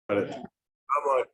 Got it. How much?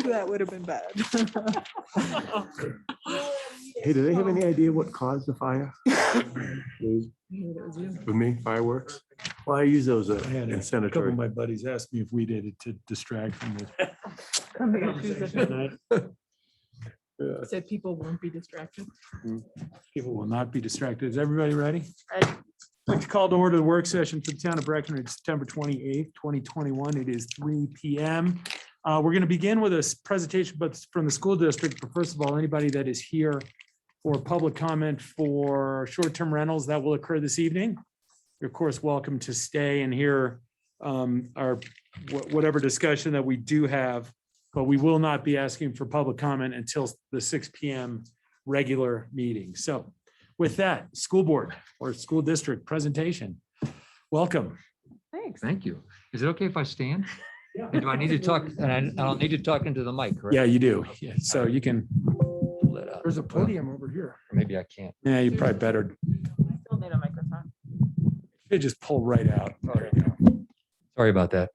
that would have been bad. Hey, do they have any idea what caused the fire? With me, fireworks? Well, I use those I had in a couple cemetery. of my buddies asked me if we did it to distract from this. Yeah. Said people won't be distracted. People will not be distracted. Is everybody ready? I'd like to call to order the work session for the town of Breckenridge, September 28th, 2021. It is 3 p.m. We're going to begin with a presentation but from the school district. But first of all, anybody that is here for public comment for short-term rentals, that will occur this evening. You're of course welcome to stay and hear our whatever discussion that we do have, but we will not be asking for public comment until the 6 p.m. regular meeting. So with that, school board or school district presentation, welcome. Thanks. Thank you. Is it okay if I stand? And do I need to talk? And I'll need to talk into the mic, correct? Yeah, you do. Yeah, so you can, Pull that out. there's a podium over here. Or maybe I can't. Yeah, you probably better. Still need a microphone. You just pull right out. There you go. Sorry about that.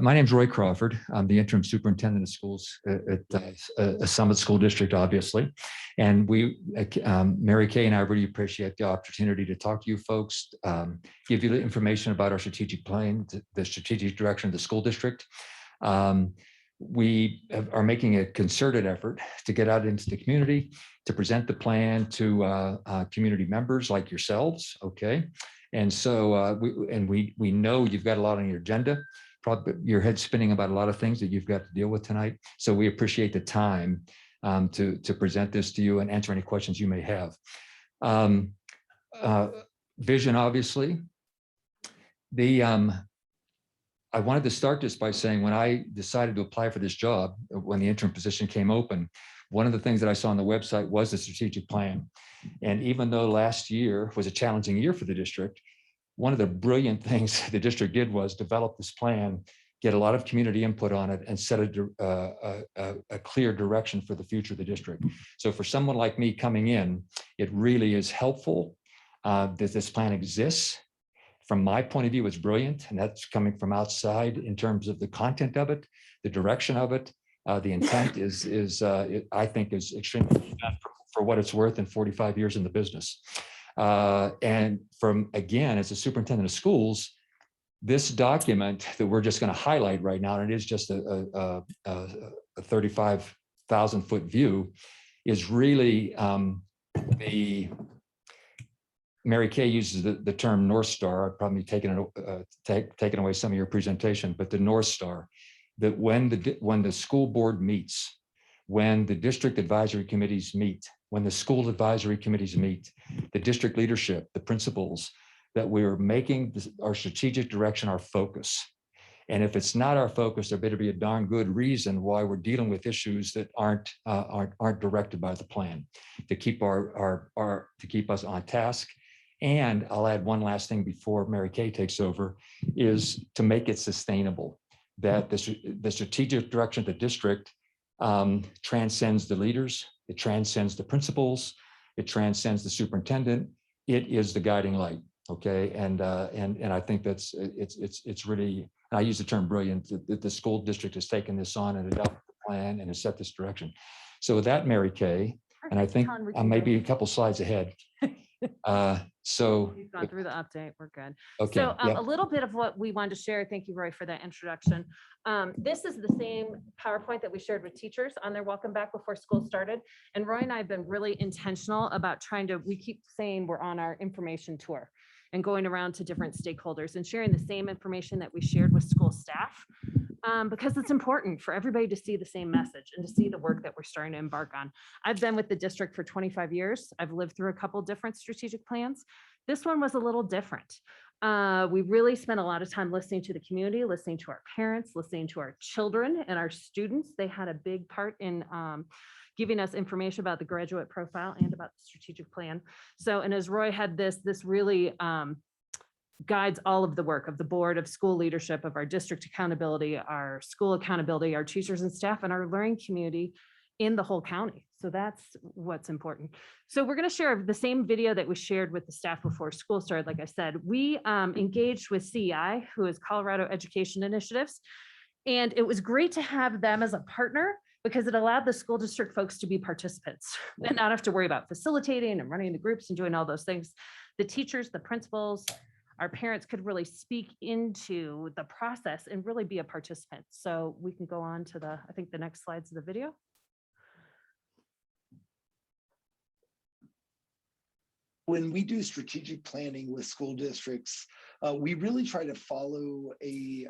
My name's Roy Crawford. I'm the interim superintendent of schools at Summit School District, obviously. And Mary Kay and I really appreciate the opportunity to talk to you folks, give you the information about our strategic plan, the strategic direction of the school district. We are making a concerted effort to get out into the community, to present the plan to community members like yourselves, okay? And so we know you've got a lot on your agenda, probably your head's spinning about a lot of things that you've got to deal with tonight. So we appreciate the time to present this to you and answer any questions you may have. Vision, obviously. I wanted to start this by saying when I decided to apply for this job, when the interim position came open, one of the things that I saw on the website was the strategic plan. And even though last year was a challenging year for the district, one of the brilliant things the district did was develop this plan, get a lot of community input on it, and set a clear direction for the future of the district. So for someone like me coming in, it really is helpful that this plan exists. From my point of view, it's brilliant, and that's coming from outside in terms of the content of it, the direction of it. The intent I think is extremely for what it's worth in 45 years in the business. And again, as a superintendent of schools, this document that we're just going to highlight right now, and it is just a 35,000 foot view, is really Mary Kay uses the term North Star. I've probably taken away some of your presentation, but the North Star, that when the school board meets, when the district advisory committees meet, when the school advisory committees meet, the district leadership, the principals, that we're making our strategic direction our focus. And if it's not our focus, there better be a darn good reason why we're dealing with issues that aren't directed by the plan, to keep us on task. And I'll add one last thing before Mary Kay takes over, is to make it sustainable, that the strategic direction of the district transcends the leaders, it transcends the principals, it transcends the superintendent. It is the guiding light, okay? And I think it's really, and I use the term brilliant, that the school district has taken this on and adopted the plan and has set this direction. So with that, Mary Kay, and I think I may be a couple slides ahead. So we've gone through the update. We're good. Okay. So a little bit of what we wanted to share. Thank you, Roy, for that introduction. This is the same PowerPoint that we shared with teachers on their welcome back before school started. And Roy and I have been really intentional about we keep saying we're on our information tour and going around to different stakeholders and sharing the same information that we shared with school staff, because it's important for everybody to see the same message and to see the work that we're starting to embark on. I've been with the district for 25 years. I've lived through a couple different strategic plans. This one was a little different. We really spent a lot of time listening to the community, listening to our parents, listening to our children and our students. They had a big part in giving us information about the graduate profile and about the strategic plan. So, and as Roy had this really guides all of the work of the board, of school leadership, of our district accountability, our school accountability, our teachers and staff, and our learning community in the whole county. So that's what's important. So we're going to share the same video that we shared with the staff before school started. Like I said, we engaged with CEI, who is Colorado Education Initiatives, and it was great to have them as a partner, because it allowed the school district folks to be participants and not have to worry about facilitating and running the groups and doing all those things. The teachers, the principals, our parents could really speak into the process and really be a participant. So we can go on to I think the next slides of the video. When we do strategic planning with school districts, we really try to follow a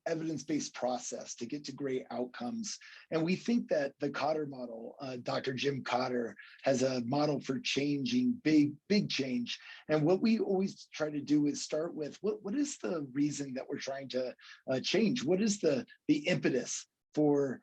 evidence-based process to get to great outcomes. And we think that the Cotter model, Dr. Jim Cotter, has a model for changing big change. And what we always try to do is start with what is the reason that we're trying to change? What is the impetus for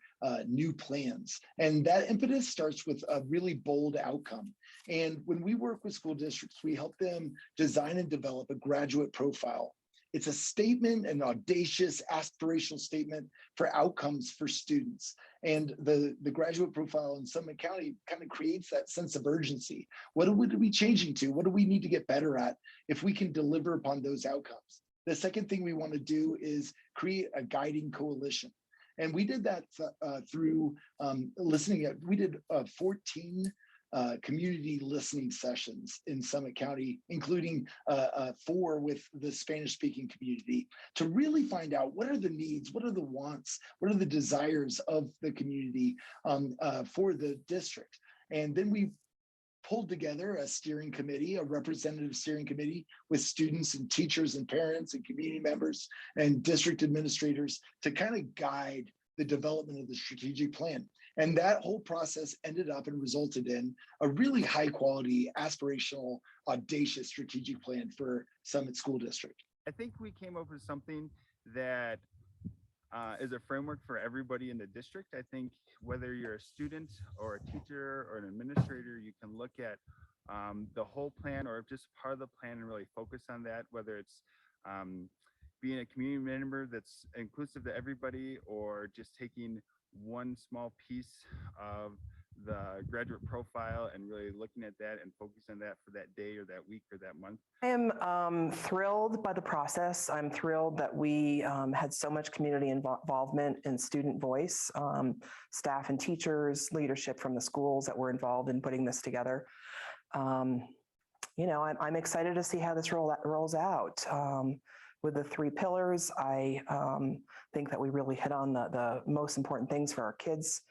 new plans? And that impetus starts with a really bold outcome. And when we work with school districts, we help them design and develop a graduate profile. It's a statement, an audacious, aspirational statement for outcomes for students. And the graduate profile in Summit County kind of creates that sense of urgency. What are we changing to? What do we need to get better at if we can deliver upon those outcomes? The second thing we want to do is create a guiding coalition. And we did that through we did 14 community listening sessions in Summit County, including 4 with the Spanish-speaking community, to really find out what are the needs, what are the wants, what are the desires of the community for the district. And then we pulled together a steering committee, a representative steering committee with students and teachers and parents and community members and district administrators to kind of guide the development of the strategic plan. And that whole process ended up and resulted in a really high quality, aspirational, audacious strategic plan for Summit School District. I think we came up with something that is a framework for everybody in the district. I think whether you're a student or a teacher or an administrator, you can look at the whole plan or just part of the plan and really focus on that, whether it's being a community member that's inclusive to everybody, or just taking one small piece of the graduate profile and really looking at that and focusing on that for that day or that week or that month. I am thrilled by the process. I'm thrilled that we had so much community involvement and student voice, staff and teachers, leadership from the schools that were involved in putting this together. You know, I'm excited to see how this rolls out. With the 3 pillars, I think that we really hit on the most important things for our kids.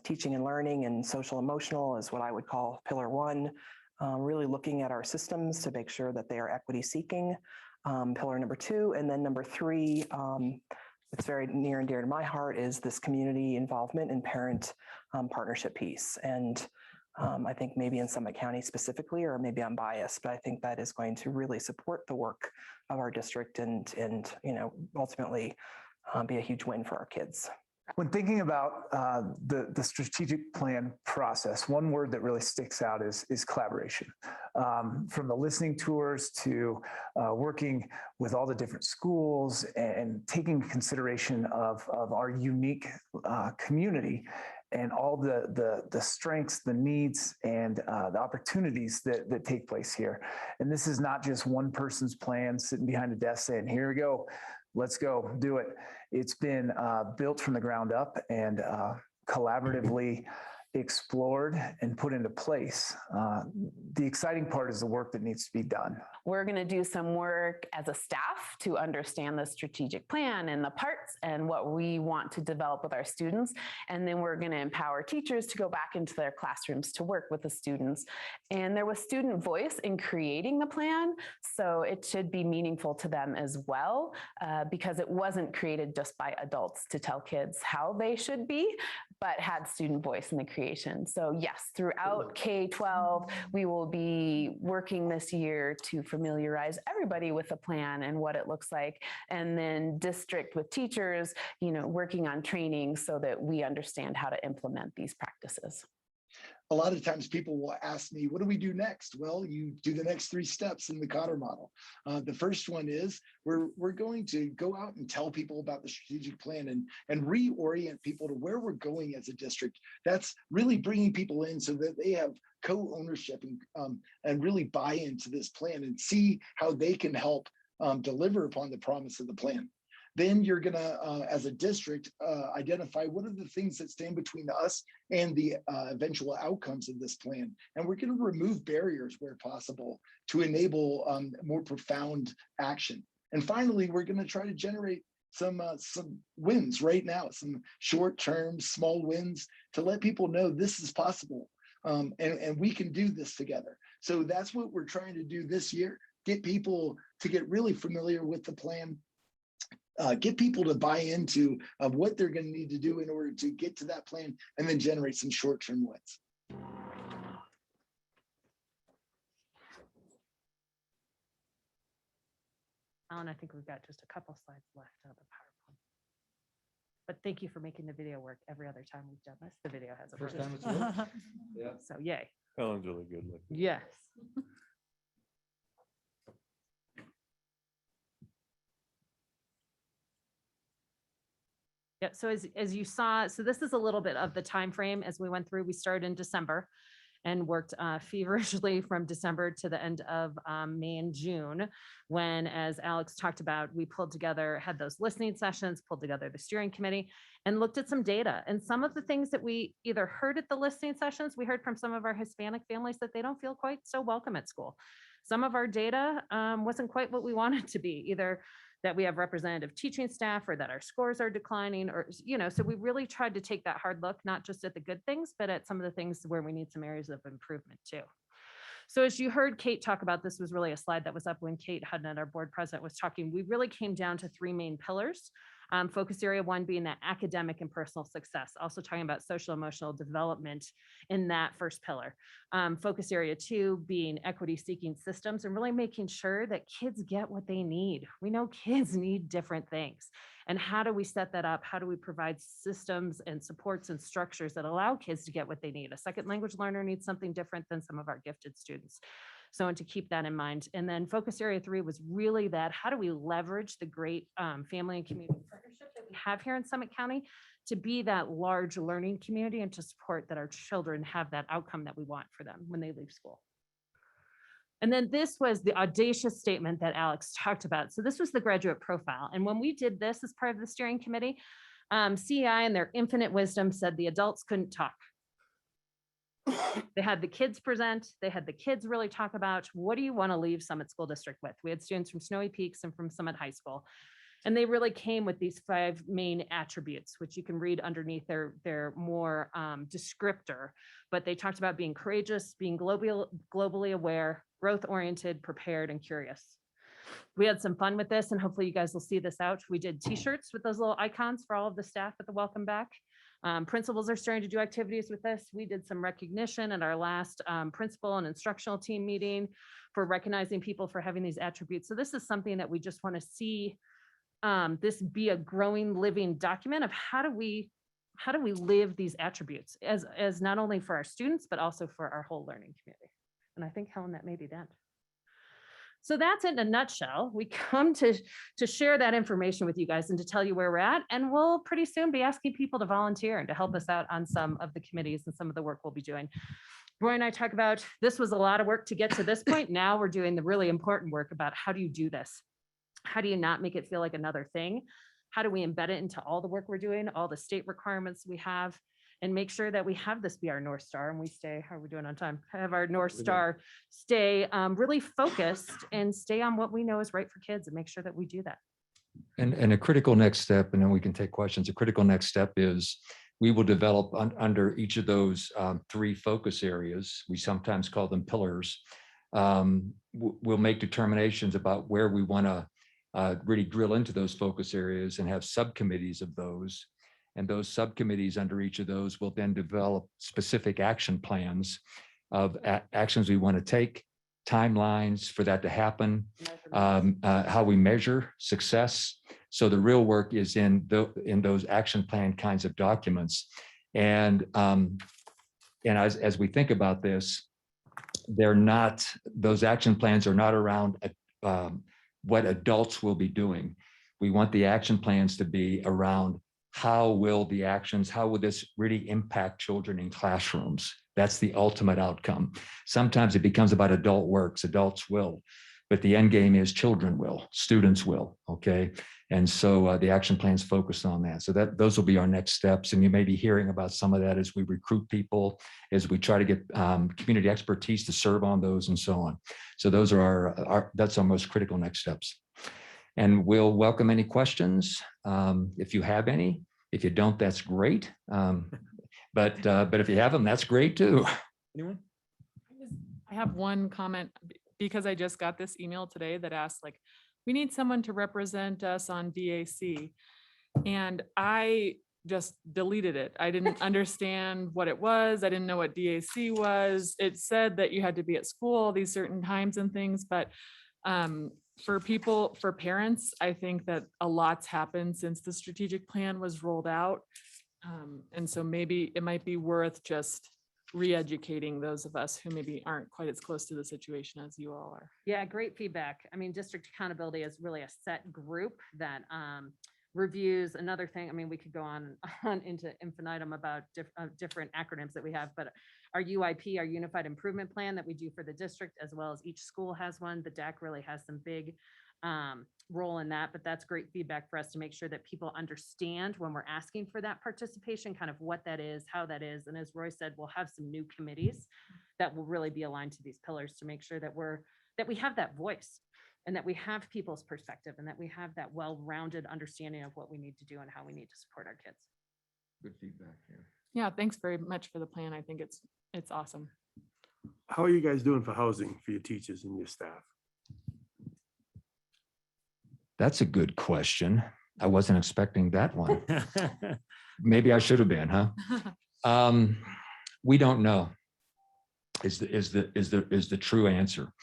Teaching and learning and social emotional is what I would call pillar 1. Really looking at our systems to make sure that they are equity seeking, pillar number 2. And then number 3, it's very near and dear to my heart, is this community involvement and parent partnership piece. And I think maybe in Summit County specifically, or maybe I'm biased, but I think that is going to really support the work of our district and you know, ultimately be a huge win for our kids. When thinking about the strategic plan process, one word that really sticks out is collaboration. From the listening tours to working with all the different schools and taking consideration of our unique community and all the strengths, the needs, and the opportunities that take place here. And this is not just one person's plan sitting behind a desk saying, here we go, let's go do it. It's been built from the ground up and collaboratively explored and put into place. The exciting part is the work that needs to be done. We're going to do some work as a staff to understand the strategic plan and the parts and what we want to develop with our students. And then we're going to empower teachers to go back into their classrooms to work with the students. And there was student voice in creating the plan, so it should be meaningful to them as well, because it wasn't created just by adults to tell kids how they should be, but had student voice in the creation. So yes, throughout K-12, we will be working this year to familiarize everybody with the plan and what it looks like. And then district with teachers, you know, working on training so that we understand how to implement these practices. A lot of times people will ask me, what do we do next? Well, you do the next 3 steps in the Cotter model. The first one is we're going to go out and tell people about the strategic plan and reorient people to where we're going as a district. That's really bringing people in so that they have co-ownership and really buy into this plan and see how they can help deliver upon the promise of the plan. Then you're gonna, as a district, identify what are the things that stand between us and the eventual outcomes of this plan. And we're gonna remove barriers where possible to enable more profound action. And finally, we're gonna try to generate some wins right now, some short-term small wins to let people know this is possible. And we can do this together. So that's what we're trying to do this year, get people to get really familiar with the plan, get people to buy into what they're going to need to do in order to get to that plan, and then generate some short-term wins. Alan, I think we've got just a couple slides left of the PowerPoint. But thank you for making the video work every other time we've done this. The video hasn't First worked. time it's worked. Yeah. So yay. Helen's really good looking. Yes. Yeah, so as you saw, so this is a little bit of the time frame as we went through. We started in December and worked feverishly from December to the end of May and June, when, as Alex talked about, we pulled together, had those listening sessions, pulled together the steering committee, and looked at some data. And some of the things that we either heard at the listening sessions, we heard from some of our Hispanic families that they don't feel quite so welcome at school. Some of our data wasn't quite what we wanted to be, either that we have representative teaching staff or that our scores are declining, or, so we really tried to take that hard look, not just at the good things, but at some of the things where we need some areas of improvement too. So as you heard Kate talk about, this was really a slide that was up when Kate Hudnett, our board president, was talking. We really came down to three main pillars. Focus area one being that academic and personal success, also talking about social emotional development in that first pillar. Focus area two being equity seeking systems and really making sure that kids get what they need. We know kids need different things. And how do we set that up? How do we provide systems and supports and structures that allow kids to get what they need? A second language learner needs something different than some of our gifted students. So, and to keep that in mind. And then focus area three was really that, how do we leverage the great family and community partnership that we have here in Summit County to be that large learning community and to support that our children have that outcome that we want for them when they leave school. And then this was the audacious statement that Alex talked about. So this was the graduate profile. And when we did this as part of the steering committee, CEI in their infinite wisdom said the adults couldn't talk. They had the kids present, they had the kids really talk about, what do you want to leave Summit School District with? We had students from Snowy Peaks and from Summit High School. And they really came with these 5 main attributes, which you can read underneath their more descriptor. But they talked about being courageous, being globally aware, growth-oriented, prepared, and curious. We had some fun with this, and hopefully you guys will see this out. We did t-shirts with those little icons for all of the staff at the welcome back. Principals are starting to do activities with this. We did some recognition at our last principal and instructional team meeting for recognizing people for having these attributes. So this is something that we just want to see this be a growing, living document of how do we live these attributes as not only for our students, but also for our whole learning community. And I think, Helen, that may be that. So that's it in a nutshell. We come to share that information with you guys and to tell you where we're at. And we'll pretty soon be asking people to volunteer and to help us out on some of the committees and some of the work we'll be doing. Roy and I talk about, this was a lot of work to get to this point. Now we're doing the really important work about how do you do this? How do you not make it feel like another thing? How do we embed it into all the work we're doing, all the state requirements we have, and make sure that we have this be our North Star and we stay, how are we doing on time? Have our North Star stay really focused and stay on what we know is right for kids and make sure that we do that. And a critical next step, and then we can take questions. A critical next step is we will develop under each of those 3 focus areas. We sometimes call them pillars. We'll make determinations about where we want to really drill into those focus areas and have subcommittees of those. And those subcommittees under each of those will then develop specific action plans of actions we want to take, timelines for that to happen, how we measure success. So the real work is in those action plan kinds of documents. And as we think about this, those action plans are not around what adults will be doing. We want the action plans to be around how will this really impact children in classrooms? That's the ultimate outcome. Sometimes it becomes about adult works, adults will. But the end game is children will, students will, okay? And so the action plan's focused on that. So those will be our next steps. And you may be hearing about some of that as we recruit people, as we try to get community expertise to serve on those and so on. So those are that's our most critical next steps. And we'll welcome any questions if you have any. If you don't, that's great. But if you have them, that's great too. Anyone? I have one comment because I just got this email today that asked like, we need someone to represent us on DAC. And I just deleted it. I didn't understand what it was. I didn't know what DAC was. It said that you had to be at school these certain times and things, but for people, for parents, I think that a lot's happened since the strategic plan was rolled out. And so maybe it might be worth just re-educating those of us who maybe aren't quite as close to the situation as you all are. Yeah, great feedback. I mean, district accountability is really a set group that reviews. Another thing, I mean, we could go on into infinitum about different acronyms that we have, but our UIP, our Unified Improvement Plan that we do for the district, as well as each school has one. The DAC really has some big role in that, but that's great feedback for us to make sure that people understand when we're asking for that participation, kind of what that is, how that is. And as Roy said, we'll have some new committees that will really be aligned to these pillars to make sure that we have that voice and that we have people's perspective and that we have that well-rounded understanding of what we need to do and how we need to support our kids. Good feedback here. Yeah, thanks very much for the plan. I think it's awesome. How are you guys doing for housing for your teachers and your staff? That's a good question. I wasn't expecting that one. Maybe I should have been, huh? We don't know is the true answer.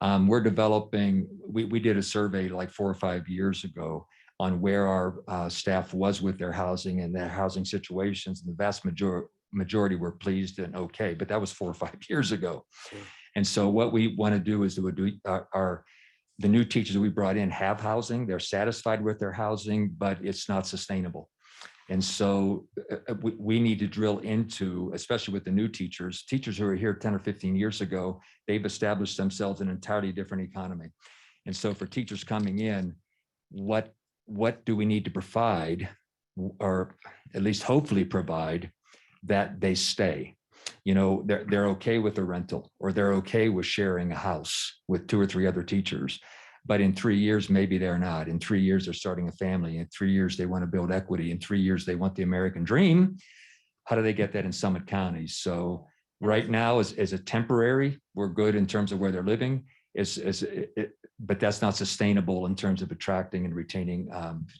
We're developing, we did a survey like 4 or 5 years ago on where our staff was with their housing and their housing situations. And the vast majority were pleased and okay, but that was 4 or 5 years ago. Sure. And so what we want to do is the new teachers that we brought in have housing. They're satisfied with their housing, but it's not sustainable. And so we need to drill into, especially with the new teachers who are here 10 or 15 years ago, they've established themselves in an entirely different economy. And so for teachers coming in, what do we need to provide, or at least hopefully provide, that they stay? You know, they're okay with a rental, or they're okay with sharing a house with 2 or 3 other teachers. But in 3 years, maybe they're not. In 3 years, they're starting a family. In 3 years, they want to build equity. In 3 years, they want the American dream. How do they get that in Summit County? So right now, as a temporary, we're good in terms of where they're living, but that's not sustainable in terms of attracting and retaining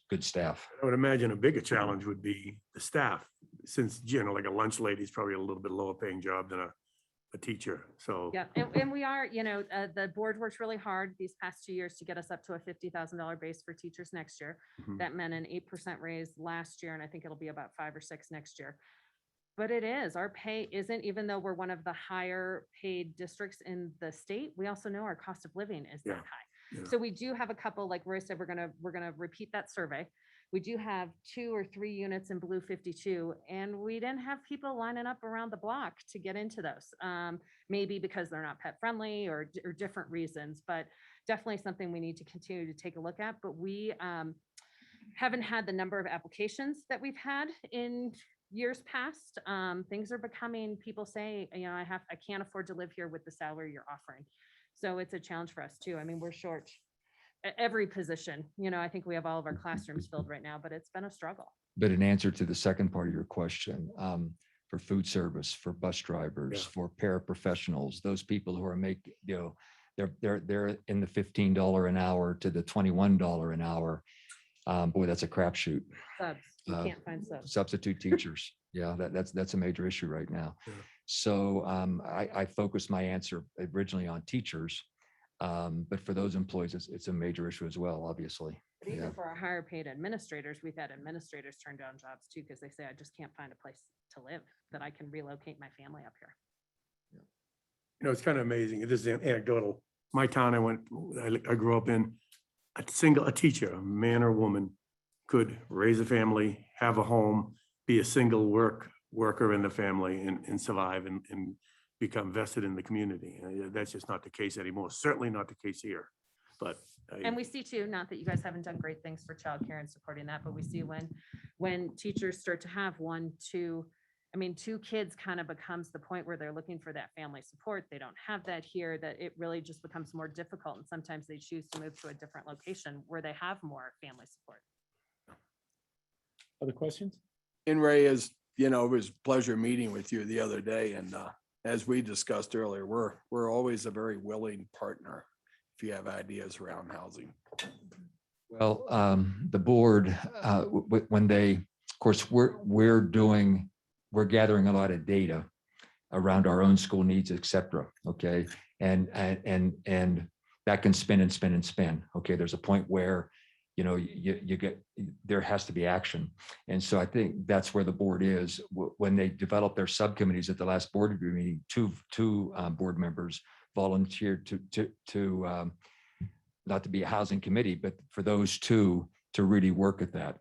good staff. I would imagine a bigger challenge would be the staff, since, you know, like a lunch lady is probably a little bit lower paying job than a teacher. So Yeah, and we are, you know, the board worked really hard these past 2 years to get us up to a $50,000 base for teachers next year. Mhm. That meant an 8% raise last year, and I think it'll be about 5 or 6 next year. But it is, our pay isn't, even though we're one of the higher paid districts in the state, we also know our cost of living is that Yeah, high. yeah. So we do have a couple, like Roy said, we're gonna repeat that survey. We do have 2 or 3 units in Blue 52, and we didn't have people lining up around the block to get into those. Maybe because they're not pet friendly or different reasons, but definitely something we need to continue to take a look at. But we haven't had the number of applications that we've had in years past. Things are becoming, people say, you know, I can't afford to live here with the salary you're offering. So it's a challenge for us too. I mean, we're short every position, you know. I think we have all of our classrooms filled right now, but it's been a struggle. But in answer to the second part of your question, for food service, for bus drivers, Yeah. for paraprofessionals, those people who are making, you know, they're in the $15 an hour to the $21 an hour. Boy, that's a crapshoot. Subs, you can't find subs. Substitute teachers. Yeah, that's a major issue right now. Yeah. So I focused my answer originally on teachers, but for those employees, it's a major issue as well, obviously. But even Yeah. for our higher paid administrators, we've had administrators turn down jobs too, because they say, I just can't find a place to live that I can relocate my family up here. You know, it's kind of amazing. This is anecdotal. My town I grew up in, a teacher, a man or woman, could raise a family, have a home, be a single worker in the family, and survive and become vested in the community. That's just not the case anymore. Certainly not the case here. but. And we see too, not that you guys haven't done great things for childcare and supporting that, but we see when teachers start to have one, two, I mean, two kids kind of becomes the point where they're looking for that family support. They don't have that here, that it really just becomes more difficult. And sometimes they choose to move to a different location where they have more family support. Other questions? And Ray, as you know, it was a pleasure meeting with you the other day. And as we discussed earlier, we're always a very willing partner if you have ideas around housing. Well, the board, when they, of course, we're gathering a lot of data around our own school needs, et cetera. Okay. And that can spin and spin and spin. Okay. There's a point where, you know, there has to be action. And so I think that's where the board is. When they developed their subcommittees at the last board meeting, two board members volunteered to not to be a housing committee, but for those two to really work at that.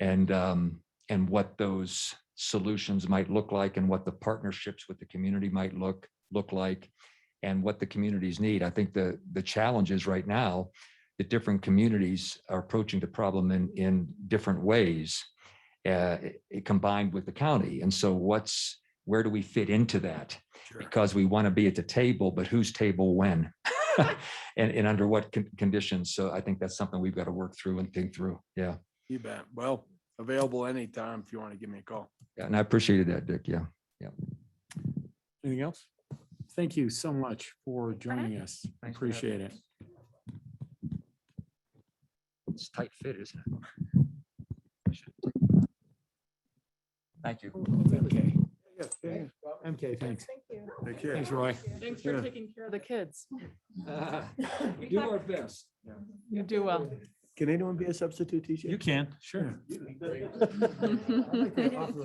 And what those solutions might look like and what the partnerships with the community might look like and what the communities need. I think the challenge is right now that different communities are approaching the problem in different ways, combined with the county. And so where do we fit into that? Sure. Because we want to be at the table, but whose table when? and under what conditions? So I think that's something we've got to work through and think through. Yeah. You bet. Well, available anytime if you want to give me a call. Yeah. And I appreciated that, Dick. Yeah. Yeah. Anything else? Thank you so much for joining us. Thanks for Appreciate it. It's tight fit, isn't it? Thank you. Okay. Yeah. MK, thanks. Thank you. Take care. Thanks, Roy. Thanks for Yeah. taking care of the kids. We do our best. You do well. Can anyone be a substitute teacher? You can, sure.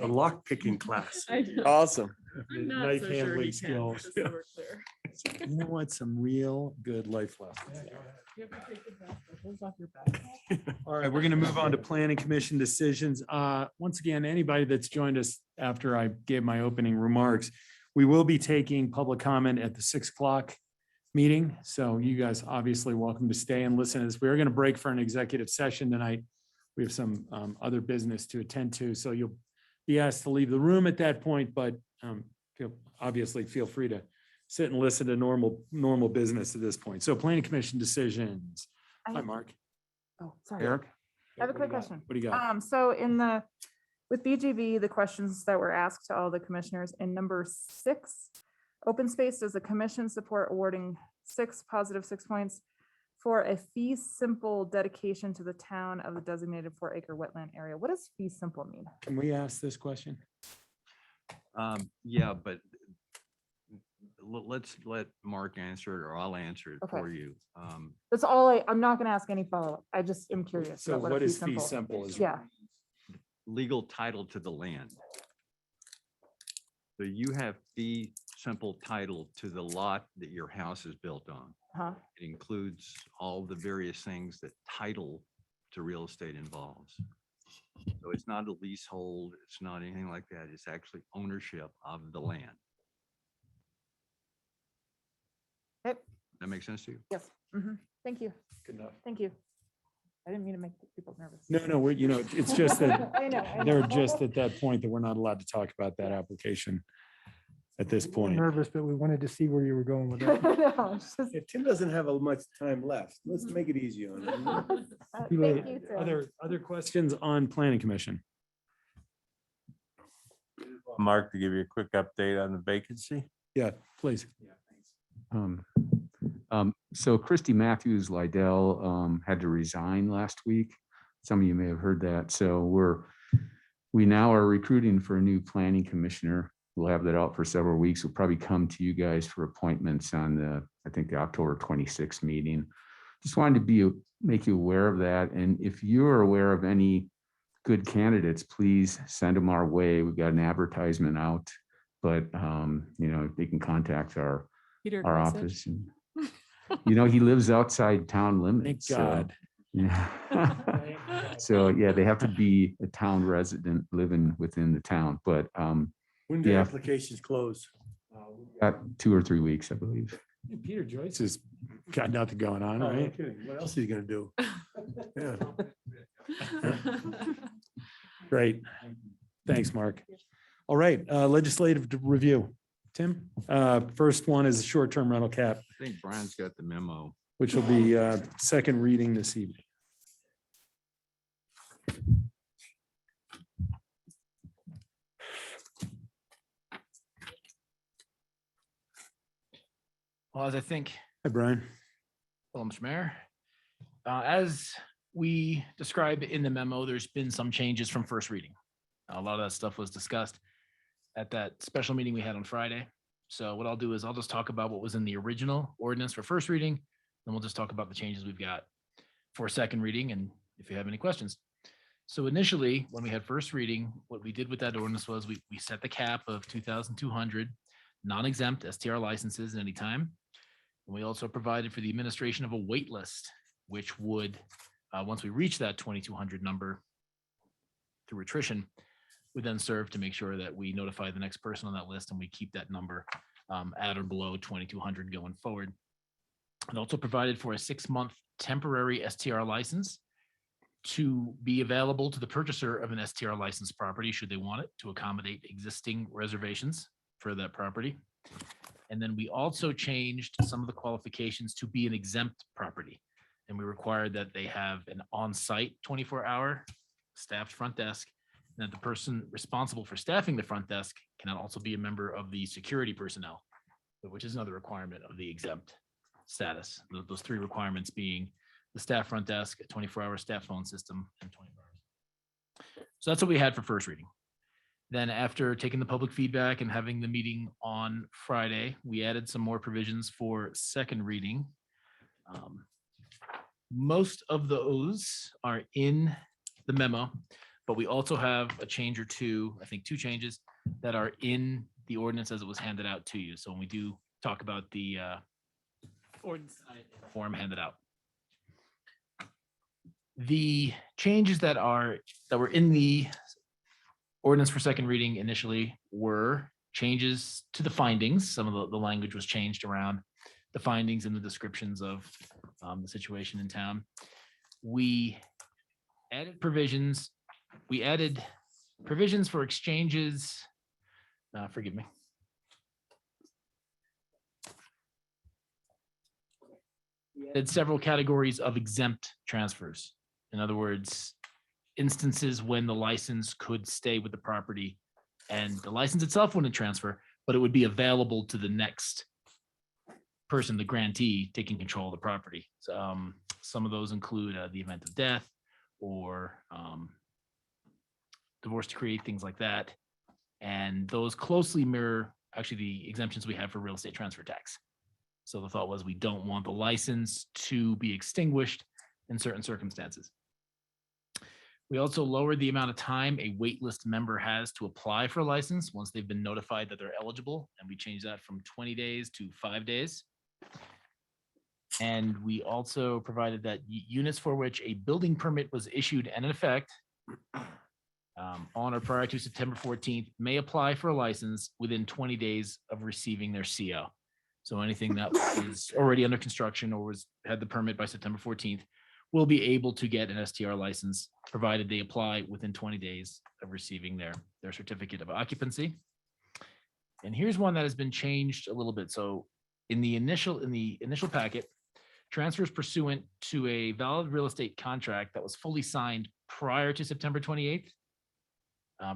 A lock picking class. I know. Awesome. I'm not Knife so sure handling he can, skills. just so we're clear. You know what? Some real good life lessons there. You have to take the back, those off your back. All right, we're going to move on to planning commission decisions. Once again, anybody that's joined us after I gave my opening remarks, we will be taking public comment at the 6 o'clock meeting. So you guys obviously welcome to stay and listen as we're going to break for an executive session tonight. We have some other business to attend to, so you'll be asked to leave the room at that point, but obviously feel free to sit and listen to normal business at this point. So planning commission decisions. Hi, Mark. Oh, sorry. Eric? I have a quick question. What do you got? So with BGB, the questions that were asked to all the commissioners in number 6, open space, does the commission support awarding 6 points for a fee simple dedication to the town of the designated 4-acre wetland area? What does fee simple mean? Can we ask this question? Yeah, but let's let Mark answer it, or I'll answer it Okay. for you. That's all I'm not going to ask any follow-up. I just am curious. So about what a is fee simple? Is Yeah. Legal title to the land. So you have fee simple title to the lot that your house is built on. Huh? It includes all the various things that title to real estate involves. So it's not a leasehold, it's not anything like that. It's actually ownership of the land. Yep. That makes sense to you? Yes. Mhm. Thank you. Good enough. Thank you. I didn't mean to make people nervous. No, we're, it's just that I know. they're just at that point that we're not allowed to talk about that application at this point. Nervous, but we wanted to see where you were going with that. No, it's just- If Tim doesn't have much time left, let's make it easy on him. Thank you. Tim. Other questions on planning commission? Mark, to give you a quick update on the vacancy. Yeah, please. So Christy Matthews Lydell had to resign last week. Some of you may have heard that. So we now are recruiting for a new planning commissioner. We'll have that out for several weeks. We'll probably come to you guys for appointments on I think the October 26th meeting. Just wanted to make you aware of that. And if you're aware of any good candidates, please send them our way. We've got an advertisement out, but they can contact our Peter our Gossage. office. And, he lives outside town limits. Thank God. Yeah. So yeah, they have to be a town resident living within the town, but When do Yeah. applications close? got 2 or 3 weeks, I believe. Peter Joyce has got nothing going on, Oh, no right? kidding. What else is he gonna do? Yeah. Great. Thanks, Mark. All right, legislative review. Tim, first one is a short-term rental cap, I think Brian's got the memo. which will be second reading this evening. Well, as I think, Hi, Brian. hello, Mr. Mayor. As we described in the memo, there's been some changes from first reading. A lot of that stuff was discussed at that special meeting we had on Friday. So what I'll do is I'll just talk about what was in the original ordinance for first reading, then we'll just talk about the changes we've got for second reading and if you have any questions. So initially, when we had first reading, what we did with that ordinance was we set the cap of 2,200 non-exempt STR licenses at any time. And we also provided for the administration of a wait list, which would, once we reach that 2,200 number through attrition, would then serve to make sure that we notify the next person on that list and we keep that number at or below 2,200 going forward. And also provided for a 6-month temporary STR license to be available to the purchaser of an STR licensed property should they want it to accommodate existing reservations for that property. And then we also changed some of the qualifications to be an exempt property. And we required that they have an on-site 24-hour staffed front desk, and that the person responsible for staffing the front desk can also be a member of the security personnel, which is another requirement of the exempt status. Those 3 requirements being the staff front desk, a 24-hour staff phone system, and 24 hours. So that's what we had for first reading. Then after taking the public feedback and having the meeting on Friday, we added some more provisions for second reading. Most of those are in the memo, but we also have a change or two, I think 2 changes that are in the ordinance as it was handed out to you. So when we do talk about the ordinance form handed out. The changes that were in the ordinance for second reading initially were changes to the findings. Some of the language was changed around the findings and the descriptions of the situation in town. We added provisions. We added provisions for exchanges. Forgive me. We added several categories of exempt transfers. In other words, instances when the license could stay with the property and the license itself wouldn't transfer, but it would be available to the next person, the grantee, taking control of the property. So, some of those include the event of death or divorce decree, things like that. And those closely mirror actually the exemptions we have for real estate transfer tax. So the thought was we don't want the license to be extinguished in certain circumstances. We also lowered the amount of time a waitlist member has to apply for a license once they've been notified that they're eligible, and we changed that from 20 days to 5 days. And we also provided that units for which a building permit was issued and in effect on or prior to September 14th may apply for a license within 20 days of receiving their CO. So anything that is already under construction or had the permit by September 14th will be able to get an STR license, provided they apply within 20 days of receiving their certificate of occupancy. And here's one that has been changed a little bit. So in the initial packet, transfers pursuant to a valid real estate contract that was fully signed prior to September 28th,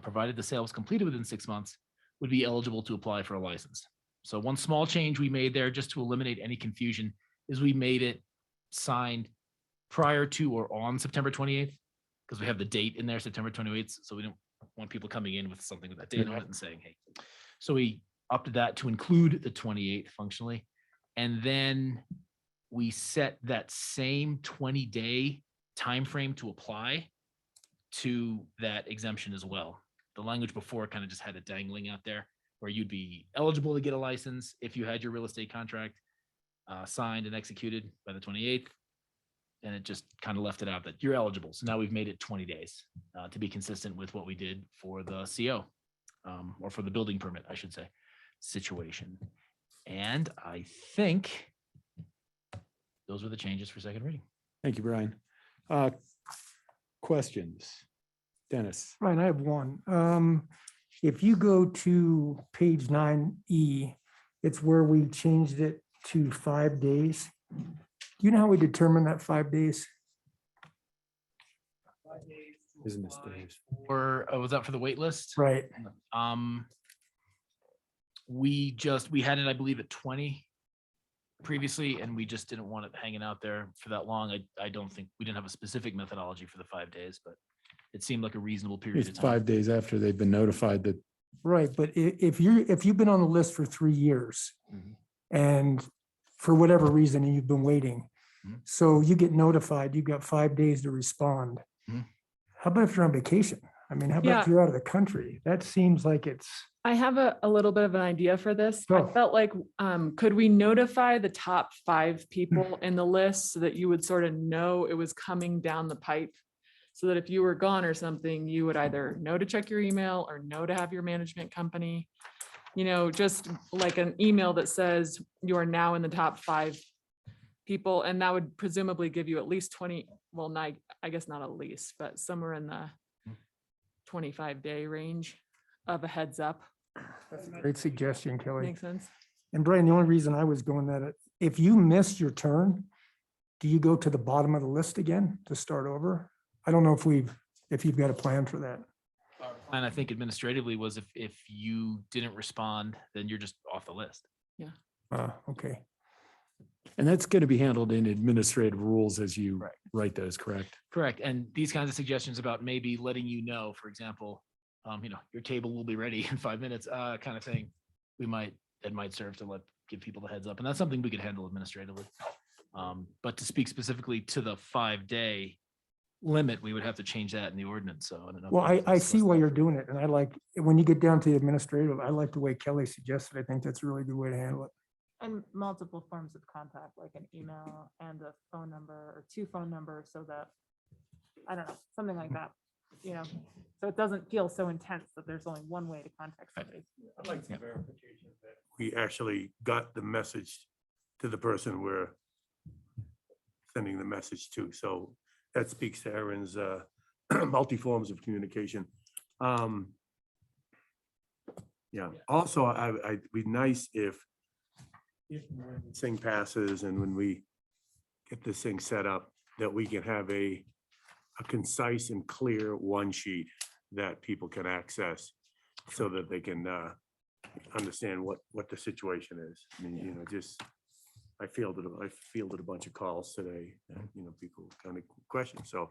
provided the sale was completed within 6 months, would be eligible to apply for a license. So one small change we made there, just to eliminate any confusion, is we made it signed prior to or on September 28th, because we have the date in there, September 28th. So we don't want people coming in with something with that date on it and saying, hey. So we opted that to include the 28th functionally. And then we set that same 20-day timeframe to apply to that exemption as well. The language before kind of just had it dangling out there, where you'd be eligible to get a license if you had your real estate contract signed and executed by the 28th. And it just kind of left it out that you're eligible. So now we've made it 20 days to be consistent with what we did for the CO or for the building permit, I should say, situation. And I think those were the changes for second reading. Thank you, Brian. Questions? Dennis? Right, I have one. If you go to page 9E, it's where we changed it to 5 days. Do you know how we determine that 5 days? Business days. Or was that for the wait list? Right. We had it, I believe, at 20 previously, and we just didn't want it hanging out there for that long. I don't think, we didn't have a specific methodology for the 5 days, but it seemed like a reasonable period It's of time. 5 days after they've been notified that. Right, but if you've been on the list for 3 years Mhm. and for whatever reason you've been waiting, Mhm. so you get notified, you've got 5 days to respond. Mhm. How about if you're on vacation? I mean, how about if Yeah. you're out of the country? That seems like it's, I have a little bit of an idea for this. I Go. felt like, could we notify the top 5 people in the list so that you would sort of know it was coming down the pipe? So that if you were gone or something, you would either know to check your email or know to have your management company. Just like an email that says you are now in the top 5 people, and that would presumably give you at least 20, well, not, I guess not at least, but somewhere in the 25-day range of a heads up. that's a great suggestion, Kelly. Makes sense? And Brian, the only reason I was going that, if you missed your turn, do you go to the bottom of the list again to start over? I don't know if you've got a plan for that. And I think administratively was if you didn't respond, then you're just off the list. Okay. And that's going to be handled in administrative rules as you Right. write those, correct? Correct. And these kinds of suggestions about maybe letting you know, for example, your table will be ready in 5 minutes, kind of thing. It might serve to give people the heads up. And that's something we could handle administratively. But to speak specifically to the 5-day limit, we would have to change that in the ordinance. So I don't know. if Well, you guys I see discussed why that. you're doing it. And I like, when you get down to the administrative, I like the way Kelly suggested. I think that's a really good way to handle it. And multiple forms of contact, like an email and a phone number or 2 phone numbers, so that, I don't know, something like that, so it doesn't feel so intense that there's only one way to contact somebody. I'd like some verification that we actually got the message to the person we're sending the message to. So that speaks to Aaron's multi forms of communication. Yeah, also, I'd be nice if this thing passes and when we get this thing set up, that we can have a concise and clear one sheet that people can access so that they can understand what the situation is. I mean, I fielded a bunch of calls today, and, people kind of question. So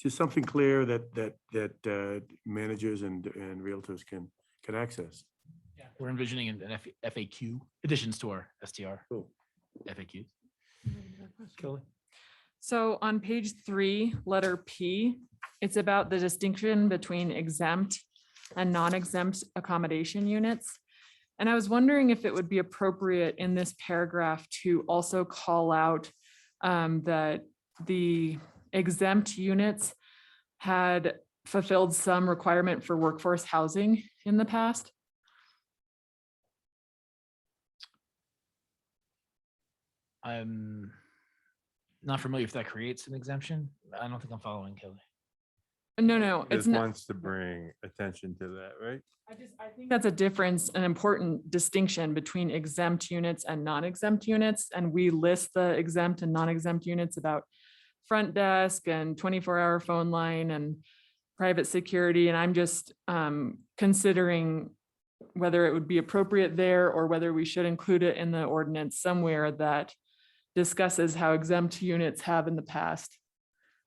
just something clear that managers and realtors can access. Yeah, we're envisioning an FAQ additions to our STR Cool. FAQs. Kelly? So on page 3, letter P, it's about the distinction between exempt and non-exempt accommodation units. And I was wondering if it would be appropriate in this paragraph to also call out that the exempt units had fulfilled some requirement for workforce housing in the past. I'm not familiar if that creates an exemption. I don't think I'm following, Kelly. No, it's Just not. wants to bring attention to that, right? I think that's a difference, an important distinction between exempt units and non-exempt units. And we list the exempt and non-exempt units about front desk and 24-hour phone line and private security. And I'm just considering whether it would be appropriate there or whether we should include it in the ordinance somewhere that discusses how exempt units have in the past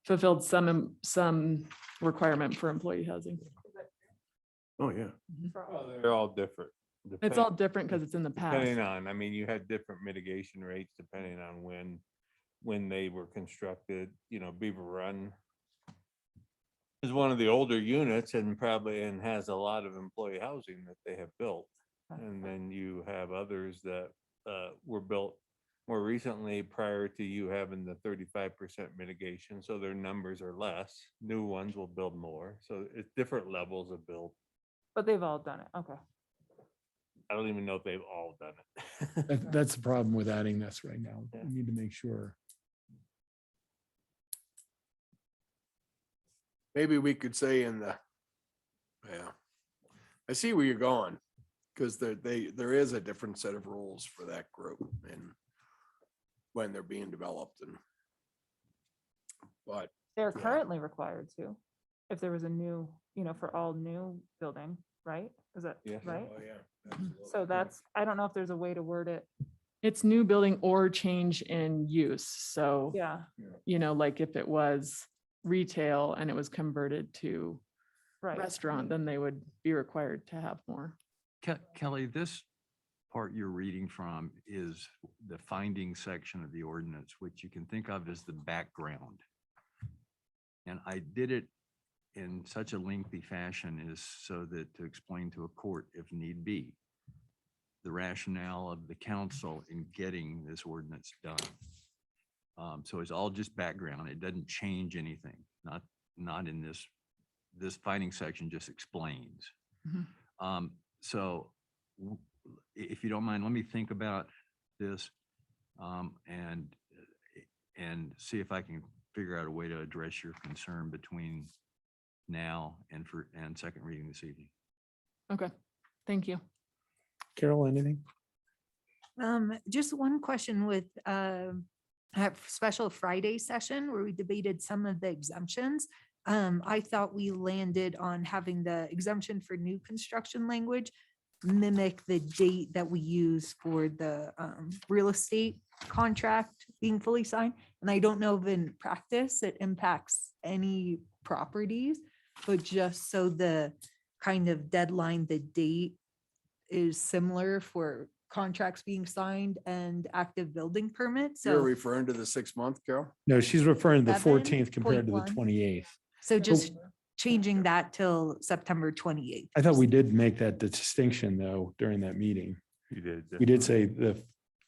fulfilled some requirement for employee housing. Oh, yeah. They're all different. It's all different because it's in the Depending past. on, you had different mitigation rates depending on when they were constructed, Beaver Run is one of the older units and has a lot of employee housing that they have built. And then you have others that were built more recently prior to you having the 35% mitigation. So their numbers are less. New ones will build more. So it's different levels of build. But they've all done it, okay. I don't even know if they've all done it. That's the problem with adding this right now. We need to make sure. Maybe we could say in the, yeah, I see where you're going. Because there is a different set of rules for that group and when they're being developed and. But They're Yeah. currently required to, if there was a new, for all new building, right? Is that Yes. right? Oh, yeah. So that's, I don't know if there's a way to word it. It's new building or change in use. So, Yeah, like if it was retail and it was converted to right. restaurant, then they would be required to have more. Kelly, this part you're reading from is the finding section of the ordinance, which you can think of as the background. And I did it in such a lengthy fashion is so that to explain to a court, if need be, the rationale of the council in getting this ordinance done. So it's all just background. It doesn't change anything, not in this finding section just explains. So if you don't mind, let me think about this and see if I can figure out a way to address your concern between now and second reading this evening. Okay, thank you. Carol, anything? Just one question with our special Friday session where we debated some of the exemptions. I thought we landed on having the exemption for new construction language mimic the date that we use for the real estate contract being fully signed. And I don't know if in practice it impacts any properties, but just so the kind of deadline, the date is similar for contracts being signed and active building permits. You're So, referring to the 6 month, Carol? No, she's referring to the 14th compared to the 7.1. 28th. so just changing that till September 28th. I thought we did make that distinction though during that meeting. You did. We did say the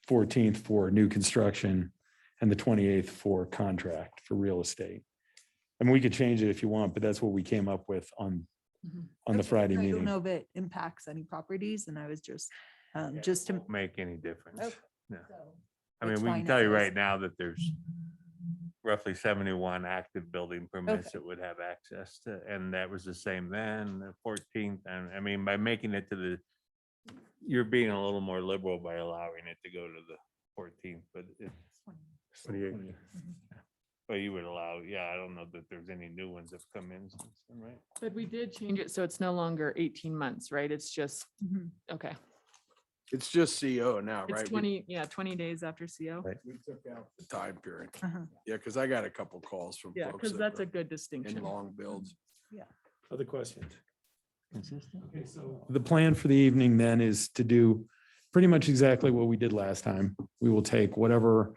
14th for new construction and the 28th for contract for real estate. I mean, we could change it if you want, but that's what we came up with on the Friday I don't meeting. know if it impacts any properties, and I was just to Won't make any difference. Okay. No. so I mean, it's we fine can tell as you is. right now that there's roughly 71 active building permits that would have access to, and that was the same then, the 14th. And I mean, by making it to the, you're being a little more liberal by allowing it to go to the 14th, but it's. 28th. But you would allow, yeah, I don't know that there's any new ones that have come in since then, right? But we did change it, so it's no longer 18 months, right? It's just, okay. It's just CO now, It's right? 20, 20 days after CO. We took out the time period. Uh-huh. Yeah, because I got a couple calls from Yeah, folks. because that that's were a good in distinction. long builds. Other questions? Consistent. Okay, so the plan for the evening then is to do pretty much exactly what we did last time. We will take whatever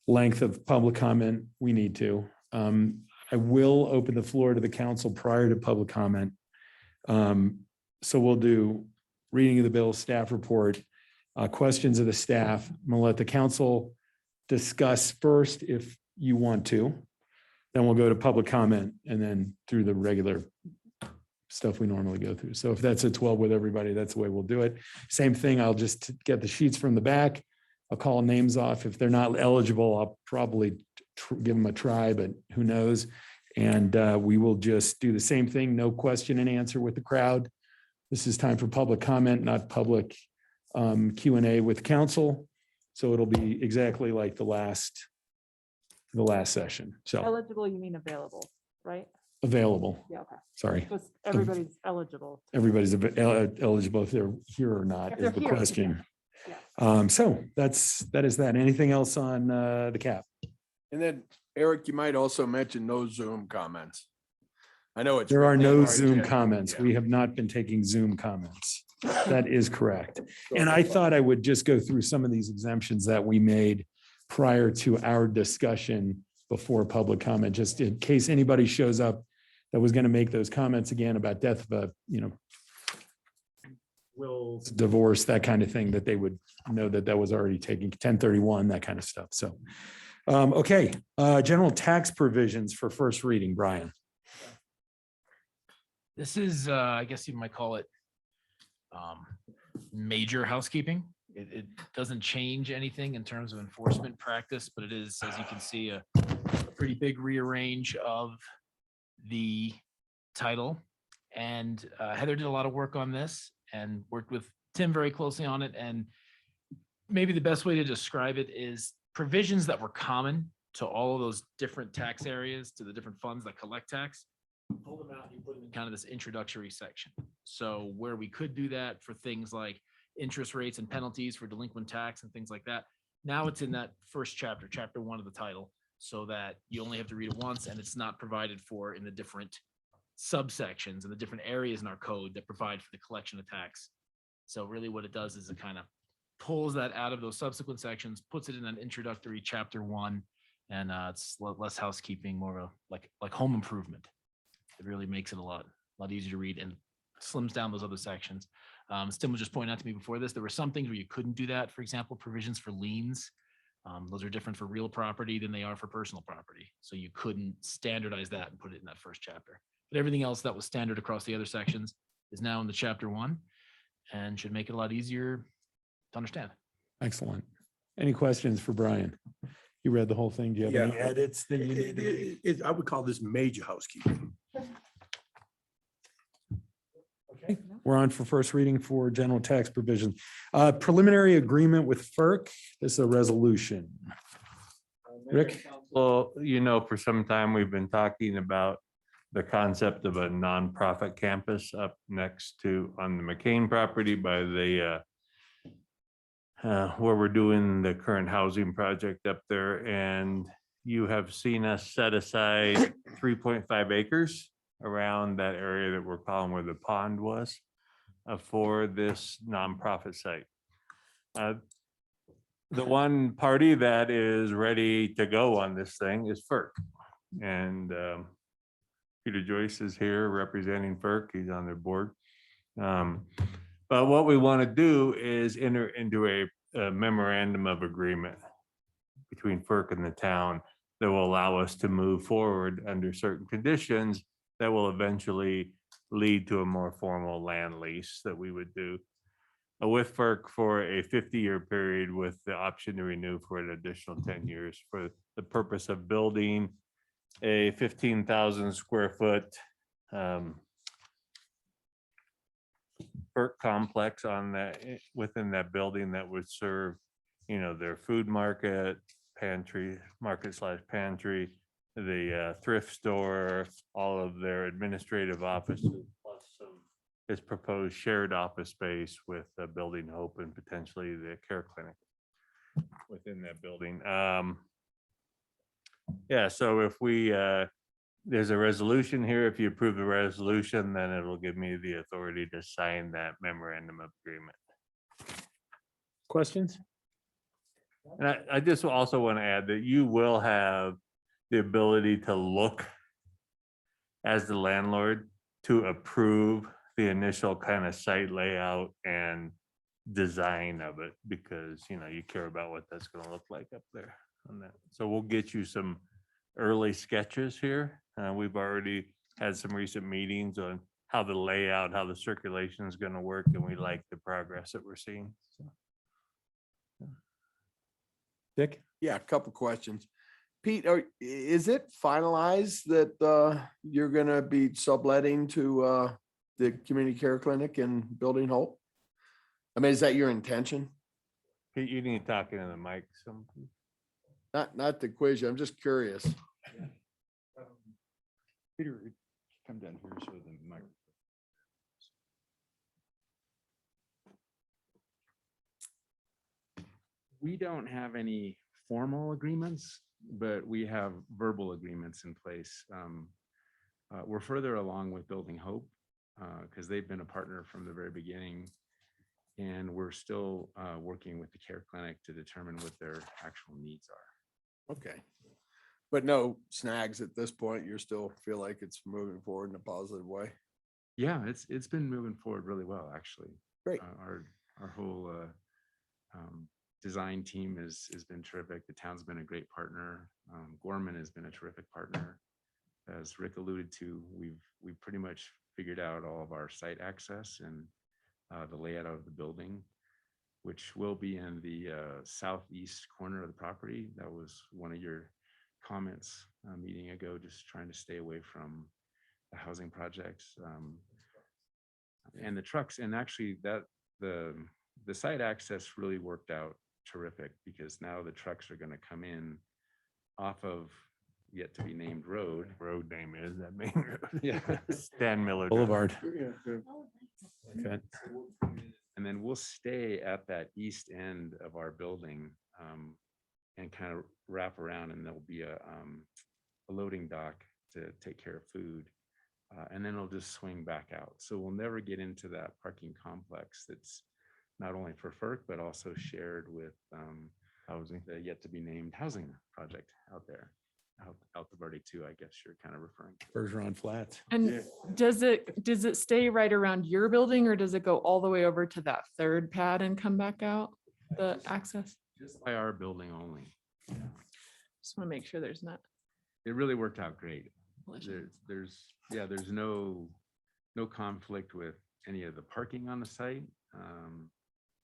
length of public comment we need to. I will open the floor to the council prior to public comment. So we'll do reading of the bill, staff report, questions of the staff. I'm gonna let the council discuss first if you want to. Then we'll go to public comment and then through the regular stuff we normally go through. So if that's at 12 with everybody, that's the way we'll do it. Same thing, I'll just get the sheets from the back. I'll call names off. If they're not eligible, I'll probably give them a try, but who knows? And we will just do the same thing, no question and answer with the crowd. This is time for public comment, not public Q&A with council. So it'll be exactly like the last session. So Eligible, you mean available, right? available. Yeah, okay. Sorry. Just everybody's eligible. Everybody's eligible if they're here or not If is they're the here, question. yeah. So that is that. Anything else on the cap? And then Eric, you might also mention no Zoom comments. I know it's. There are written no in our Zoom agenda. comments. Yeah. We have not been taking Zoom comments. That is correct. And I thought I would just go through some of these exemptions that we made prior to our discussion before public comment, just in case anybody shows up that was going to make those comments again about death of a, wills, divorce, that kind of thing, that they would know that that was already taking 1031, that kind of stuff. So, okay, general tax provisions for first reading, Brian. This is, I guess you might call it major housekeeping. It doesn't change anything in terms of enforcement practice, but it is, as you can see, a pretty big rearrange of the title. And Heather did a lot of work on this and worked with Tim very closely on it. And maybe the best way to describe it is provisions that were common to all of those different tax areas, to the different funds that collect tax. Pull them out and you put them in kind of this introductory section. So where we could do that for things like interest rates and penalties for delinquent tax and things like that. Now it's in that first chapter, chapter 1 of the title, so that you only have to read it once and it's not provided for in the different subsections and the different areas in our code that provide for the collection of tax. So really what it does is it kind of pulls that out of those subsequent sections, puts it in an introductory chapter 1, and it's less housekeeping, more of a, like home improvement. It really makes it a lot easier to read and slims down those other sections. Tim was just pointing out to me before this, there were some things where you couldn't do that. For example, provisions for liens. Those are different for real property than they are for personal property. So you couldn't standardize that and put it in that first chapter. But everything else that was standard across the other sections is now in the chapter 1 and should make it a lot easier to understand. Excellent. Any questions for Brian? You read the whole thing. Do you have any edits that you need to make? I would call this major housekeeping. Okay, we're on for first reading for general tax provision. Preliminary agreement with FERC. This is a resolution. Rick? Well, you know, for some time, we've been talking about the concept of a nonprofit campus up next to, on the McCain property by the where we're doing the current housing project up there. And you have seen us set aside 3.5 acres around that area that we're calling where the pond was for this nonprofit site. The one party that is ready to go on this thing is FERC. And Peter Joyce is here representing FERC. He's on their board. But what we want to do is enter into a memorandum of agreement between FERC and the town that will allow us to move forward under certain conditions that will eventually lead to a more formal land lease that we would do with FERC for a 50-year period with the option to renew for an additional 10 years for the purpose of building a 15,000 square foot FERC complex on that, within that building that would serve, you know, their food market, pantry, market/pantry, the thrift store, all of their administrative offices, plus some is proposed shared office space with Building Hope and potentially the care clinic within that building. Yeah, so if we, there's a resolution here. If you approve the resolution, then it'll give me the authority to sign that memorandum of agreement. Questions? And I just also want to add that you will have the ability to look as the landlord to approve the initial kind of site layout and design of it, because, you know, you care about what that's going to look like up there on that. So we'll get you some early sketches here. We've already had some recent meetings on how the layout, how the circulation is going to work, and we like the progress that we're seeing. So. Dick? Yeah, a couple questions. Pete, is it finalized that you're going to be subletting to the community care clinic and Building Hope? I mean, is that your intention? Pete, you need to talk into the mic. Not to quiz you. I'm just curious. Peter, come down here so the mic. We don't have any formal agreements, but we have verbal agreements in place. We're further along with Building Hope because they've been a partner from the very beginning. And we're still working with the care clinic to determine what their actual needs are. Okay. But no snags at this point. You still feel like it's moving forward in a positive way? Yeah, it's been moving forward really well, actually. Great. Our whole design team has been terrific. The town's been a great partner. Gorman has been a terrific partner. As Rick alluded to, we've pretty much figured out all of our site access, and the layout of the building, which will be in the southeast corner of the property. That was one of your comments a meeting ago, just trying to stay away from the housing projects. And the trucks, and actually the site access really worked out terrific, because now the trucks are gonna come in off of yet to be named road. Road name is that main road. Yeah. Stan Miller Boulevard. Okay. And then we'll stay at that east end of our building and kind of wrap around, and there'll be a loading dock to take care of food. And then it'll just swing back out. So we'll never get into that parking complex that's not only for FERC, but also shared with housing. The yet to be named housing project out there. Out the Verde 2, I guess you're kind of referring to. Bergeron Flats. And does it stay right around your building, or does it go all the way over to that third pad and come back out, the access? Just by our building only. Just want to make sure there's not. It really worked out great. collision. There's no conflict with any of the parking on the site,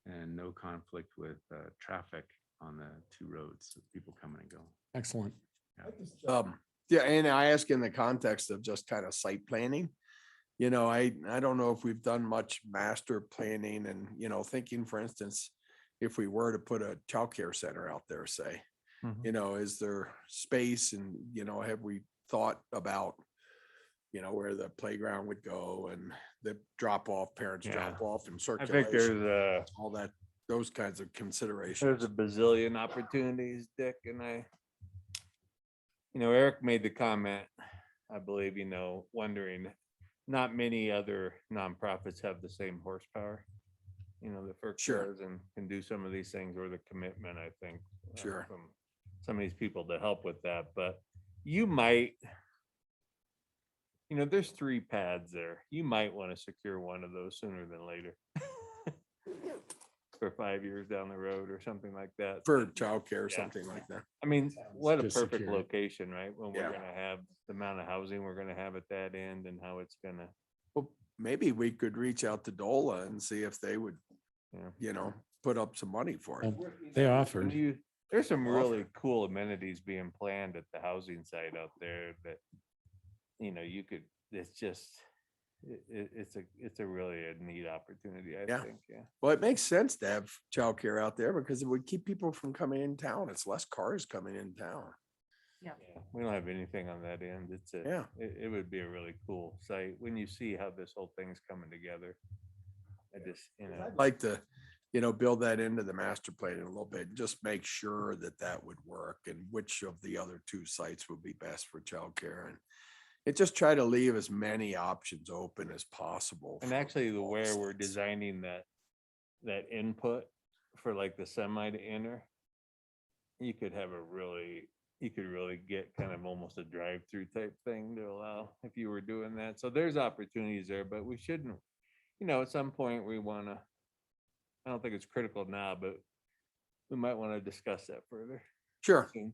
and no conflict with traffic on the two roads, people coming and go. Excellent. Yeah, and I ask in the context of just kind of site planning. I don't know if we've done much master planning and, thinking, for instance, if we were to put a childcare center out there, say, is there space and, have we thought about, where the playground would go and the drop off, parents drop off and I circulation. think there's all that, those kinds of considerations. there's a bazillion opportunities, Dick, and Eric made the comment, I believe, wondering, not many other nonprofits have the same horsepower. The FERC Sure. does and can do some of these things, or the commitment, I think. Sure. From some of these people to help with that, but you might, there's 3 pads there. You might want to secure one of those sooner than later. For 5 years down the road or something like that. For childcare or Yeah. something like that. I mean, what a Just perfect secure it. location, right? When Yeah. we're gonna have the amount of housing we're gonna have at that end and how it's gonna, Well, maybe we could reach out to DOLA and see if they would, put up some money for it. They when offered. there's some really cool amenities being planned at the housing site out there that, you could, it's just, it's a really a neat opportunity, I Yeah. think, yeah. Well, it makes sense to have childcare out there because it would keep people from coming in town. It's less cars coming in town. Yeah, we don't have anything on that end. Yeah. It would be a really cool site when you see how this whole thing's coming together. I just, I'd like to, build that into the master plan in a little bit, and just make sure that that would work and which of the other 2 sites would be best for childcare. And it just try to leave as many options open as possible. and for actually the all where we're sites. designing that input for like the semi to enter, you could really get kind of almost a drive-through type thing to allow if you were doing that. So there's opportunities there, but we shouldn't, at some point we wanna, I don't think it's critical now, but we might want to discuss that further. Sure. soon.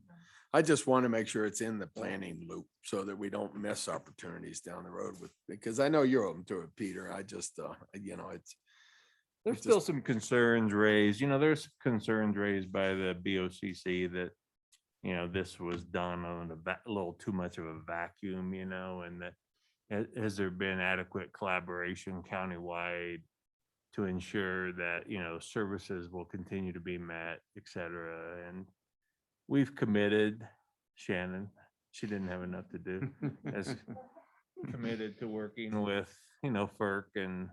I just want to make sure it's in the planning loop so that we don't miss opportunities down the road because I know you're open to it, Peter. I just, it's. There's It's still just- some concerns raised, there's concerns raised by the BOCC that, this was done on a little too much of a vacuum, and that has there been adequate collaboration countywide to ensure that, services will continue to be met, et cetera. And we've committed, Shannon, she didn't have enough to do, has committed to working with, FERC and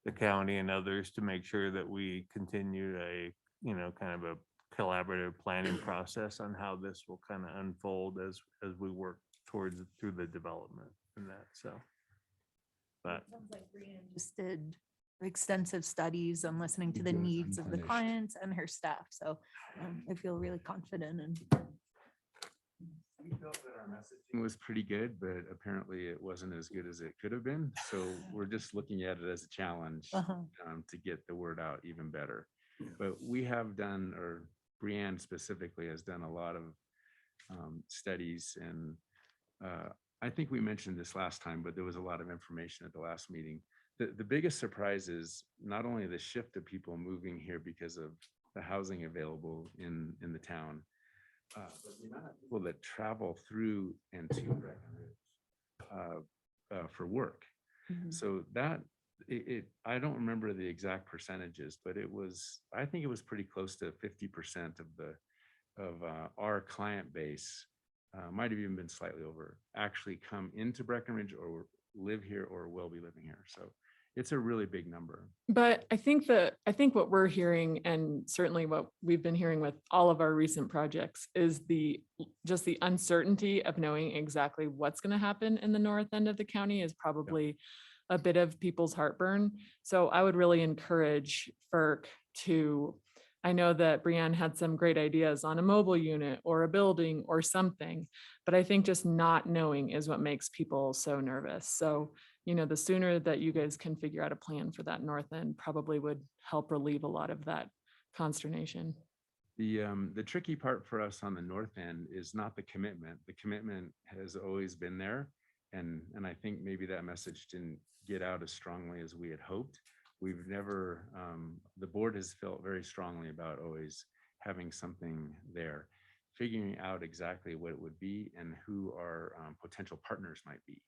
the county and others to make sure that we continue a, kind of a collaborative planning process on how this will kind of unfold as we work through the development and that, so. But Sounds like Brianne just did extensive studies on listening to the It goes needs of the unfinished. clients and her staff. So I feel really confident and We felt that our messaging was pretty good, but apparently it wasn't as good as it could have been. So we're just looking at it as a challenge to get the word out even better. But we have done, or Brianne specifically has done a lot of studies, and I think we mentioned this last time, but there was a lot of information at the last meeting. the biggest surprise is not only the shift of people moving here because of the housing available in the town, but the amount of people that travel through and to Breckenridge for work. So that I don't remember the exact percentages, but I think it was pretty close to 50% of our client base, might have even been slightly over, actually come into Breckenridge or live here or will be living here. So it's a really big number. But I think what we're hearing, and certainly what we've been hearing with all of our recent projects, is just the uncertainty of knowing exactly what's going to happen in the north end of the county is probably a bit of people's heartburn. So I would really encourage FERC to, I know that Brianne had some great ideas on a mobile unit or a building or something, but I think just not knowing is what makes people so nervous. So, the sooner that you guys can figure out a plan for that north end probably would help relieve a lot of that consternation. The tricky part for us on the north end is not the commitment. The commitment has always been there. And I think maybe that message didn't get out as strongly as we had hoped. We've never, the board has felt very strongly about always having something there, figuring out exactly what it would be and who our potential partners might be.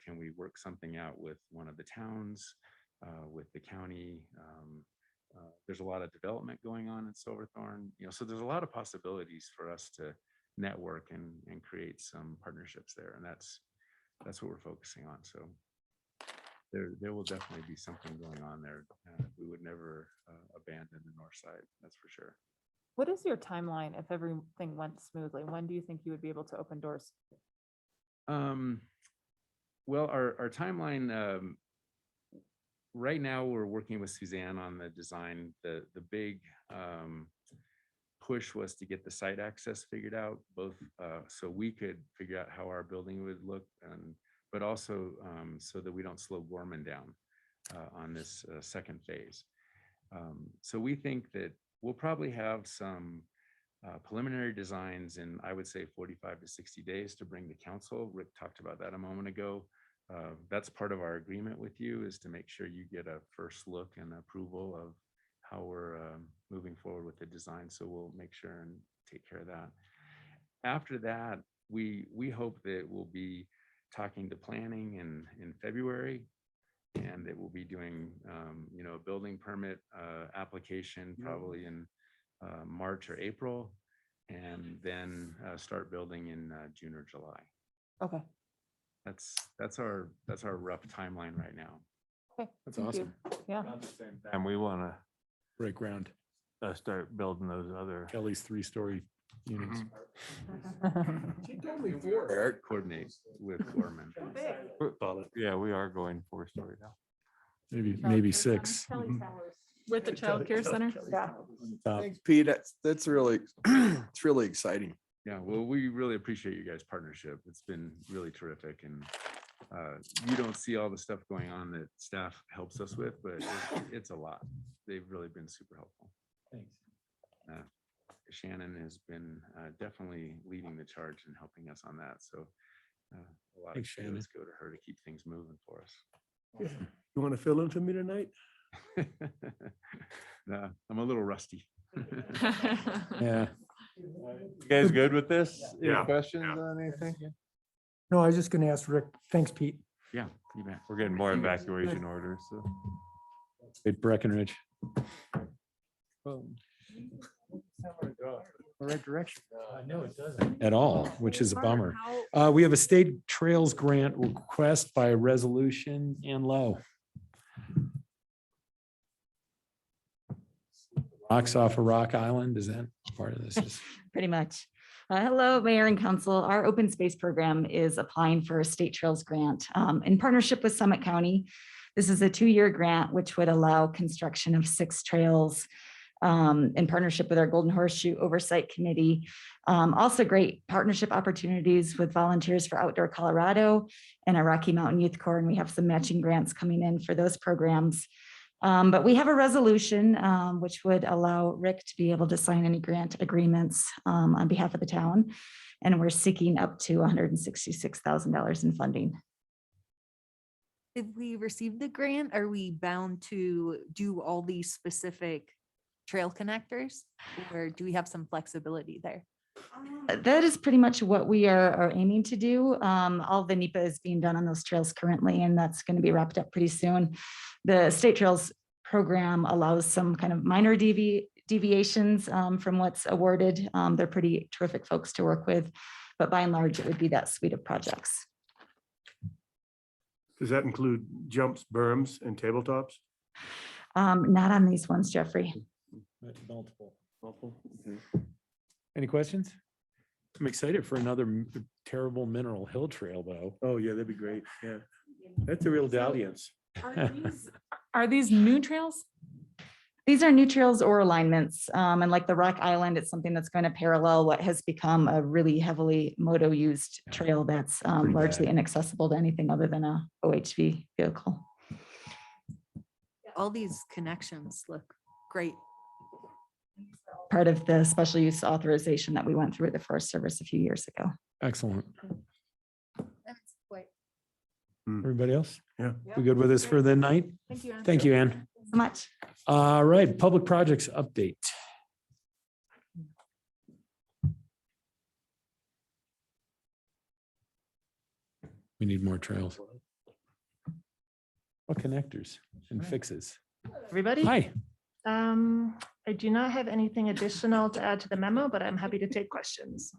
Can we work something out with one of the towns, with the county? There's a lot of development going on in Silverthorne, so there's a lot of possibilities for us to network and create some partnerships there. And that's what we're focusing on. So there will definitely be something going on there. We would never abandon the north side, that's for sure. What is your timeline if everything went smoothly? When do you think you would be able to open doors? Well, our timeline, right now we're working with Suzanne on the design. The big push was to get the site access figured out, both so we could figure out how our building would look, but also so that we don't slow Gorman down on this second phase. So we think that we'll probably have some preliminary designs in, I would say, 45 to 60 days to bring to council. Rick talked about that a moment ago. That's part of our agreement with you, is to make sure you get a first look and approval of how we're moving forward with the design. So we'll make sure and take care of that. After that, we hope that we'll be talking to planning in February, and that we'll be doing a building permit application probably in March or April, and then start building in June or July. Okay. That's our rough timeline right now. Okay. That's thank you. awesome. Yeah. And we want to Break ground. start building those other. Kelly's 3-story units. Eric, coordinate with Gorman. Yeah, we are going 4-story now. Maybe 6. With the childcare center? Yeah. Thanks, Pete. That's really, it's really exciting. Yeah, well, we really appreciate you guys' partnership. It's been really terrific, and you don't see all the stuff going on that staff helps us with, but it's a lot. They've really been super helpful. Thanks. Shannon has been definitely leading the charge and helping us on that. So a lot of kudos go to her to keep things moving for us. You want to fill in for me tonight? No, I'm a little rusty. Yeah. You guys good with this? Any Yeah. questions on anything? No, I was just going to ask Rick. Thanks, Pete. Yeah, you bet. We're getting more evacuation orders, so. At Breckenridge. Right direction. No, it doesn't. At all, which is a bummer. We have a state trails grant request by resolution and low. Rocks off of Rock Island, is that part of this? Pretty much. Hello, Mayor and Council. Our open space program is applying for a state trails grant in partnership with Summit County. This is a 2-year grant, which would allow construction of 6 trails in partnership with our Golden Horseshoe Oversight Committee. Also great partnership opportunities with Volunteers for Outdoor Colorado and our Rocky Mountain Youth Corps, and we have some matching grants coming in for those programs. But we have a resolution which would allow Rick to be able to sign any grant agreements on behalf of the town. And we're seeking up to $166,000 in funding. If we receive the grant, are we bound to do all these specific trail connectors? Or do we have some flexibility there? That is pretty much what we are aiming to do. All the NEPA is being done on those trails currently, and that's going to be wrapped up pretty soon. The State Trails program allows some kind of minor deviations from what's awarded. They're pretty terrific folks to work with, but by and large, it would be that suite of projects. Does that include jumps, berms, and tabletops? Not on these ones, Jeffrey. Multiple. Any questions? I'm excited for another terrible Mineral Hill Trail, though. Oh, yeah, that'd be great. Yeah. That's a real dalliance. Are these new trails? These are new trails or alignments. And like the Rock Island, it's something that's going to parallel what has become a really heavily moto used trail that's largely inaccessible to anything other than a OHV vehicle. All these connections look great. Part of the special use authorization that we went through with the Forest Service a few years ago. Excellent. Wait. Everybody else? Yeah. We good with this for the night? Thank you, Ann. Thank you, Ann. So much. All right, public projects update. We need more trails. What connectors and fixes? Everybody? Hi. I do not have anything additional to add to the memo, but I'm happy to take questions.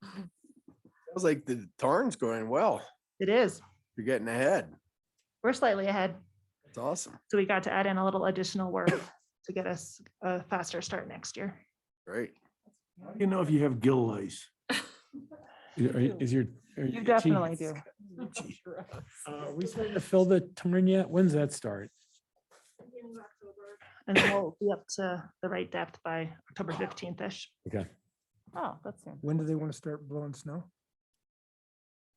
Sounds like the Tarn's going well. It is. You're getting ahead. We're slightly ahead. It's awesome. So we got to add in a little additional work to get us a faster start next year. Great. You know, if you have gill lice. Is your? You definitely do. Are we starting to fill the Tarn yet? When's that start? And then we'll be up to the right depth by October 15th-ish. Okay. Oh, that's soon. When do they want to start blowing snow?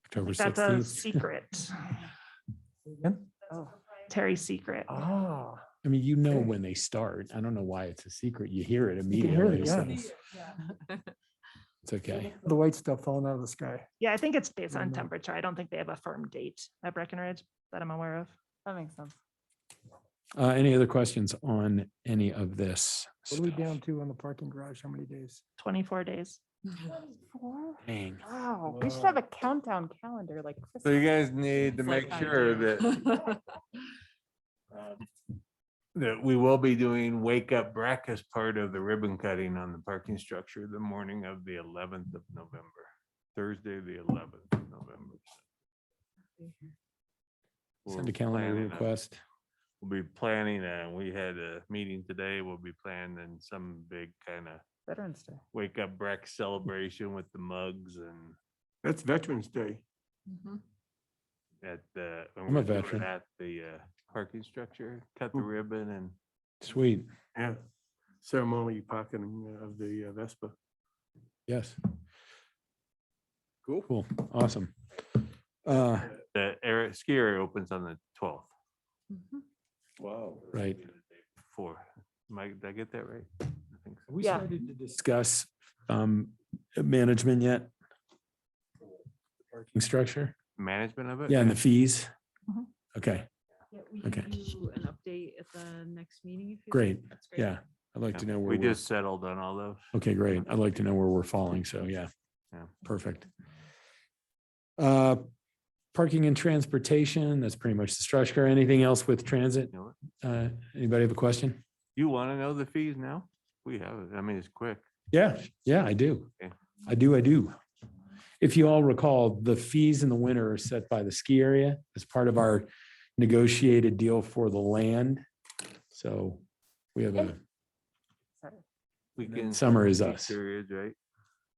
October That's a 16th. secret. Oh. Terry's secret. Ah. I mean, you know when they start. I don't know why it's a secret. You hear it You can hear immediately. it, so yeah. It's okay. The white stuff falling out of the sky. Yeah, I think it's based on temperature. I don't think they have a firm date at Breckenridge that I'm aware of. That makes sense. Any other questions on any of this? What are we down to on the parking garage? How many days? 24 days. Dang. Wow, we should have a countdown calendar like So you Christmas. guys need to It's make like sure idea. that that we will be doing Wake Up Breck as part of the ribbon cutting on the parking structure the morning of the 11th of November, Thursday, the 11th of November. Send a calendar request. We'll be planning, we had a meeting today, we'll be planning some big kind of Veterans Day. Wake Up Breck celebration with the mugs and That's Veterans Day. at the. and I'm a we're doing it veteran. At the parking structure, cut the ribbon and Sweet. Yeah. Ceremony parking of the Vespa. Yes. Cool. Cool. Awesome. the ski area opens on the 12th. Wow. Right. Did I get that right? I think so. Have we Yeah. started to discuss management yet? Parking structure? Management of it? Yeah, and the fees? Mhm. Okay, We Okay. can do an update at the next meeting. if you great. like. That's Yeah, I'd like to know where We we're, just settled on all those. okay, great. I'd like to know where we're falling. So yeah. Yeah. Perfect. Parking and transportation, that's pretty much the structure. Anything else with transit? You know what? Anybody have a question? You want to know the fees now? We have it. I mean, it's quick. Yeah, I do. Okay. I do. If you all recall, the fees in the winter are set by the ski area as part of our negotiated deal for the land. So we have a, Weekend. Summer is peak us. Periods, right?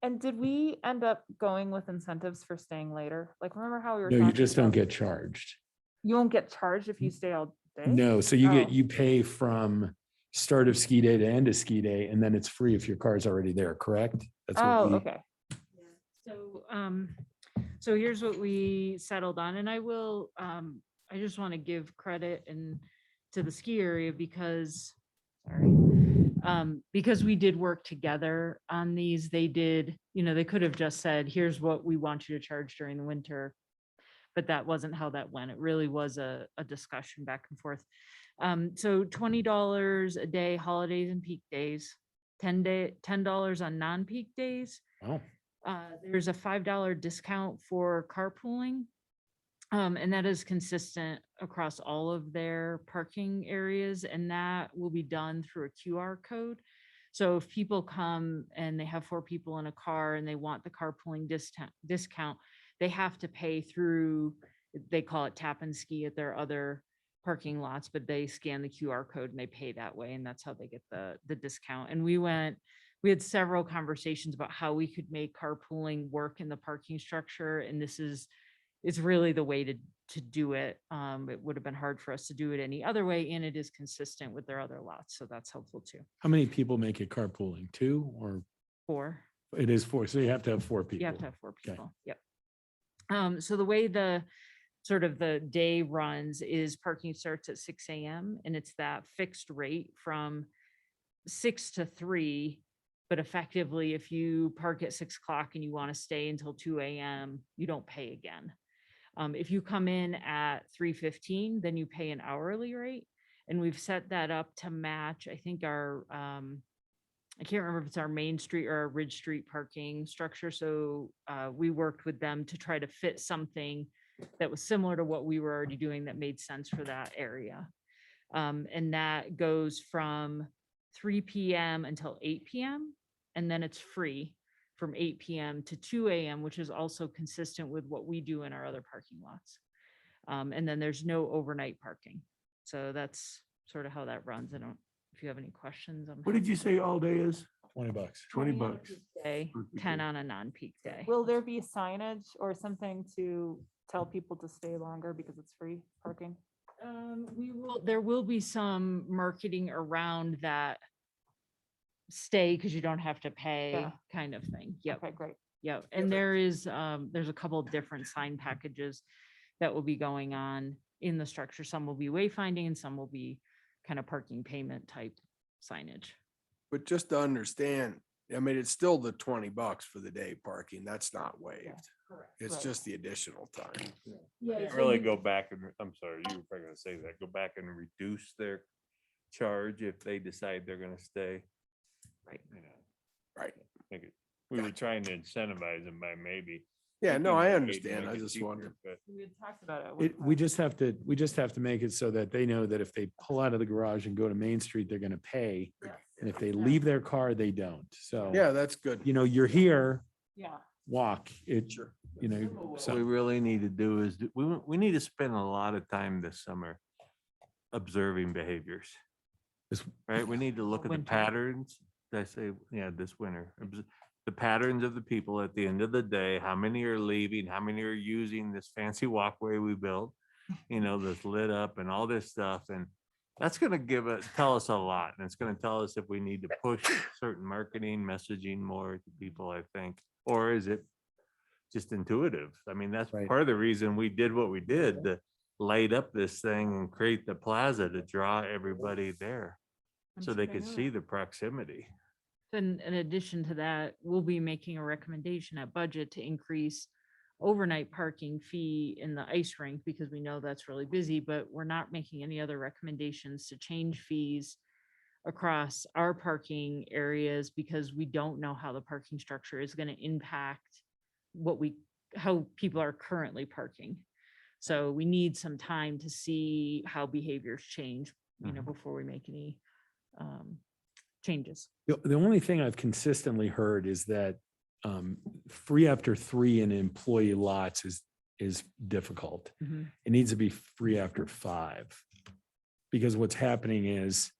And did we end up going with incentives for staying later? Like, remember how we were? no, you talking just don't about- get charged. You won't get charged if you stay all day? No, so Oh. you pay from start of ski day to end of ski day, and then it's free if your car's already there, correct? That's what Oh, we- okay. So here's what we settled on, and I will, I just want to give credit and to the ski area because, because we did work together on these. They did, they could have just said, here's what we want you to charge during the winter. but that wasn't how that went. It really was a discussion back and forth. So $20 a day, holidays and peak days, $10 on non-peak days. Wow. There's a $5 discount for carpooling. And that is consistent across all of their parking areas, and that will be done through a QR code. So if people come and they have 4 people in a car and they want the carpooling discount, they have to pay through, they call it tap and ski at their other parking lots, but they scan the QR code and they pay that way, and that's how they get the discount. And we had several conversations about how we could make carpooling work in the parking structure, and it's really the way to do it. It would have been hard for us to do it any other way, and it is consistent with their other lots, so that's helpful too. How many people make it carpooling? 2 or? 4. It is 4, so you have to have 4 people. You have to have 4 Okay. people. Yep. So the way the sort of the day runs is parking starts at 6 a.m. and it's that fixed rate from 6 to 3. But effectively, if you park at 6 o'clock and you want to stay until 2 a.m., you don't pay again. If you come in at 3:15, then you pay an hourly rate. And we've set that up to match, I think our, I can't remember if it's our Main Street or our Ridge Street parking structure. So we worked with them to try to fit something that was similar to what we were already doing that made sense for that area. And that goes from 3 p.m. until 8 p.m. And then it's free from 8 p.m. to 2 a.m., which is also consistent with what we do in our other parking lots. And then there's no overnight parking. So that's sort of how that runs. I don't, if you have any questions. What did you say all day is? $20. 20 on a bucks. peak day, 10 on a non-peak day. Will there be signage or something to tell people to stay longer because it's free parking? There will be some marketing around that stay because you don't have to pay Yeah. kind of thing. Yep. Okay, great. Yep. And there's a couple of different sign packages that will be going on in the structure. Some will be wayfinding and some will be kind of parking payment type signage. But just to understand, I mean, it's still the $20 for the day parking. That's not waived. Correct. It's Right. just the additional time. Yeah. Can't really go back and, I'm sorry, you were probably gonna say that, go back and reduce their charge if they decide they're gonna stay. Right. You know, Right. we were trying to incentivize them by maybe. Yeah, making no, I the rate understand. make I it just cheaper, wondered. but We had talked about it. We just have to make it so that they know that if they pull out of the garage and go to Main Street, they're gonna pay. And if they leave their car, they don't. So, Yeah, that's good. you know, you're here, Yeah. walk it, you know, what we so. really need to do is, we need to spend a lot of time this summer observing behaviors. Right? We need to look at the Winter. patterns. Did I say, yeah, this winter, the patterns of the people at the end of the day, how many are leaving, how many are using this fancy walkway we built, you know, that's lit up and all this stuff. And that's going to tell us a lot. And it's going to tell us if we need to push certain marketing messaging more to people, I think, or is it just intuitive? I mean, that's part of the reason we did what we did, to light up this thing and create the plaza to draw everybody there so they could see the proximity. Then in addition to that, we'll be making a recommendation at budget to increase overnight parking fee in the ice rink because we know that's really busy, but we're not making any other recommendations to change fees across our parking areas because we don't know how the parking structure is going to impact how people are currently parking. So we need some time to see how behaviors change, you know, before we make any changes. The only thing I've consistently heard is that free after 3 in employee lots is difficult. Mhm. It needs to be free after 5. Because what's happening is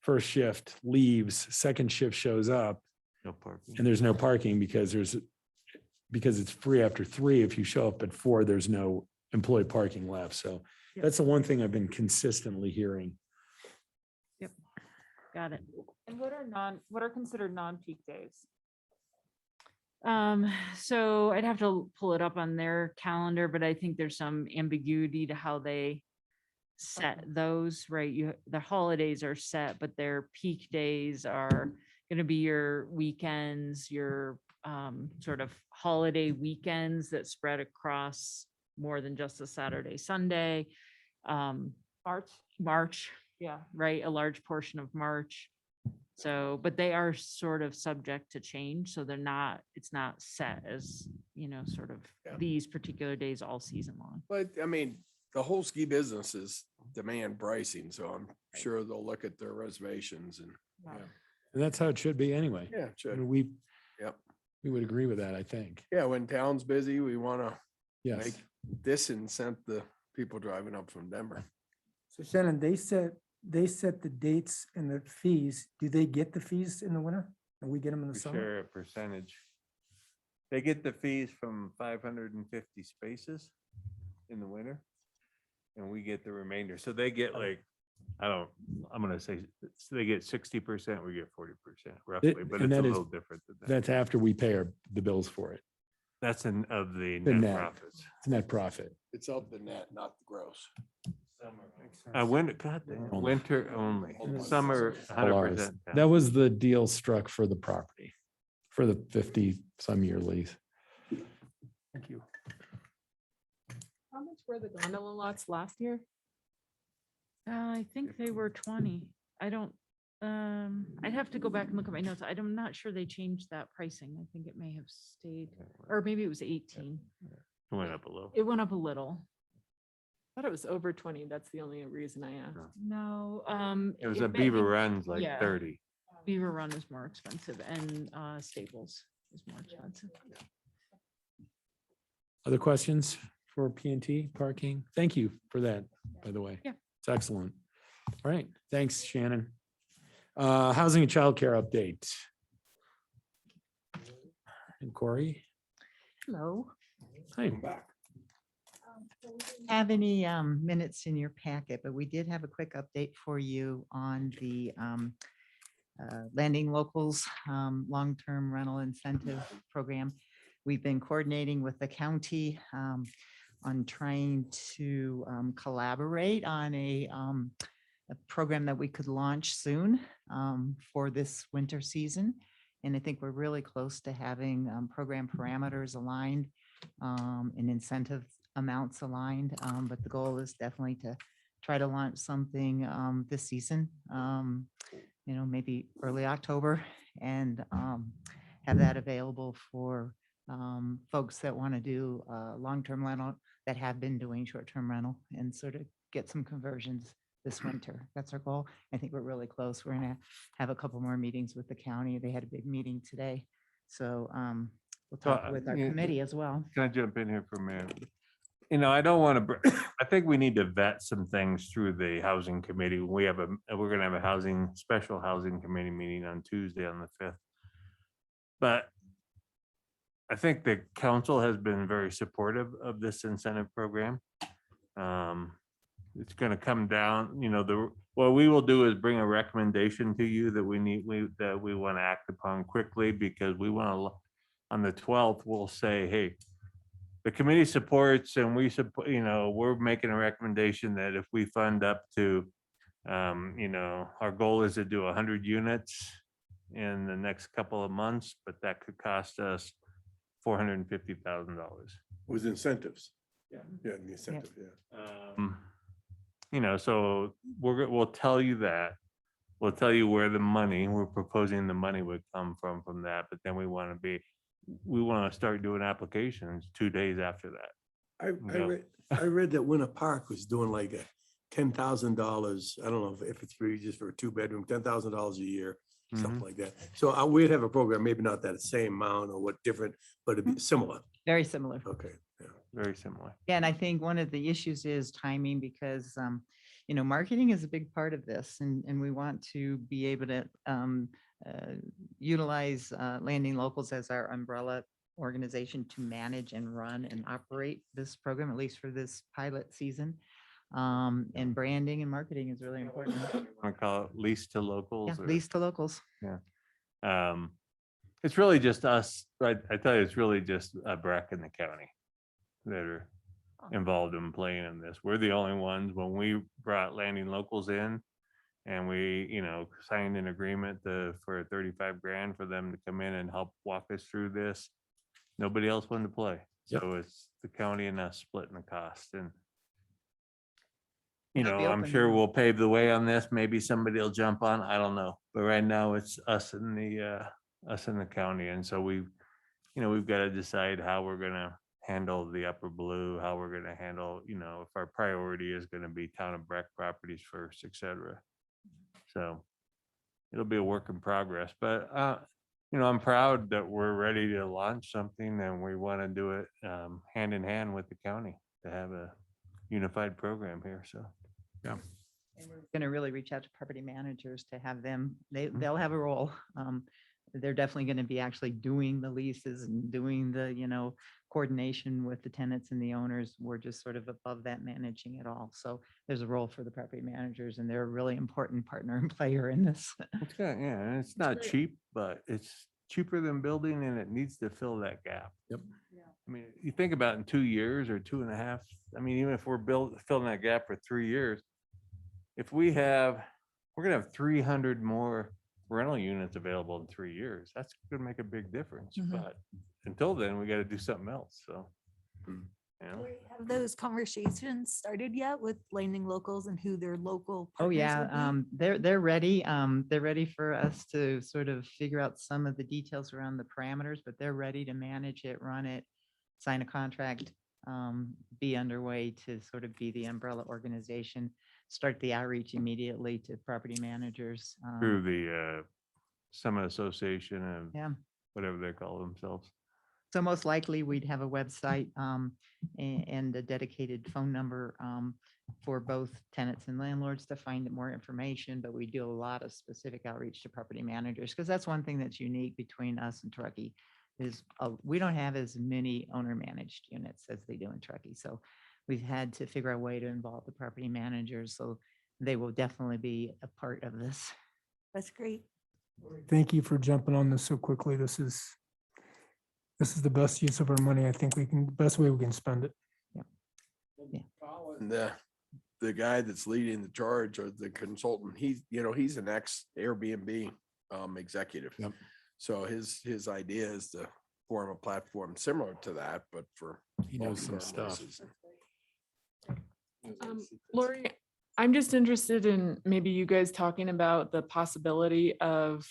first shift leaves, second shift shows up, No parking. and there's no parking because it's free after 3. If you show up at 4, there's no employee parking left. So Yep. that's the one thing I've been consistently hearing. Yep. Got it. And what are considered non-peak days? So I'd have to pull it up on their calendar, but I think there's some ambiguity to how they set those, right? The holidays are set, but their peak days are going to be your weekends, your sort of holiday weekends that spread across more than just a Saturday, Sunday. March, yeah, right, a large portion of March. So, but they are sort of subject to change, so it's not set as, sort of these particular days all season long. But I mean, the whole ski business is demand pricing, so I'm sure they'll look at their reservations and. And that's how it should be anyway. Yeah, it should. Yep. We would agree with that, I think. Yeah, when town's busy, we want to Yes. make this incent the people driving up from Denver. So Shannon, they set the dates and the fees. Do they get the fees in the winter? And we get them in the We summer? share a percentage. They get the fees from 550 spaces in the winter. And we get the remainder. So they get like, I'm gonna say, so they get 60%, we get 40% roughly, but And it's a that is- little different than that. That's after we pay the bills for it. That's of the The net net. profits. It's net profit. It's of the net, not the gross. Winter, God damn, winter only, summer, Polaris. 100%. That was the deal struck for the property, for the 50-some year lease. Thank you. How much were the gondola lots last year? I think they were 20. I don't, I'd have to go back and look at my notes. I'm not sure they changed that pricing. I think it may have stayed, or maybe it was 18. It went up a little. It went up a little. I thought it was over 20. That's the only reason I asked. No, It was it a may- Beaver Run's like yeah. 30. Beaver Run is more expensive and Staples is more expensive. Other questions for P&T parking? Thank you for that, by the way. Yeah. It's excellent. All right, thanks, Shannon. Housing and childcare update. And Corey? Hello. Hi. Back. Have any minutes in your packet, but we did have a quick update for you on the Landing Locals Long-Term Rental Incentive Program. We've been coordinating with the county on trying to collaborate on a program that we could launch soon for this winter season. And I think we're really close to having program parameters aligned and incentive amounts aligned. But the goal is definitely to try to launch something this season, maybe early October, and have that available for folks that want to do long-term rental, that have been doing short-term rental, and sort of get some conversions this winter. That's our goal. I think we're really close. We're gonna have a couple more meetings with the county. They had a big meeting today. So we'll talk with our committee as well. Can I jump in here for a minute? I don't want to, I think we need to vet some things through the housing committee. We're going to have a special housing committee meeting on Tuesday on the 5th. But I think the council has been very supportive of this incentive program. It's going to come down, what we will do is bring a recommendation to you that we want to act upon quickly, because we want to, on the 12th, we'll say, hey, the committee supports, and we support, we're making a recommendation that if we fund up to, our goal is to do 100 units in the next couple of months, but that could cost us $450,000. With incentives. Yeah, the incentive, So we'll tell you that. We'll tell you where we're proposing the money would come from that, but then we want to start doing applications 2 days after that. I read that Winter Park was doing like $10,000. I don't know if it's just for a 2-bedroom, $10,000 a year, something like that. So we'd have a program, maybe not that same amount or what different, but it'd be similar. Very similar. Okay. Very similar. Yeah, and I think one of the issues is timing, because marketing is a big part of this, and we want to be able to utilize Landing Locals as our umbrella organization to manage and run and operate this program, at least for this pilot season. And branding and marketing is really important. Want to call it lease to locals? Yeah, lease to locals. Yeah. It's really just us, right? I tell you, it's really just Breck and the county that are involved in playing in this. We're the only ones. When we brought Landing Locals in, and we, signed an agreement for $35,000 for them to come in and help walk us through this, nobody else wanted to play. So it's the county and us splitting the cost and you It'll know, be I'm open sure to- we'll pave the way on this. Maybe somebody will jump on. I don't know. But right now it's us in the county. And so we've got to decide how we're gonna handle the Upper Blue, how we're gonna handle, if our priority is gonna be town of Breck properties first, et cetera. So it'll be a work in progress, but I'm proud that we're ready to launch something and we want to do it hand in hand with the county to have a unified program here. So, yeah. And we're going to really reach out to property managers to have them, they'll have a role. They're definitely going to be actually doing the leases and doing the, coordination with the tenants and the owners. We're just sort of above that, managing it all. So there's a role for the property managers and they're a really important partner and player in this. It's good, yeah, and it's not cheap, but it's cheaper than building and it needs to fill that gap. Yep. I mean, you think about in 2 years or 2.5, I mean, even if we're filling that gap for 3 years, if we're gonna have 300 more rental units available in 3 years, that's gonna make a big difference. Mhm. But until then, we gotta do something else, so. Have those conversations started yet with landing locals and who their local Oh, partners yeah, would be? they're ready. They're ready for us to sort of figure out some of the details around the parameters, but they're ready to manage it, run it, sign a contract, be underway to sort of be the umbrella organization, start the outreach immediately to property managers. Through the Summit Association and Yeah. whatever they call themselves. So most likely we'd have a website and a dedicated phone number for both tenants and landlords to find more information, but we do a lot of specific outreach to property managers because that's one thing that's unique between us and Truckee is we don't have as many owner managed units as they do in Truckee. So we've had to figure out a way to involve the property managers. So they will definitely be a part of this. That's great. Thank you for jumping on this so quickly. This is the best use of our money. I think best way we can spend it. And the guy that's leading the charge or the consultant, he's an ex Airbnb executive. Yep. So his idea is to form a platform similar to that, but for. He knows some long-term stuff. leases. Lori, I'm just interested in maybe you guys talking about the possibility of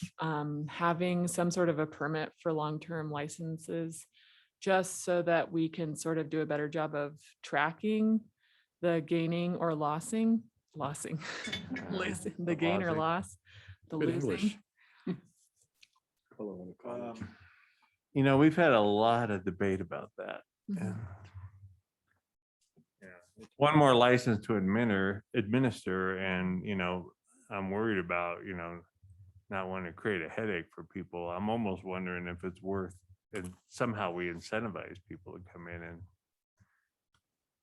having some sort of a permit for long-term licenses, just so that we can sort of do a better job of tracking the gaining or losing, losing, the gain or Losing. loss, the Good losing. English. We've had a lot of debate about that. Mhm. and, it's one more license to administer and, I'm worried about, not wanting to create a headache for people. I'm almost wondering if it's worth, and somehow we incentivize people to come in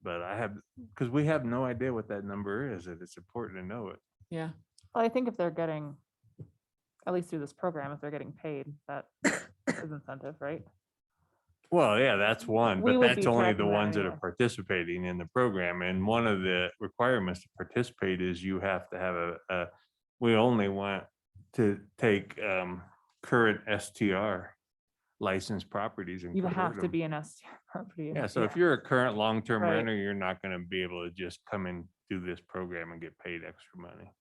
but because we have no idea what that number is, and it's important to know it. Yeah. Well, I think if they're getting, at least through this program, if they're getting paid, that is incentive, right? Well, yeah, that's one, We but would that's be only the tracking that ones that are anyway. participating in the program. And one of the requirements to participate is you have to have we only want to take current STR licensed properties and You convert have to them. be an STR property. Yeah, so if you're a current long-term Right. renter, you're not going to be able to just come and do this program and get paid extra money.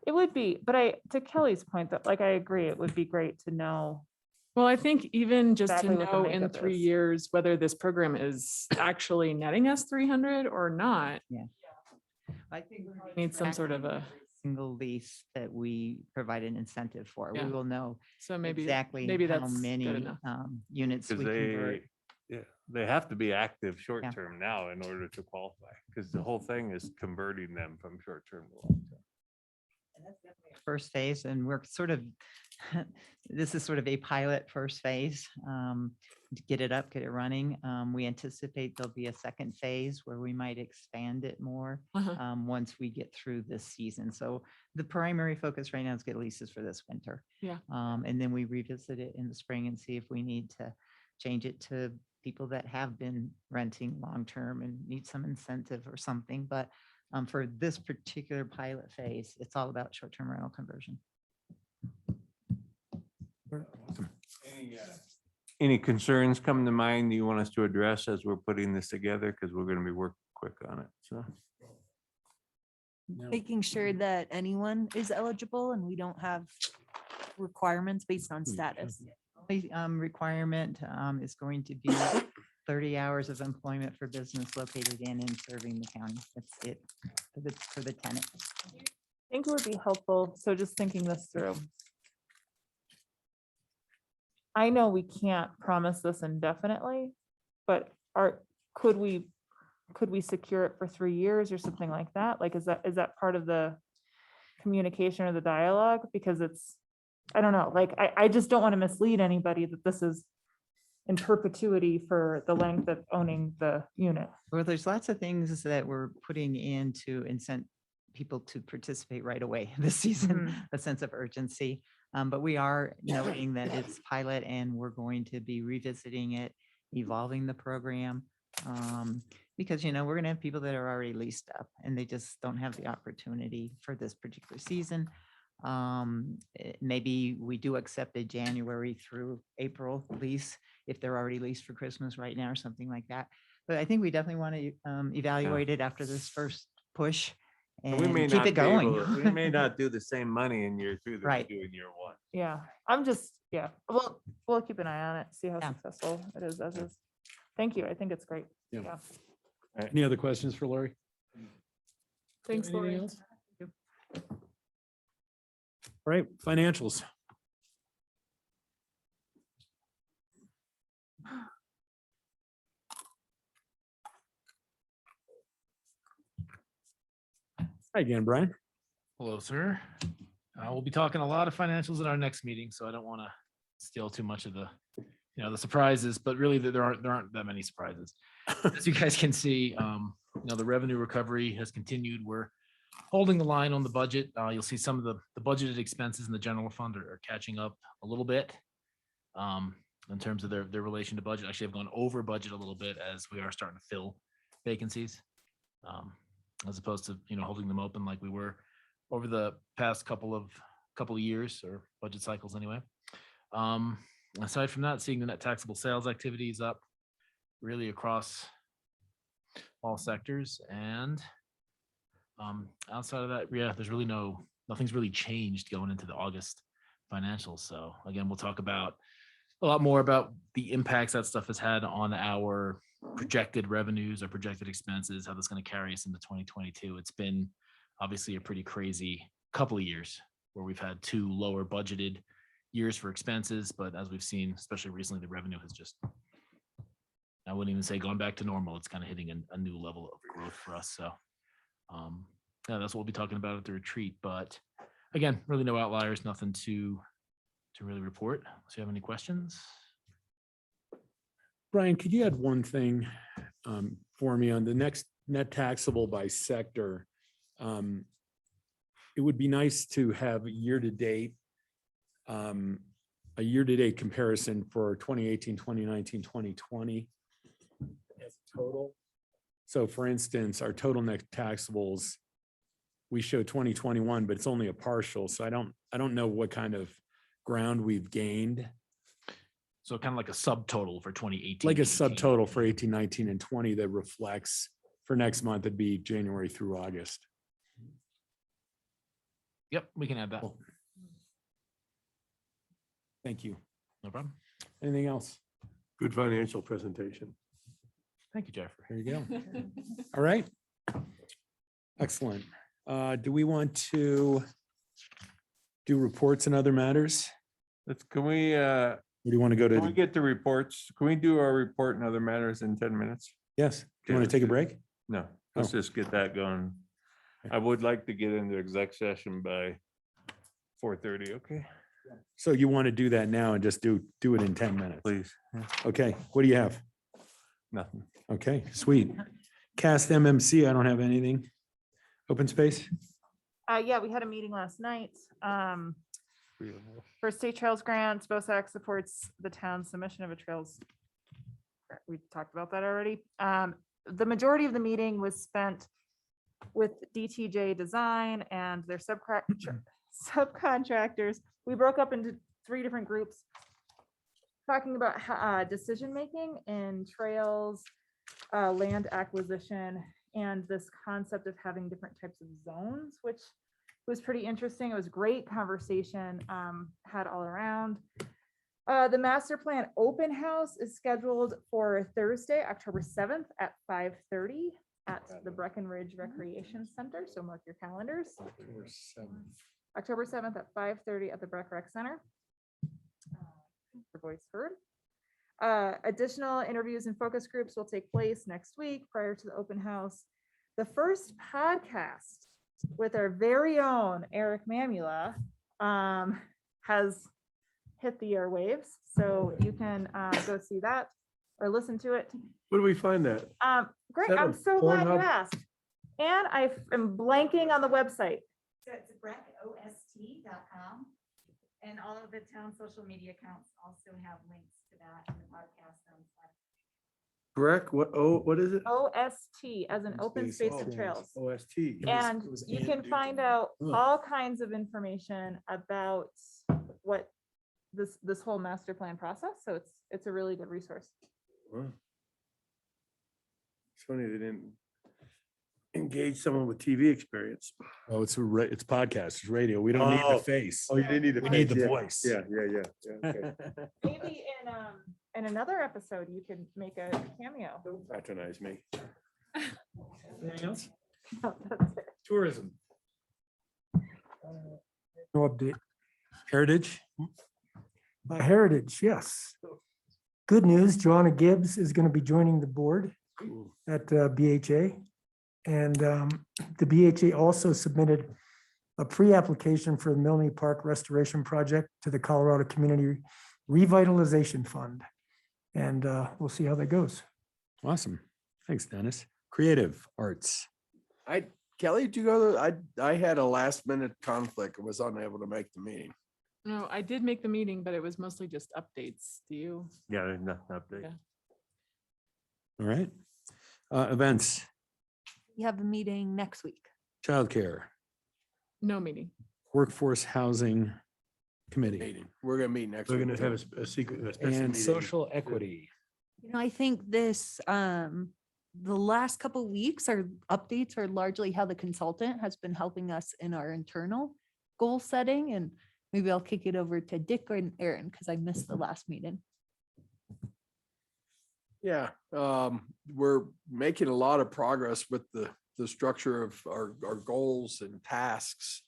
It would be, but to Kelly's point, that I agree, it would be great to know. Well, I think even just to Exactly what the know in makeup 3 is. years, whether this program is actually netting us 300 or not, I think we need some sort of a, single lease that we provide an incentive for. Yeah. We will know so maybe exactly maybe how that's good many enough. units we Because convert. they have to be active short-term now in order to qualify, because the whole thing is converting them from short-term to long-term. First phase, and we're sort of, this is sort of a pilot first phase, to get it up, get it running. We anticipate there'll be a second phase where we might expand it more Uh-huh. once we get through this season. So the primary focus right now is get leases for this winter. Yeah. And then we revisit it in the spring and see if we need to change it to people that have been renting long-term and need some incentive or something. But for this particular pilot phase, it's all about short-term rental conversion. any concerns come to mind you want us to address as we're putting this together? Because we're going to be working quick on it, so. Making sure that anyone is eligible and we don't have requirements based on status. Only, requirement is going to be 30 hours of employment for business located in and serving the county. That's it for the tenant. I think it would be helpful. So just thinking this through. I know we can't promise this indefinitely, but could we secure it for 3 years or something like that? Like, is that part of the communication or the dialogue? Because I don't know, like, I just don't want to mislead anybody that this is in perpetuity for the length of owning the unit. Well, there's lots of things that we're putting in to incent people to participate right away this season, a sense of urgency. But we are noting that it's pilot and we're going to be revisiting it, evolving the program. Because, we're going to have people that are already leased up and they just don't have the opportunity for this particular season. Maybe we do accept a January through April lease if they're already leased for Christmas right now or something like that. But I think we definitely want to evaluate it after this first push and We may keep not it be able going. to- We may not do the same money in year 2 that we Right. do in year 1. Yeah, we'll keep an eye on it, see how successful it is as is. Thank you. I think it's great. Yeah. Yeah. Any other questions for Lori? Thanks, Anything Lori. else? All right, financials. Hi again, Brian. Hello, sir. We'll be talking a lot of financials at our next meeting, so I don't want to steal too much of the surprises, but really there aren't that many surprises. As you guys can see, the revenue recovery has continued. We're holding the line on the budget. You'll see some of the budgeted expenses in the general fund are catching up a little bit in terms of their relation to budget. Actually, have gone over budget a little bit as we are starting to fill vacancies, as opposed to holding them open like we were over the past couple of years or budget cycles anyway. Aside from that, seeing the net taxable sales activity is up really across all sectors, and outside of that, there's really nothing's really changed going into the August financials. So again, we'll talk about a lot more about the impacts that stuff has had on our projected revenues or projected expenses, how that's going to carry us into 2022. It's been obviously a pretty crazy couple of years where we've had 2 lower budgeted years for expenses, but as we've seen, especially recently, the revenue has just, I wouldn't even say gone back to normal. It's kind of hitting a new level of growth for us. So that's what we'll be talking about at the retreat. But again, really no outliers, nothing to really report. So you have any questions? Brian, could you add one thing for me on the next net taxable by sector? It would be nice to have a year-to-date comparison for 2018, 2019, 2020 as a total. So for instance, our total net taxables, we show 2021, but it's only a partial. So I don't know what kind of ground we've gained. So kind of like a subtotal for 2018. Like a subtotal for 18, 19, and 20 that reflects for next month, it'd be January through August. Yep, we can add that. Cool. Thank you. No problem. Anything else? Good financial presentation. Thank you, Jeffrey. There you go. All right. Excellent. Do we want to do reports and other matters? Can we, Or do you want to go can we to? get the reports? Can we do our report and other matters in 10 minutes? Yes. Do you Okay, want to take a let's break? No, let's Oh. just get that going. I would like to get into exec session by 4:30, okay? So you want to do that now and just do it in 10 minutes? Please. Yeah. Okay. What do you have? Nothing. Okay, sweet. Cast MMC, I don't have anything. Open space? Yeah, we had a meeting last night. For state trails grants, BOSAC supports the town's submission of a trails. We talked about that already. The majority of the meeting was spent with DTJ Design and their subcontractors. We broke up into 3 different groups. talking about decision-making in trails, land acquisition, and this concept of having different types of zones, which was pretty interesting. It was great conversation had all around. The master plan open house is scheduled for Thursday, October 7th at 5:30 at the Breckenridge Recreation Center. So mark your calendars. October 7th at 5:30 at the Breck Rec Center. Your voice heard. Additional interviews and focus groups will take place next week prior to the open house. The first podcast with our very own Eric Mamula has hit the airwaves, so you can go see that or listen to it. Where do we find that? Great, that I'm a so glad you Pornhub? asked. And I am blanking on the website. So it's breckost.com. And all of the town social media accounts also have links to that in the podcast. Breck, what is it? OST as an open space and trails. OST. And you can find out all kinds of information about what this whole master plan process. So it's a really good resource. Wow. It's funny they didn't engage someone with TV experience. Oh, it's podcast, it's radio. We don't need the face. Oh, you didn't need the We need face, the yeah. voice. Yeah. Okay. Maybe in another episode, you can make a cameo. Patronize me. Anything else? That's it. Tourism. No update. Heritage. Heritage, yes. Good news, Joanna Gibbs is going to be joining the board at BHA. And the BHA also submitted a pre-application for the Milne Park Restoration Project to the Colorado Community Revitalization Fund. And we'll see how that goes. Awesome. Thanks, Dennis. Creative arts. Kelly, did you go? I had a last minute conflict and was unable to make the meeting. No, I did make the meeting, but it was mostly just updates. Do you? Yeah, there's nothing update. Yeah. All right. Events, We have a meeting next week. childcare, No meeting. workforce housing committee, Meeting. We're gonna meet next We're week. gonna have a secret, a special and meeting. social equity. I think this, the last couple weeks, our updates are largely how the consultant has been helping us in our internal goal setting. And maybe I'll kick it over to Dick or Aaron because I missed the last meeting. Yeah, we're making a lot of progress with the structure of our goals and tasks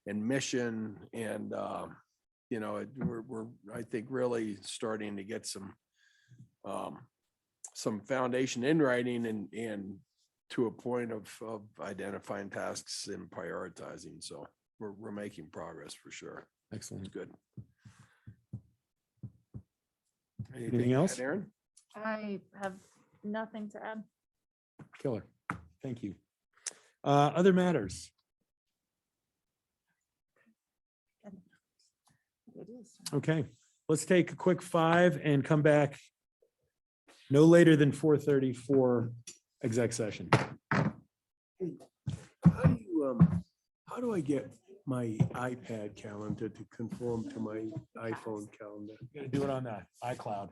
and mission. And, we're, I think, really starting to get some foundation in writing and to a point of identifying tasks and prioritizing. So we're making progress for sure. Excellent. It's good. Anything else? to add, Aaron? I have nothing to add. Killer. Thank you. Other matters. Okay, let's take a quick 5 and come back no later than 4:30 for exec session. How do I get my iPad calendar to conform to my iPhone calendar? Gonna do it on that iCloud.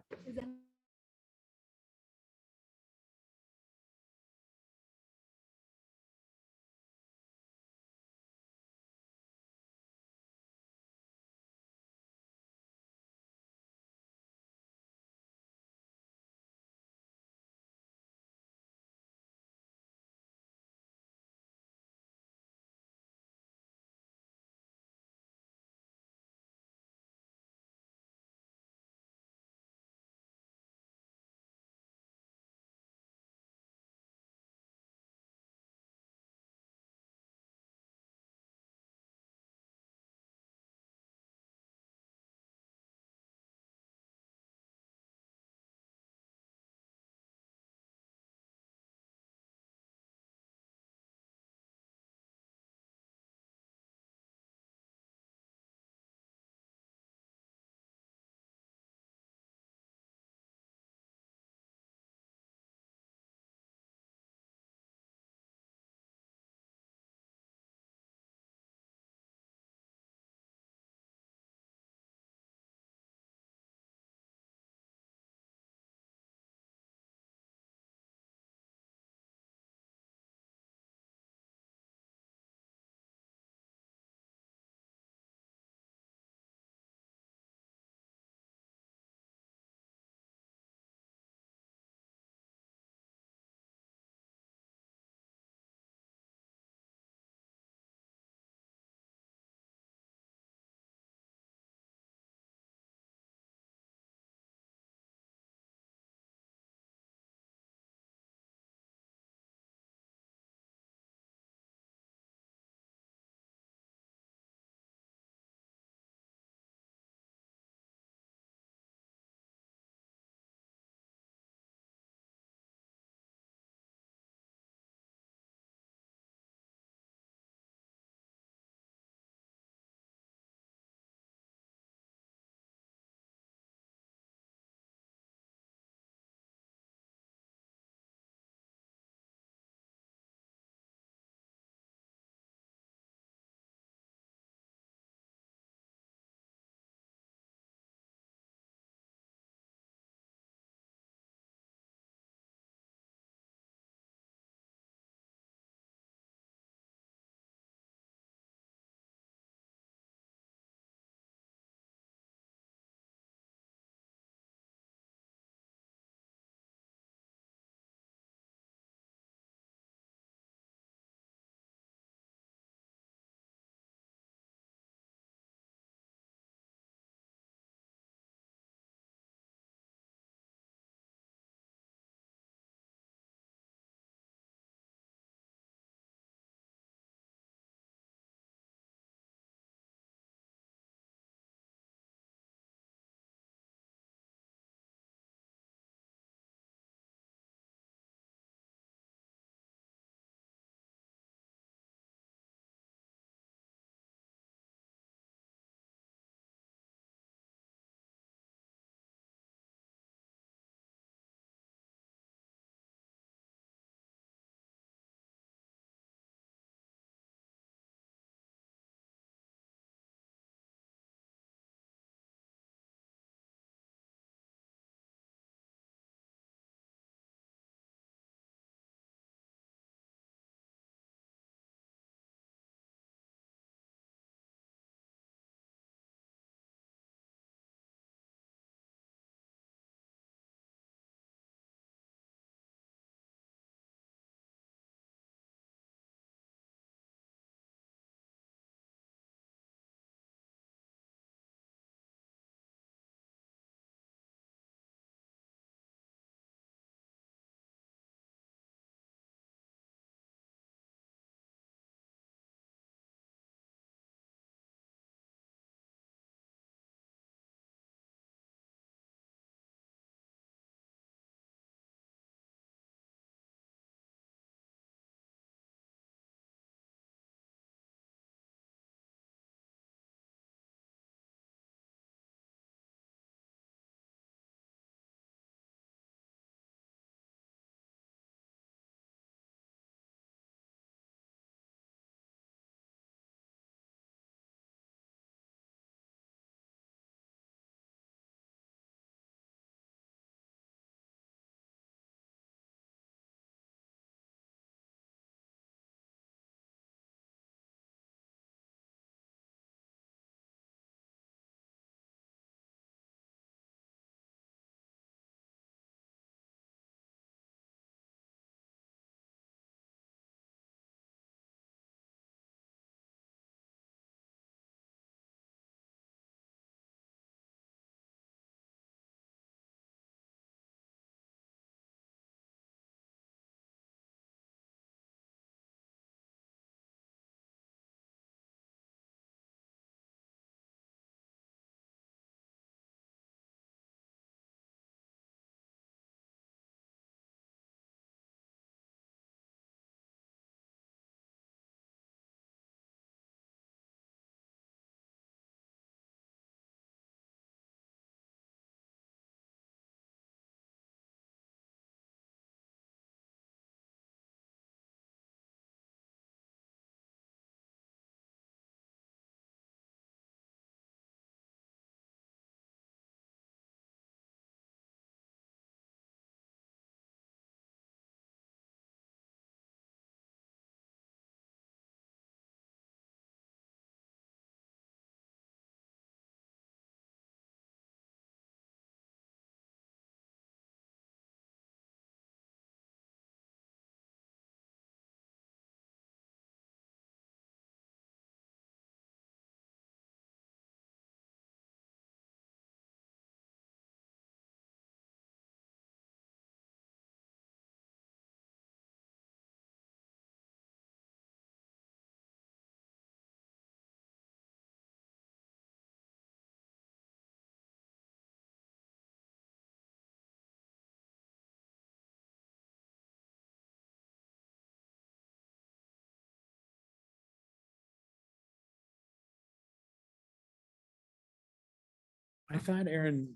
I thought Aaron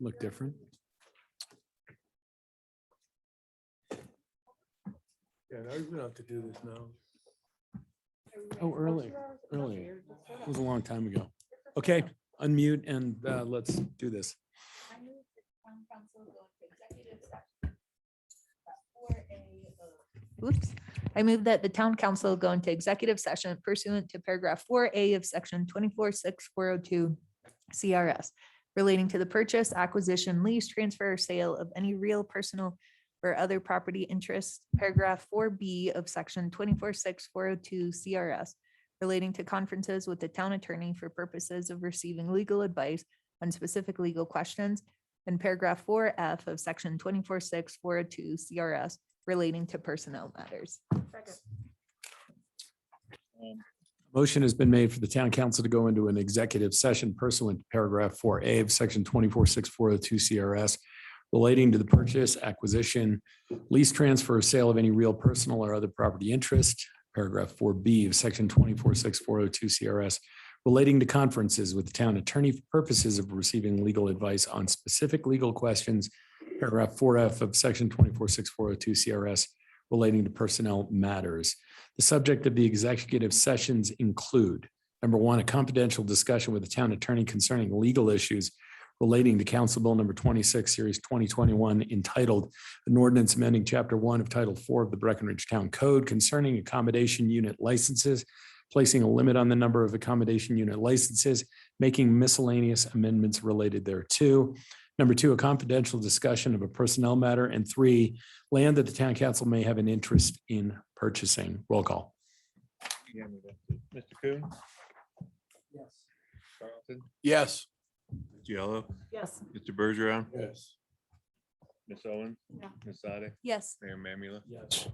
looked different. Yeah, now we don't have to do this now. Oh, early. It was a long time ago. Okay, unmute and let's do this. Oops. I move that the town council go into executive session pursuant to paragraph 4A of section 246402 CRS relating to the purchase, acquisition, lease, transfer, or sale of any real, personal, or other property interest. Paragraph 4B of section 246402 CRS relating to conferences with the town attorney for purposes of receiving legal advice on specific legal questions. And paragraph 4F of section 246402 CRS relating to personnel matters. Motion has been made for the town council to go into an executive session pursuant to paragraph 4A of section 246402 CRS relating to the purchase, acquisition, lease, transfer, or sale of any real, personal, or other property interest. Paragraph 4B of section 246402 CRS relating to conferences with the town attorney for purposes of receiving legal advice on specific legal questions. Paragraph 4F of section 246402 CRS relating to personnel matters. The subject of the executive sessions include, number one, a confidential discussion with the town attorney concerning legal issues relating to Council Bill number 26, Series 2021, entitled an ordinance amending Chapter 1 of Title 4 of the Breckenridge Town Code concerning accommodation unit licenses, placing a limit on the number of accommodation unit licenses, making miscellaneous amendments related thereto. Number two, a confidential discussion of a personnel matter. And three, land that the town council may have an interest in purchasing. Roll call. Mr. Coon? Yes. Carlton? Yes. Ms. Yellow? Yes. Mr. Bergeron? Yes. Ms. Owen? Yeah. Ms. Sade? Yes. Mayor Mamula? Yes.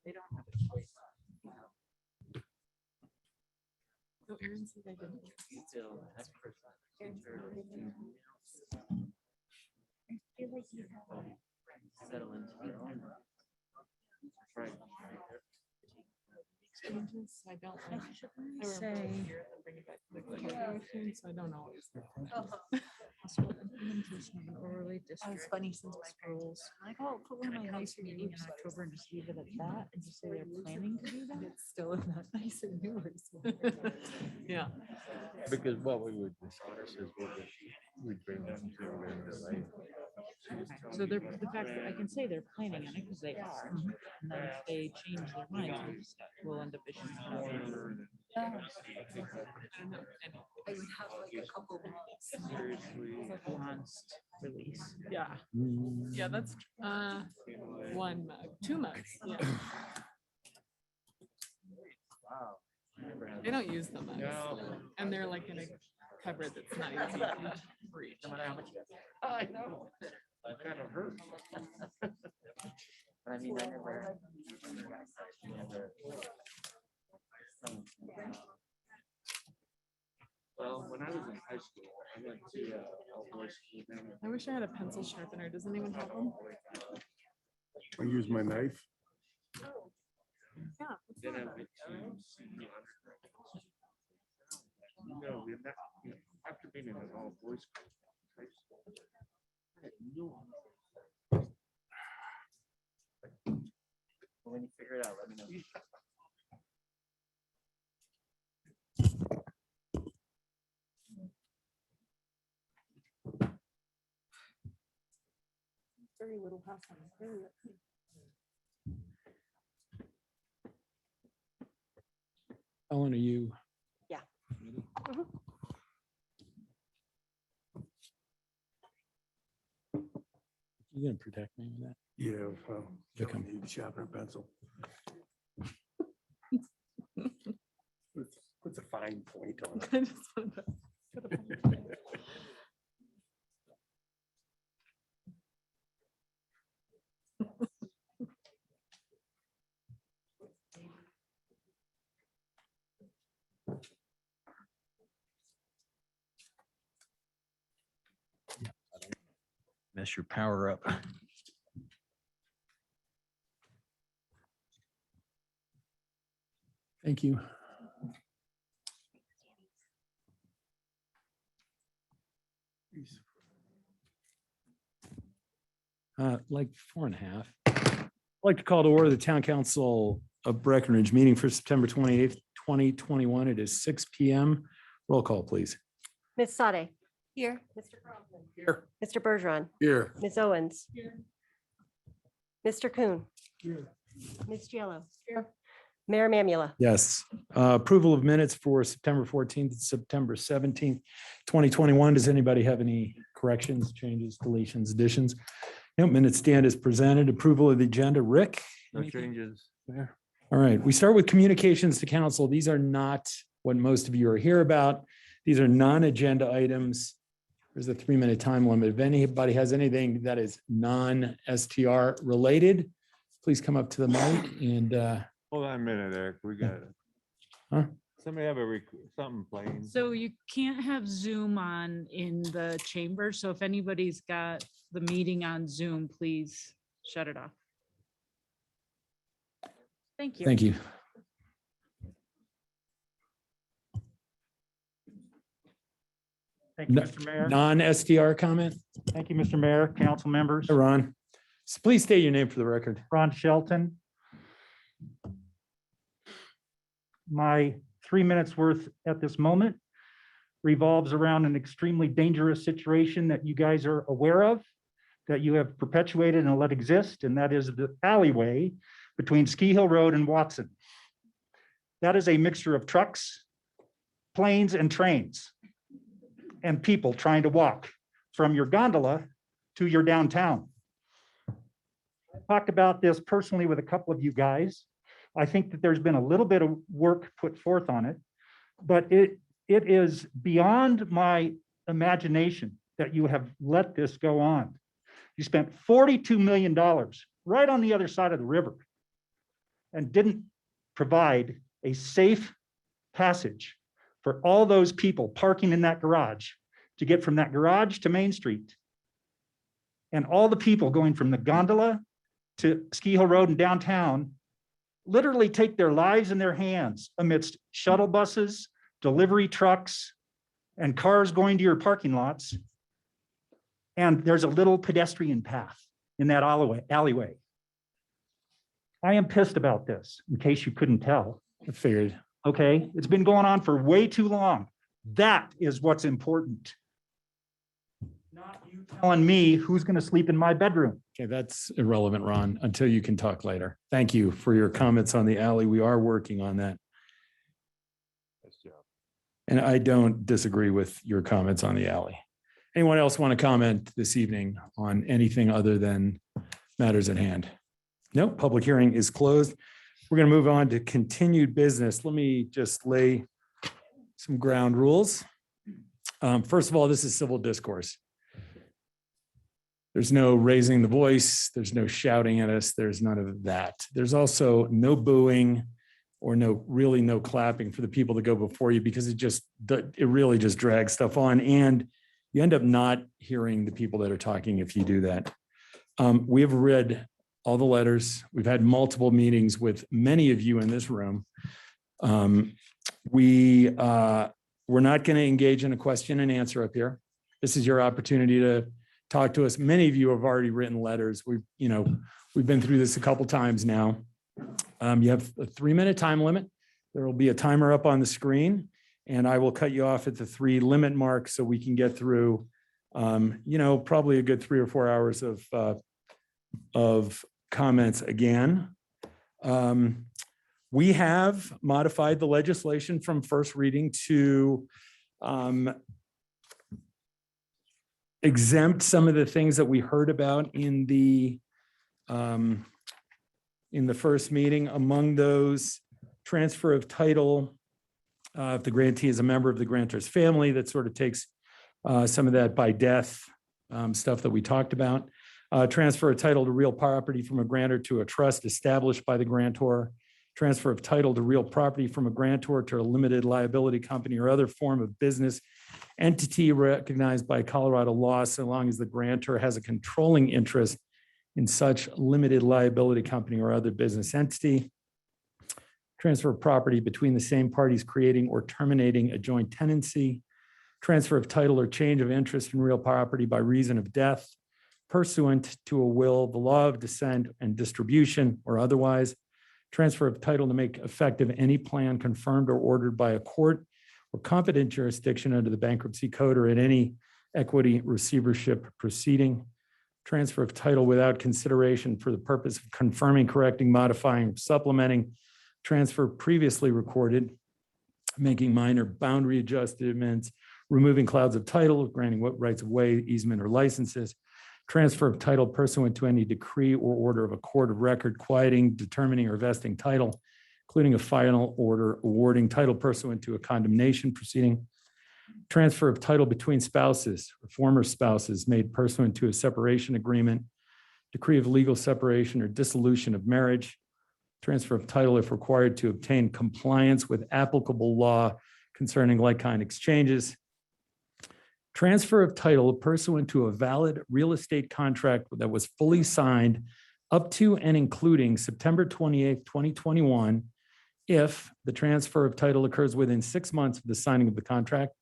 They don't have a choice. No, Aaron said I didn't. Settle into their own. Changes, I don't like. I say- remember here and then bring it back to the clinic, so I don't know. Implementation of overlay district. It's funny since my schools. Like, oh, put one of my nicer Meeting in October and just leave it at that and just say they're planning to do that. It's still in that nice and newer. Yeah. Because what we would discuss is we'd bring them to the So they're, the fact that I can say they're planning on it because they are. And then if they change their minds, we'll end up issuing. I would have like a couple months. Nuanced release. Yeah. Yeah, that's, 1 mug, 2 mugs, yeah. They don't use the mugs. And they're like in a cupboard that's not easy to reach. I know. That kind of hurt. But I mean, I never. Well, when I was in high school, I went to all boys school. I wish I had a pencil sharpener. Does anyone have one? I use my knife. Yeah. Then I went to senior undergrad. No, after being in an all boys school, high school, I had no. When you figure it out, let me know. Very little house on very Ellen, are you? Yeah. You gonna protect me with that? Yeah, well, you need sharpen a pencil. What's a fine point on I it? just wanted to put a- Mess your power up. Thank you. Like 4.5. I'd like to call to order the Town Council of Breckenridge meeting for September 28th, 2021. It is 6 PM. Roll call, please. Ms. Sade. Here. Mr. Conklin. Here. Mr. Bergeron. Here. Ms. Owens. Here. Mr. Coon. Here. Ms. Giello. Here. Mayor Mamula. Yes. Approval of minutes for September 14th and September 17th, 2021. Does anybody have any corrections, changes, deletions, additions? No, minutes stand as presented. Approval of the agenda. Rick? No anything changes. there? All right, we start with communications to council. These are not what most of you are here about. These are non-agenda items. There's a 3-minute time limit. If anybody has anything that is non-STR related, please come up to the mic and Hold on a minute, Eric. We got it. Huh? Somebody have something playing. So you can't have Zoom on in the chamber. So if anybody's got the meeting on Zoom, please shut it off. Thank you. thank you. Thank you, Mr. Mayor. Non-STR comment? Thank you, Mr. Mayor, council members. Hey, Ron. So please state your name for the record. Ron Shelton. My 3 minutes worth at this moment revolves around an extremely dangerous situation that you guys are aware of, that you have perpetuated and let exist, and that is the alleyway between Ski Hill Road and Watson. That is a mixture of trucks, planes, and trains, and people trying to walk from your gondola to your downtown. I talked about this personally with a couple of you guys. I think that there's been a little bit of work put forth on it, but it is beyond my imagination that you have let this go on. You spent $42 million right on the other side of the river. and didn't provide a safe passage for all those people parking in that garage to get from that garage to Main Street. And all the people going from the gondola to Ski Hill Road and downtown literally take their lives in their hands amidst shuttle buses, delivery trucks, and cars going to your parking lots. And there's a little pedestrian path in that alleyway. I am pissed about this, in case you couldn't tell. I figured. Okay, it's been going on for way too long. That is what's important. Not you telling me who's gonna sleep in my bedroom. Okay, that's irrelevant, Ron, until you can talk later. Thank you for your comments on the alley. We are working on that. And I don't disagree with your comments on the alley. Anyone else want to comment this evening on anything other than matters at hand? No, public hearing is closed. We're going to move on to continued business. Let me just lay some ground rules. First of all, this is civil discourse. There's no raising the voice. There's no shouting at us. There's none of that. There's also no booing or really no clapping for the people that go before you, because it really just drags stuff on. And you end up not hearing the people that are talking if you do that. We have read all the letters. We've had multiple meetings with many of you in this room. We're not going to engage in a question and answer up here. This is your opportunity to talk to us. Many of you have already written letters. We've been through this a couple times now. You have a 3-minute time limit. There will be a timer up on the screen, and I will cut you off at the 3 limit mark so we can get through, probably a good 3 or 4 hours of comments again. We have modified the legislation from first reading to exempt some of the things that we heard about in the first meeting. Among those, transfer of title, if the grantee is a member of the grantor's family, that sort of takes some of that by death stuff that we talked about. Transfer of title to real property from a grantor to a trust established by the grantor. Transfer of title to real property from a grantor to a limited liability company or other form of business entity recognized by Colorado law, so long as the grantor has a controlling interest in such limited liability company or other business entity. Transfer of property between the same parties creating or terminating a joint tenancy. Transfer of title or change of interest in real property by reason of death pursuant to a will, the law of descent and distribution, or otherwise. Transfer of title to make effective any plan confirmed or ordered by a court or competent jurisdiction under the bankruptcy code or in any equity receivership proceeding. Transfer of title without consideration for the purpose of confirming, correcting, modifying, supplementing, transfer previously recorded, making minor boundary adjustments, removing clouds of title, granting what rights of way, easement, or licenses. Transfer of title pursuant to any decree or order of a court of record, quieting, determining, or vesting title, including a final order awarding title pursuant to a condemnation proceeding. Transfer of title between spouses or former spouses made pursuant to a separation agreement, decree of legal separation or dissolution of marriage. Transfer of title if required to obtain compliance with applicable law concerning like-kind exchanges. Transfer of title pursuant to a valid real estate contract that was fully signed up to and including September 28th, 2021, if the transfer of title occurs within 6 months of the signing of the contract,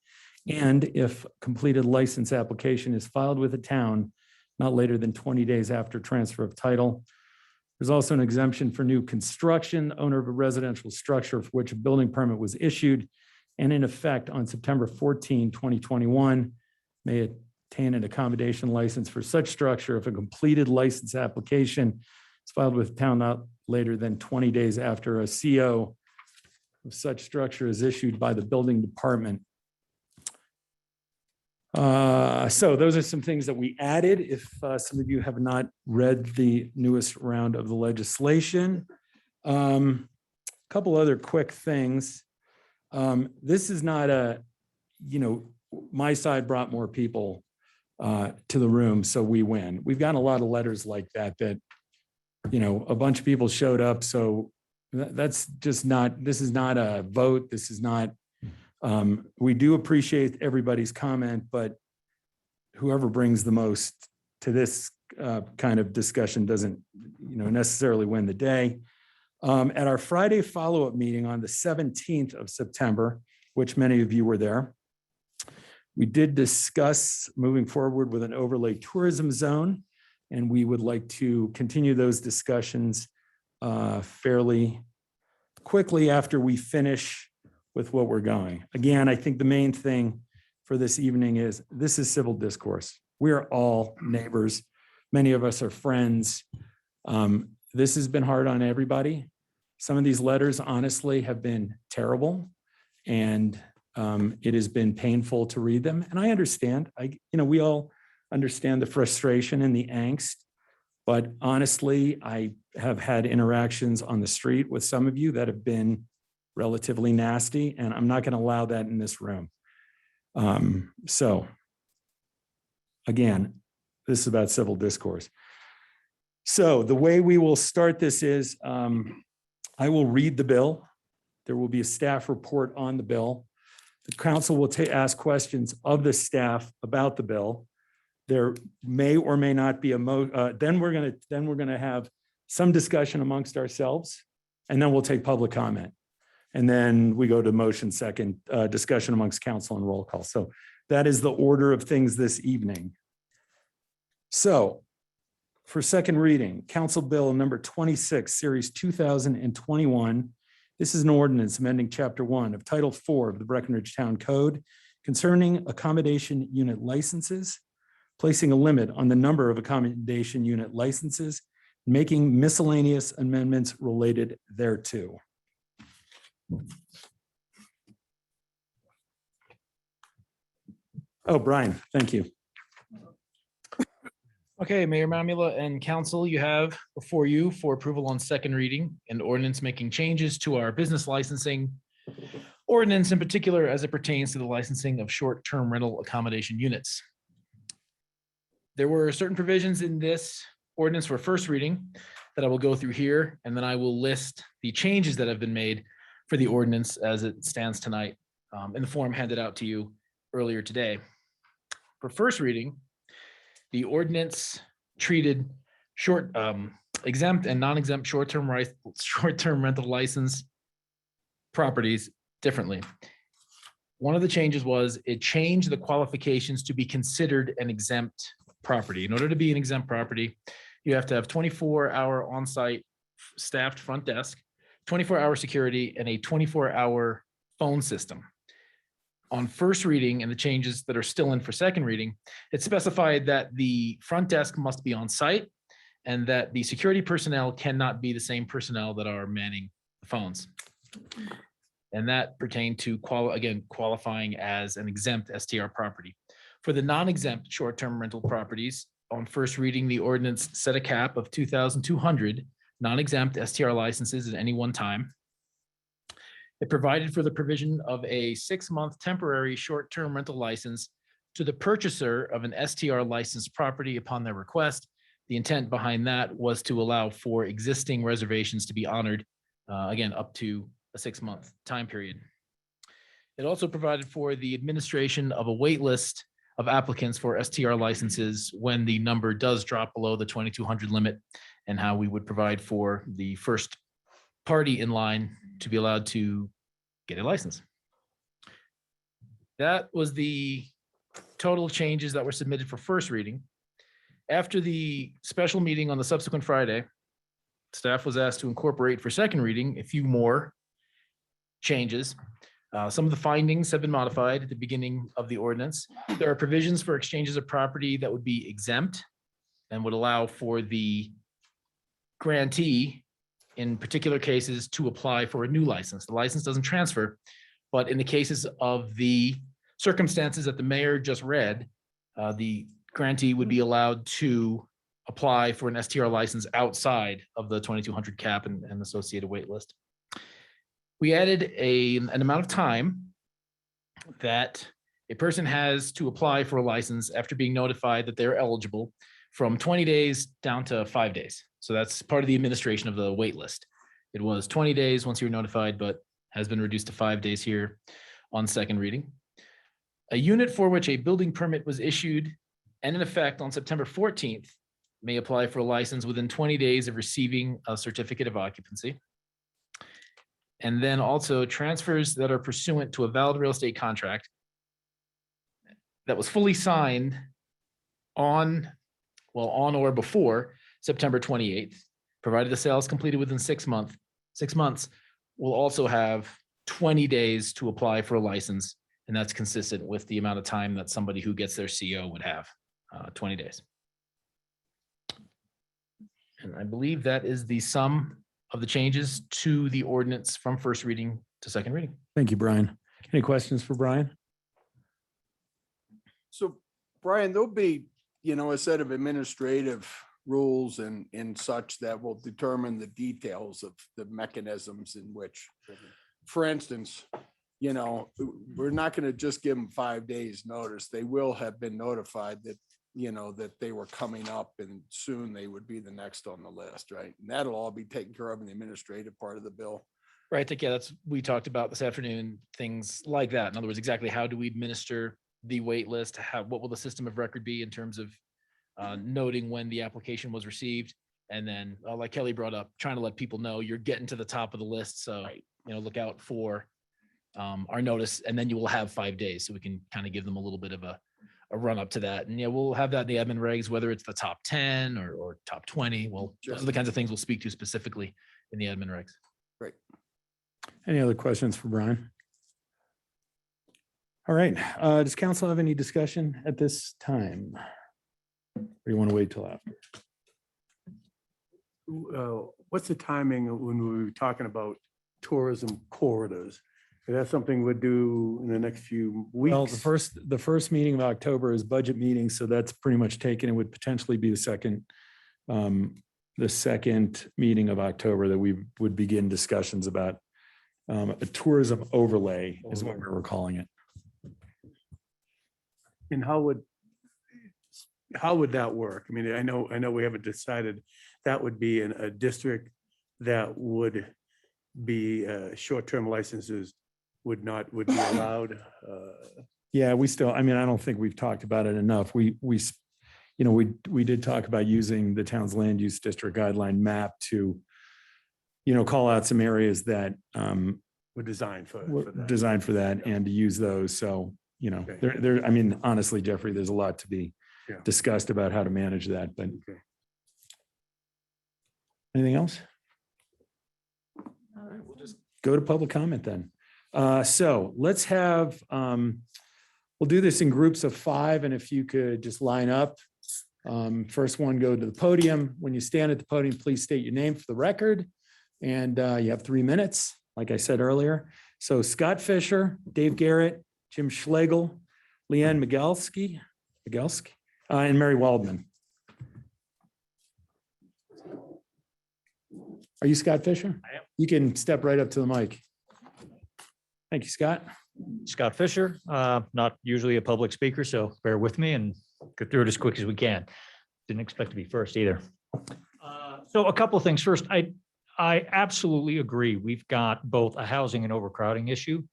and if completed license application is filed with the town not later than 20 days after transfer of title. There's also an exemption for new construction. Owner of a residential structure for which a building permit was issued and in effect on September 14, 2021, may obtain an accommodation license for such structure if a completed license application is filed with the town not later than 20 days after a CO of such structure is issued by the building department. So those are some things that we added. If some of you have not read the newest round of the legislation. Couple other quick things. This is not my side brought more people to the room, so we win. We've gotten a lot of letters like that, a bunch of people showed up, so That's just not, this is not a vote. This is not, we do appreciate everybody's comment, but whoever brings the most to this kind of discussion doesn't, necessarily win the day. At our Friday follow-up meeting on the 17th of September, which many of you were there, we did discuss moving forward with an overlay tourism zone, and we would like to continue those discussions fairly quickly after we finish with what we're going. Again, I think the main thing for this evening is this is civil discourse. We are all neighbors. Many of us are friends. This has been hard on everybody. Some of these letters honestly have been terrible, and it has been painful to read them. And I understand, we all understand the frustration and the angst, but honestly, I have had interactions on the street with some of you that have been relatively nasty, and I'm not going to allow that in this room. So again, this is about civil discourse. So the way we will start this is I will read the bill. There will be a staff report on the bill. The council will ask questions of the staff about the bill. There may or may not be then we're gonna have some discussion amongst ourselves, and then we'll take public comment. And then we go to motion second, discussion amongst council and roll call. So that is the order of things this evening. So for second reading, Council Bill number 26, Series 2021. This is an ordinance amending Chapter 1 of Title 4 of the Breckenridge Town Code concerning accommodation unit licenses, placing a limit on the number of accommodation unit licenses, making miscellaneous amendments related thereto. Oh, Brian, thank you. Okay, Mayor Mamula and council, you have before you for approval on second reading an ordinance making changes to our business licensing ordinance, in particular as it pertains to the licensing of short-term rental accommodation units. There were certain provisions in this ordinance for first reading that I will go through here, and then I will list the changes that have been made for the ordinance as it stands tonight in the form handed out to you earlier today. For first reading, the ordinance treated exempt and non-exempt short-term rental license properties differently. One of the changes was it changed the qualifications to be considered an exempt property. In order to be an exempt property, you have to have 24-hour on-site staffed front desk, 24-hour security, and a 24-hour phone system. On first reading and the changes that are still in for second reading, it specified that the front desk must be on site and that the security personnel cannot be the same personnel that are manning the phones. And that pertained to qualifying as an exempt STR property. For the non-exempt short-term rental properties, on first reading, the ordinance set a cap of 2,200 non-exempt STR licenses at any one time. It provided for the provision of a 6-month temporary short-term rental license to the purchaser of an STR licensed property upon their request. The intent behind that was to allow for existing reservations to be honored, again, up to a 6-month time period. It also provided for the administration of a wait list of applicants for STR licenses when the number does drop below the 2,200 limit, and how we would provide for the first party in line to be allowed to get a license. That was the total changes that were submitted for first reading. After the special meeting on the subsequent Friday, staff was asked to incorporate for second reading a few more changes. Some of the findings have been modified at the beginning of the ordinance. There are provisions for exchanges of property that would be exempt and would allow for the grantee in particular cases to apply for a new license. The license doesn't transfer, but in the cases of the circumstances that the mayor just read, the grantee would be allowed to apply for an STR license outside of the 2,200 cap and associated wait list. We added an amount of time that a person has to apply for a license after being notified that they're eligible from 20 days down to 5 days. So that's part of the administration of the wait list. It was 20 days once you were notified, but has been reduced to 5 days here on second reading. A unit for which a building permit was issued and in effect on September 14th may apply for a license within 20 days of receiving a certificate of occupancy. And then also transfers that are pursuant to a valid real estate contract that was fully signed on or before September 28th, provided the sale is completed within 6 months, will also have 20 days to apply for a license. And that's consistent with the amount of time that somebody who gets their CO would have, 20 days. And I believe that is the sum of the changes to the ordinance from first reading to second reading. Thank you, Brian. Any questions for Brian? So Brian, there'll be, a set of administrative rules and such that will determine the details of the mechanisms in which, for instance, we're not going to just give them 5 days notice. They will have been notified that, that they were coming up and soon they would be the next on the list, right? And that'll all be taken care of in the administrative part of the bill. Right. I think, yeah, we talked about this afternoon, things like that. In other words, exactly how do we administer the wait list? What will the system of record be in terms of noting when the application was received? And then, like Kelly brought up, trying to let people know you're getting to the top of the list. So, look out for our notice, and then you will have 5 days. So we can kind of give them a little bit of a run up to that. And we'll have that in the admin regs, whether it's the top 10 or top 20. Well, those are the kinds of things we'll speak to specifically in the admin regs. Great. Any other questions for Brian? All right, does council have any discussion at this time? Or you want to wait till after? What's the timing of when we were talking about tourism corridors? Is that something we'll do in the next few weeks? Well, the first meeting of October is budget meeting, so that's pretty much taken. It would potentially be the second meeting of October that we would begin discussions about a tourism overlay is what we're calling it. And how would that work? I mean, I know we haven't decided. That would be in a district that would be short-term licenses would be allowed. Yeah, I don't think we've talked about it enough. We did talk about using the town's land use district guideline map to, call out some areas that Were designed for that. designed for that and to use those. So, there, honestly, Jeffrey, there's a lot to be Yeah. discussed about how to manage that, but Okay. anything else? All right, we'll just Go to public comment then. So let's have, we'll do this in groups of 5, and if you could just line up. First one, go to the podium. When you stand at the podium, please state your name for the record. And you have 3 minutes, like I said earlier. So Scott Fisher, Dave Garrett, Jim Schlegel, Leanne Migelski, and Mary Waldman. Are you Scott Fisher? I am. You can step right up to the mic. Thank you, Scott. Scott Fisher, not usually a public speaker, so bear with me and get through it as quick as we can. Didn't expect to be first either. So a couple of things. First, I absolutely agree. We've got both a housing and overcrowding issue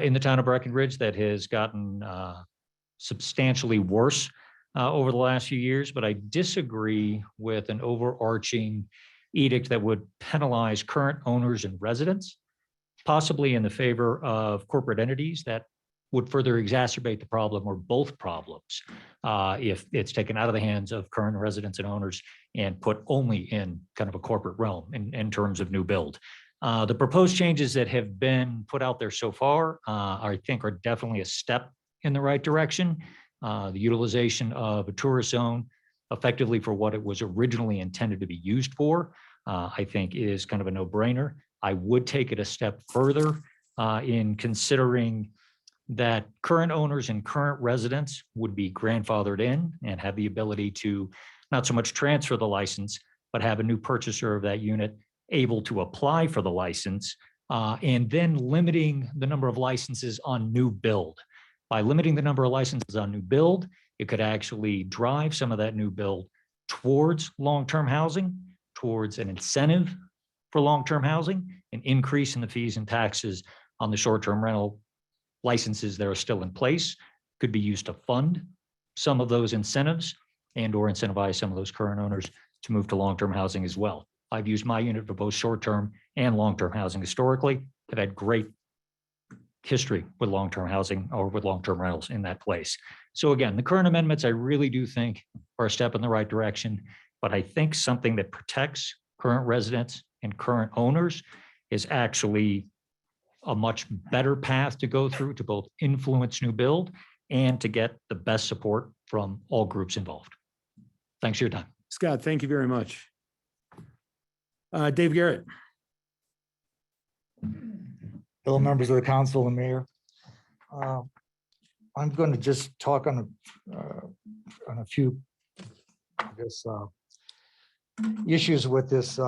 in the town of Breckenridge that has gotten substantially worse over the last few years, but I disagree with an overarching edict that would penalize current owners and residents, possibly in the favor of corporate entities that would further exacerbate the problem or both problems if it's taken out of the hands of current residents and owners and put only in kind of a corporate realm in terms of new build. The proposed changes that have been put out there so far, I think are definitely a step in the right direction. The utilization of a tourist zone effectively for what it was originally intended to be used for, I think is kind of a no-brainer. I would take it a step further in considering that current owners and current residents would be grandfathered in and have the ability to not so much transfer the license, but have a new purchaser of that unit able to apply for the license, and then limiting the number of licenses on new build. By limiting the number of licenses on new build, it could actually drive some of that new build towards long-term housing, towards an incentive for long-term housing, an increase in the fees and taxes on the short-term rental licenses that are still in place could be used to fund some of those incentives and or incentivize some of those current owners to move to long-term housing as well. I've used my unit for both short-term and long-term housing historically. I've had great history with long-term housing or with long-term rentals in that place. So again, the current amendments, I really do think are a step in the right direction, but I think something that protects current residents and current owners is actually a much better path to go through to both influence new build and to get the best support from all groups involved. Thanks for your time. Scott, thank you very much. Dave Garrett. Fellow members of the council and mayor. I'm going to just talk on a few, I guess, issues with this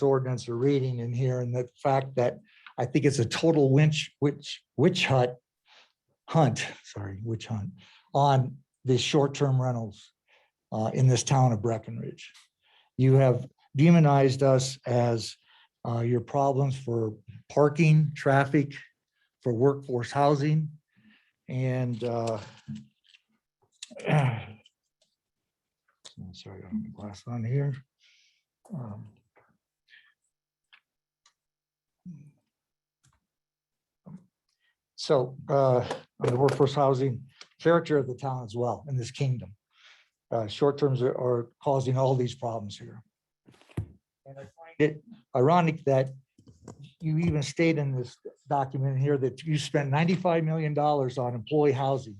ordinance or reading in here, and the fact that I think it's a total witch hunt on the short-term rentals in this town of Breckenridge. You have demonized us as your problems for parking, traffic, for workforce housing, and sorry, I don't have my glass on here. So on the workforce housing character of the town as well in this kingdom. Short terms are causing all these problems here. And I find it ironic that you even state in this document here that you spent $95 million on employee housing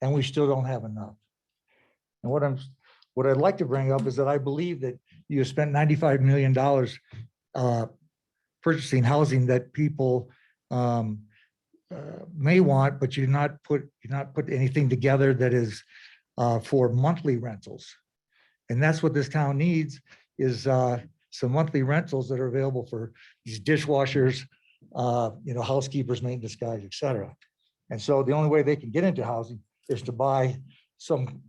and we still don't have enough. And what I'd like to bring up is that I believe that you spent $95 million purchasing housing that people may want, but you're not put anything together that is for monthly rentals. And that's what this town needs is some monthly rentals that are available for these dishwashers, housekeepers, maintenance guys, et cetera. And so the only way they can get into housing is to buy some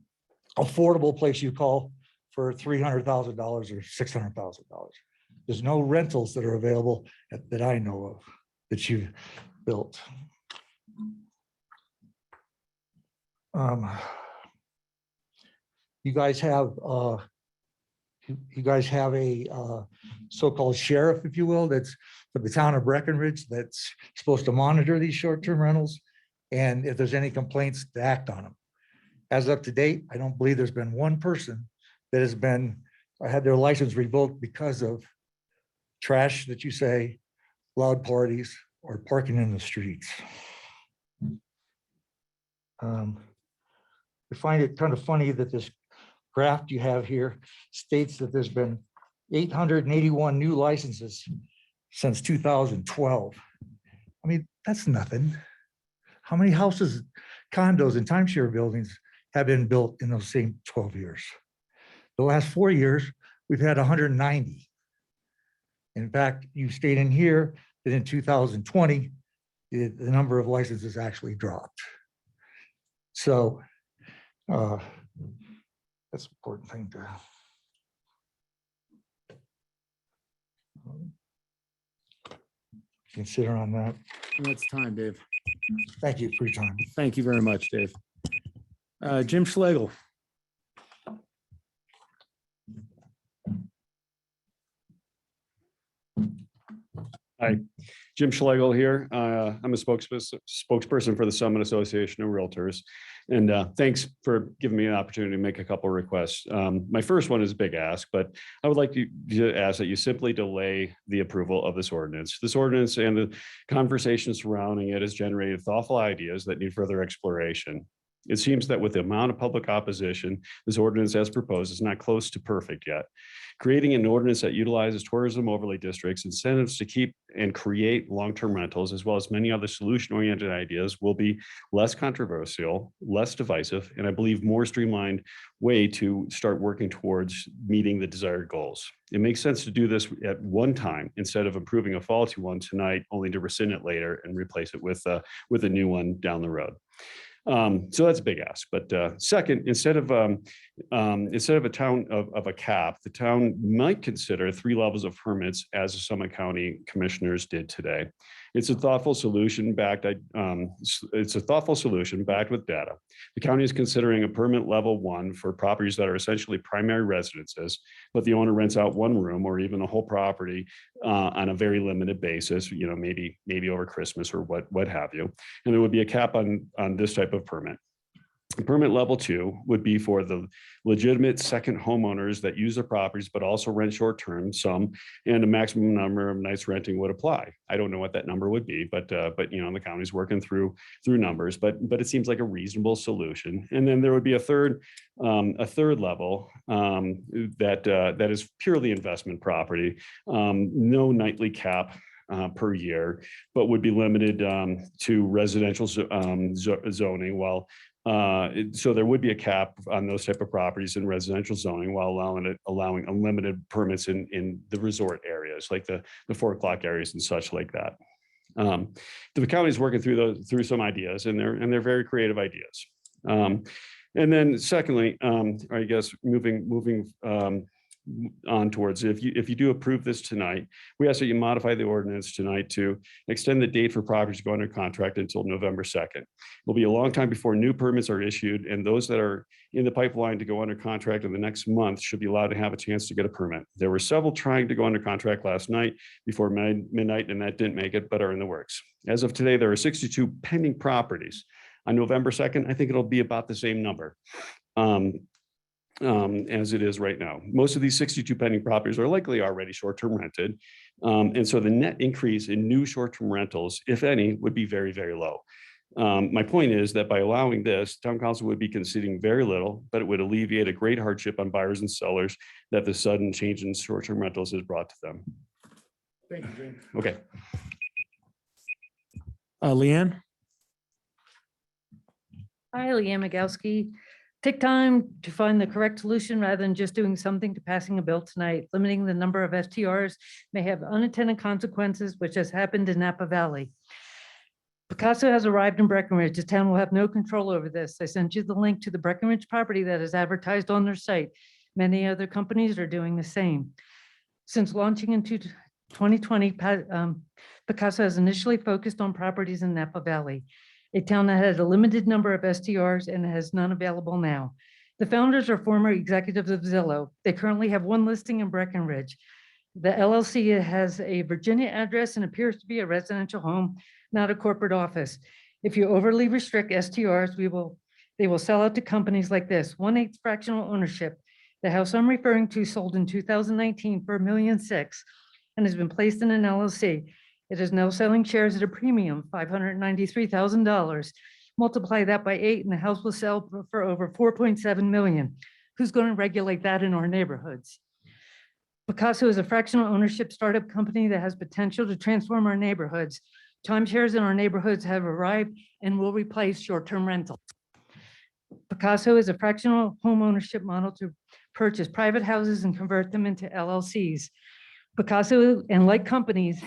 affordable place you call for $300,000 or $600,000. There's no rentals that are available that I know of that you've built. You guys have a so-called sheriff, if you will, that's for the town of Breckenridge that's supposed to monitor these short-term rentals. And if there's any complaints, to act on them. As of to date, I don't believe there's been one person that has had their license revoked because of trash that you say, loud parties, or parking in the streets. I find it kind of funny that this graph you have here states that there's been 881 new licenses since 2012. I mean, that's nothing. How many houses, condos, and timeshare buildings have been built in those same 12 years? The last 4 years, we've had 190. In fact, you state in here that in 2020, the number of licenses actually dropped. So that's an important thing to consider on that. That's time, Dave. Thank you for your time. Thank you very much, Dave. Jim Schlegel. Hi, Jim Schlegel here. I'm a spokesperson for the Summit Association of Realtors. And thanks for giving me an opportunity to make a couple of requests. My first one is a big ask, but I would like to ask that you simply delay the approval of this ordinance. This ordinance and the conversation surrounding it has generated thoughtful ideas that need further exploration. It seems that with the amount of public opposition, this ordinance as proposed is not close to perfect yet. Creating an ordinance that utilizes tourism overlay districts, incentives to keep and create long-term rentals, as well as many other solution-oriented ideas will be less controversial, less divisive, and I believe more streamlined way to start working towards meeting the desired goals. It makes sense to do this at one time instead of approving a faulty one tonight, only to rescind it later and replace it with a new one down the road. So that's a big ask. But second, instead of a town of a cap, the town might consider 3 levels of permits as the Summit County commissioners did today. It's a thoughtful solution backed. It's a thoughtful solution backed with data. The county is considering a permit level 1 for properties that are essentially primary residences, but the owner rents out 1 room or even the whole property on a very limited basis. Maybe over Christmas or what have you. And there would be a cap on this type of permit. Permit level 2 would be for the legitimate second homeowners that use their properties, but also rent short term some, and a maximum number of nights renting would apply. I don't know what that number would be, but the county's working through numbers, but it seems like a reasonable solution. And then there would be a third level that is purely investment property, no nightly cap per year, but would be limited to residential zoning. While so there would be a cap on those type of properties in residential zoning, while allowing unlimited permits in the resort areas, like the 4 o'clock areas and such like that. The county is working through some ideas, and they're very creative ideas. And then secondly, I guess moving on towards, if you do approve this tonight, we ask that you modify the ordinance tonight to extend the date for properties to go under contract until November 2nd. It'll be a long time before new permits are issued, and those that are in the pipeline to go under contract in the next month should be allowed to have a chance to get a permit. There were several trying to go under contract last night before midnight, and that didn't make it, but are in the works. As of today, there are 62 pending properties. On November 2nd, I think it'll be about the same number as it is right now. Most of these 62 pending properties are likely already short-term rented. And so the net increase in new short-term rentals, if any, would be very, very low. My point is that by allowing this, town council would be conceding very little, but it would alleviate a great hardship on buyers and sellers that the sudden change in short-term rentals has brought to them. Thank you, Jim. Okay. Leanne? Hi, Leanne Magowski. Take time to find the correct solution rather than just doing something to passing a bill tonight. Limiting the number of STRs may have unintended consequences, which has happened in Napa Valley. Picasso has arrived in Breckenridge. The town will have no control over this. I sent you the link to the Breckenridge property that is advertised on their site. Many other companies are doing the same. Since launching in 2020, Picasso has initially focused on properties in Napa Valley, a town that had a limited number of STRs and has none available now. The founders are former executives of Zillow. They currently have 1 listing in Breckenridge. The LLC has a Virginia address and appears to be a residential home, not a corporate office. If you overly restrict STRs, they will sell out to companies like this. 1/8 fractional ownership. The house I'm referring to sold in 2019 for $1.6 million and has been placed in an LLC. It is now selling shares at a premium, $593,000. Multiply that by 8 and the house will sell for over $4.7 million. Who's going to regulate that in our neighborhoods? Picasso is a fractional ownership startup company that has potential to transform our neighborhoods. Timeshares in our neighborhoods have arrived and will replace short-term rentals. Picasso is a fractional home ownership model to purchase private houses and convert them into LLCs. Picasso and like companies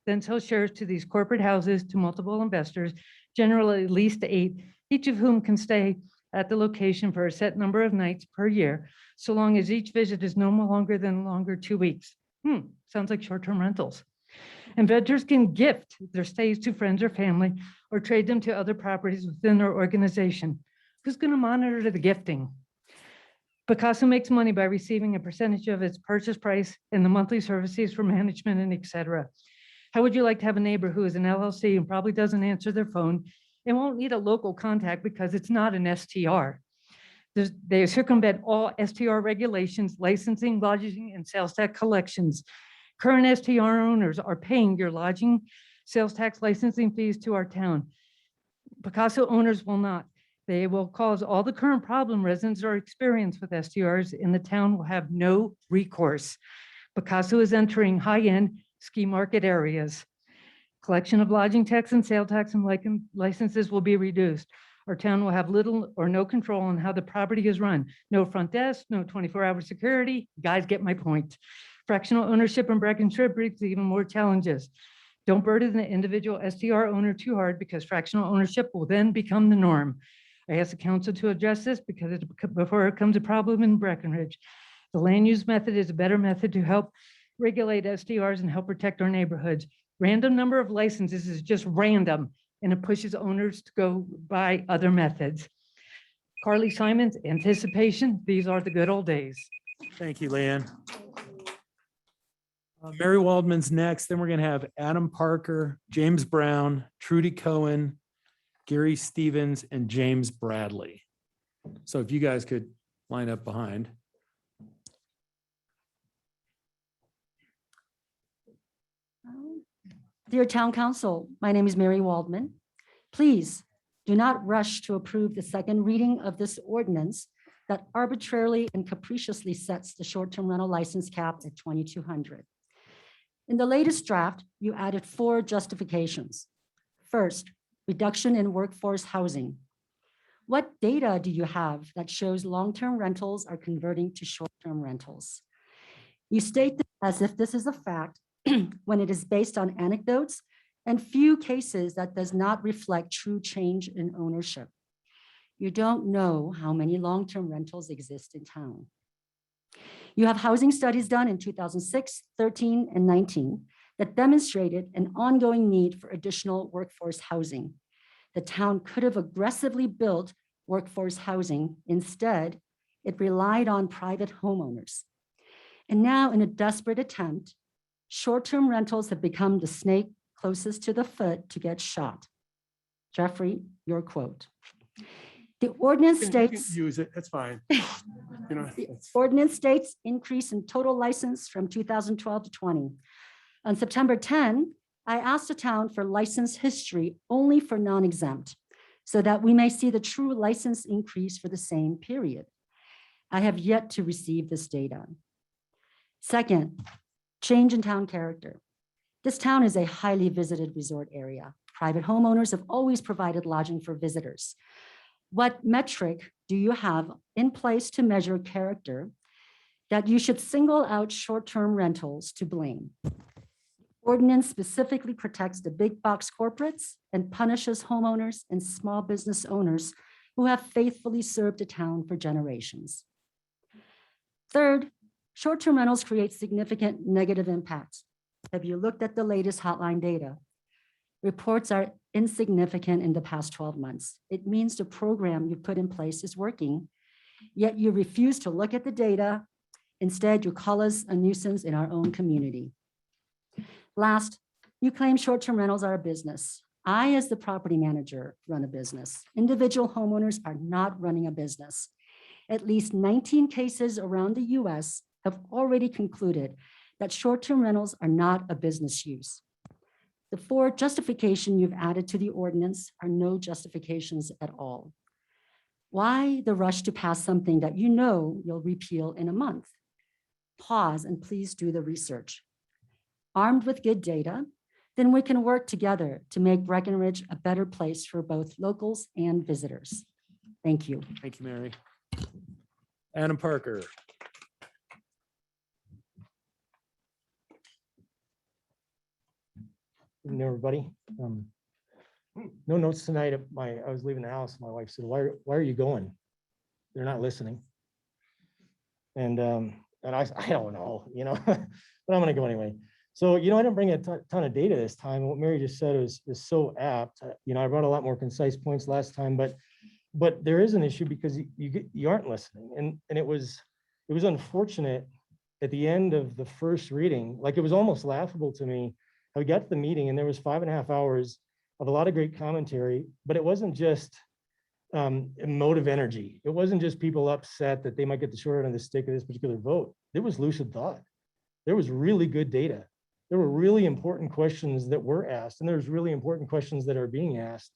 then sell shares to these corporate houses to multiple investors, generally at least 8, each of whom can stay at the location for a set number of nights per year, so long as each visit is no longer than 2 weeks. Sounds like short-term rentals. Investors can gift their stays to friends or family or trade them to other properties within their organization. Who's going to monitor the gifting? Picasso makes money by receiving a percentage of its purchase price and the monthly services for management and et cetera. How would you like to have a neighbor who is an LLC and probably doesn't answer their phone and won't need a local contact because it's not an STR? They circumvent all STR regulations, licensing, lodging, and sales tax collections. Current STR owners are paying your lodging, sales tax, licensing fees to our town. Picasso owners will not. They will cause all the current problem residents are experiencing with STRs, and the town will have no recourse. Picasso is entering high-end ski market areas. Collection of lodging tax and sale tax and licenses will be reduced. Our town will have little or no control on how the property is run. No front desk, no 24-hour security. You guys get my point. Fractional ownership in Breckenridge brings even more challenges. Don't burden the individual STR owner too hard because fractional ownership will then become the norm. I ask the council to address this before it becomes a problem in Breckenridge. The land use method is a better method to help regulate STRs and help protect our neighborhoods. Random number of licenses is just random, and it pushes owners to go by other methods. Carly Simons, anticipation, these are the good old days. Thank you, Leanne. Mary Waldman's next, then we're gonna have Adam Parker, James Brown, Trudy Cohen, Gary Stevens, and James Bradley. So if you guys could line up behind. Dear Town Council, my name is Mary Waldman. Please do not rush to approve the second reading of this ordinance that arbitrarily and capriciously sets the short-term rental license cap at 2,200. In the latest draft, you added 4 justifications. First, reduction in workforce housing. What data do you have that shows long-term rentals are converting to short-term rentals? You state this as if this is a fact when it is based on anecdotes and few cases that does not reflect true change in ownership. You don't know how many long-term rentals exist in town. You have housing studies done in 2006, 13, and 19 that demonstrated an ongoing need for additional workforce housing. The town could have aggressively built workforce housing. Instead, it relied on private homeowners. And now, in a desperate attempt, short-term rentals have become the snake closest to the foot to get shot. Jeffrey, your quote. The ordinance You can states. use it, that's fine. You know, The ordinance states increase in total license from 2012 to 20. On September 10, I asked the town for license history only for non-exempt so that we may see the true license increase for the same period. I have yet to receive this data. Second, change in town character. This town is a highly visited resort area. Private homeowners have always provided lodging for visitors. What metric do you have in place to measure character that you should single out short-term rentals to blame? Ordinance specifically protects the big box corporates and punishes homeowners and small business owners who have faithfully served the town for generations. Third, short-term rentals create significant negative impacts. Have you looked at the latest hotline data? Reports are insignificant in the past 12 months. It means the program you put in place is working, yet you refuse to look at the data. Instead, you call us a nuisance in our own community. Last, you claim short-term rentals are a business. I, as the property manager, run a business. Individual homeowners are not running a business. At least 19 cases around the US have already concluded that short-term rentals are not a business use. The 4 justifications you've added to the ordinance are no justifications at all. Why the rush to pass something that you know you'll repeal in a month? Pause and please do the research. Armed with good data, then we can work together to make Breckenridge a better place for both locals and visitors. Thank you. Thank you, Mary. Adam Parker. Evening, everybody. No notes tonight. I was leaving the house. My wife said, why are you going? They're not listening. And I don't know, but I'm going to go anyway. So, I didn't bring a ton of data this time. What Mary just said is so apt. I brought a lot more concise points last time, but there is an issue because you aren't listening. And it was unfortunate at the end of the first reading. Like, it was almost laughable to me. I got to the meeting and there was 5.5 hours of a lot of great commentary, but it wasn't just emotive energy. It wasn't just people upset that they might get the short end of the stick of this particular vote. There was lucid thought. There was really good data. There were really important questions that were asked, and there's really important questions that are being asked,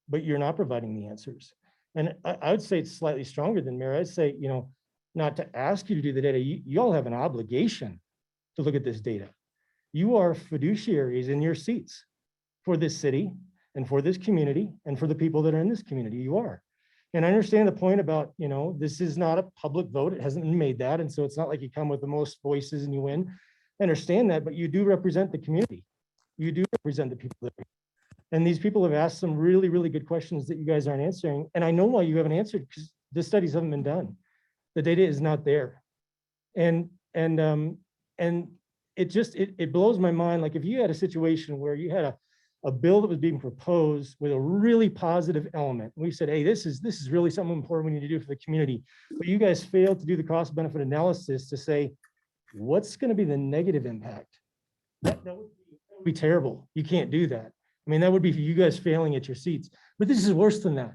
but you're not providing the answers. And I would say it's slightly stronger than Mary. I'd say, not to ask you to do the data, you all have an obligation to look at this data. You are fiduciaries in your seats for this city and for this community and for the people that are in this community. You are. And I understand the point about, this is not a public vote. It hasn't been made that. And so it's not like you come with the most voices and you win. I understand that, but you do represent the community. You do represent the people there. And these people have asked some really, really good questions that you guys aren't answering. And I know why you haven't answered, because the studies haven't been done. The data is not there. And it just, it blows my mind. Like if you had a situation where you had a bill that was being proposed with a really positive element, we said, hey, this is really something important we need to do for the community. But you guys failed to do the cost benefit analysis to say, what's going to be the negative impact? That would be terrible. You can't do that. I mean, that would be for you guys failing at your seats. But this is worse than that,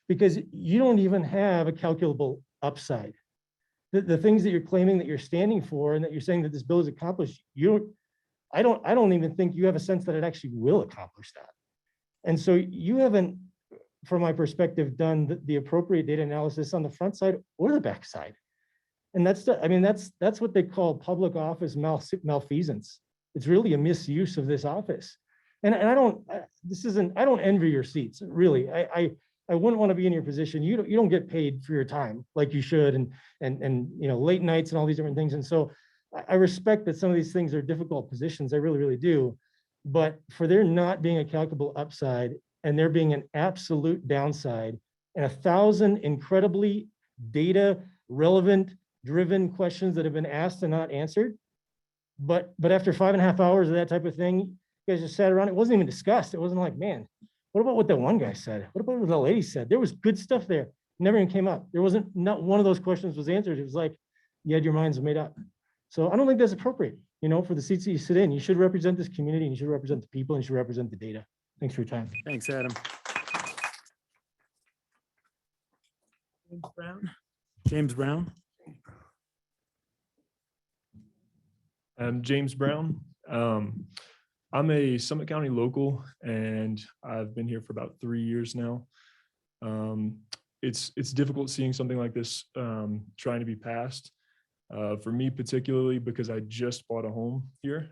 because you don't even have a calculable upside. The things that you're claiming that you're standing for and that you're saying that this bill is accomplished, I don't even think you have a sense that it actually will accomplish that. And so you haven't, from my perspective, done the appropriate data analysis on the front side or the back side. And that's what they call public office malfeasance. It's really a misuse of this office. And I don't envy your seats, really. I wouldn't want to be in your position. You don't get paid for your time like you should, and late nights and all these different things. And so I respect that some of these things are difficult positions. I really, really do. But for there not being a calculable upside and there being an absolute downside and 1,000 incredibly data relevant driven questions that have been asked and not answered. But after 5.5 hours of that type of thing, you guys just sat around. It wasn't even discussed. It wasn't like, man, what about what that one guy said? What about what the lady said? There was good stuff there. Never even came up. There wasn't, not one of those questions was answered. It was like, you had your minds made up. So I don't think that's appropriate, for the seats that you sit in. You should represent this community, and you should represent the people, and you should represent the data. Thanks for your time. Thanks, Adam. James Brown. I'm James Brown. I'm a Summit County local, and I've been here for about 3 years now. It's difficult seeing something like this trying to be passed. For me particularly, because I just bought a home here.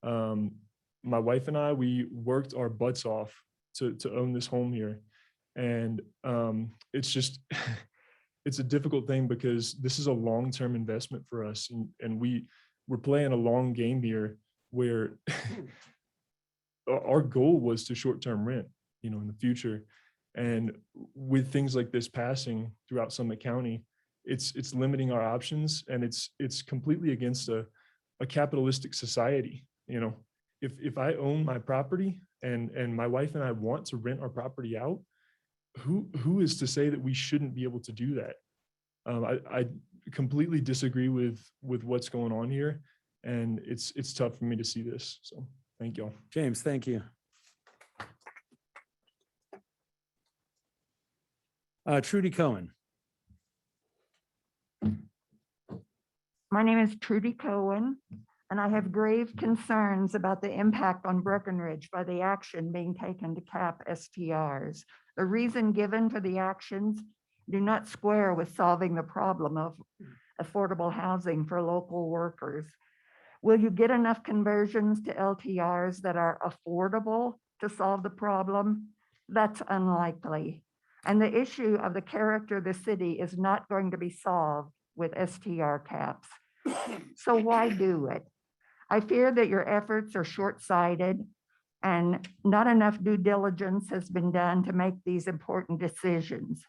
My wife and I, we worked our butts off to own this home here. And it's just, it's a difficult thing because this is a long-term investment for us. And we're playing a long game here where our goal was to short-term rent, in the future. And with things like this passing throughout Summit County, it's limiting our options, and it's completely against a capitalistic society. If I own my property and my wife and I want to rent our property out, who is to say that we shouldn't be able to do that? I completely disagree with what's going on here, and it's tough for me to see this. So thank you all. James, thank you. Trudy Cohen. My name is Trudy Cohen, and I have grave concerns about the impact on Breckenridge by the action being taken to cap STRs. The reason given for the actions do not square with solving the problem of affordable housing for local workers. Will you get enough conversions to LTRs that are affordable to solve the problem? That's unlikely. And the issue of the character of the city is not going to be solved with STR caps. So why do it? I fear that your efforts are short-sighted and not enough due diligence has been done to make these important decisions.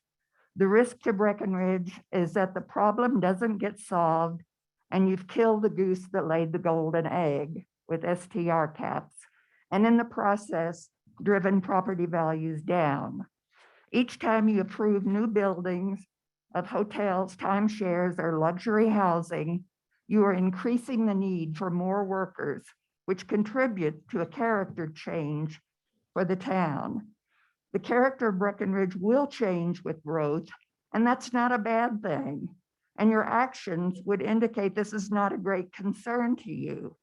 The risk to Breckenridge is that the problem doesn't get solved and you've killed the goose that laid the golden egg with STR caps, and in the process, driven property values down. Each time you approve new buildings of hotels, timeshares, or luxury housing, you are increasing the need for more workers, which contribute to a character change for the town. The character of Breckenridge will change with growth, and that's not a bad thing. And your actions would indicate this is not a great concern to you.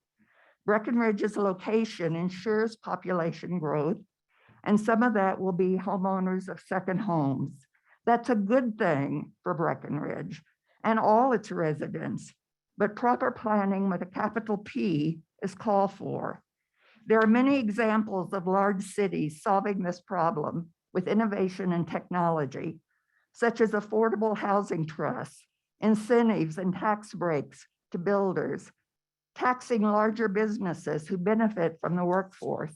Breckenridge's location ensures population growth, and some of that will be homeowners of second homes. That's a good thing for Breckenridge and all its residents, but proper planning with a capital P is called for. There are many examples of large cities solving this problem with innovation and technology, such as affordable housing trusts, incentives and tax breaks to builders, taxing larger businesses who benefit from the workforce?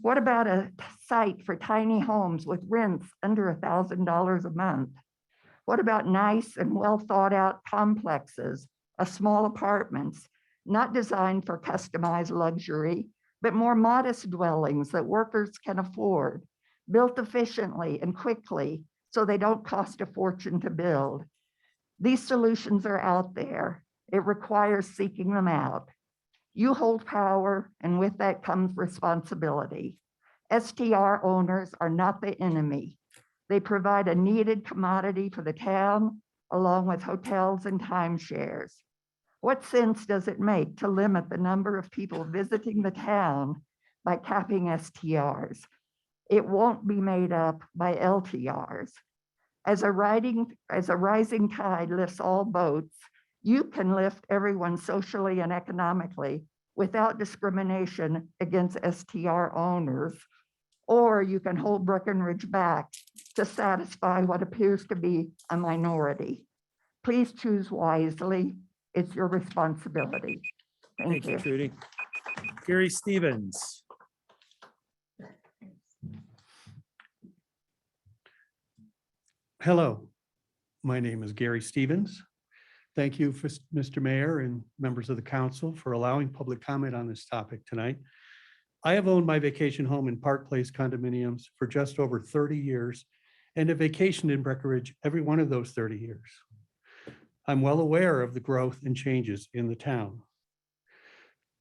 What about a site for tiny homes with rents under $1,000 a month? What about nice and well thought out complexes of small apartments, not designed for customized luxury, but more modest dwellings that workers can afford, built efficiently and quickly so they don't cost a fortune to build? These solutions are out there. It requires seeking them out. You hold power, and with that comes responsibility. STR owners are not the enemy. They provide a needed commodity for the town, along with hotels and timeshares. What sense does it make to limit the number of people visiting the town by capping STRs? It won't be made up by LTRs. As a rising tide lifts all boats, you can lift everyone socially and economically without discrimination against STR owners, or you can hold Breckenridge back to satisfy what appears to be a minority. Please choose wisely. It's your responsibility. Thank you. Trudy. Gary Stevens. Hello, my name is Gary Stevens. Thank you, Mr. Mayor and members of the council, for allowing public comment on this topic tonight. I have owned my vacation home in Park Place condominiums for just over 30 years and have vacationed in Breckenridge every one of those 30 years. I'm well aware of the growth and changes in the town.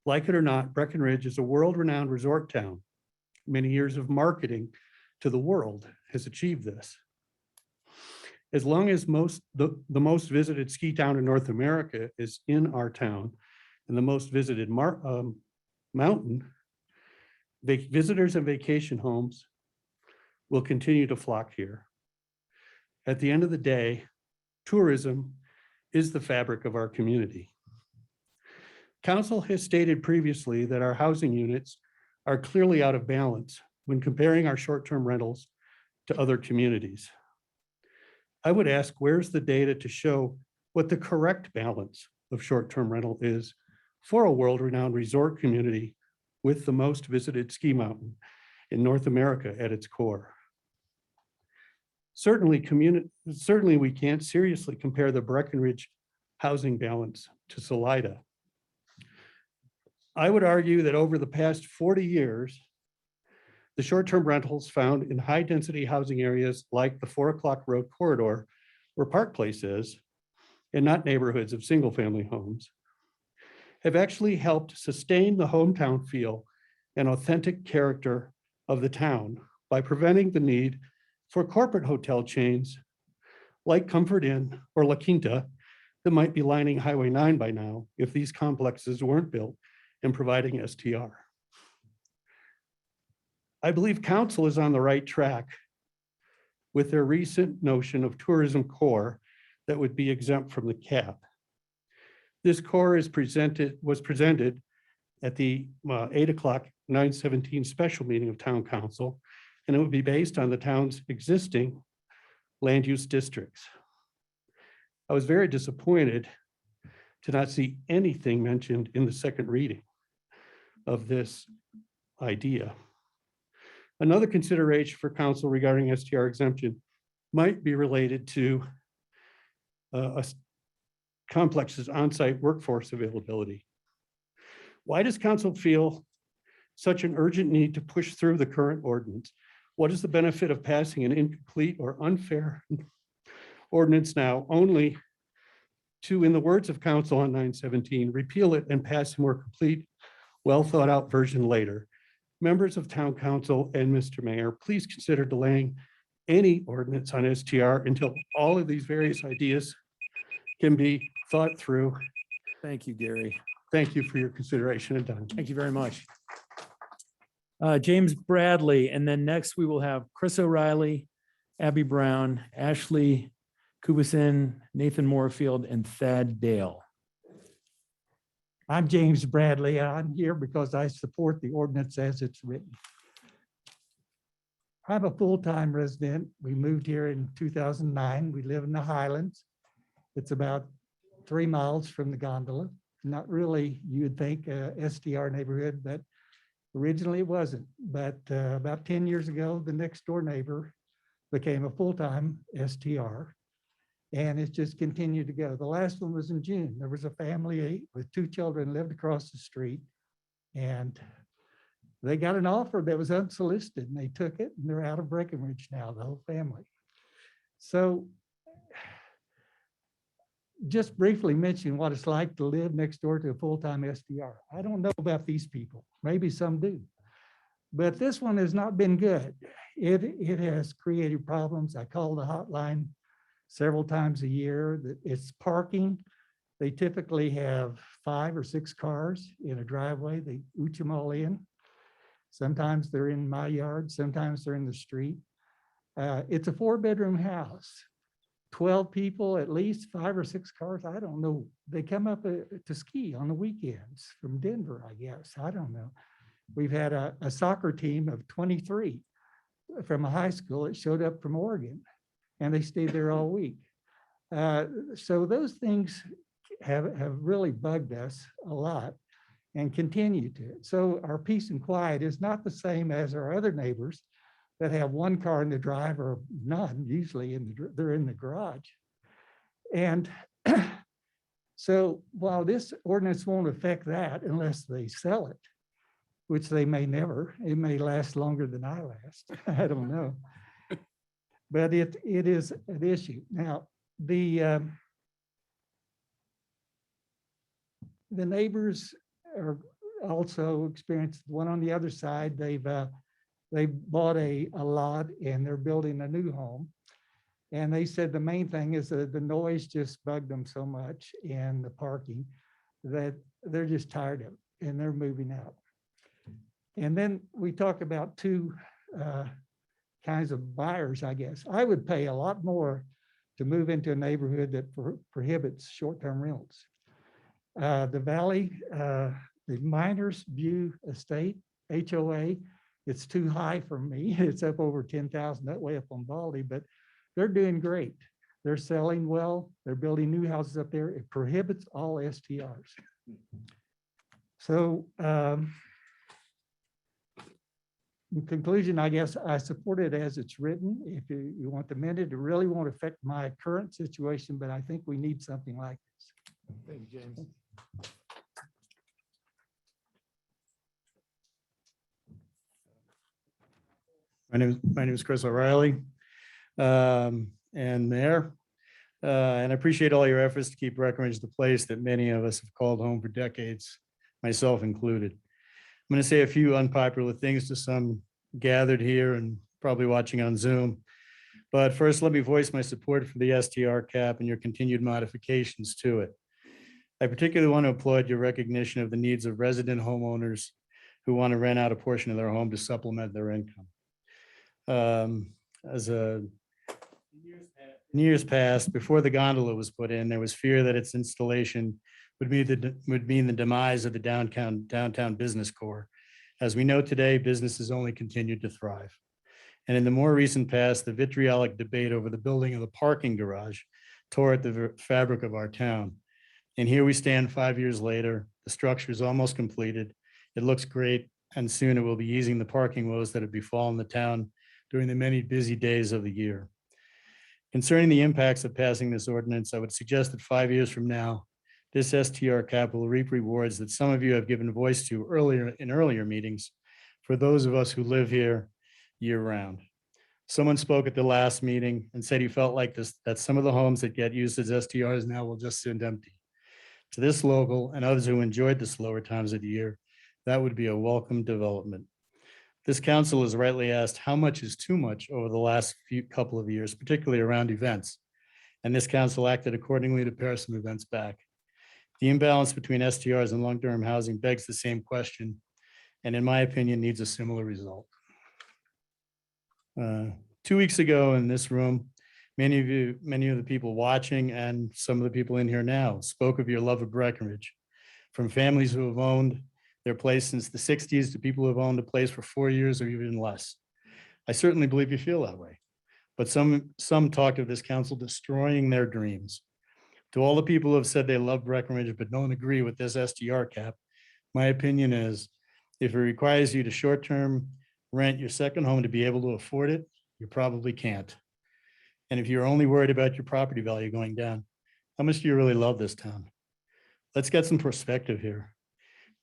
Like it or not, Breckenridge is a world-renowned resort town. Many years of marketing to the world has achieved this. As long as the most visited ski town in North America is in our town and the most visited mountain, visitors and vacation homes will continue to flock here. At the end of the day, tourism is the fabric of our community. Council has stated previously that our housing units are clearly out of balance when comparing our short-term rentals to other communities. I would ask, where's the data to show what the correct balance of short-term rental is for a world-renowned resort community with the most visited ski mountain in North America at its core? Certainly we can't seriously compare the Breckenridge housing balance to Salida. I would argue that over the past 40 years, the short-term rentals found in high-density housing areas like the 4 O'Clock Road corridor, where Park Place is, and not neighborhoods of single-family homes, have actually helped sustain the hometown feel and authentic character of the town by preventing the need for corporate hotel chains like Comfort Inn or La Quinta that might be lining Highway 9 by now if these complexes weren't built and providing STR. I believe council is on the right track with their recent notion of tourism core that would be exempt from the cap. This core was presented at the 8 o'clock 9/17 special meeting of town council, and it would be based on the town's existing land use districts. I was very disappointed to not see anything mentioned in the second reading of this idea. Another consideration for council regarding STR exemption might be related to a complex's on-site workforce availability. Why does council feel such an urgent need to push through the current ordinance? What is the benefit of passing an incomplete or unfair ordinance now, only to, in the words of council on 9/17, repeal it and pass a more complete, well thought out version later? Members of town council and Mr. Mayor, please consider delaying any ordinance on STR until all of these various ideas can be thought through. Thank you, Gary. Thank you for your consideration and time. Thank you very much. James Bradley, and then next we will have Chris O'Reilly, Abby Brown, Ashley Kubasin, Nathan Moorfield, and Thad Dale. I'm James Bradley, and I'm here because I support the ordinance as it's written. I'm a full-time resident. We moved here in 2009. We live in the Highlands. It's about 3 miles from the gondola. not really, you'd think STR neighborhood, but originally it wasn't. But about 10 years ago, the next door neighbor became a full-time STR. And it's just continued to go. The last one was in June. There was a family with 2 children lived across the street. And they got an offer that was unsolicited and they took it and they're out of Breckenridge now, the whole family. So just briefly mention what it's like to live next door to a full-time SDR. I don't know about these people. Maybe some do. But this one has not been good. It has created problems. I call the hotline several times a year. It's parking. They typically have 5 or 6 cars in a driveway. They ooch them all in. Sometimes they're in my yard. Sometimes they're in the street. It's a 4-bedroom house. 12 people, at least 5 or 6 cars. I don't know. They come up to ski on the weekends from Denver, I guess. I don't know. We've had a soccer team of 23 from a high school that showed up from Oregon, and they stayed there all week. So those things have really bugged us a lot and continue to. So our peace and quiet is not the same as our other neighbors that have 1 car in the drive or none, usually they're in the garage. And so while this ordinance won't affect that unless they sell it, which they may never, it may last longer than I last, I don't know. But it is an issue. Now, the neighbors are also experienced, one on the other side, they bought a lot and they're building a new home. And they said the main thing is that the noise just bugged them so much and the parking that they're just tired of it and they're moving out. And then we talk about 2 kinds of buyers, I guess. I would pay a lot more to move into a neighborhood that prohibits short-term rentals. The Valley, the Miners View Estate, HOA, it's too high for me. It's up over 10,000 that way up on Baldy, but they're doing great. They're selling well. They're building new houses up there. It prohibits all STRs. So in conclusion, I guess I support it as it's written. If you want to amend it, it really won't affect my current situation, but I think we need something like this. Thank you, James. My name is Chris O'Reilly, and Mayor. And I appreciate all your efforts to keep Breckenridge the place that many of us have called home for decades, myself included. I'm going to say a few unpopular things to some gathered here and probably watching on Zoom. But first, let me voice my support for the STR cap and your continued modifications to it. I particularly want to applaud your recognition of the needs of resident homeowners who want to rent out a portion of their home to supplement their income. In years past, before the gondola was put in, there was fear that its installation would mean the demise of the downtown business core. As we know today, business has only continued to thrive. And in the more recent past, the vitriolic debate over the building of the parking garage tore at the fabric of our town. And here we stand 5 years later, the structure is almost completed. It looks great, and soon it will be easing the parking woes that have befallen the town during the many busy days of the year. Concerning the impacts of passing this ordinance, I would suggest that 5 years from now, this STR cap will reap rewards that some of you have given voice to earlier meetings for those of us who live here year-round. Someone spoke at the last meeting and said he felt like that some of the homes that get used as STRs now will just sit empty. To this local and others who enjoyed the slower times of the year, that would be a welcome development. This council has rightly asked how much is too much over the last couple of years, particularly around events. And this council acted accordingly to pare some events back. The imbalance between STRs and long-term housing begs the same question, and in my opinion, needs a similar result. 2 weeks ago in this room, many of the people watching and some of the people in here now spoke of your love of Breckenridge, from families who have owned their place since the 60s to people who have owned a place for 4 years or even less. I certainly believe you feel that way, but some talked of this council destroying their dreams. To all the people who have said they love Breckenridge but don't agree with this STR cap, my opinion is if it requires you to short-term rent your second home to be able to afford it, you probably can't. And if you're only worried about your property value going down, how much do you really love this town? Let's get some perspective here.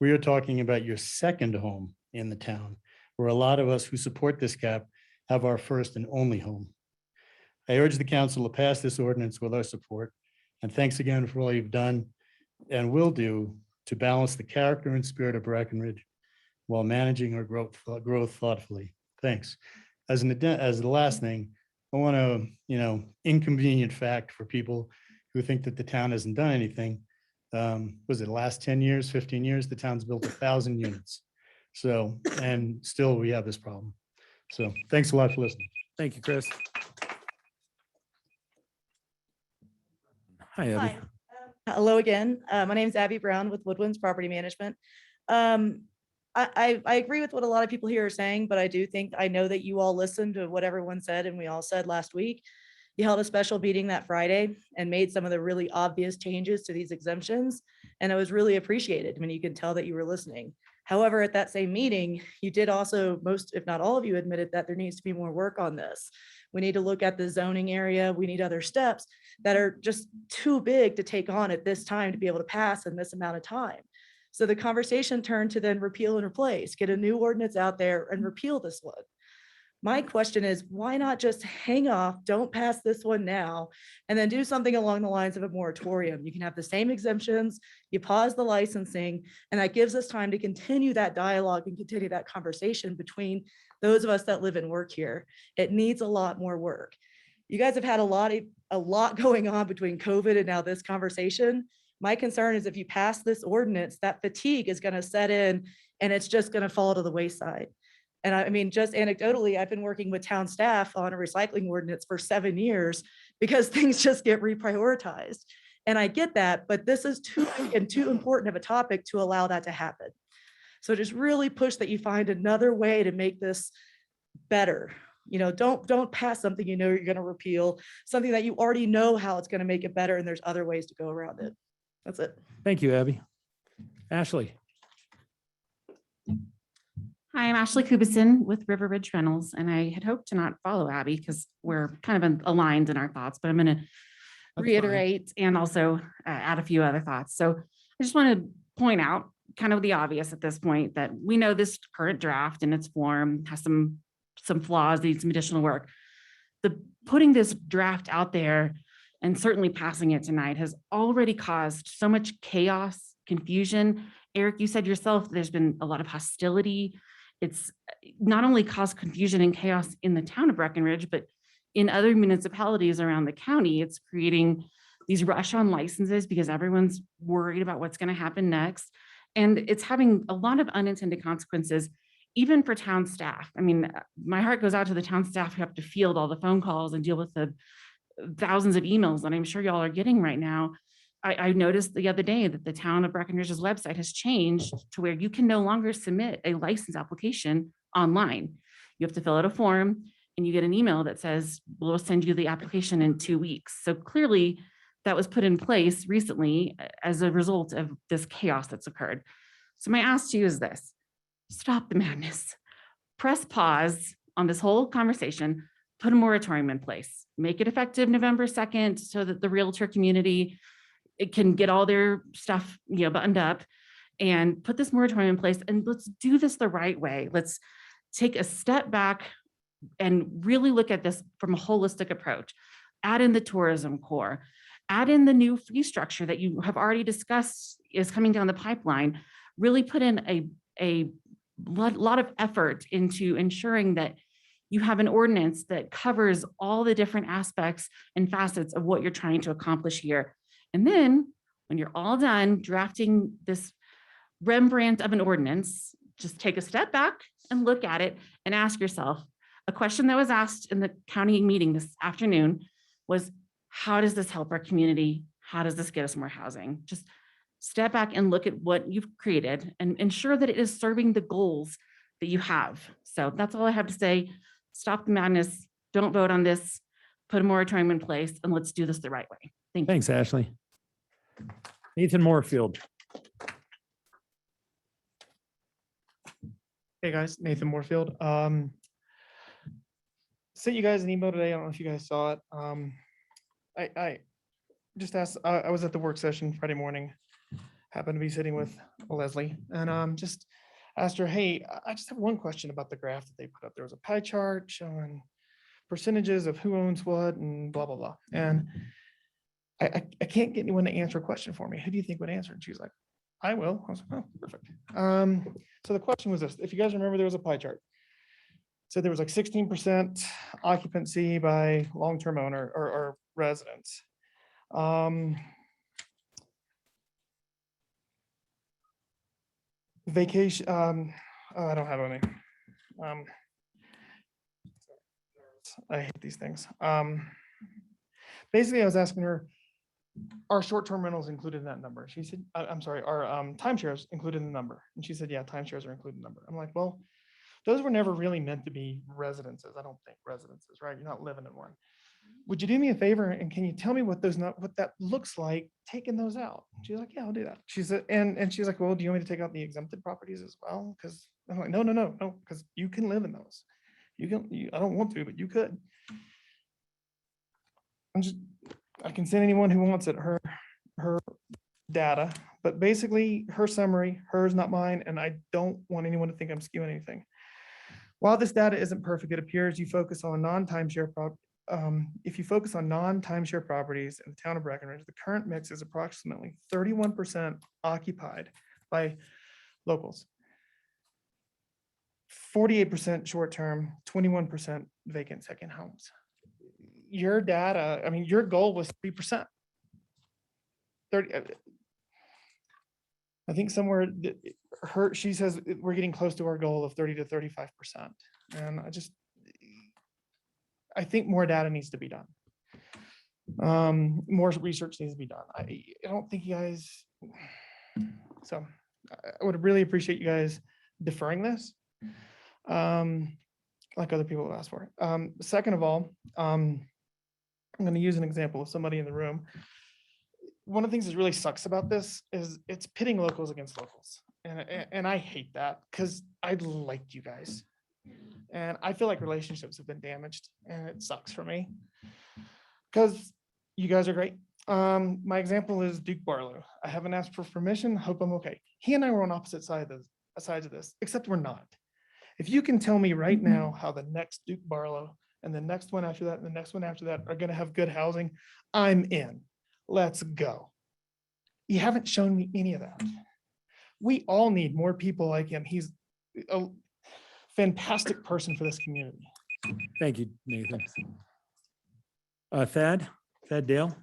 We are talking about your second home in the town, where a lot of us who support this cap have our first and only home. I urge the council to pass this ordinance with our support. And thanks again for all you've done and will do to balance the character and spirit of Breckenridge while managing our growth thoughtfully. Thanks. As the last thing, I want to, inconvenient fact for people who think that the town hasn't done anything. Was it the last 10 years, 15 years, the town's built 1,000 units. So, and still we have this problem. So thanks a lot for listening. Thank you, Chris. Hi, Abby. Hello again. My name is Abby Brown with Woodwinds Property Management. I agree with what a lot of people here are saying, but I know that you all listened to what everyone said and we all said last week. You held a special meeting that Friday and made some of the really obvious changes to these exemptions. And it was really appreciated. I mean, you can tell that you were listening. However, at that same meeting, you did also, most, if not all of you admitted that there needs to be more work on this. We need to look at the zoning area. We need other steps that are just too big to take on at this time to be able to pass in this amount of time. So the conversation turned to then repeal and replace, get a new ordinance out there and repeal this one. My question is, why not just hang off, don't pass this one now, and then do something along the lines of a moratorium? You can have the same exemptions, you pause the licensing, and that gives us time to continue that dialogue and continue that conversation between those of us that live and work here. It needs a lot more work. You guys have had a lot going on between COVID and now this conversation. My concern is if you pass this ordinance, that fatigue is going to set in and it's just going to fall to the wayside. And I mean, just anecdotally, I've been working with town staff on a recycling ordinance for 7 years because things just get reprioritized. And I get that, but this is too big and too important of a topic to allow that to happen. So just really push that you find another way to make this better. Don't pass something you're going to repeal, something that you already know how it's going to make it better, and there's other ways to go around it. That's it. Thank you, Abby. Ashley. Hi, I'm Ashley Kubison with River Ridge Rentals, and I had hoped to not follow Abby because we're kind of aligned in our thoughts, but I'm going to reiterate and also add a few other thoughts. So I just want to point out kind of the obvious at this point that we know this current draft in its form has some flaws, needs some additional work. Putting this draft out there and certainly passing it tonight has already caused so much chaos, confusion. Eric, you said yourself, there's been a lot of hostility. It's not only caused confusion and chaos in the town of Breckenridge, but in other municipalities around the county. It's creating these rush on licenses because everyone's worried about what's going to happen next. And it's having a lot of unintended consequences, even for town staff. I mean, my heart goes out to the town staff who have to field all the phone calls and deal with the thousands of emails that I'm sure y'all are getting right now. I noticed the other day that the town of Breckenridge's website has changed to where you can no longer submit a license application online. You have to fill out a form and you get an email that says, we'll send you the application in 2 weeks. So clearly that was put in place recently as a result of this chaos that's occurred. So my ask to you is this: stop the madness, press pause on this whole conversation, put a moratorium in place, make it effective November 2nd so that the realtor community it can get all their stuff, buttoned up, and put this moratorium in place. And let's do this the right way. Let's take a step back and really look at this from a holistic approach. Add in the tourism core, add in the new fee structure that you have already discussed is coming down the pipeline. Really put in a lot of effort into ensuring that you have an ordinance that covers all the different aspects and facets of what you're trying to accomplish here. And then when you're all done drafting this Rembrandt of an ordinance, just take a step back and look at it and ask yourself, a question that was asked in the county meeting this afternoon was, how does this help our community? How does this get us more housing? Just step back and look at what you've created and ensure that it is serving the goals that you have. So that's all I have to say. Stop the madness. Don't vote on this. Put a moratorium in place and let's do this the right way. Thank you. Thanks, Ashley. Nathan Moorfield. Hey guys, Nathan Moorfield. Sent you guys an email today. I don't know if you guys saw it. I just asked, I was at the work session Friday morning, happened to be sitting with Leslie, and just asked her, hey, I just have one question about the graph that they put up. There was a pie chart showing percentages of who owns what and blah, blah, blah. And I can't get anyone to answer a question for me. Who do you think would answer? And she's like, I will. I was like, oh, perfect. So the question was this, if you guys remember, there was a pie chart. So there was like 16% occupancy by long-term owner or residents. Vacation, oh, I don't have any. I hate these things. Basically, I was asking her, are short-term rentals included in that number? She said, I'm sorry, are timeshares included in the number? And she said, yeah, timeshares are included in the number. I'm like, well, those were never really meant to be residences. I don't think residences, right? You're not living in one. Would you do me a favor and can you tell me what what that looks like taking those out? She's like, yeah, I'll do that. She said, and she's like, well, do you want me to take out the exempted properties as well? Because I'm like, no, because you can live in those. I don't want to, but you could. I can send anyone who wants it her data, but basically her summary, hers, not mine, and I don't want anyone to think I'm skewing anything. While this data isn't perfect, it appears you focus on non-timeshare if you focus on non-timeshare properties in the town of Breckenridge, the current mix is approximately 31% occupied by locals, 48% short-term, 21% vacant second homes. Your data, I mean, your goal was 3%. 30. I think somewhere she says we're getting close to our goal of 30 to 35%. And I think more data needs to be done. More research needs to be done. I don't think you guys, so I would really appreciate you guys deferring this. Like other people have asked for. Second of all, I'm going to use an example of somebody in the room. One of the things that really sucks about this is it's pitting locals against locals. And I hate that because I liked you guys. And I feel like relationships have been damaged and it sucks for me because you guys are great. My example is Duke Barlow. I haven't asked for permission. Hope I'm okay. He and I were on opposite sides of this, except we're not. If you can tell me right now how the next Duke Barlow and the next one after that and the next one after that are going to have good housing, I'm in. Let's go. You haven't shown me any of that. We all need more people like him. He's a fantastic person for this community. Thank you, Nathan. Thad Dale.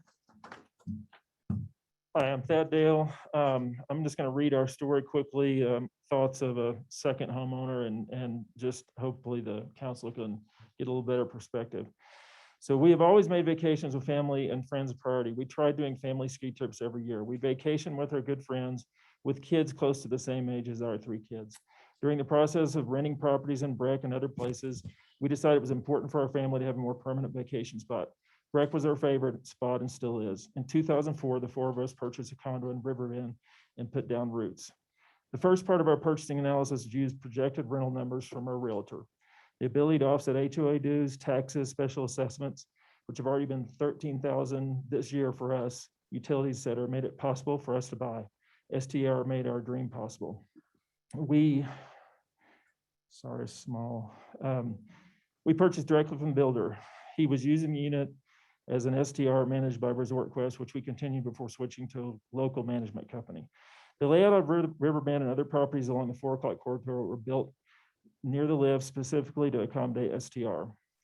Hi, I'm Thad Dale. I'm just going to read our story quickly. Thoughts of a second homeowner and just hopefully the council can get a little better perspective. So we have always made vacations with family and friends a priority. We tried doing family ski trips every year. We vacation with our good friends with kids close to the same age as our 3 kids. During the process of renting properties in Breck and other places, we decided it was important for our family to have a more permanent vacation spot. Breck was our favorite spot and still is. In 2004, the 4 of us purchased a condo in Riverbend and put down roots. The first part of our purchasing analysis used projected rental numbers from our realtor. The ability to offset HOA dues, taxes, special assessments, which have already been $13,000 this year for us, utilities, et cetera, made it possible for us to buy. STR made our dream possible. We purchased directly from the builder. He was using the unit as an STR managed by Resort Quest, which we continued before switching to a local management company. The layout of Riverbend and other properties along the 4 o'clock corridor were built near the lift specifically to accommodate STR.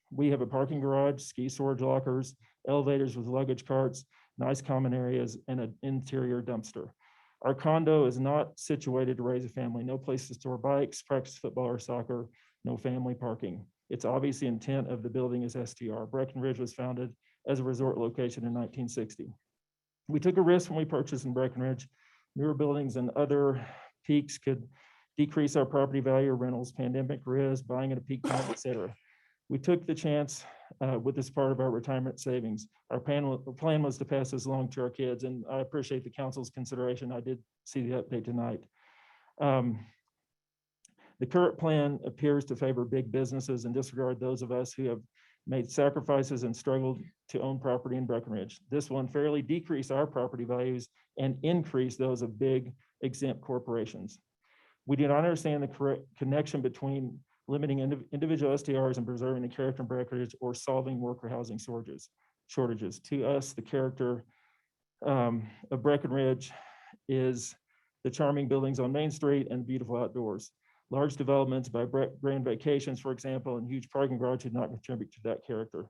We have a parking garage, ski storage lockers, elevators with luggage carts, nice common areas, and an interior dumpster. Our condo is not situated to raise a family, no place to store bikes, practice football or soccer, no family parking. It's obvious the intent of the building is STR. Breckenridge was founded as a resort location in 1960. We took a risk when we purchased in Breckenridge. Newer buildings and other peaks could decrease our property value or rentals, pandemic risk, buying at a peak time, et cetera. We took the chance with this part of our retirement savings. Our plan was to pass this along to our kids, and I appreciate the council's consideration. I did see the update tonight. The current plan appears to favor big businesses and disregard those of us who have made sacrifices and struggled to own property in Breckenridge. This will unfairly decrease our property values and increase those of big exempt corporations. We do not understand the correct connection between limiting individual STRs and preserving the character in Breckenridge or solving worker housing shortages. To us, the character of Breckenridge is the charming buildings on Main Street and beautiful outdoors. Large developments by Grand Vacations, for example, and huge parking garage did not contribute to that character.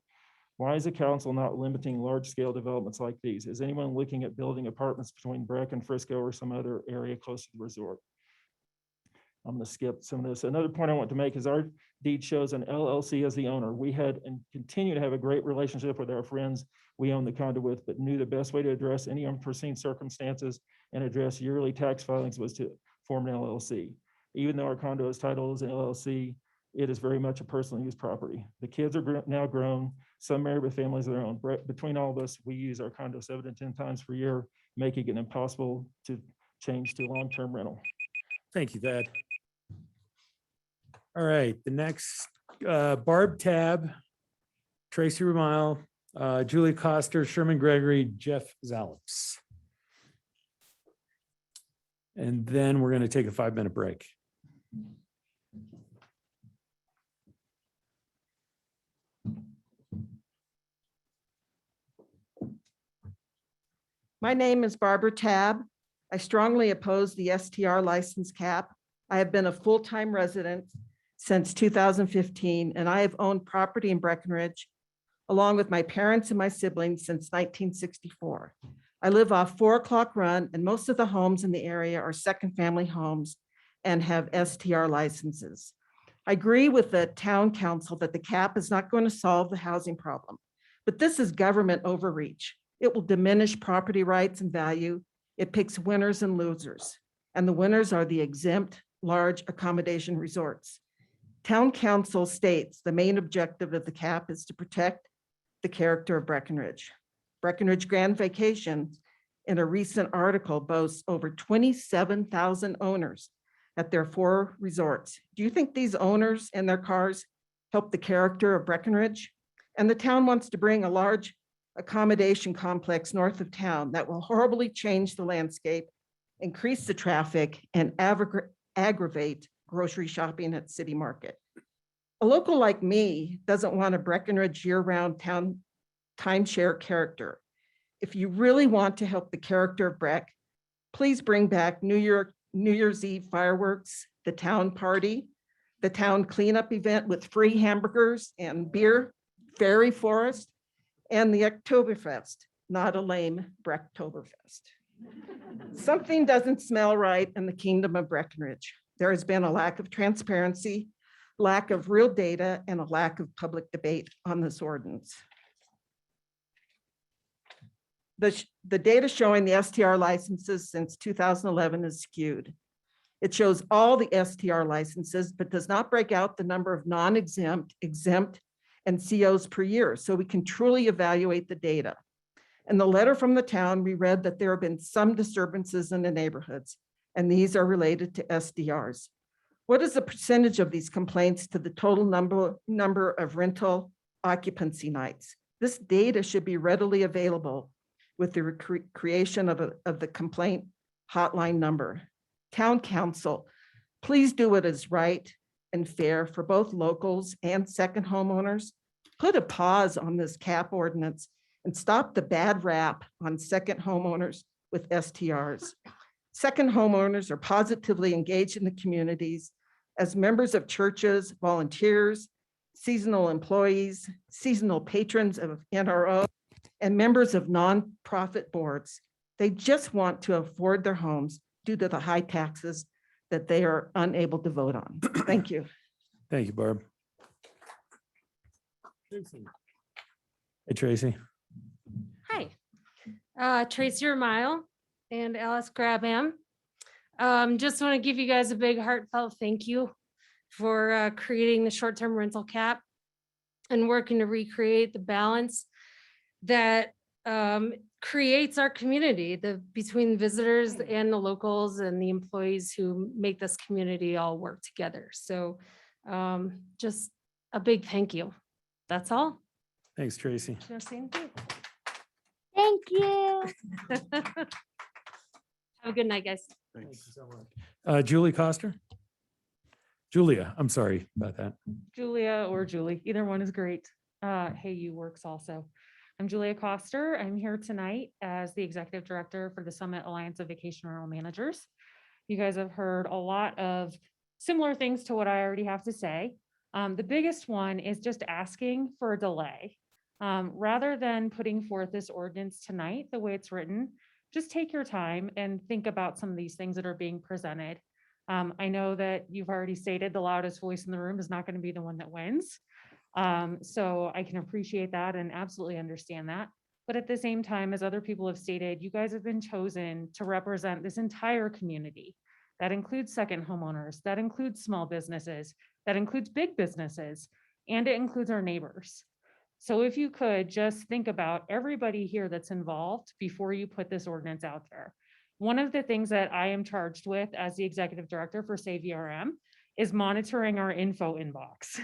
Why is the council not limiting large-scale developments like these? Is anyone looking at building apartments between Breck and Frisco or some other area close to the resort? I'm going to skip some of this. Another point I want to make is our deed shows an LLC as the owner. We had and continue to have a great relationship with our friends we own the condo with, but knew the best way to address any unforeseen circumstances and address yearly tax filings was to form an LLC. Even though our condo is titled as an LLC, it is very much a personal use property. The kids are now grown, some married with families of their own. Between all of us, we use our condo 7 to 10 times per year, making it impossible to change to long-term rental. Thank you, Thad. All right, the next, Barb Tab, Tracy Romile, Julie Coster, Sherman Gregory, Jeff Zalix. And then we're going to take a 5-minute break. My name is Barbara Tabb. I strongly oppose the STR license cap. I have been a full-time resident since 2015, and I have owned property in Breckenridge along with my parents and my siblings since 1964. I live off 4 O'Clock Run, and most of the homes in the area are second-family homes and have STR licenses. I agree with the town council that the cap is not going to solve the housing problem, but this is government overreach. It will diminish property rights and value. It picks winners and losers, and the winners are the exempt large accommodation resorts. Town council states the main objective of the cap is to protect the character of Breckenridge. Breckenridge Grand Vacation, in a recent article, boasts over 27,000 owners at their 4 resorts. Do you think these owners and their cars help the character of Breckenridge? And the town wants to bring a large accommodation complex north of town that will horribly change the landscape, increase the traffic, and aggravate grocery shopping at City Market. A local like me doesn't want a Breckenridge year-round town timeshare character. If you really want to help the character of Breck, please bring back New Year's Eve fireworks, the town party, the town cleanup event with free hamburgers and beer, Fairy Forest, and the Oktoberfest, not a lame Brecktoberfest. Something doesn't smell right in the kingdom of Breckenridge. There has been a lack of transparency, lack of real data, and a lack of public debate on this ordinance. The data showing the STR licenses since 2011 is skewed. It shows all the STR licenses, but does not break out the number of non-exempt, exempt, and COs per year, so we can truly evaluate the data. In the letter from the town, we read that there have been some disturbances in the neighborhoods, and these are related to SDRs. What is the percentage of these complaints to the total number of rental occupancy nights? This data should be readily available with the creation of the complaint hotline number. Town council, please do what is right and fair for both locals and second homeowners. Put a pause on this cap ordinance and stop the bad rap on second homeowners with STRs. Second homeowners are positively engaged in the communities as members of churches, volunteers, seasonal employees, seasonal patrons of NRO, and members of nonprofit boards. They just want to afford their homes due to the high taxes that they are unable to vote on. Thank you. Thank you, Barb. Hey, Tracy. Hi, Tracy Romile and Alice Grabham. Just want to give you guys a big heartfelt thank you for creating the short-term rental cap. and working to recreate the balance that creates our community, between visitors and the locals and the employees who make this community all work together. So just a big thank you. That's all. Thanks, Tracy. Should I say anything? Thank you. Have a good night, guys. Thanks. Julie Coster? Julia, I'm sorry about that. Julia or Julie, either one is great. Hey, you works also. I'm Julia Coster. I'm here tonight as the Executive Director for the Summit Alliance of Vacation Rental Managers. You guys have heard a lot of similar things to what I already have to say. The biggest one is just asking for a delay. Rather than putting forth this ordinance tonight, the way it's written, just take your time and think about some of these things that are being presented. I know that you've already stated the loudest voice in the room is not going to be the one that wins. So I can appreciate that and absolutely understand that. But at the same time, as other people have stated, you guys have been chosen to represent this entire community. That includes second homeowners, that includes small businesses, that includes big businesses, and it includes our neighbors. So if you could just think about everybody here that's involved before you put this ordinance out there. One of the things that I am charged with as the executive director for Save VRM is monitoring our info inbox.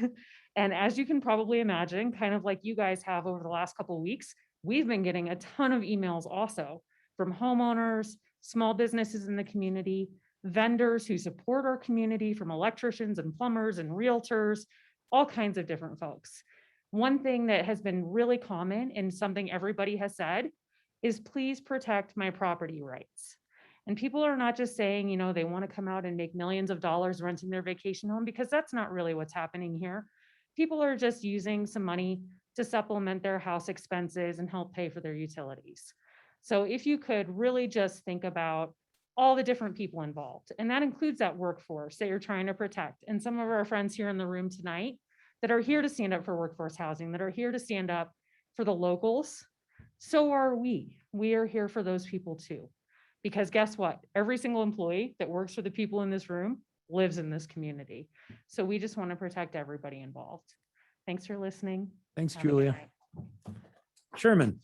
And as you can probably imagine, kind of like you guys have over the last couple of weeks, we've been getting a ton of emails also from homeowners, small businesses in the community, vendors who support our community, from electricians and plumbers and realtors, all kinds of different folks. One thing that has been really common and something everybody has said is please protect my property rights. And people are not just saying, you know, they want to come out and make millions of dollars renting their vacation home, because that's not really what's happening here. People are just using some money to supplement their house expenses and help pay for their utilities. So if you could really just think about all the different people involved, and that includes that workforce that you're trying to protect. And some of our friends here in the room tonight that are here to stand up for workforce housing, that are here to stand up for the locals, so are we. We are here for those people too. Because guess what? Every single employee that works for the people in this room lives in this community. So we just want to protect everybody involved. Thanks for listening. Thanks, Have a good Julia. night. Sherman?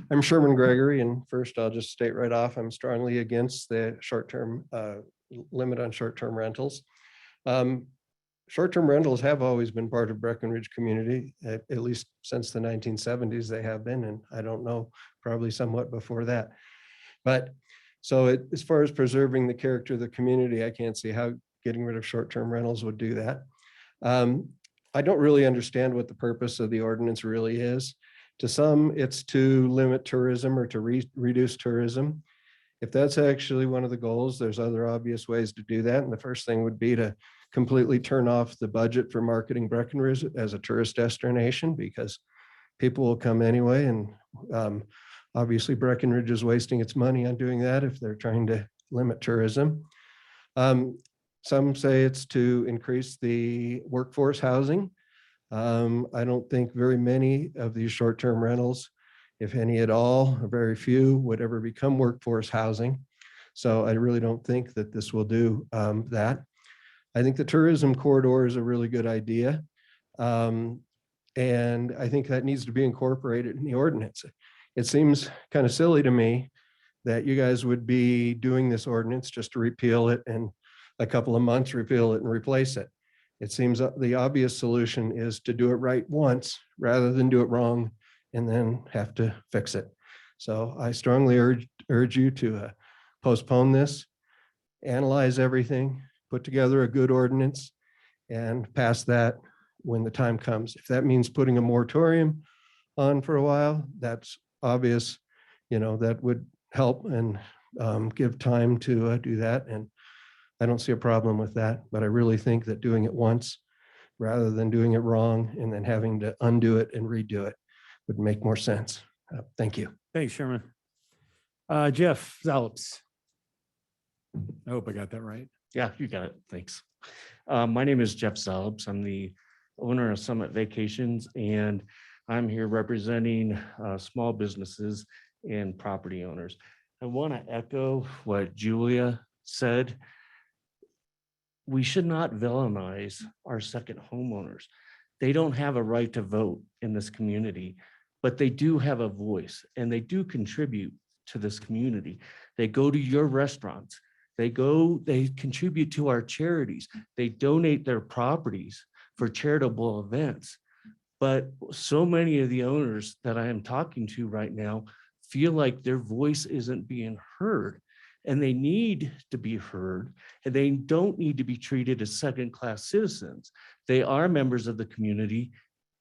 I'm Sherman Gregory, and first I'll just state right off, I'm strongly against the short-term limit on short-term rentals. Short-term rentals have always been part of Breckenridge community, at least since the 1970s they have been, and I don't know, probably somewhat before that. But so as far as preserving the character of the community, I can't see how getting rid of short-term rentals would do that. I don't really understand what the purpose of the ordinance really is. To some, it's to limit tourism or to reduce tourism. If that's actually one of the goals, there's other obvious ways to do that. And the first thing would be to completely turn off the budget for marketing Breckenridge as a tourist destination, because people will come anyway. And obviously Breckenridge is wasting its money on doing that if they're trying to limit tourism. Some say it's to increase the workforce housing. I don't think very many of these short-term rentals, if any at all, or very few, would ever become workforce housing. So I really don't think that this will do that. I think the tourism corridor is a really good idea. And I think that needs to be incorporated in the ordinance. It seems kind of silly to me that you guys would be doing this ordinance just to repeal it and a couple of months repeal it and replace it. It seems the obvious solution is to do it right once rather than do it wrong and then have to fix it. So I strongly urge you to postpone this, analyze everything, put together a good ordinance, and pass that when the time comes. If that means putting a moratorium on for a while, that's obvious, you know, that would help and give time to do that. And I don't see a problem with that, but I really think that doing it once rather than doing it wrong and then having to undo it and redo it would make more sense. Thank you. Thanks, Sherman. Jeff Zallops. I hope I got that right. Yeah, you got it. Thanks. My name is Jeff Zallops. I'm the owner of Summit Vacations, and I'm here representing small businesses and property owners. I want to echo what Julia said. we should not villainize our second homeowners. They don't have a right to vote in this community, but they do have a voice and they do contribute to this community. They go to your restaurants. They contribute to our charities. They donate their properties for charitable events. But so many of the owners that I am talking to right now feel like their voice isn't being heard, and they need to be heard, and they don't need to be treated as second-class citizens. They are members of the community,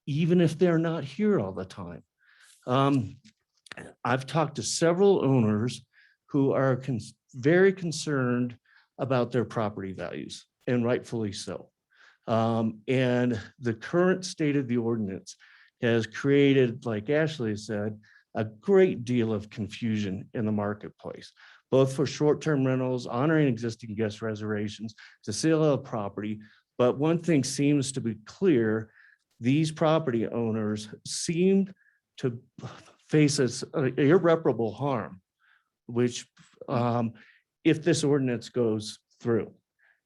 even if they're not here all the time. I've talked to several owners who are very concerned about their property values, and rightfully so. And the current state of the ordinance has created, like Ashley said, a great deal of confusion in the marketplace, both for short-term rentals, honoring existing guest reservations, to sale of property. But one thing seems to be clear, these property owners seem to face irreparable harm, which if this ordinance goes through.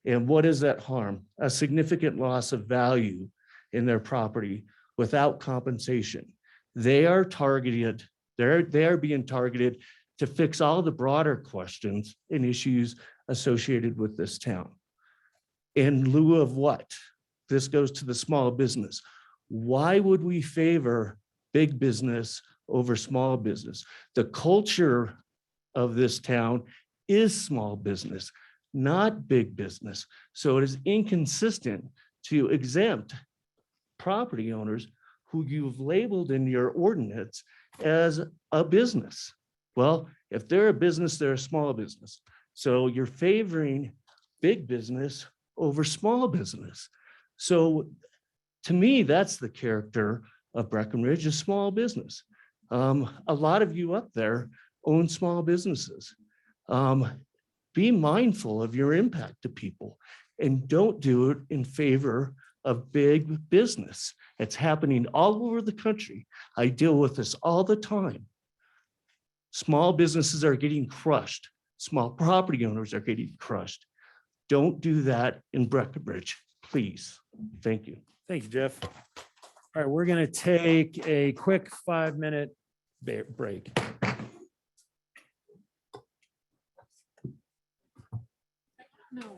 And what is that harm? A significant loss of value in their property without compensation. They are targeted, they are being targeted to fix all the broader questions and issues associated with this town. In lieu of what? This goes to the small business. Why would we favor big business over small business? The culture of this town is small business, not big business. So it is inconsistent to exempt property owners who you've labeled in your ordinance as a business. Well, if they're a business, they're a small business. So you're favoring big business over small business. So to me, that's the character of Breckenridge, a small business. A lot of you up there own small businesses. Be mindful of your impact to people and don't do it in favor of big business. It's happening all over the country. I deal with this all the time. Small businesses are getting crushed. Small property owners are getting crushed. Don't do that in Breckenridge, please. Thank you. Thank you, Jeff. All right, we're going to take a quick 5-minute break. No.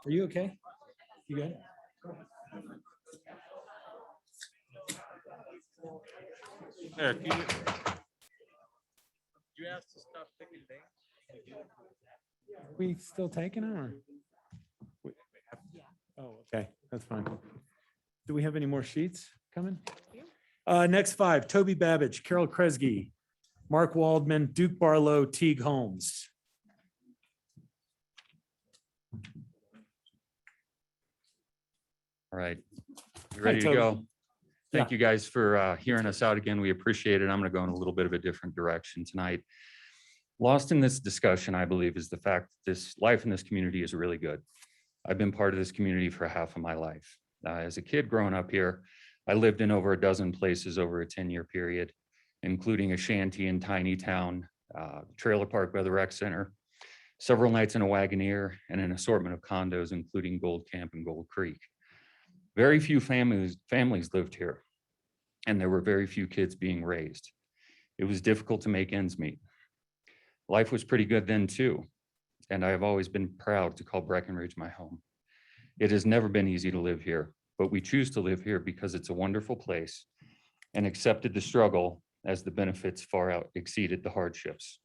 Are you okay? You good? Eric, you asked to stop picking names? Are we still taking it or? Oh, okay, that's fine. Do we have any more sheets coming? Next five, Toby Babbage, Carol Kresge, Mark Waldman, Duke Barlow, Teague Holmes. All right, you Hi, ready to Toby. go? Thank Yeah. you guys for hearing us out again. We appreciate it. I'm going to go in a little bit of a different direction tonight. Lost in this discussion, I believe, is the fact that this life in this community is really good. I've been part of this community for half of my life. As a kid growing up here, I lived in over a dozen places over a 10-year period, including a shanty in Tiny Town, trailer park by the rec center, several nights in a Wagoneer, and an assortment of condos, including Gold Camp and Gold Creek. Very few families lived here, and there were very few kids being raised. It was difficult to make ends meet. Life was pretty good then too, and I have always been proud to call Breckenridge my home. It has never been easy to live here, but we choose to live here because it's a wonderful place and accepted the struggle as the benefits far out exceeded the hardships.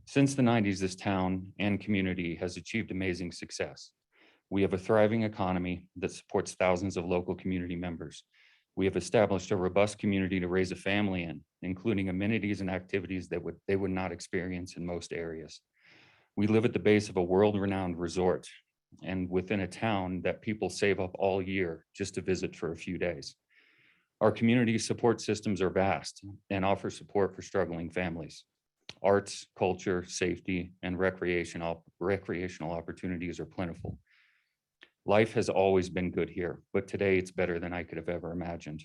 Since the 90s, this town and community has achieved amazing success. We have a thriving economy that supports thousands of local community members. We have established a robust community to raise a family in, including amenities and activities that they would not experience in most areas. We live at the base of a world-renowned resort and within a town that people save up all year just to visit for a few days. Our community support systems are vast and offer support for struggling families. Arts, culture, safety, and recreational opportunities are plentiful. Life has always been good here, but today it's better than I could have ever imagined.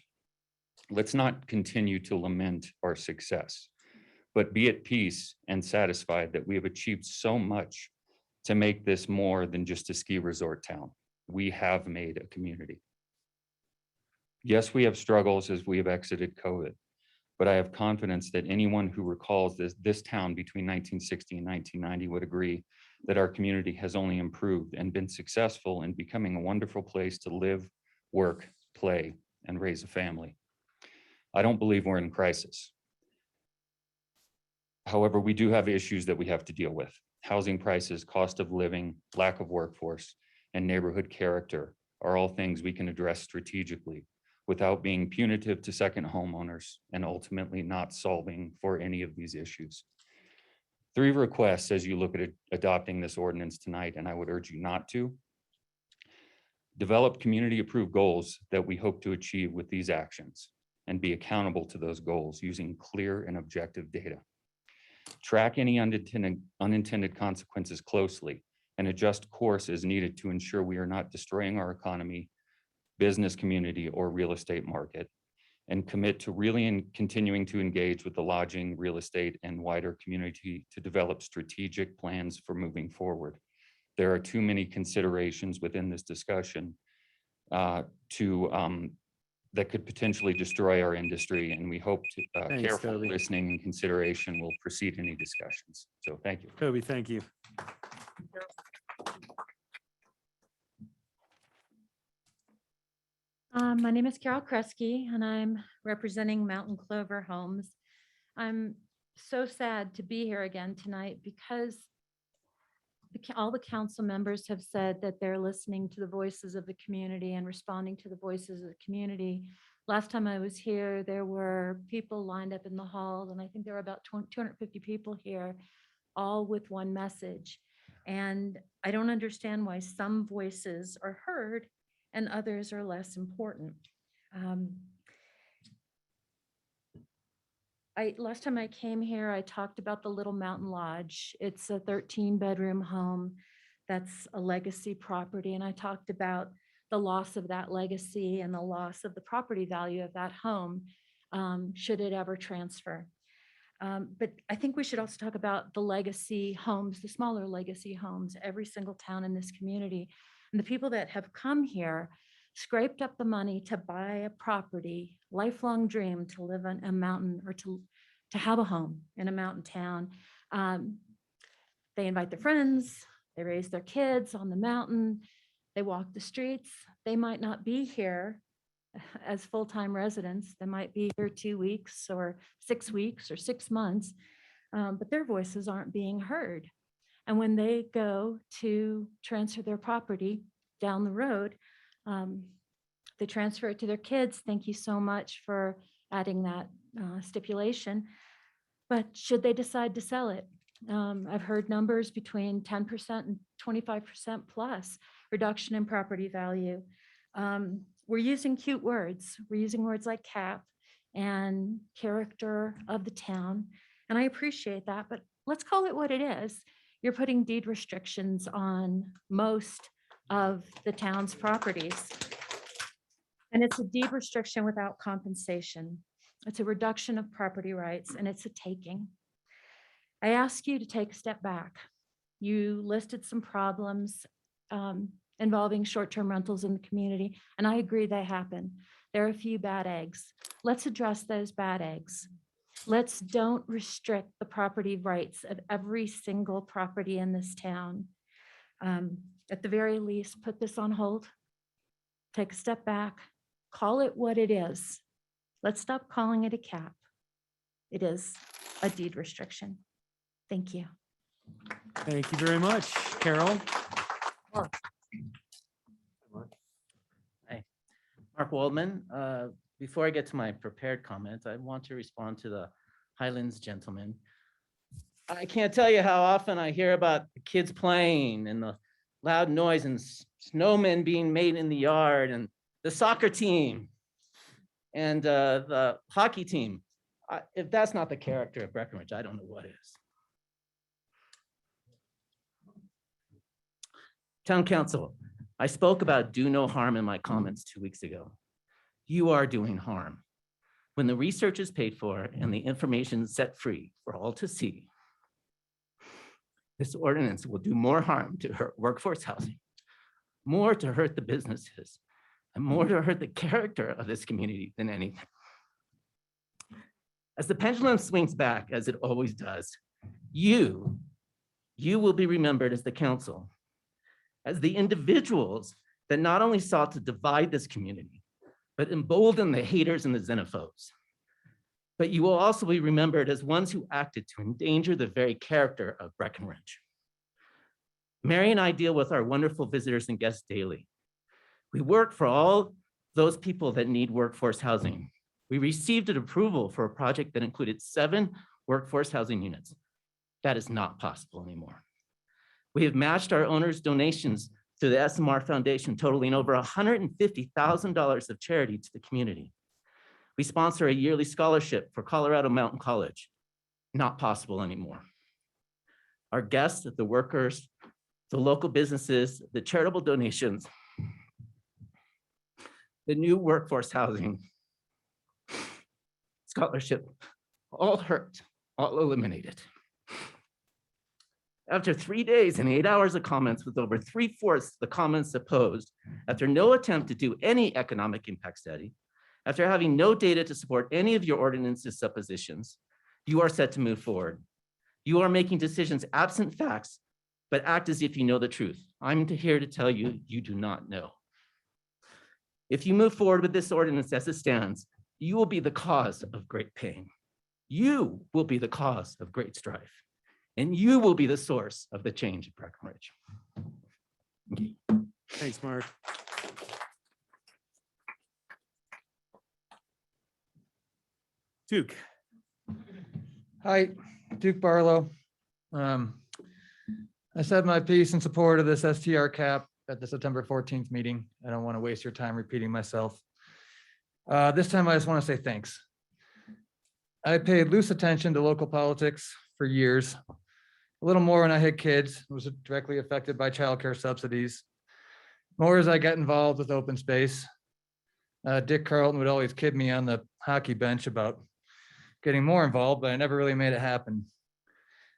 Let's not continue to lament our success, but be at peace and satisfied that we have achieved so much to make this more than just a ski resort town. We have made a community. Yes, we have struggles as we have exited COVID, but I have confidence that anyone who recalls this town between 1960 and 1990 would agree that our community has only improved and been successful in becoming a wonderful place to live, work, play, and raise a family. I don't believe we're in crisis. However, we do have issues that we have to deal with. Housing prices, cost of living, lack of workforce, and neighborhood character are all things we can address strategically without being punitive to second homeowners and ultimately not solving for any of these issues. 3 requests as you look at adopting this ordinance tonight, and I would urge you not to. Develop community-approved goals that we hope to achieve with these actions and be accountable to those goals using clear and objective data. Track any unintended consequences closely and adjust course as needed to ensure we are not destroying our economy, business community, or real estate market, and commit to really continuing to engage with the lodging, real estate, and wider community to develop strategic plans for moving forward. There are too many considerations within this discussion that could potentially destroy our industry, and we hope to Thanks, careful Toby. listening and consideration will precede any discussions. So thank you. Toby, thank you. My name is Carol Kresge, and I'm representing Mountain Clover Homes. I'm so sad to be here again tonight because all the council members have said that they're listening to the voices of the community and responding to the voices of the community. Last time I was here, there were people lined up in the hall, and I think there were about 250 people here, all with one message. And I don't understand why some voices are heard and others are less important. Last time I came here, I talked about the Little Mountain Lodge. It's a 13-bedroom home that's a legacy property. And I talked about the loss of that legacy and the loss of the property value of that home should it ever transfer. But I think we should also talk about the legacy homes, the smaller legacy homes, every single town in this community. And the people that have come here scraped up the money to buy a property, lifelong dream to live on a mountain or to have a home in a mountain town. They invite their friends, they raise their kids on the mountain. They walk the streets. They might not be here as full-time residents. They might be here 2 weeks or 6 weeks or 6 months, but their voices aren't being heard. And when they go to transfer their property down the road, they transfer it to their kids. Thank you so much for adding that stipulation. But should they decide to sell it? I've heard numbers between 10% and 25% plus reduction in property value. We're using cute words. We're using words like cap and character of the town. And I appreciate that, but let's call it what it is. You're putting deed restrictions on most of the town's properties. And it's a deed restriction without compensation. It's a reduction of property rights, and it's a taking. I ask you to take a step back. You listed some problems involving short-term rentals in the community, and I agree they happen. There are a few bad eggs. Let's address those bad eggs. Let's don't restrict the property rights of every single property in this town. At the very least, put this on hold. Take a step back. Call it what it is. Let's stop calling it a cap. It is a deed restriction. Thank you. Thank you very much, Carol. Hi, Mark Waldman. Before I get to my prepared comments, I want to respond to the Highlands gentleman. I can't tell you how often I hear about the kids playing and the loud noise and snowmen being made in the yard and the soccer team and the hockey team. If that's not the character of Breckenridge, I don't know what is. Town Council, I spoke about do no harm in my comments 2 weeks ago. You are doing harm. When the research is paid for and the information set free for all to see, this ordinance will do more harm to hurt workforce housing, more to hurt the businesses, and more to hurt the character of this community than anything. As the pendulum swings back, as it always does, you will be remembered as the council, as the individuals that not only sought to divide this community, but embolden the haters and the xenophobes. But you will also be remembered as ones who acted to endanger the very character of Breckenridge. Mary and I deal with our wonderful visitors and guests daily. We work for all those people that need workforce housing. We received an approval for a project that included 7 workforce housing units. That is not possible anymore. We have matched our owners' donations to the SMR Foundation, totaling over $150,000 of charity to the community. We sponsor a yearly scholarship for Colorado Mountain College. Not possible anymore. Our guests, the workers, the local businesses, the charitable donations, the new workforce housing scholarship, all hurt, all eliminated. After 3 days and 8 hours of comments with over 3/4 the comments opposed, after no attempt to do any economic impact study, after having no data to support any of your ordinance's suppositions, you are set to move forward. You are making decisions absent facts, but act as if you know the truth. I'm here to tell you, you do not know. If you move forward with this ordinance as it stands, you will be the cause of great pain. You will be the cause of great strife. And you will be the source of the change at Breckenridge. Thanks, Mark. Duke. Hi, Duke Barlow. I said my piece in support of this STR cap at the September 14th meeting. I don't want to waste your time repeating myself. This time I just want to say thanks. I paid loose attention to local politics for years, a little more when I had kids, was directly affected by childcare subsidies, more as I got involved with open space. Dick Carlton would always kid me on the hockey bench about getting more involved, but I never really made it happen.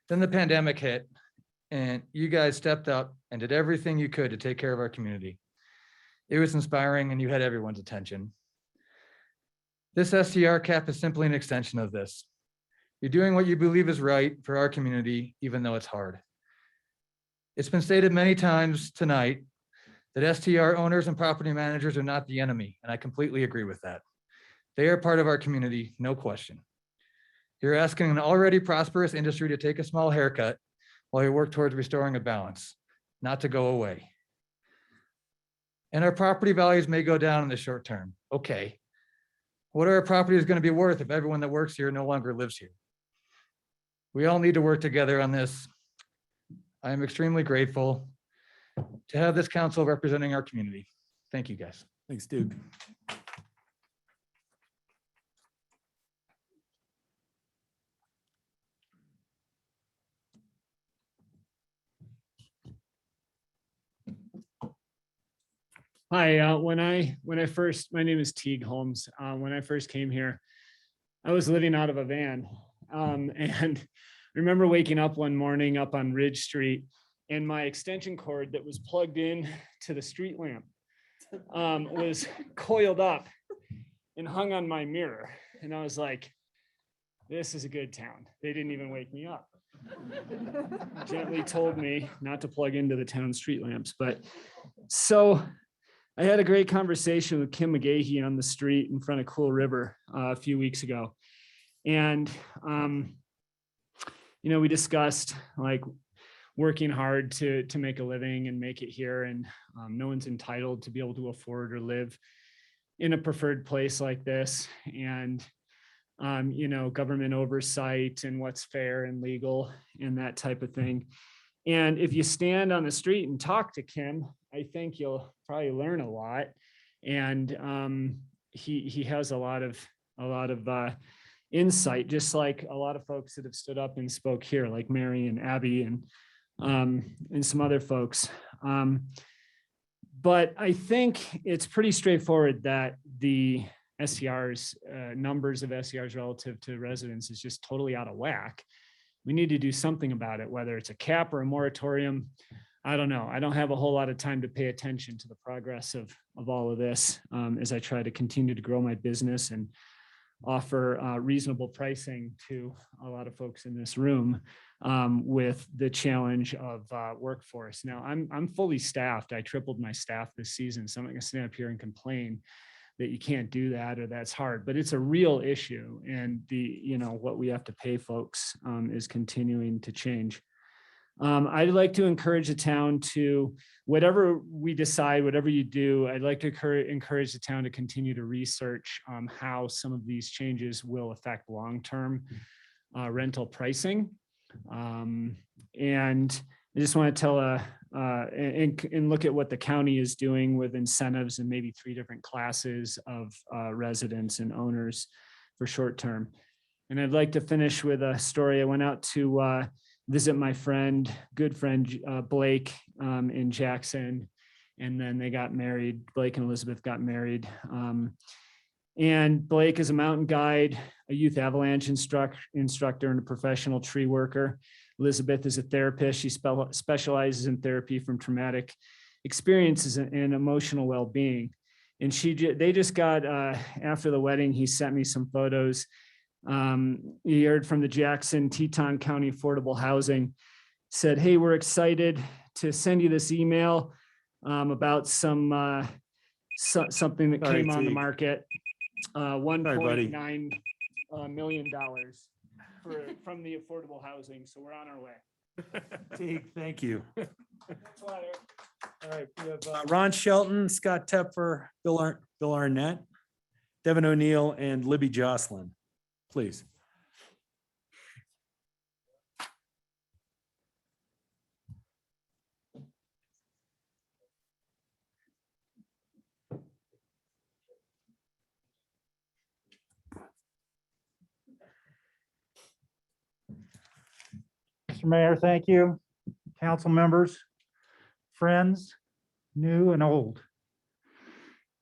Then the pandemic hit and you guys stepped up and did everything you could to take care of our community. It was inspiring and you had everyone's attention. This STR cap is simply an extension of this. You're doing what you believe is right for our community, even though it's hard. It's been stated many times tonight that STR owners and property managers are not the enemy, and I completely agree with that. They are part of our community, no question. You're asking an already prosperous industry to take a small haircut while you work towards restoring a balance, not to go away. And our property values may go down in the short term. Okay. What are our properties going to be worth if everyone that works here no longer lives here? We all need to work together on this. I am extremely grateful to have this council representing our community. Thank you, guys. Thanks, Duke. Hi, when I first, my name is Teague Holmes. When I first came here, I was living out of a van. And I remember waking up one morning up on Ridge Street and my extension cord that was plugged in to the street lamp was coiled up and hung on my mirror. And I was like, this is a good town. They didn't even wake me up. Gently told me not to plug into the town street lamps. But so I had a great conversation with Kim McGahee on the street in front of Cool River a few weeks ago. And, we discussed like working hard to make a living and make it here. And no one's entitled to be able to afford or live in a preferred place like this. And, government oversight and what's fair and legal and that type of thing. And if you stand on the street and talk to Kim, I think you'll probably learn a lot. And he has a lot of insight, just like a lot of folks that have stood up and spoke here, like Mary and Abby and some other folks. But I think it's pretty straightforward that the STRs, numbers of STRs relative to residents is just totally out of whack. We need to do something about it, whether it's a cap or a moratorium. I don't know. I don't have a whole lot of time to pay attention to the progress of all of this as I try to continue to grow my business and offer reasonable pricing to a lot of folks in this room with the challenge of workforce. Now, I'm fully staffed. I tripled my staff this season, so I'm not going to stand up here and complain that you can't do that or that's hard, but it's a real issue. And what we have to pay folks is continuing to change. I'd like to encourage the town to, whatever we decide, whatever you do, I'd like to encourage the town to continue to research how some of these changes will affect long-term rental pricing. And I just want to tell and look at what the county is doing with incentives and maybe 3 different classes of residents and owners for short-term. And I'd like to finish with a story. I went out to visit my good friend, Blake in Jackson. And then they got married. Blake and Elizabeth got married. And Blake is a mountain guide, a youth avalanche instructor, and a professional tree worker. Elizabeth is a therapist. She specializes in therapy from traumatic experiences and emotional well-being. And they just got, after the wedding, he sent me some photos. He heard from the Jackson Teton County Affordable Housing, said, hey, we're excited to send you this email about something that came on the market. $1.9 million from the affordable housing. So we're on our way. Teague, thank you. Thanks a lot, Eric. All right, we have Ron Shelton, Scott Tepfer, Bill Arnett, Devin O'Neill, and Libby Jocelyn. Please. Mr. Mayor, thank you. Council members, friends, new and old.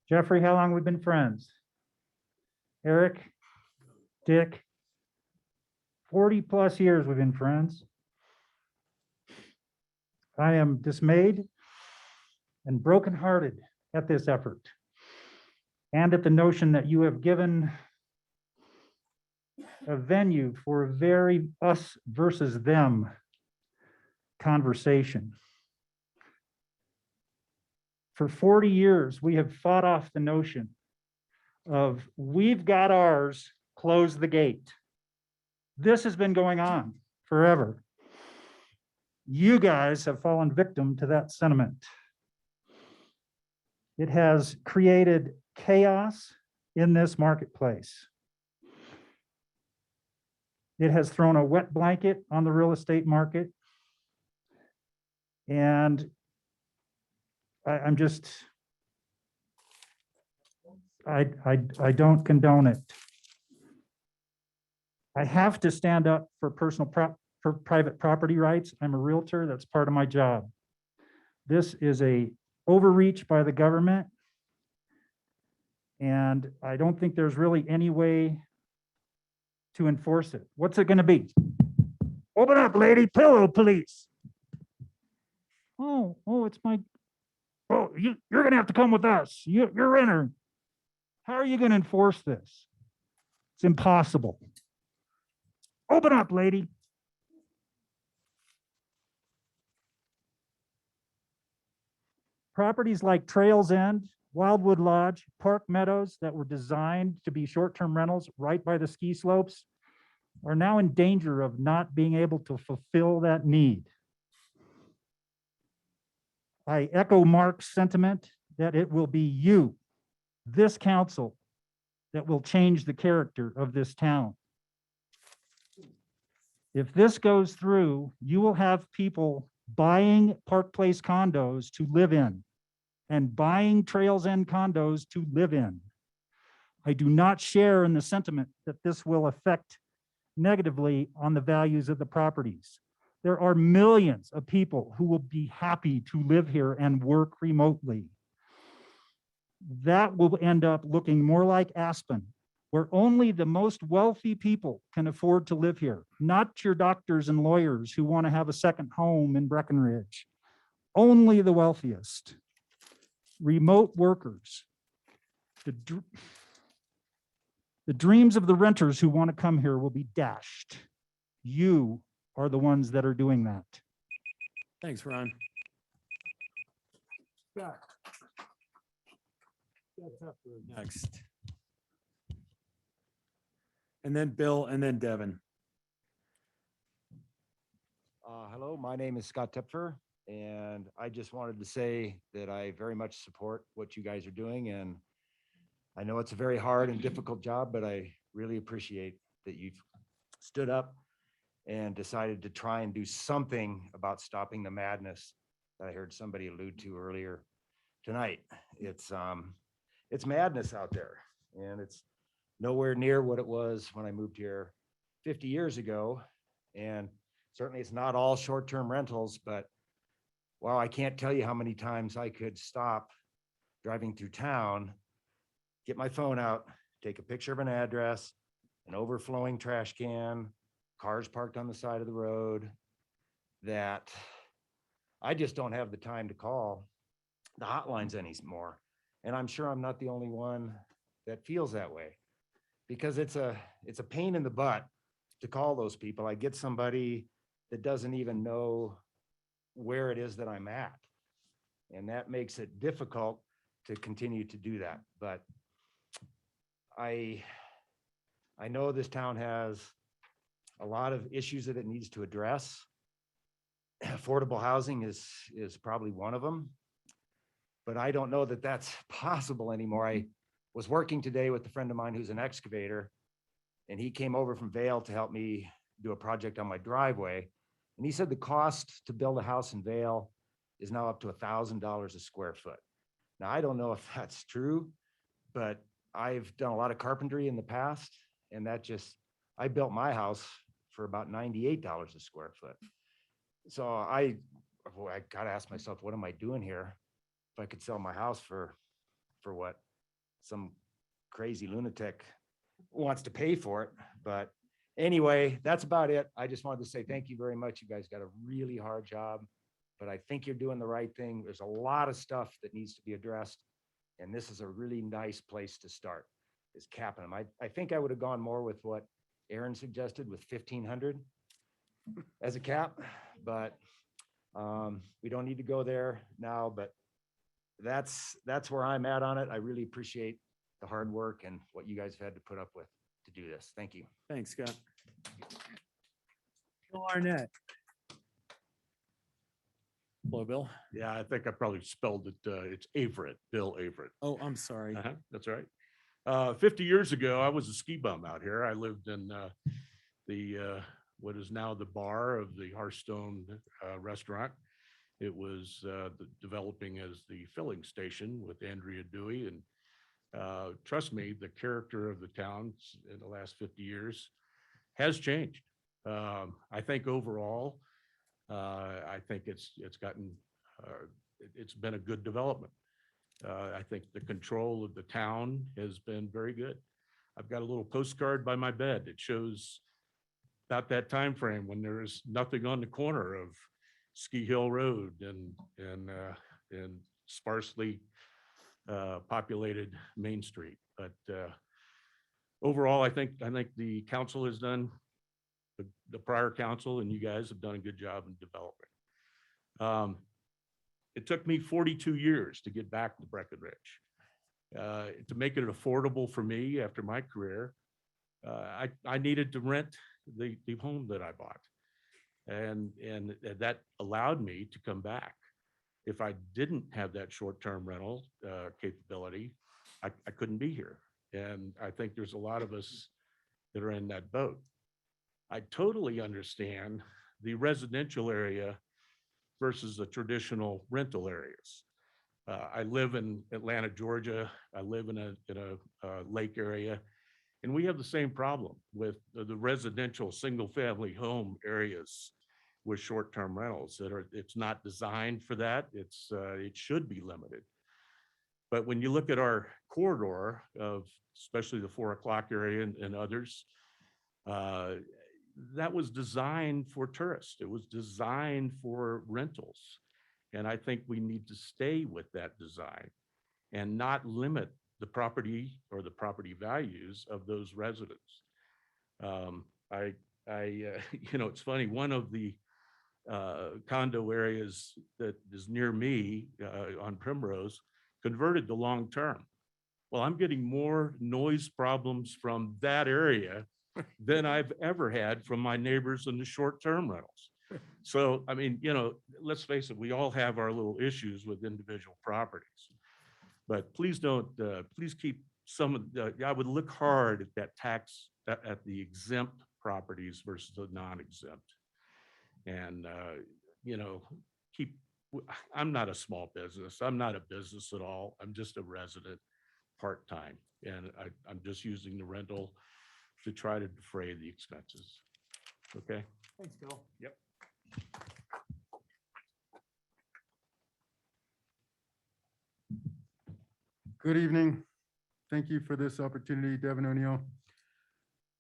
Jeffrey, how long we've been friends? Eric, Dick, 40+ years we've been friends. I am dismayed and brokenhearted at this effort and at the notion that you have given a venue for a very us versus them conversation. For 40 years, we have fought off the notion of we've got ours, close the gate. This has been going on forever. You guys have fallen victim to that sentiment. It has created chaos in this marketplace. It has thrown a wet blanket on the real estate market. And I'm just, I don't condone it. I have to stand up for for private property rights. I'm a realtor. That's part of my job. This is a overreach by the government. And I don't think there's really any way to enforce it. What's it going to be? Open up, lady, pillow police. Oh, it's my, oh, you're going to have to come with us. You're entering. How are you going to enforce this? It's impossible. Open up, lady. Properties like Trails End, Wildwood Lodge, Park Meadows that were designed to be short-term rentals right by the ski slopes are now in danger of not being able to fulfill that need. I echo Mark's sentiment that it will be you, this council, that will change the character of this town. If this goes through, you will have people buying Park Place condos to live in and buying Trails End condos to live in. I do not share in the sentiment that this will affect negatively on the values of the properties. There are millions of people who will be happy to live here and work remotely. That will end up looking more like Aspen, where only the most wealthy people can afford to live here, not your doctors and lawyers who want to have a second home in Breckenridge. Only the wealthiest. Remote workers. The dreams of the renters who want to come here will be dashed. You are the ones that are doing that. Thanks, Ron. Next. And then Bill, and then Devin. Hello, my name is Scott Tepfer, and I just wanted to say that I very much support what you guys are doing. And I know it's a very hard and difficult job, but I really appreciate that you've stood up and decided to try and do something about stopping the madness that I heard somebody allude to earlier tonight. It's madness out there, and it's nowhere near what it was when I moved here 50 years ago. And certainly it's not all short-term rentals, but wow, I can't tell you how many times I could stop driving through town, get my phone out, take a picture of an address, an overflowing trash can, cars parked on the side of the road, that I just don't have the time to call the hotlines anymore. And I'm sure I'm not the only one that feels that way, because it's a pain in the butt to call those people. I get somebody that doesn't even know where it is that I'm at. And that makes it difficult to continue to do that. But I know this town has a lot of issues that it needs to address. Affordable housing is probably one of them, but I don't know that that's possible anymore. I was working today with a friend of mine who's an excavator, and he came over from Vail to help me do a project on my driveway. And he said the cost to build a house in Vail is now up to $1,000 a square foot. Now, I don't know if that's true, but I've done a lot of carpentry in the past, and I built my house for about $98 a square foot. So I gotta ask myself, what am I doing here? If I could sell my house for what some crazy lunatic wants to pay for it. But anyway, that's about it. I just wanted to say thank you very much. You guys got a really hard job, but I think you're doing the right thing. There's a lot of stuff that needs to be addressed, and this is a really nice place to start, is capping them. I think I would have gone more with what Aaron suggested with 1,500 as a cap, but we don't need to go there now. But that's where I'm at on it. I really appreciate the hard work and what you guys have had to put up with to do this. Thank you. Thanks, Scott. Bill Arnett. Hello, Bill. Yeah, I think I probably spelled it, it's Averett, Bill Averett. Oh, I'm sorry. That's right. 50 years ago, I was a ski bum out here. I lived in what is now the bar of the Hearthstone restaurant. It was developing as the filling station with Andrea Dewey. And trust me, the character of the town in the last 50 years has changed. I think overall, I think it's been a good development. I think the control of the town has been very good. I've got a little postcard by my bed that shows about that time frame when there was nothing on the corner of Ski Hill Road and sparsely populated Main Street. But overall, I think the council has done, the prior council and you guys have done a good job in development. It took me 42 years to get back to Breckenridge. To make it affordable for me after my career, I needed to rent the home that I bought. And that allowed me to come back. If I didn't have that short-term rental capability, I couldn't be here. And I think there's a lot of us that are in that boat. I totally understand the residential area versus the traditional rental areas. I live in Atlanta, Georgia. I live in a lake area, and we have the same problem with the residential single-family home areas with short-term rentals it's not designed for that. It should be limited. But when you look at our corridor of especially the 4 o'clock area and others, that was designed for tourists. It was designed for rentals. And I think we need to stay with that design and not limit the property or the property values of those residents. It's funny, one of the condo areas that is near me on Primrose converted to long-term. Well, I'm getting more noise problems from that area than I've ever had from my neighbors in the short-term rentals. So, I mean, let's face it, we all have our little issues with individual properties. But please please keep some of I would look hard at that tax, at the exempt properties versus the non-exempt. And, I'm not a small business. I'm not a business at all. I'm just a resident part-time. And I'm just using the rental to try to defray the expenses. Okay? Thanks, Bill. Yep. Good evening. Thank you for this opportunity, Devin O'Neill.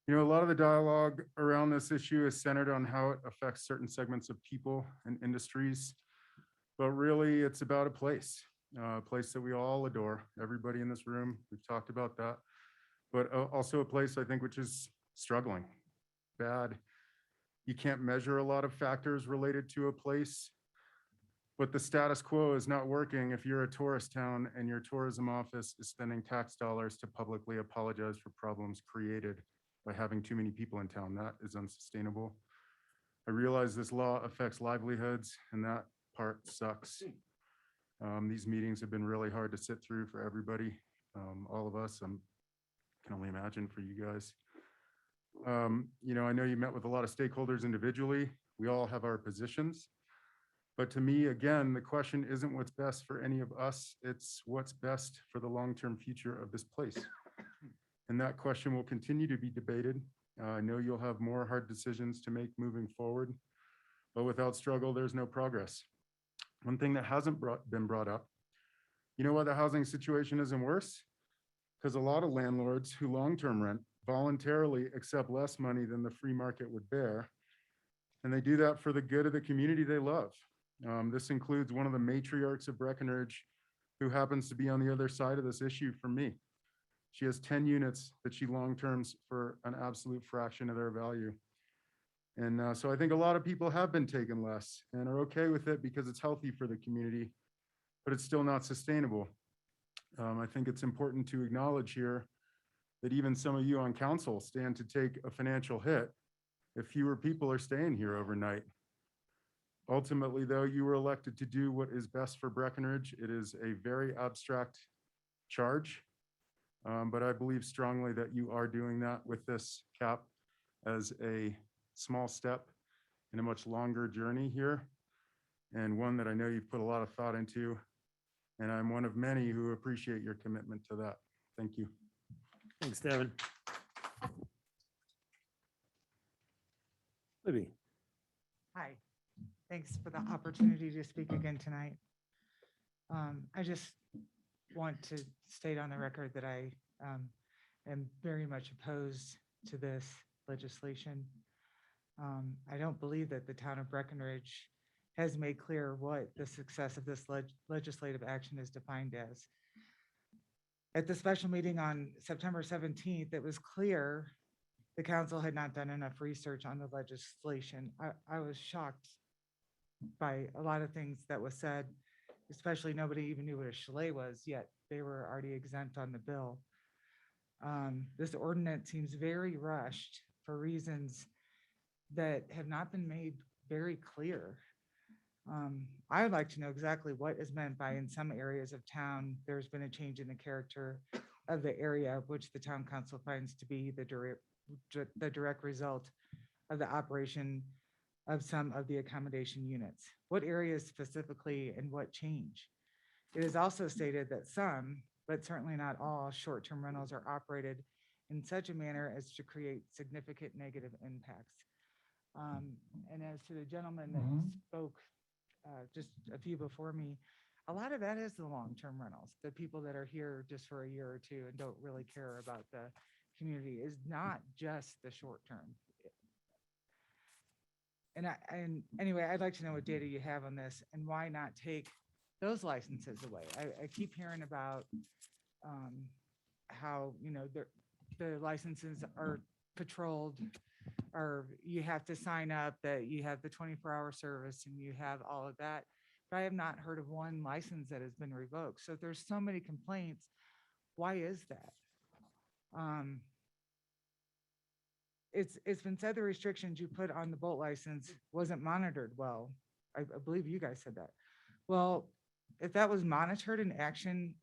A lot of the dialogue around this issue is centered on how it affects certain segments of people and industries, but really it's about a place that we all adore. Everybody in this room, we've talked about that, but also a place I think which is struggling, bad. You can't measure a lot of factors related to a place, but the status quo is not working if you're a tourist town and your tourism office is spending tax dollars to publicly apologize for problems created by having too many people in town. That is unsustainable. I realize this law affects livelihoods and that part sucks. These meetings have been really hard to sit through for everybody, all of us. I can only imagine for you guys. I know you met with a lot of stakeholders individually. We all have our positions. But to me, again, the question isn't what's best for any of us, it's what's best for the long-term future of this place. And that question will continue to be debated. I know you'll have more hard decisions to make moving forward, but without struggle, there's no progress. One thing that hasn't been brought up, you know why the housing situation isn't worse? Because a lot of landlords who long-term rent voluntarily accept less money than the free market would bear. And they do that for the good of the community they love. This includes one of the matriarchs of Breckenridge, who happens to be on the other side of this issue from me. She has 10 units that she long-terms for an absolute fraction of their value. And so I think a lot of people have been taking less and are okay with it because it's healthy for the community. but it's still not sustainable. I think it's important to acknowledge here that even some of you on council stand to take a financial hit if fewer people are staying here overnight. Ultimately, though, you were elected to do what is best for Breckenridge. It is a very abstract charge, but I believe strongly that you are doing that with this cap as a small step in a much longer journey here, and one that I know you've put a lot of thought into, and I'm one of many who appreciate your commitment to that. Thank you. Thanks, Devin. Libby. Hi, thanks for the opportunity to speak again tonight. I just want to state on the record that I am very much opposed to this legislation. I don't believe that the town of Breckenridge has made clear what the success of this legislative action is defined as. At the special meeting on September 17th, it was clear the council had not done enough research on the legislation. I was shocked by a lot of things that was said, especially nobody even knew what a chalet was, yet they were already exempt on the bill. This ordinance seems very rushed for reasons that have not been made very clear. I would like to know exactly what is meant by in some areas of town, there's been a change in the character of the area, which the town council finds to be the direct result of the operation of some of the accommodation units. What areas specifically and what change? It is also stated that some, but certainly not all, short-term rentals are operated in such a manner as to create significant negative impacts. And as to the gentleman that spoke just a few before me, a lot of that is the long-term rentals, the people that are here just for a year or two and don't really care about the community, is not just the short-term. And anyway, I'd like to know what data you have on this and why not take those licenses away. I keep hearing about how, you know, the licenses are patrolled, or you have to sign up that you have the 24-hour service and you have all of that. But I have not heard of one license that has been revoked. So if there's so many complaints, why is that? It's been said the restrictions you put on the boat license wasn't monitored well. I believe you guys said that. Well, if that was monitored and action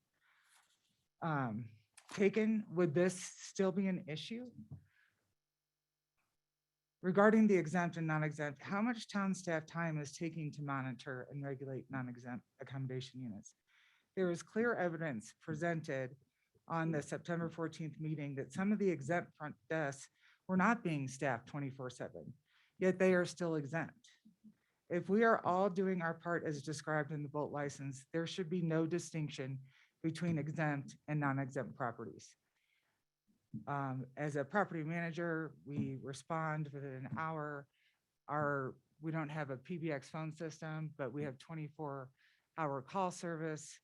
taken, would this still be an issue? Regarding the exempt and non-exempt, how much town staff time is taking to monitor and regulate non-exempt accommodation units? There was clear evidence presented on the September 14th meeting that some of the exempt front desks were not being staffed 24/7, yet they are still exempt. If we are all doing our part as described in the boat license, there should be no distinction between exempt and non-exempt properties. As a property manager, we respond within an hour. We don't have a PBX phone system, but we have 24-hour call service.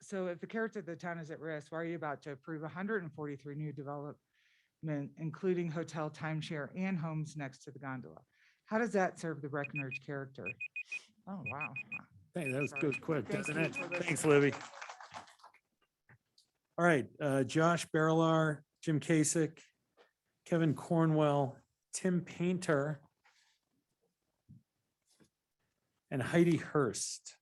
So if the character of the town is at risk, why are you about to approve 143 new development, including hotel, timeshare, and homes next to the gondola? How does that serve the Breckenridge character? Oh, wow. Hey, that goes quick, Thank doesn't you it? for listening. Thanks, Libby. All right, Josh Barilar, Jim Kasich, Kevin Cornwell, Tim Painter, and Heidi Hurst.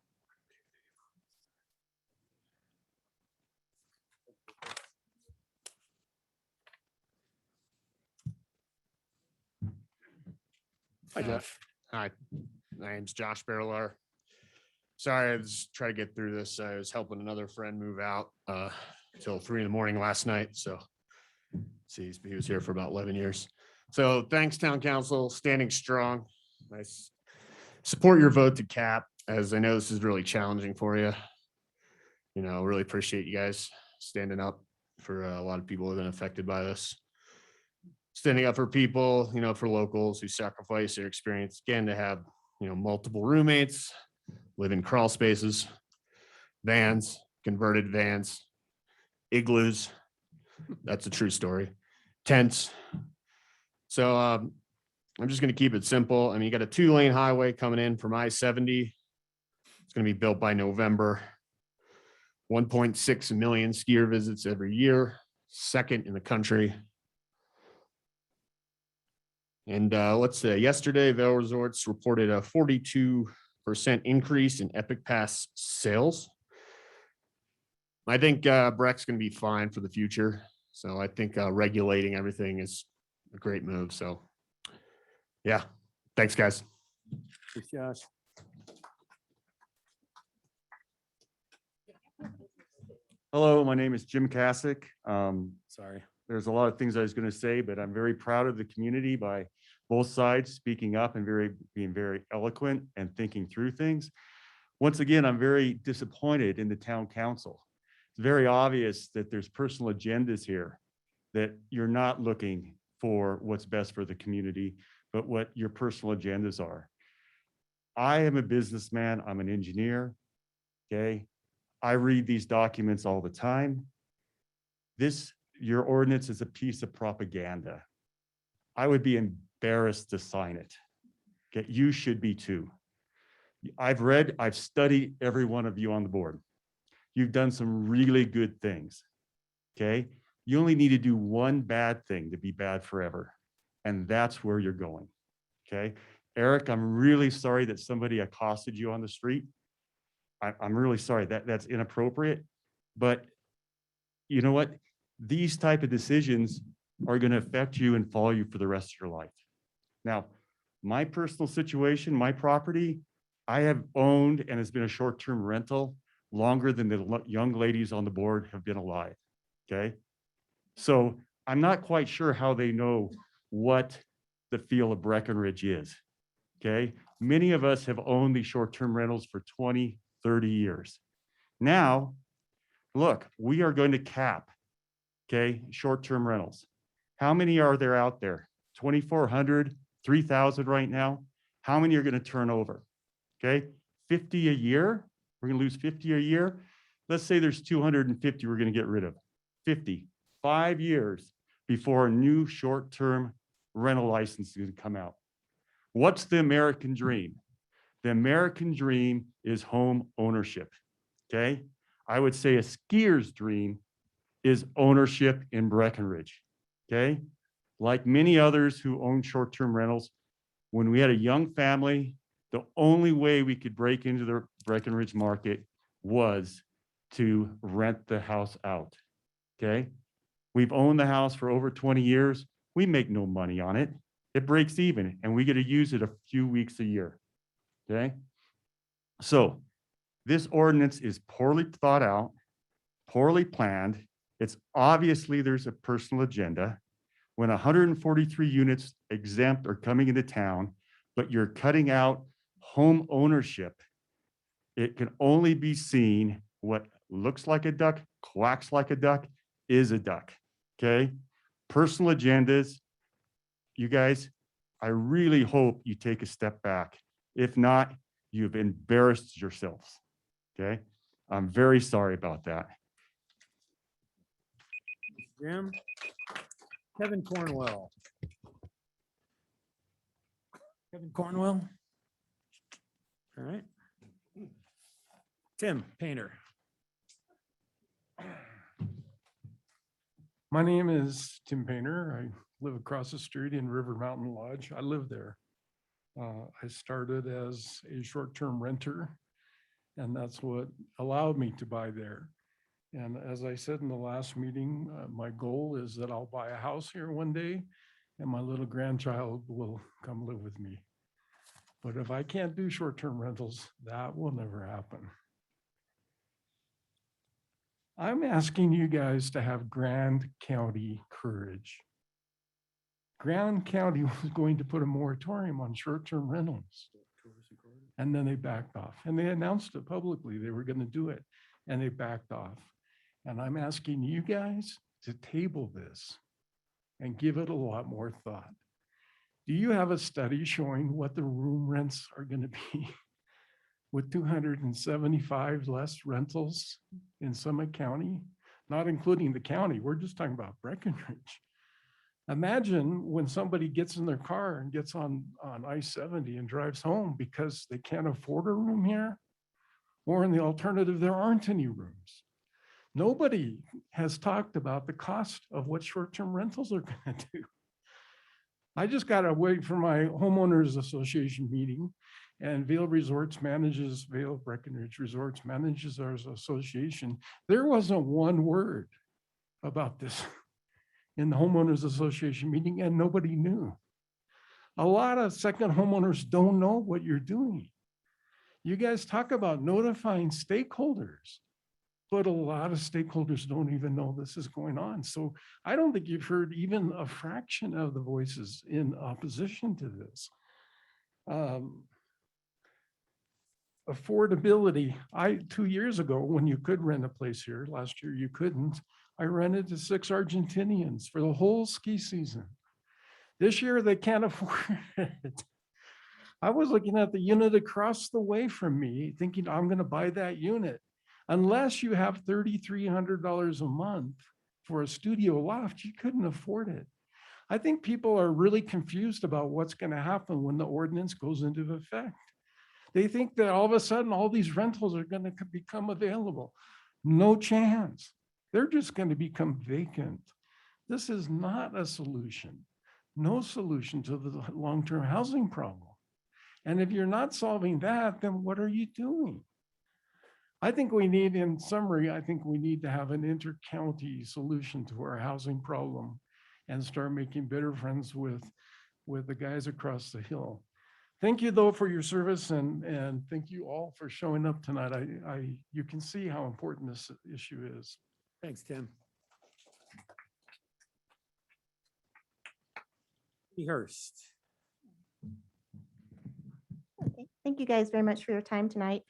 Hi, Jeff. Hi, my name's Josh Barilar. Sorry, I was trying to get through this. I was helping another friend move out till 3 a.m. last night. So see, he was here for about 11 years. So thanks, Town Council, standing strong. Nice. Support your vote to cap, as I know this is really challenging for you. You know, really appreciate you guys standing up for a lot of people who have been affected by this. Standing up for people, you know, for locals who sacrifice their experience, again, to have, you know, multiple roommates, live in crawl spaces, vans, converted vans, igloos. That's a true story. Tents. So I'm just going to keep it simple. I mean, you got a 2-lane highway coming in from I-70 It's going to be built by November. 1.6 million skier visits every year, second in the country. And let's say yesterday, Vail Resorts reported a 42% increase in Epic Pass sales. I think Breck's going to be fine for the future. So I think regulating everything is a great move. So yeah, thanks guys. Thanks, Josh. Hello, my name is Jim Kasich. Sorry. There's a lot of things I was going to say, but I'm very proud of the community by both sides speaking up and being very eloquent and thinking through things. Once again, I'm very disappointed in the town council. It's very obvious that there's personal agendas here, that you're not looking for what's best for the community, but what your personal agendas are. I am a businessman, I'm an engineer, okay? I read these documents all the time. Your ordinance is a piece of propaganda. I would be embarrassed to sign it. Okay, you should be too. I've studied every one of you on the board. You've done some really good things, okay? You only need to do one bad thing to be bad forever, and that's where you're going, okay? Eric, I'm really sorry that somebody accosted you on the street. I'm really sorry, that's inappropriate, but you know what? These type of decisions are going to affect you and follow you for the rest of your life. Now, my personal situation, my property, I have owned and has been a short-term rental longer than the young ladies on the board have been alive, okay? So I'm not quite sure how they know what the feel of Breckenridge is, okay? Many of us have owned these short-term rentals for 20, 30 years. Now, look, we are going to cap, okay, short-term rentals. How many are there out there? 2,400, 3,000 right now. How many are going to turn over? Okay, 50 a year. We're going to lose 50 a year. Let's say there's 250 we're going to get rid of. 50, 5 years before a new short-term rental license is going to come out. What's the American dream? The American dream is home ownership, okay? I would say a skier's dream is ownership in Breckenridge, okay? Like many others who own short-term rentals, when we had a young family, the only way we could break into the Breckenridge market was to rent the house out, okay? We've owned the house for over 20 years. We make no money on it. It breaks even, and we get to use it a few weeks a year, okay? So this ordinance is poorly thought out, poorly planned. It's obviously there's a personal agenda. When 143 units exempt are coming into town, but you're cutting out home ownership, it can only be seen what looks like a duck, quacks like a duck, is a duck, okay? Personal agendas, you guys, I really hope you take a step back. If not, you've embarrassed yourselves, okay? I'm very sorry about that. Jim. Kevin Cornwell. Kevin Cornwell. All right. Tim Painter. My name is Tim Painter. I live across the street in River Mountain Lodge. I live there. I started as a short-term renter, and that's what allowed me to buy there. And as I said in the last meeting, my goal is that I'll buy a house here one day and my little grandchild will come live with me. But if I can't do short-term rentals, that will never happen. I'm asking you guys to have Grand County courage. Grand County was going to put a moratorium on short-term rentals. And then they backed off, and they announced it publicly. They were going to do it, and they backed off. And I'm asking you guys to table this and give it a lot more thought. Do you have a study showing what the room rents are going to be with 275 less rentals in Summit County, not including the county? We're just talking about Breckenridge. Imagine when somebody gets in their car and gets on I-70 and drives home because they can't afford a room here. Or in the alternative, there aren't any rooms. Nobody has talked about the cost of what short-term rentals are going to do. I just got to wait for my homeowners association meeting, and Vail Breckenridge Resorts manages our association. There wasn't one word about this in the homeowners association meeting, and nobody knew. A lot of second homeowners don't know what you're doing. You guys talk about notifying stakeholders, but a lot of stakeholders don't even know this is going on. So I don't think you've heard even a fraction of the voices in opposition to this. Affordability. 2 years ago, when you could rent a place here, last year you couldn't, I rented to 6 Argentinians for the whole ski season. This year they can't afford it. I was looking at the unit across the way from me thinking I'm going to buy that unit. Unless you have $3,300 a month for a studio loft, you couldn't afford it. I think people are really confused about what's going to happen when the ordinance goes into effect. They think that all of a sudden all these rentals are going to become available. No chance. They're just going to become vacant. This is not a solution. No solution to the long-term housing problem. And if you're not solving that, then what are you doing? I think we need, in summary, I think we need to have an inter-county solution to our housing problem and start making better friends with the guys across the hill. Thank you though for your service, and thank you all for showing up tonight. You can see how important this issue is. Thanks, Tim. Hurst. Thank you guys very much for your time tonight.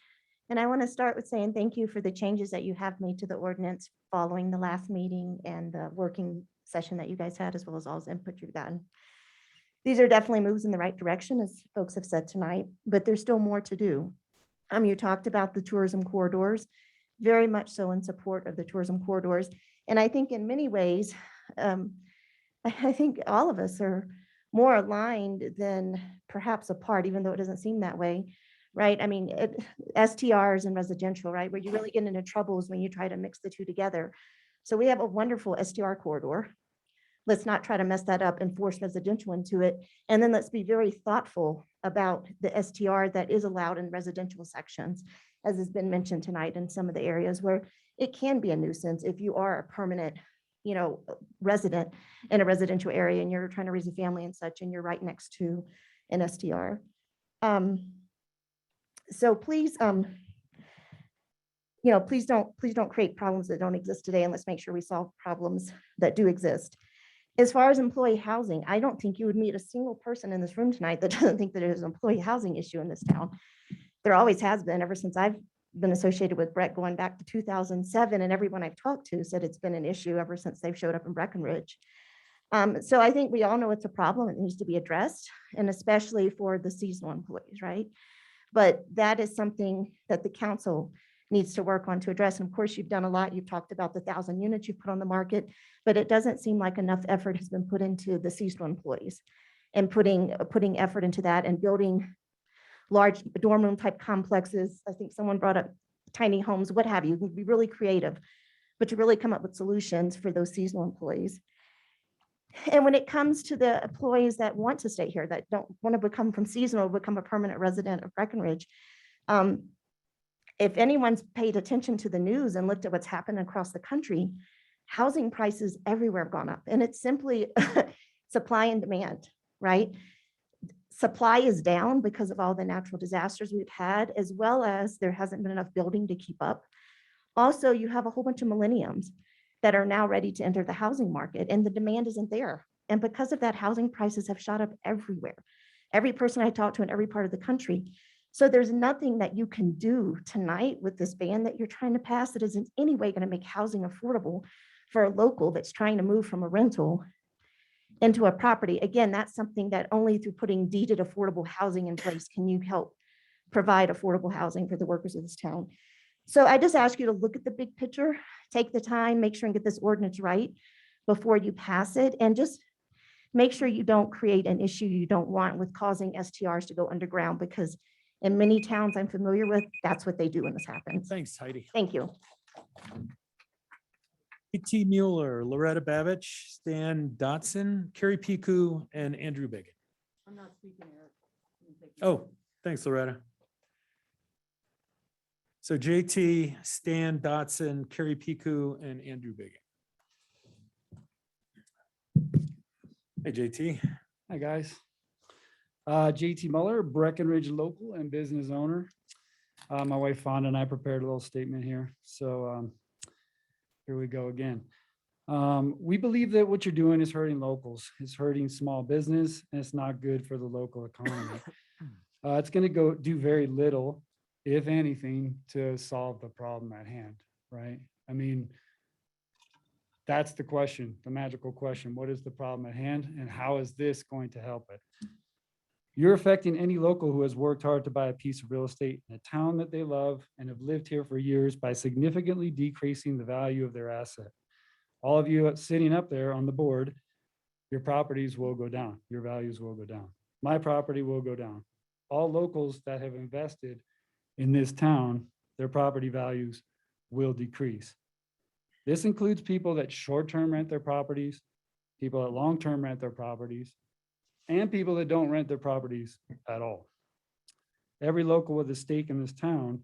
And I want to start with saying thank you for the changes that you have made to the ordinance following the last meeting and the working session that you guys had, as well as all the input you've gotten. These are definitely moves in the right direction, as folks have said tonight, but there's still more to do. You talked about the tourism corridors, very much so in support of the tourism corridors. And I think in many ways, I think all of us are more aligned than perhaps apart, even though it doesn't seem that way, right? I mean, STRs and residential, right? Where you really get into troubles when you try to mix the two together. So we have a wonderful STR corridor. Let's not try to mess that up and force residential into it. And then let's be very thoughtful about the STR that is allowed in residential sections, as has been mentioned tonight in some of the areas where it can be a nuisance if you are a permanent, resident in a residential area and you're trying to raise a family and such, and you're right next to an STR. So please, please don't create problems that don't exist today, and let's make sure we solve problems that do exist. As far as employee housing, I don't think you would meet a single person in this room tonight that doesn't think that there's an employee housing issue in this town. There always has been, ever since I've been associated with Brett going back to 2007, and everyone I've talked to said it's been an issue ever since they've showed up in Breckenridge. So I think we all know it's a problem. It needs to be addressed, and especially for the seasonal employees, right? But that is something that the council needs to work on to address. And of course, you've done a lot. You've talked about the 1,000 units you've put on the market, but it doesn't seem like enough effort has been put into the seasonal employees and putting effort into that and building large dorm room type complexes. I think someone brought up tiny homes, what have you. You can be really creative, but to really come up with solutions for those seasonal employees. And when it comes to the employees that want to stay here, that don't want to become from seasonal, become a permanent resident of Breckenridge, if anyone's paid attention to the news and looked at what's happened across the country, housing prices everywhere have gone up, and it's simply supply and demand, right? Supply is down because of all the natural disasters we've had, as well as there hasn't been enough building to keep up. Also, you have a whole bunch of millennials that are now ready to enter the housing market, and the demand isn't there. And because of that, housing prices have shot up everywhere. Every person I talk to in every part of the country. So there's nothing that you can do tonight with this ban that you're trying to pass that is in any way going to make housing affordable for a local that's trying to move from a rental into a property. Again, that's something that only through putting deeded affordable housing in place can you help provide affordable housing for the workers of this town. So I just ask you to look at the big picture, take the time, make sure and get this ordinance right before you pass it, and just make sure you don't create an issue you don't want with causing STRs to go underground, because In many towns I'm familiar with, that's what they do when this happens. Thanks, Heidi. Thank you. T. Mueller, Loretta Babich, Stan Dotson, Carrie Piku, and Andrew Biggin. I'm not speaking, Eric. Oh, thanks, Loretta. So JT, Stan Dotson, Carrie Piku, and Andrew Biggin. Hey, JT. Hi, guys. JT Muller, Breckenridge local and business owner. My wife Fonda and I prepared a little statement here. So here we go again. We believe that what you're doing is hurting locals. It's hurting small business, and it's not good for the local economy. It's going to do very little, if anything, to solve the problem at hand, right? I mean, that's the question, the magical question. What is the problem at hand, and how is this going to help it? You're affecting any local who has worked hard to buy a piece of real estate in a town that they love and have lived here for years by significantly decreasing the value of their asset. All of you sitting up there on the board, your properties will go down. Your values will go down. My property will go down. All locals that have invested in this town, their property values will decrease. This includes people that short-term rent their properties, people that long-term rent their properties, and people that don't rent their properties at all. Every local with a stake in this town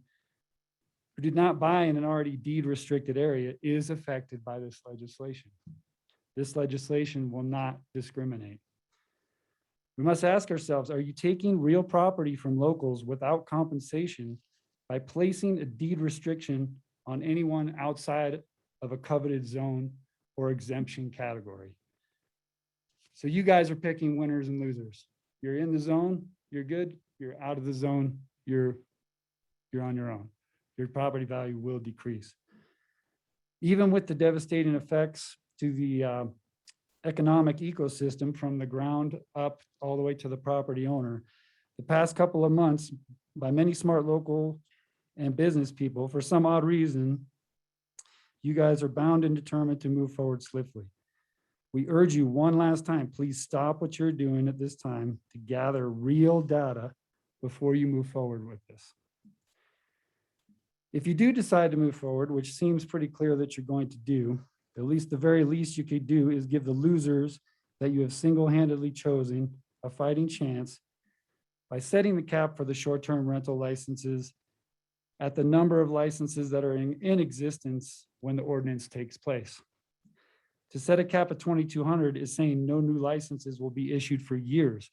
who did not buy in an already deed restricted area is affected by this legislation. This legislation will not discriminate. We must ask ourselves, are you taking real property from locals without compensation by placing a deed restriction on anyone outside of a coveted zone or exemption category? So you guys are picking winners and losers. You're in the zone, you're good. You're out of the zone, you're on your own. Your property value will decrease. Even with the devastating effects to the economic ecosystem from the ground up all the way to the property owner, the past couple of months, by many smart local and business people, for some odd reason, you guys are bound and determined to move forward swiftly. We urge you one last time, please stop what you're doing at this time to gather real data before you move forward with this. If you do decide to move forward, which seems pretty clear that you're going to do, at least the very least you could do is give the losers that you have single-handedly chosen a fighting chance by setting the cap for the short-term rental licenses at the number of licenses that are in existence when the ordinance takes place. To set a cap of 2,200 is saying no new licenses will be issued for years,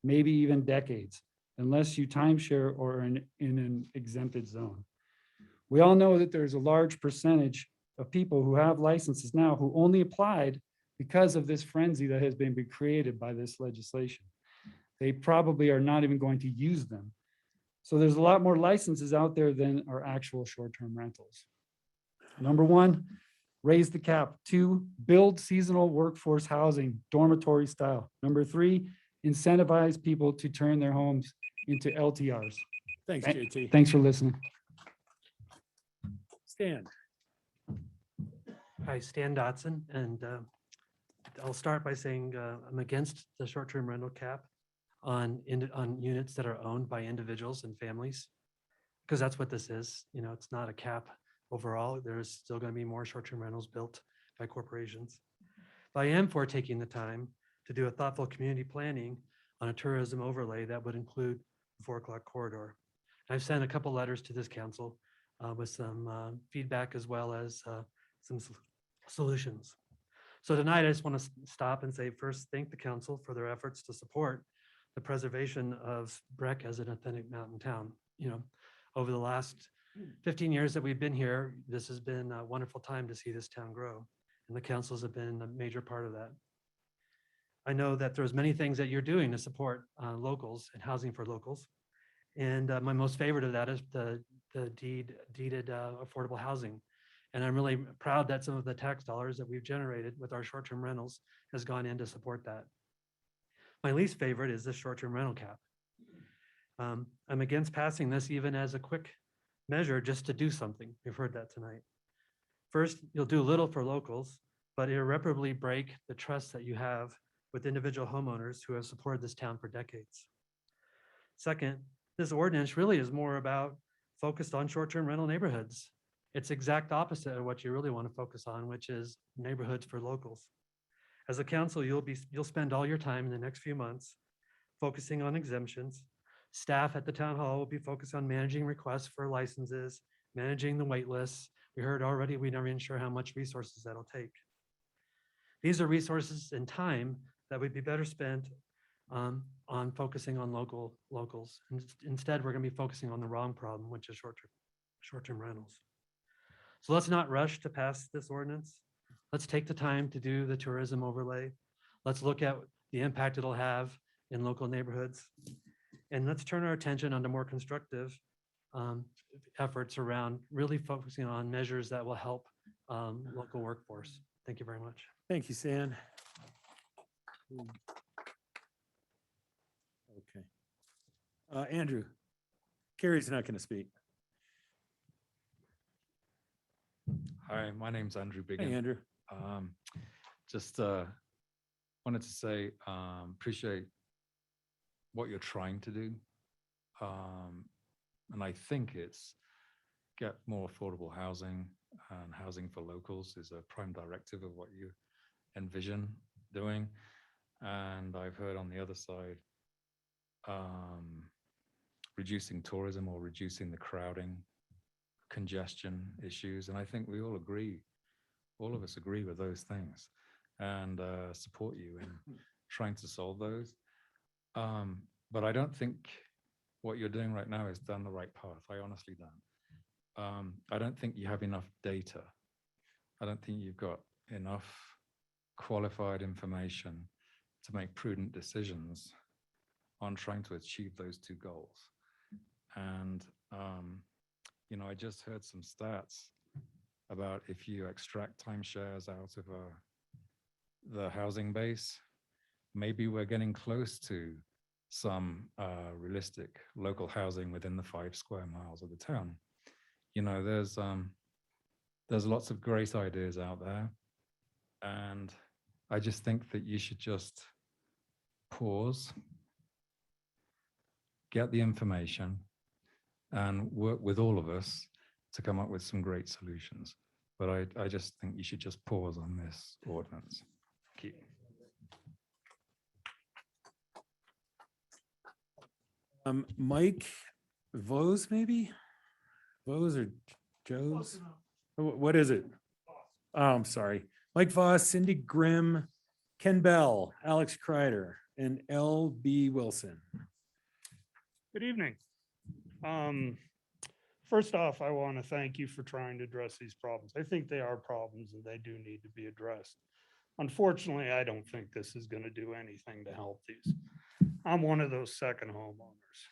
maybe even decades, unless you timeshare or are in an exempted zone. We all know that there's a large percentage of people who have licenses now who only applied because of this frenzy that has been created by this legislation. They probably are not even going to use them. So there's a lot more licenses out there than are actual short-term rentals. Number one, raise the cap. 2, build seasonal workforce housing, dormitory style. Number 3, incentivize people to turn their homes into LTRs. Thanks, JT. Thanks for listening. Stan. Hi, Stan Dotson, and I'll start by saying I'm against the short-term rental cap on units that are owned by individuals and families, because that's what this is. You know, it's not a cap overall. There's still going to be more short-term rentals built by corporations. But I am for taking the time to do a thoughtful community planning on a tourism overlay that would include the 4 o'clock corridor. I've sent a couple letters to this council with some feedback as well as some solutions. So tonight, I just want to stop and say, first, thank the council for their efforts to support the preservation of Breck as an authentic mountain town. You know, over the last 15 years that we've been here, this has been a wonderful time to see this town grow, and the councils have been a major part of that. I know that there's many things that you're doing to support locals and housing for locals. And my most favorite of that is the deeded affordable housing. And I'm really proud that some of the tax dollars that we've generated with our short-term rentals has gone in to support that. My least favorite is the short-term rental cap. I'm against passing this even as a quick measure just to do something. We've heard that tonight. First, you'll do little for locals, but irreparably break the trust that you have with individual homeowners who have supported this town for decades. Second, this ordinance really is more about focused on short-term rental neighborhoods. It's exact opposite of what you really want to focus on, which is neighborhoods for locals. As a council, you'll spend all your time in the next few months focusing on exemptions. Staff at the town hall will be focused on managing requests for licenses, managing the wait lists. We heard already, we're not even sure how much resources that'll take. These are resources and time that would be better spent on focusing on locals. Instead, we're gonna be focusing on the wrong problem, which is short-term rentals. So let's not rush to pass this ordinance. Let's take the time to do the tourism overlay. Let's look at the impact it'll have in local neighborhoods. And let's turn our attention on the more constructive efforts around really focusing on measures that will help local workforce. Thank you very much. Thank you, San. Okay. Andrew, Carrie's not going to speak. Hi, my name's Andrew Biggin. Hey, Andrew. Just wanted to say, appreciate what you're trying to do. And I think it's get more affordable housing, and housing for locals is a prime directive of what you envision doing. And I've heard on the other side, reducing tourism or reducing the crowding, congestion issues. And I think we all agree, all of us agree with those things, and support you in trying to solve those. But I don't think what you're doing right now is down the right path. I honestly don't. I don't think you have enough data. I don't think you've got enough qualified information to make prudent decisions on trying to achieve those two goals. And, you know, I just heard some stats about if you extract timeshares out of the housing base, maybe we're getting close to some realistic local housing within the 5 square miles of the town. You know, there's lots of great ideas out there. And I just think that you should just pause, get the information, and work with all of us to come up with some great solutions. But I just think you should just pause on this ordinance. Thank you. Mike Vose, maybe? Vose or Joe's? What is it? Oh, I'm sorry. Mike Voss, Cindy Grimm, Ken Bell, Alex Kreider, and L.B. Wilson. Good evening. First off, I want to thank you for trying to address these problems. I think they are problems and they do need to be addressed. Unfortunately, I don't think this is going to do anything to help these. I'm one of those second homeowners.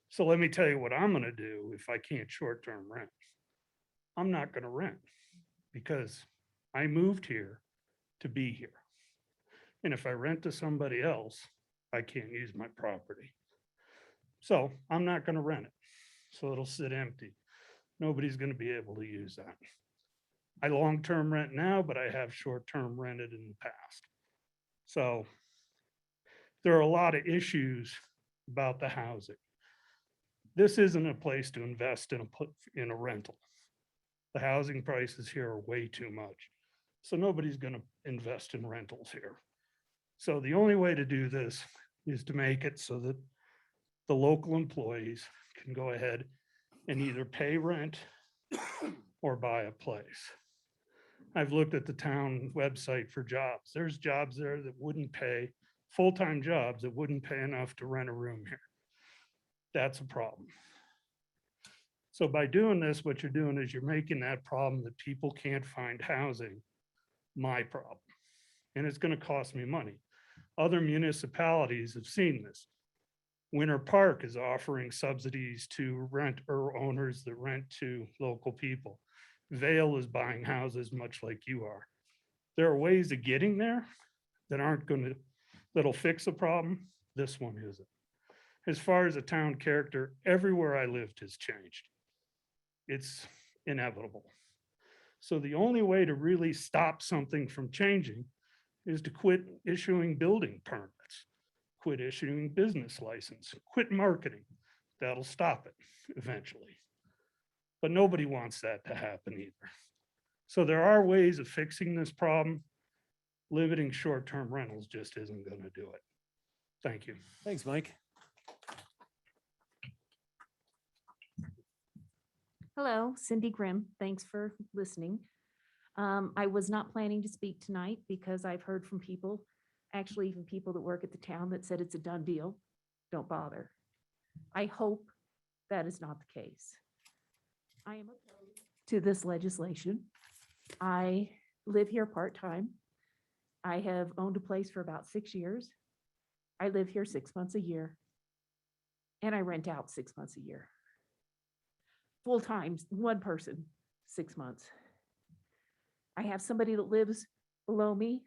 So let me tell you what I'm going to do if I can't short-term rent. I'm not going to rent because I moved here to be here. And if I rent to somebody else, I can't use my property. So I'm not going to rent it. So it'll sit empty. Nobody's going to be able to use that. I long-term rent now, but I have short-term rented in the past. So there are a lot of issues about the housing. This isn't a place to invest in a rental. The housing prices here are way too much. So nobody's going to invest in rentals here. So the only way to do this is to make it so that the local employees can go ahead and either pay rent or buy a place. I've looked at the town website for jobs. There's jobs there that wouldn't pay, full-time jobs that wouldn't pay enough to rent a room here. That's a problem. So by doing this, what you're doing is you're making that problem that people can't find housing my problem. And it's going to cost me money. Other municipalities have seen this. Winter Park is offering subsidies to rent or owners that rent to local people. Vale is buying houses much like you are. There are ways of getting there that that'll fix the problem. This one isn't. As far as the town character, everywhere I lived has changed. It's inevitable. So the only way to really stop something from changing is to quit issuing building permits, quit issuing business license, quit marketing. that'll stop it eventually. But nobody wants that to happen either. So there are ways of fixing this problem. Limiting short-term rentals just isn't going to do it. Thank you. Thanks, Mike. Hello, Cindy Grimm. Thanks for listening. I was not planning to speak tonight because I've heard from people, actually even people that work at the town, that said it's a done deal. Don't bother. I hope that is not the case. I am opposed to this legislation. I live here part-time. I have owned a place for about 6 years. I live here 6 months a year. And I rent out 6 months a year. Full-time, one person, 6 months. I have somebody that lives below me,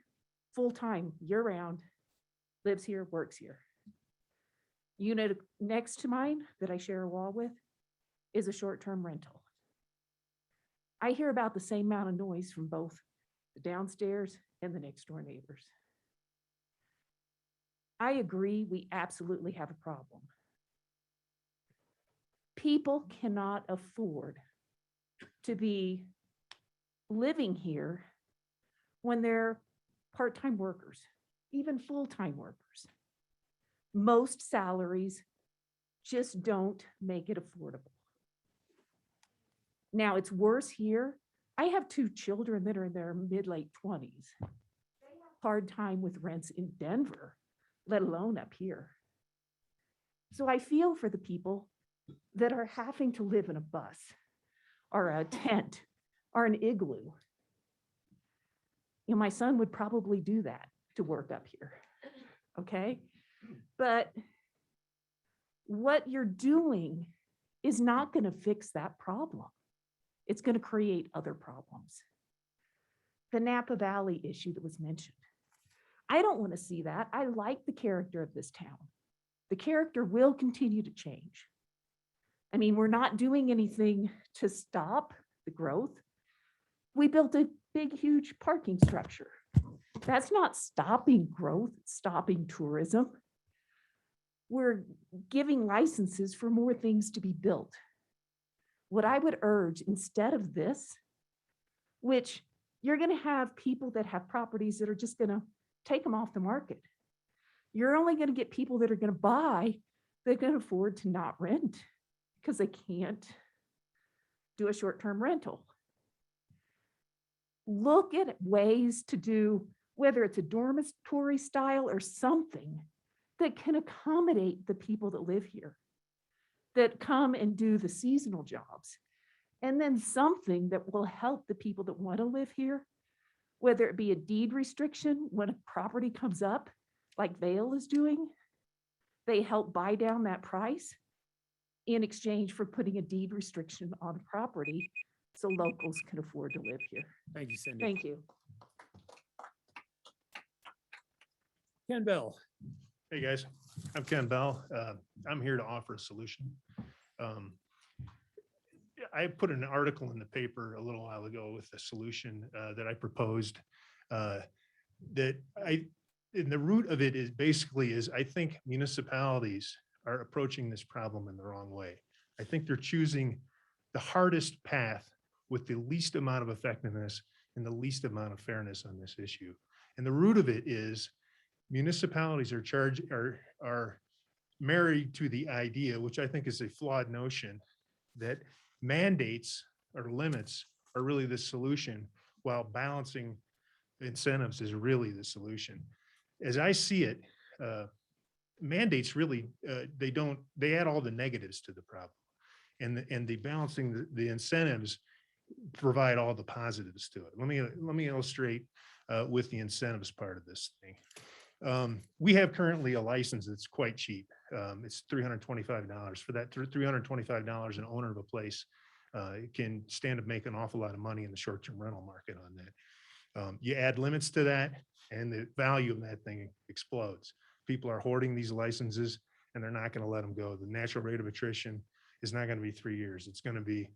full-time, year-round, lives here, works here. Unit next to mine that I share a wall with is a short-term rental. I hear about the same amount of noise from both the downstairs and the next door neighbors. I agree, we absolutely have a problem. People cannot afford to be living here when they're part-time workers, even full-time workers. Most salaries just don't make it affordable. Now, it's worse here. I have 2 children that are in their mid-late 20s. They have a hard time with rents in Denver, let alone up here. So I feel for the people that are having to live in a bus or a tent or an igloo. You know, my son would probably do that to work up here, okay? But what you're doing is not going to fix that problem. It's going to create other problems. The Napa Valley issue that was mentioned. I don't want to see that. I like the character of this town. The character will continue to change. I mean, we're not doing anything to stop the growth. We built a big, huge parking structure. That's not stopping growth, it's stopping tourism. We're giving licenses for more things to be built. What I would urge instead of this, which you're going to have people that have properties that are just going to take them off the market. You're only going to get people that are going to buy, that can afford to not rent because they can't do a short-term rental. Look at ways to do, whether it's a dormitory style or something that can accommodate the people that live here, that come and do the seasonal jobs. And then something that will help the people that want to live here, whether it be a deed restriction when a property comes up, like Vail is doing, they help buy down that price in exchange for putting a deed restriction on the property so locals can afford to live here. Thank you, Cindy. Thank you. Ken Bell. Hey, guys, I'm Ken Bell. I'm here to offer a solution. I put an article in the paper a little while ago with a solution that I proposed that in the root of it is basically I think municipalities are approaching this problem in the wrong way. I think they're choosing the hardest path with the least amount of effectiveness and the least amount of fairness on this issue. And the root of it is municipalities are married to the idea, which I think is a flawed notion, that mandates or limits are really the solution, while balancing incentives is really the solution. As I see it, mandates really, they add all the negatives to the problem. And the balancing the incentives provide all the positives to it. Let me illustrate with the incentives part of this thing. We have currently a license that's quite cheap. It's $325. For that $325, an owner of a place can stand to make an awful lot of money in the short-term rental market on that. You add limits to that, and the value of that thing explodes. People are hoarding these licenses, and they're not going to let them go. The natural rate of attrition is not going to be 3 years. It's going to be,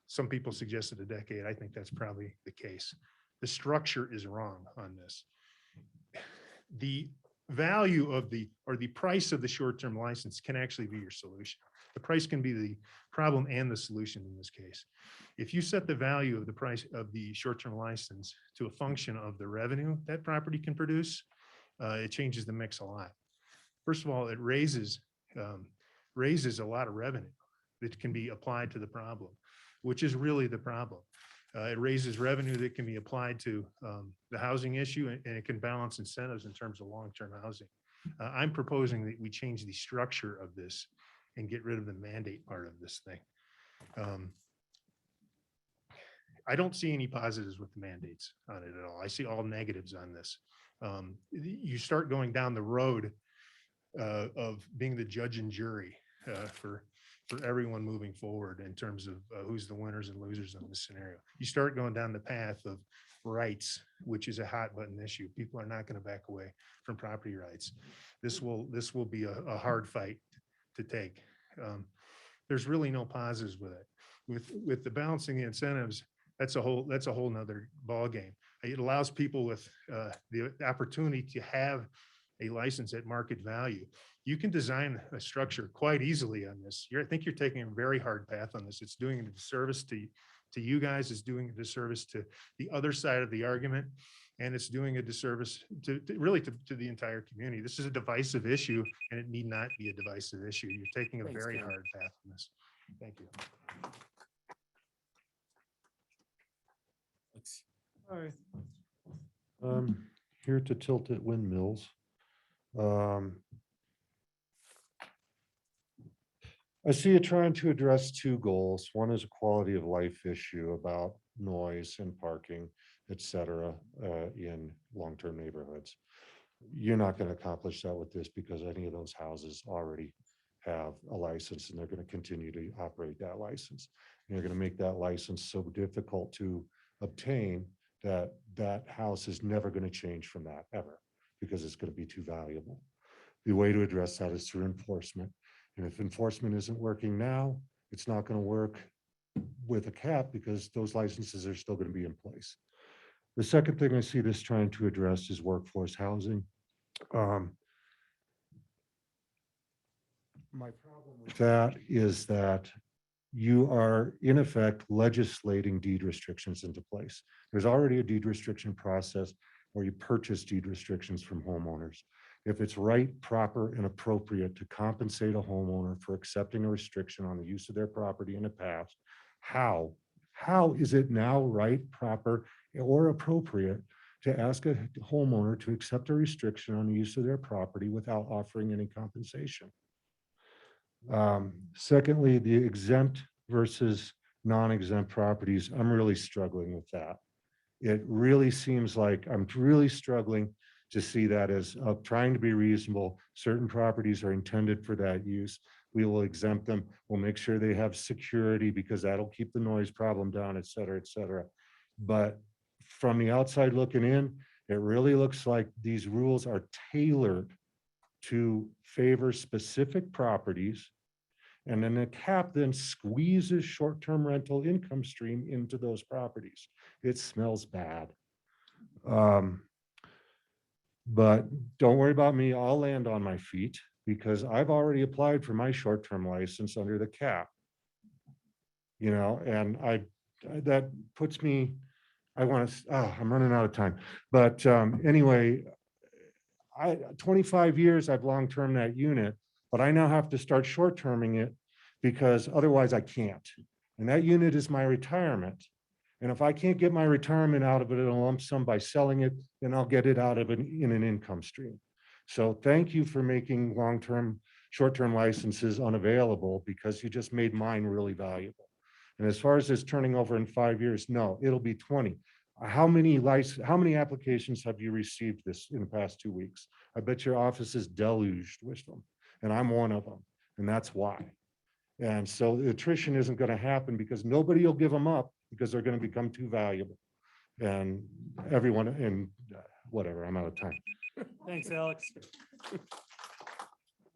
some people suggested a decade. I think that's probably the case. The structure is wrong on this. The value of or the price of the short-term license can actually be your solution. The price can be the problem and the solution in this case. If you set the value of the price of the short-term license to a function of the revenue that property can produce, it changes the mix a lot. First of all, it raises a lot of revenue that can be applied to the problem, which is really the problem. It raises revenue that can be applied to the housing issue, and it can balance incentives in terms of long-term housing. I'm proposing that we change the structure of this and get rid of the mandate part of this thing. I don't see any positives with the mandates on it at all. I see all negatives on this. You start going down the road of being the judge and jury for everyone moving forward in terms of who's the winners and losers in this scenario. You start going down the path of rights, which is a hot button issue. People are not going to back away from property rights. This will be a hard fight to take. There's really no positives with it. With the balancing the incentives, that's a whole nother ballgame. It allows people with the opportunity to have a license at market value. You can design a structure quite easily on this. I think you're taking a very hard path on this. It's doing a disservice to you guys. It's doing a disservice to the other side of the argument. And it's doing a disservice to the entire community. This is a divisive issue, and it need not be a divisive issue. You're taking a very hard path on this. Thank you. All right. Here to tilt at windmills. I see it trying to address two goals. One is a quality of life issue about noise and parking, et cetera, in long-term neighborhoods. You're not going to accomplish that with this because any of those houses already have a license and they're going to continue to operate that license. And you're going to make that license so difficult to obtain that that house is never going to change from that ever because it's going to be too valuable. The way to address that is through enforcement. And if enforcement isn't working now, it's not going to work with a cap because those licenses are still going to be in place. The second thing I see this trying to address is workforce housing. My problem with that is that you are in effect legislating deed restrictions into place. There's already a deed restriction process where you purchase deed restrictions from homeowners. If it's right, proper, and appropriate to compensate a homeowner for accepting a restriction on the use of their property in the past, how is it now right, proper, or appropriate to ask a homeowner to accept a restriction on the use of their property without offering any compensation? Secondly, the exempt versus non-exempt properties, I'm really struggling with that. It really seems like I'm really struggling to see that as trying to be reasonable. Certain properties are intended for that use. We will exempt them. We'll make sure they have security because that'll keep the noise problem down, et cetera, et cetera. But from the outside looking in, it really looks like these rules are tailored to favor specific properties. And then the cap then squeezes short-term rental income stream into those properties. It smells bad. But don't worry about me, I'll land on my feet because I've already applied for my short-term license under the cap. You know, and that puts me, I'm running out of time. But anyway, 25 years I've long-termed that unit, but I now have to start short-terming it because otherwise I can't. And that unit is my retirement. And if I can't get my retirement out of it in a lump sum by selling it, then I'll get it out of it in an income stream. So thank you for making long-term, short-term licenses unavailable because you just made mine really valuable. And as far as this turning over in 5 years, no, it'll be 20. How many applications have you received this in the past 2 weeks? I bet your office is deluged with them. And I'm one of them. And that's why. And so the attrition isn't going to happen because nobody will give them up because they're going to become too valuable. And everyone, and whatever, I'm out of time. Thanks, Alex.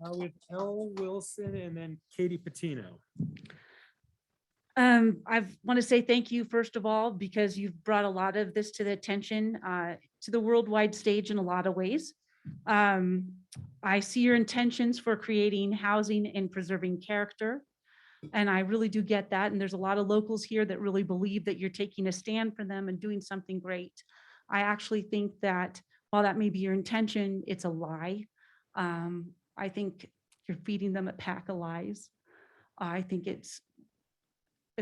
With Elle Wilson and then Katie Patino. I want to say thank you, first of all, because you've brought a lot of this to the attention, to the worldwide stage in a lot of ways. I see your intentions for creating housing and preserving character. And I really do get that. And there's a lot of locals here that really believe that you're taking a stand for them and doing something great. I actually think that while that may be your intention, it's a lie. I think you're feeding them a pack of lies. I think it's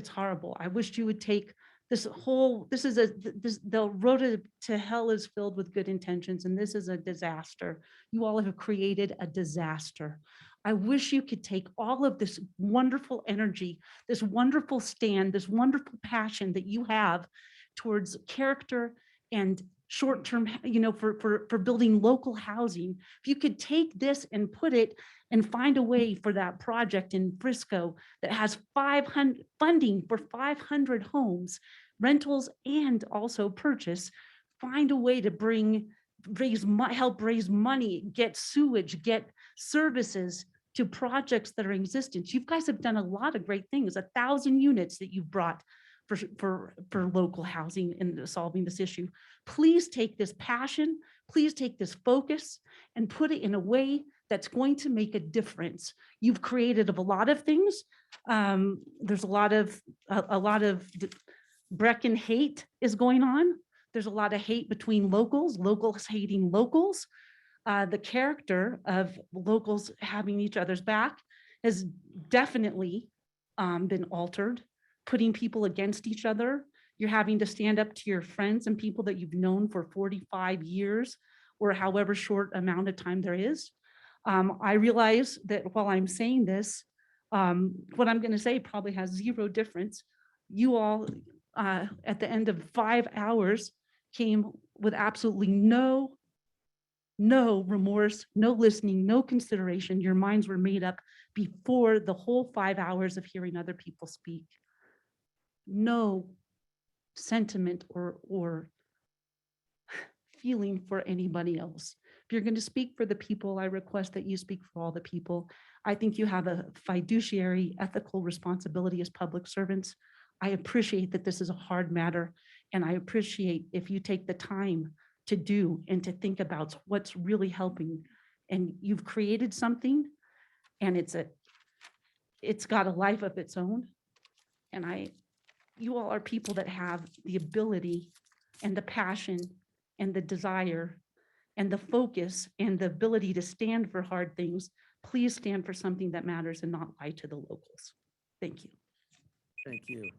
horrible. I wish you would take this the road to hell is filled with good intentions, and this is a disaster. You all have created a disaster. I wish you could take all of this wonderful energy, this wonderful stand, this wonderful passion that you have towards character and short-term, for building local housing. If you could take this and put it and find a way for that project in Frisco that has 500 funding for 500 homes, rentals, and also purchase, find a way to help raise money, get sewage, get services to projects that are in existence. You guys have done a lot of great things, 1,000 units that you've brought for local housing and solving this issue. Please take this passion, please take this focus and put it in a way that's going to make a difference. You've created a lot of things. There's a lot of Brecken hate is going on. There's a lot of hate between locals hating locals. The character of locals having each other's back has definitely been altered, putting people against each other. You're having to stand up to your friends and people that you've known for 45 years or however short amount of time there is. I realize that while I'm saying this, what I'm going to say probably has zero difference. You all, at the end of 5 hours, came with absolutely no remorse, no listening, no consideration. Your minds were made up before the whole 5 hours of hearing other people speak. No sentiment or feeling for anybody else. If you're going to speak for the people, I request that you speak for all the people. I think you have a fiduciary ethical responsibility as public servants. I appreciate that this is a hard matter, and I appreciate if you take the time to do and to think about what's really helping. And you've created something, and it's got a life of its own. And you all are people that have the ability and the passion and the desire and the focus and the ability to stand for hard things. Please stand for something that matters and not lie to the locals. Thank you. Thank you.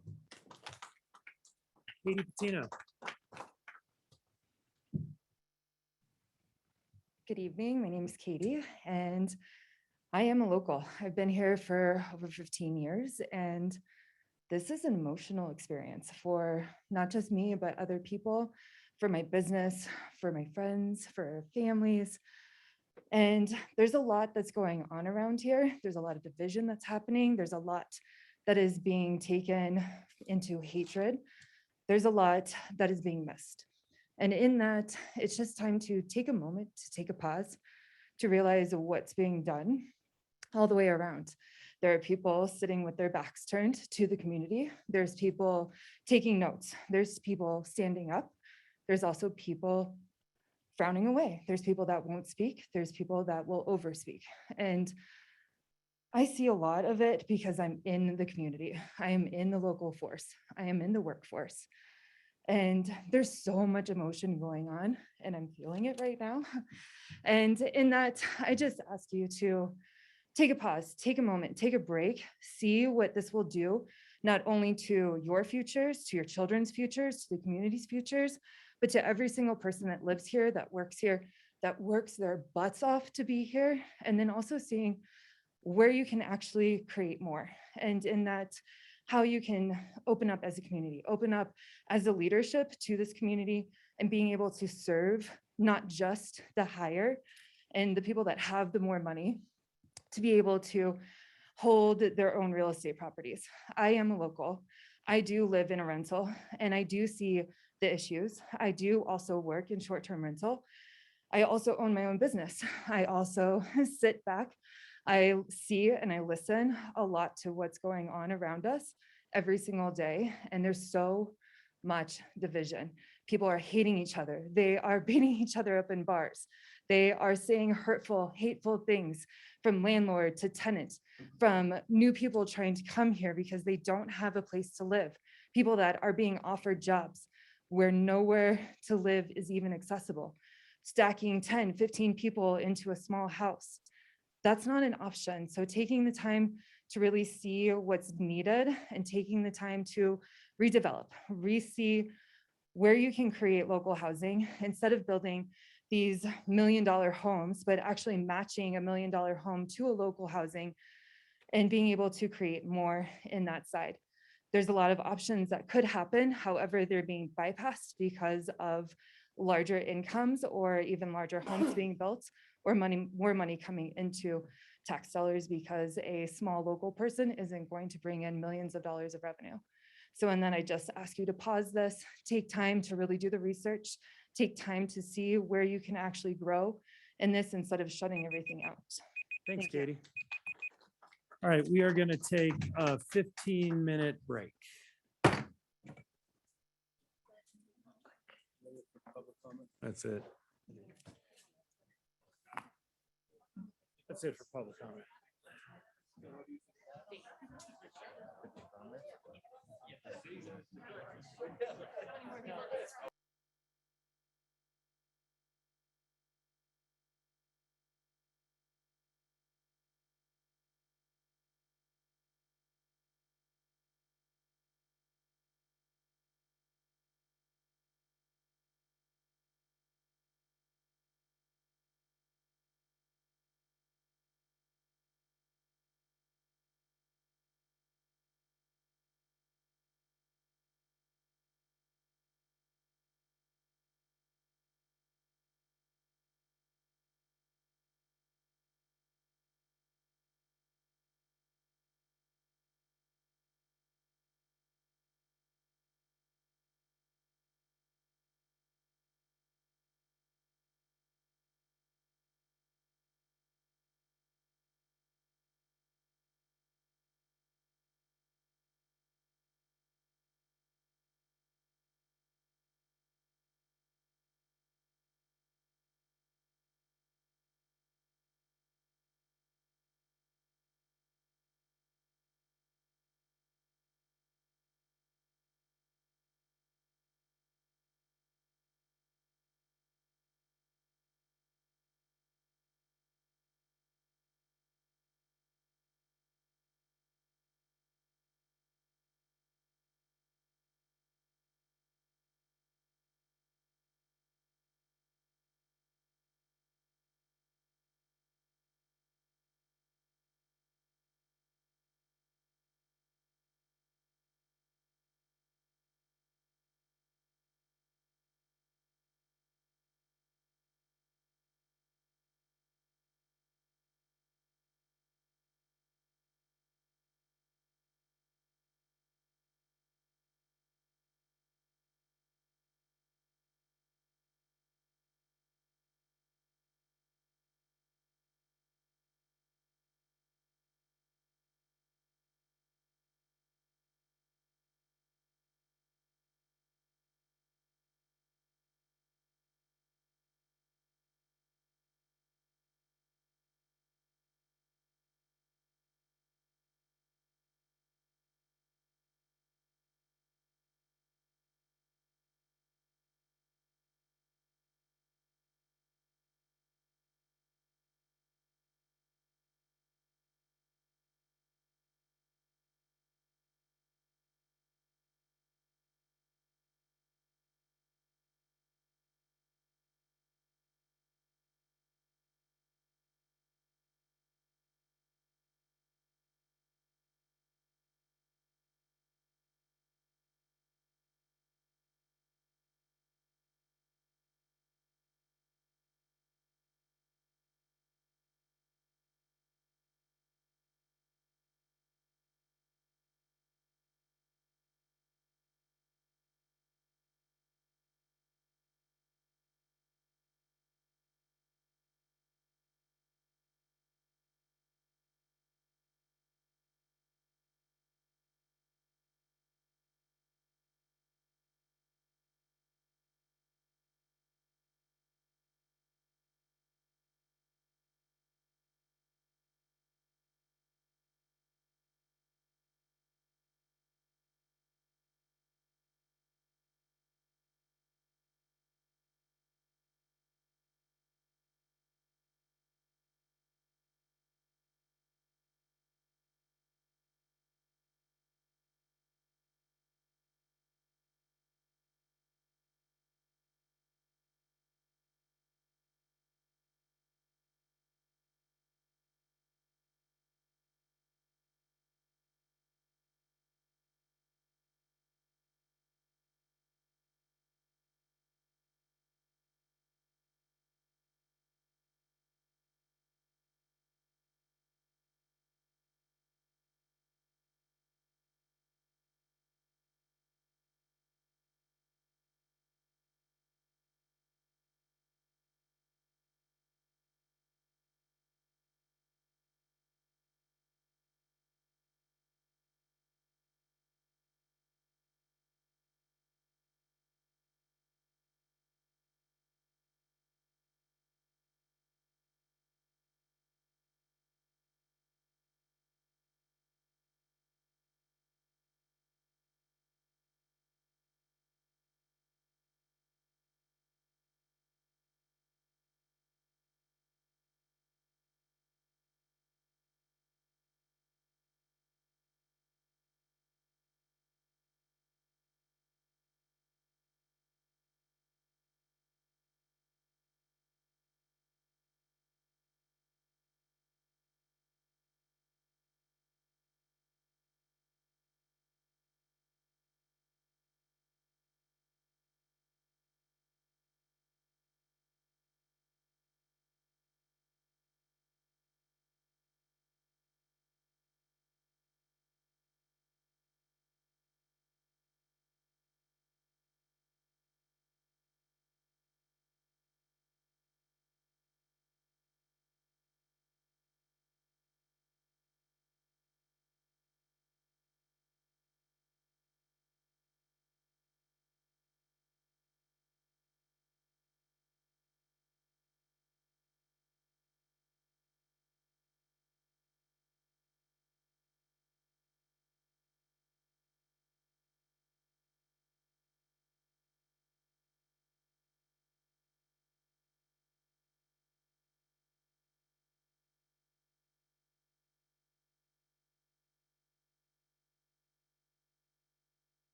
Katie Patino. Good evening. My name is Katie, and I am a local. I've been here for over 15 years, and this is an emotional experience for not just me, but other people, for my business, for my friends, for families. And there's a lot that's going on around here. There's a lot of division that's happening. There's a lot that is being taken into hatred. There's a lot that is being missed. And in that, it's just time to take a moment, to take a pause, to realize what's being done all the way around. There are people sitting with their backs turned to the community. There's people taking notes. There's people standing up. There's also people frowning away. There's people that won't speak. There's people that will overspeak. And I see a lot of it because I'm in the community. I am in the local force. I am in the workforce. And there's so much emotion going on, and I'm feeling it right now. And in that, I just ask you to take a pause, take a moment, take a break, see what this will do, not only to your futures, to your children's futures, to the community's futures, but to every single person that lives here, that works their butts off to be here, and then also seeing where you can actually create more. And in that, how you can open up as a community, open up as a leadership to this community, and being able to serve not just the higher and the people that have the more money to be able to hold their own real estate properties. I am a local. I do live in a rental, and I do see the issues. I do also work in short-term rental. I also own my own business. I also sit back. I see and I listen a lot to what's going on around us every single day. And there's so much division. People are hating each other. They are beating each other up in bars. They are saying hurtful, hateful things from landlord to tenant, from new people trying to come here because they don't have a place to live, people that are being offered jobs where nowhere to live is even accessible, stacking 10, 15 people into a small house. That's not an option. So taking the time to really see what's needed and taking the time to redevelop, re-see where you can create local housing instead of building these $1 million homes, but actually matching $1 million home to a local housing and being able to create more in that side. There's a lot of options that could happen. However, they're being bypassed because of larger incomes or even larger homes being built or more money coming into tax dollars because a small local person isn't going to bring in millions of dollars of revenue. So, and then I just ask you to pause this, take time to really do the research, take time to see where you can actually grow in this instead of shutting everything out. Thanks, Thank you. Katie. All right, we are going to take a 15-minute break. That's it. That's it for public comment.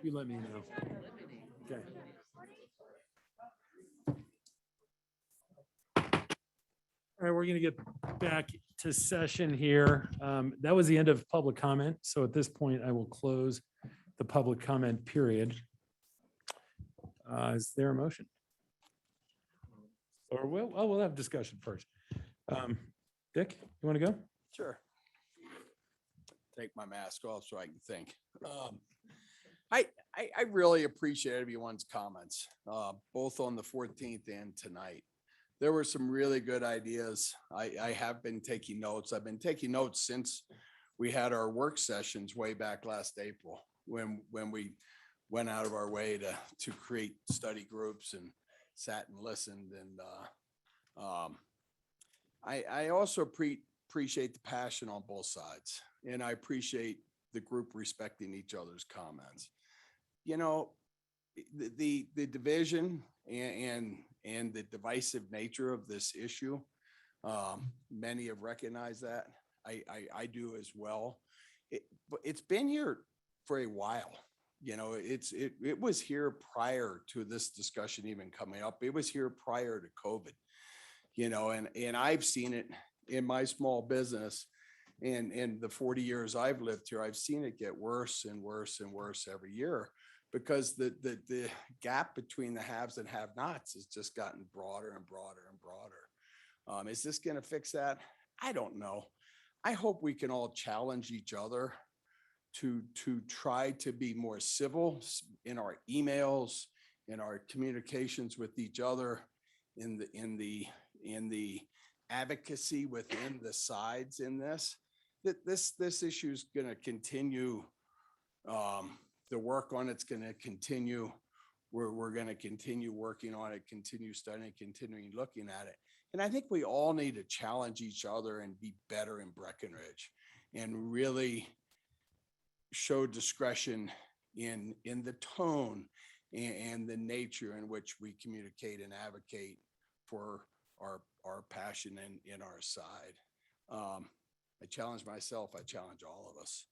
You let me know. Okay. All right, we're going to get back to session here. That was the end of public comment. So at this point, I will close the public comment period. Is there a motion? Or we'll have discussion first. Dick, you want to go? Sure. Take my mask off so I can think. I really appreciate everyone's comments, both on the 14th and tonight. There were some really good ideas. I have been taking notes. I've been taking notes since we had our work sessions way back last April, when we went out of our way to create study groups and sat and listened. And I also appreciate the passion on both sides. And I appreciate the group respecting each other's comments. You know, the division and the divisive nature of this issue, many have recognized that. I do as well. But it's been here for a while. You know, it was here prior to this discussion even coming up. It was here prior to COVID, you know, and I've seen it in my small business. And in the 40 years I've lived here, I've seen it get worse and worse and worse every year, because the gap between the haves and have-nots has just gotten broader and broader and broader. Is this going to fix that? I don't know. I hope we can all challenge each other to try to be more civil in our emails, in our communications with each other, in the advocacy within the sides in this. This issue is going to continue. The work on it's going to continue. We're going to continue working on it, continue studying, continuing looking at it. And I think we all need to challenge each other and be better in Breckenridge, and really show discretion in the tone and the nature in which we communicate and advocate for our passion in our side. I challenge myself. I challenge all of us.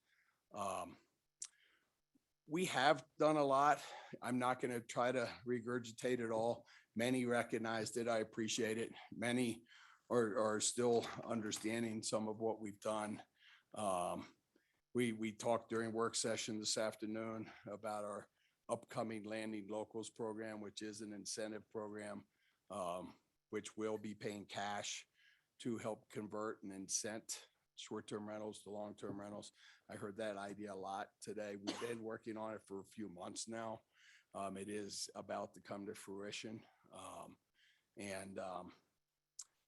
We have done a lot. I'm not going to try to regurgitate it all. Many recognized it. I appreciate it. Many are still understanding some of what we've done. We talked during work session this afternoon about our upcoming Landing Locals program, which is an incentive program, which will be paying cash to help convert and incent short-term rentals to long-term rentals. I heard that idea a lot today. We've been working on it for a few months now. It is about to come to fruition.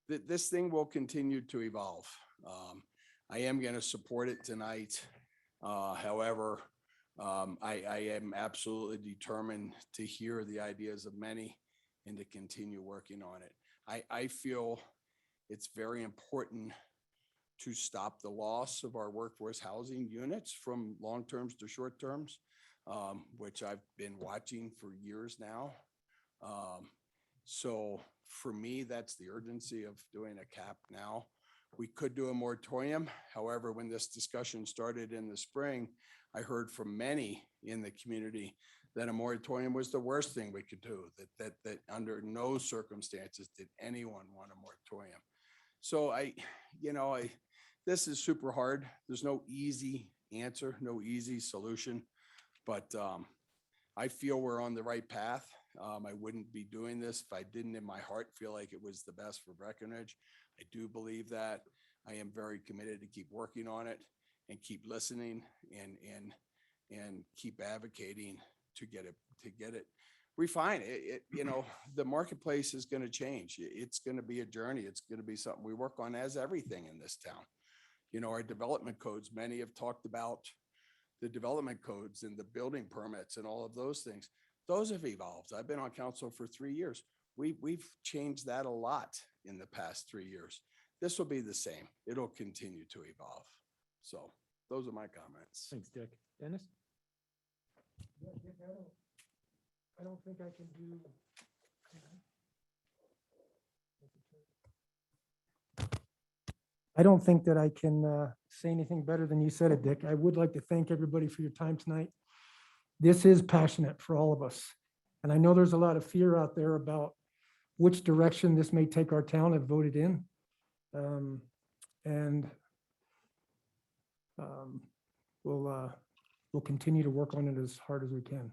This thing will continue to evolve. I am going to support it tonight. However, I am absolutely determined to hear the ideas of many and to continue working on it. I feel it's very important to stop the loss of our workforce housing units from long terms to short terms, which I've been watching for years now. So for me, that's the urgency of doing a cap now. We could do a moratorium. However, when this discussion started in the spring, I heard from many in the community that a moratorium was the worst thing we could do, that under no circumstances did anyone want a moratorium. So this is super hard. There's no easy answer, no easy solution, but I feel we're on the right path. I wouldn't be doing this if I didn't in my heart feel like it was the best for Breckenridge. I do believe that. I am very committed to keep working on it and keep listening and keep advocating to get it refined. The marketplace is going to change. It's going to be a journey. It's going to be something we work on, as everything in this town. Our development codes, many have talked about the development codes and the building permits and all of those things. Those have evolved. I've been on council for 3 years. We've changed that a lot in the past 3 years. This will be the same. It'll continue to evolve. So those are my comments. Thanks, Dick. Dennis? I don't think I can do. I don't think that I can say anything better than you said it, Dick. I would like to thank everybody for your time tonight. this is passionate for all of us. And I know there's a lot of fear out there about which direction this may take our town if voted in. And we'll continue to work on it as hard as we can.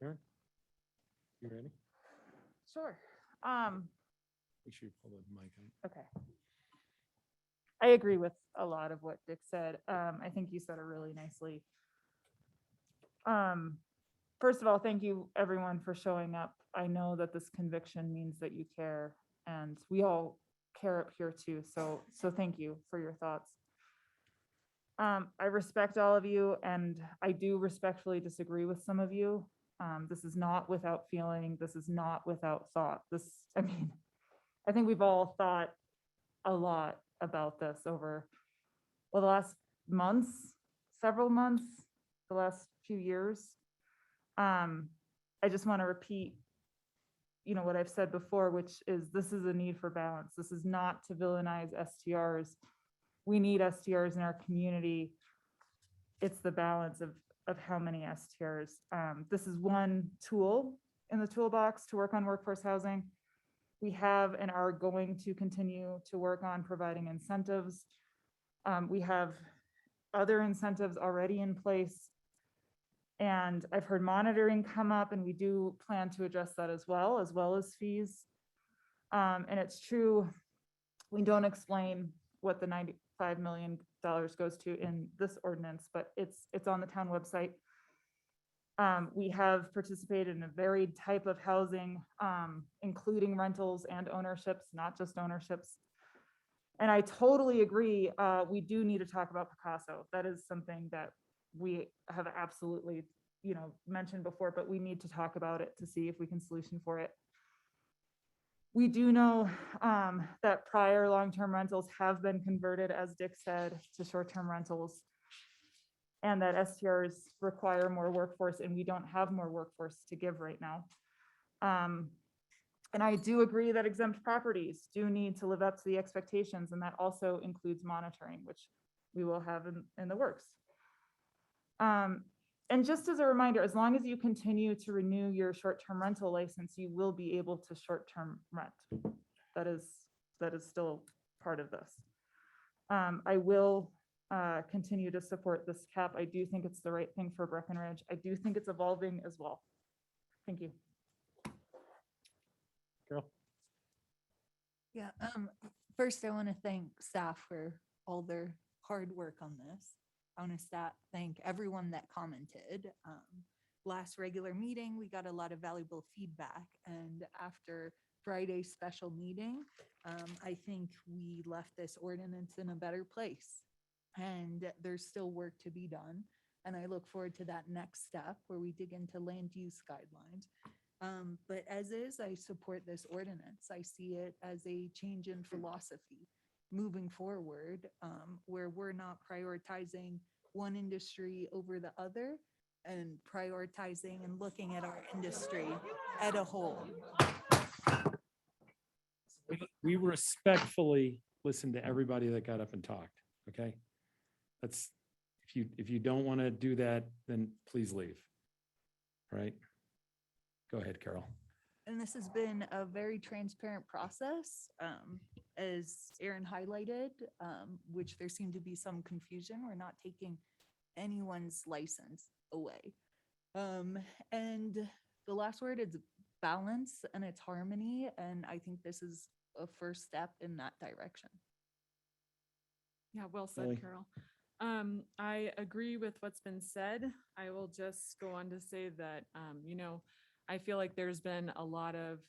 Aaron? You ready? Sure. Make sure you pull the mic in. Okay. I agree with a lot of what Dick said. I think you said it really nicely. First of all, thank you everyone for showing up. I know that this conviction means that you care, and we all care up here too. So thank you for your thoughts. I respect all of you, and I do respectfully disagree with some of you. This is not without feeling. This is not without thought. I mean, I think we've all thought a lot about this over, well, the last months, several months, the last few years. I just want to repeat, what I've said before, which is this is a need for balance. This is not to villainize STRs. We need STRs in our community. It's the balance of how many STRs. This is one tool in the toolbox to work on workforce housing. We have and are going to continue to work on providing incentives. We have other incentives already in place. And I've heard monitoring come up, and we do plan to address that as well as fees. And it's true, we don't explain what the $95 million goes to in this ordinance, but it's on the town website. We have participated in a varied type of housing, including rentals and ownerships, not just ownerships. And I totally agree, we do need to talk about Picasso. That is something that we have absolutely, mentioned before, but we need to talk about it to see if we can solution for it. We do know that prior long-term rentals have been converted, as Dick said, to short-term rentals, and that STRs require more workforce, and we don't have more workforce to give right now. And I do agree that exempt properties do need to live up to the expectations, and that also includes monitoring, which we will have in the works. And just as a reminder, as long as you continue to renew your short-term rental license, you will be able to short-term rent. That is still part of this. I will continue to support this cap. I do think it's the right thing for Breckenridge. I do think it's evolving as well. Thank you. Carol? Yeah, first I want to thank staff for all their hard work on this. I want to thank everyone that commented. Last regular meeting, we got a lot of valuable feedback, and after Friday's special meeting, I think we left this ordinance in a better place, and there's still work to be done. And I look forward to that next step where we dig into land use guidelines. But as is, I support this ordinance. I see it as a change in philosophy moving forward, where we're not prioritizing one industry over the other, and prioritizing and looking at our industry as a whole. We respectfully listened to everybody that got up and talked, okay? That's, if you don't want to do that, then please leave. All right? Go ahead, Carol. And this has been a very transparent process, as Aaron highlighted, which there seemed to be some confusion. We're not taking anyone's license away. And the last word is balance, and it's harmony. And I think this is a first step in that direction. Yeah, well said, Lily? Carol. I agree with what's been said. I will just go on to say that, I feel like there's been a lot of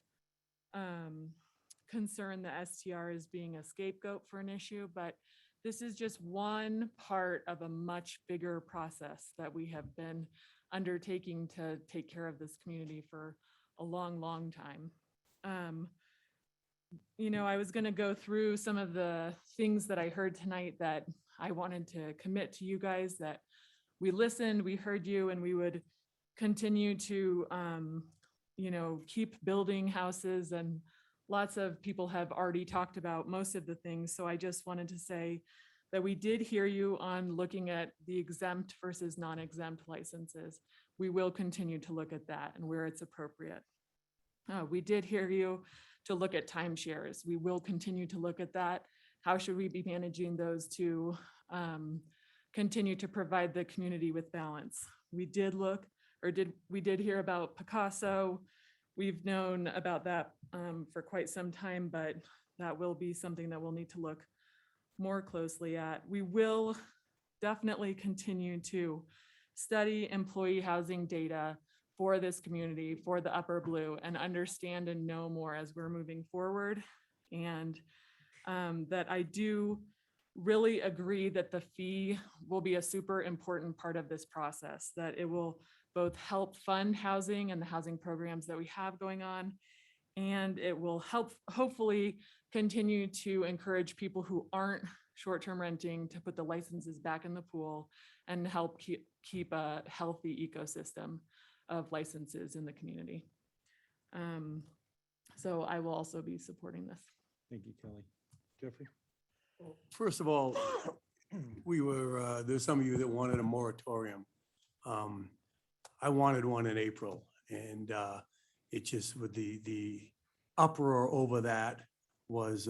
concern that STR is being a scapegoat for an issue, but this is just one part of a much bigger process that we have been undertaking to take care of this community for a long, long time. I was going to go through some of the things that I heard tonight that I wanted to commit to you guys, that we listened, we heard you, and we would continue to, keep building houses. And lots of people have already talked about most of the things. So I just wanted to say that we did hear you on looking at the exempt versus non-exempt licenses. We will continue to look at that and where it's appropriate. We did hear you to look at timeshares. We will continue to look at that. How should we be managing those to continue to provide the community with balance? We did look, we did hear about Picasso. We've known about that for quite some time, but that will be something that we'll need to look more closely at. We will definitely continue to study employee housing data for this community, for the Upper Blue, and understand and know more as we're moving forward. And that I do really agree that the fee will be a super important part of this process, that it will both help fund housing and the housing programs that we have going on, and it will help hopefully continue to encourage people who aren't short-term renting to put the licenses back in the pool and help keep a healthy ecosystem of licenses in the community. So I will also be supporting this. Thank you, Kelly. Jeffrey? First of all, there's some of you that wanted a moratorium. I wanted one in April, and it just with the uproar over that was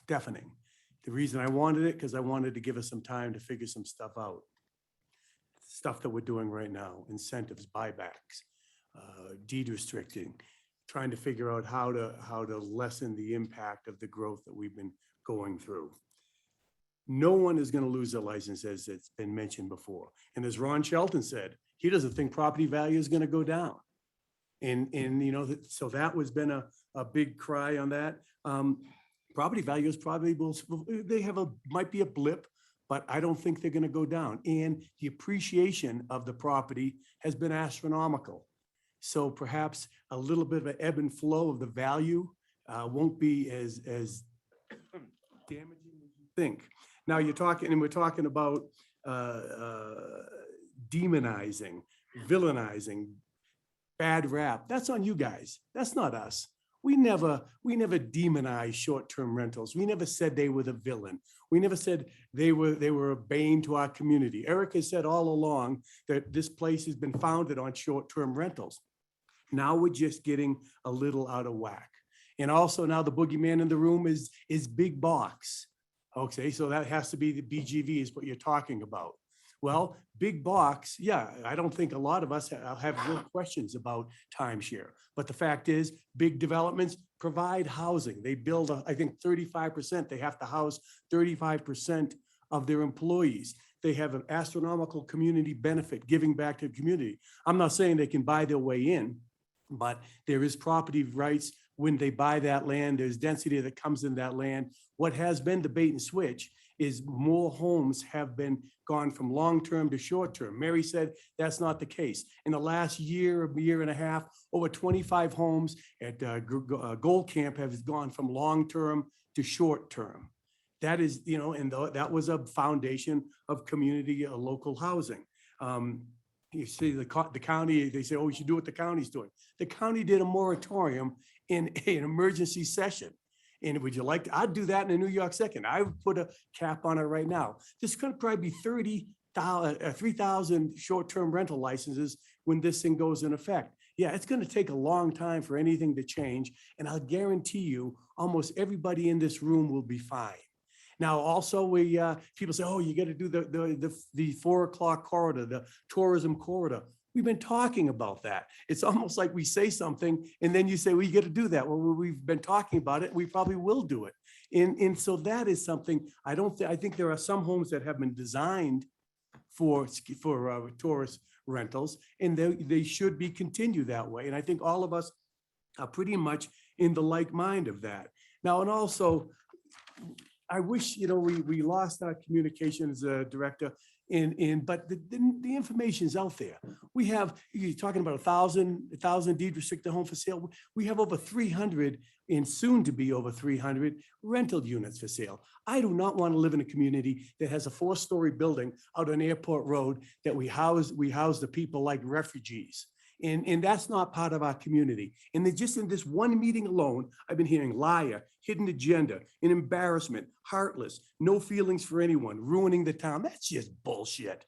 deafening. The reason I wanted it, because I wanted to give us some time to figure some stuff out. Stuff that we're doing right now, incentives, buybacks, deed restricting, trying to figure out how to lessen the impact of the growth that we've been going through. No one is going to lose their license, as it's been mentioned before. And as Ron Shelton said, he doesn't think property value is going to go down. And you know, so that was been a big cry on that. Property values probably might be a blip, but I don't think they're going to go down. And the appreciation of the property has been astronomical. So perhaps a little bit of an ebb and flow of the value won't be as damaging as you think. Now we're talking about demonizing, villainizing, bad rap. That's on you guys. That's not us. We never demonized short-term rentals. We never said they were the villain. We never said they were a bane to our community. Eric has said all along that this place has been founded on short-term rentals. Now we're just getting a little out of whack. And also now the boogeyman in the room is big box. Okay, so that has to be the BGV is what you're talking about. Well, big box, yeah, I don't think a lot of us have real questions about timeshare. But the fact is, big developments provide housing. They build, I think 35%, they have to house 35% of their employees. They have an astronomical community benefit giving back to the community. I'm not saying they can buy their way in, but there is property rights when they buy that land. There's density that comes in that land. What has been the bait and switch is more homes have been gone from long-term to short-term. Mary said that's not the case. In the last year and a half, over 25 homes at Gold Camp have gone from long-term to short-term. That is, you know, and that was a foundation of community, local housing. You see the county, they say, oh, we should do what the county's doing. The county did a moratorium in an emergency session. And would you like to, I'd do that in a New York second. I would put a cap on it right now. This could probably be 3,000 short-term rental licenses when this thing goes in effect. Yeah, it's going to take a long time for anything to change. And I'll guarantee you, almost everybody in this room will be fine. Now, also, people say, oh, you got to do the 4 o'clock corridor, the tourism corridor. We've been talking about that. It's almost like we say something and then you say, well, you got to do that. Well, we've been talking about it. We probably will do it. And so that is something I think there are some homes that have been designed for tourist rentals, and they should be continued that way. And I think all of us are pretty much in the like mind of that. Now, and also, I wish, you know, we lost our communications director, but the information is out there. We have, you're talking about 1,000 deed restricted home for sale. We have over 300 and soon to be over 300 rental units for sale. I do not want to live in a community that has a 4-story building out on Airport Road that we house the people like refugees. And that's not part of our community. And then just in this one meeting alone, I've been hearing liar, hidden agenda, an embarrassment, heartless, no feelings for anyone, ruining the town. That's just bullshit.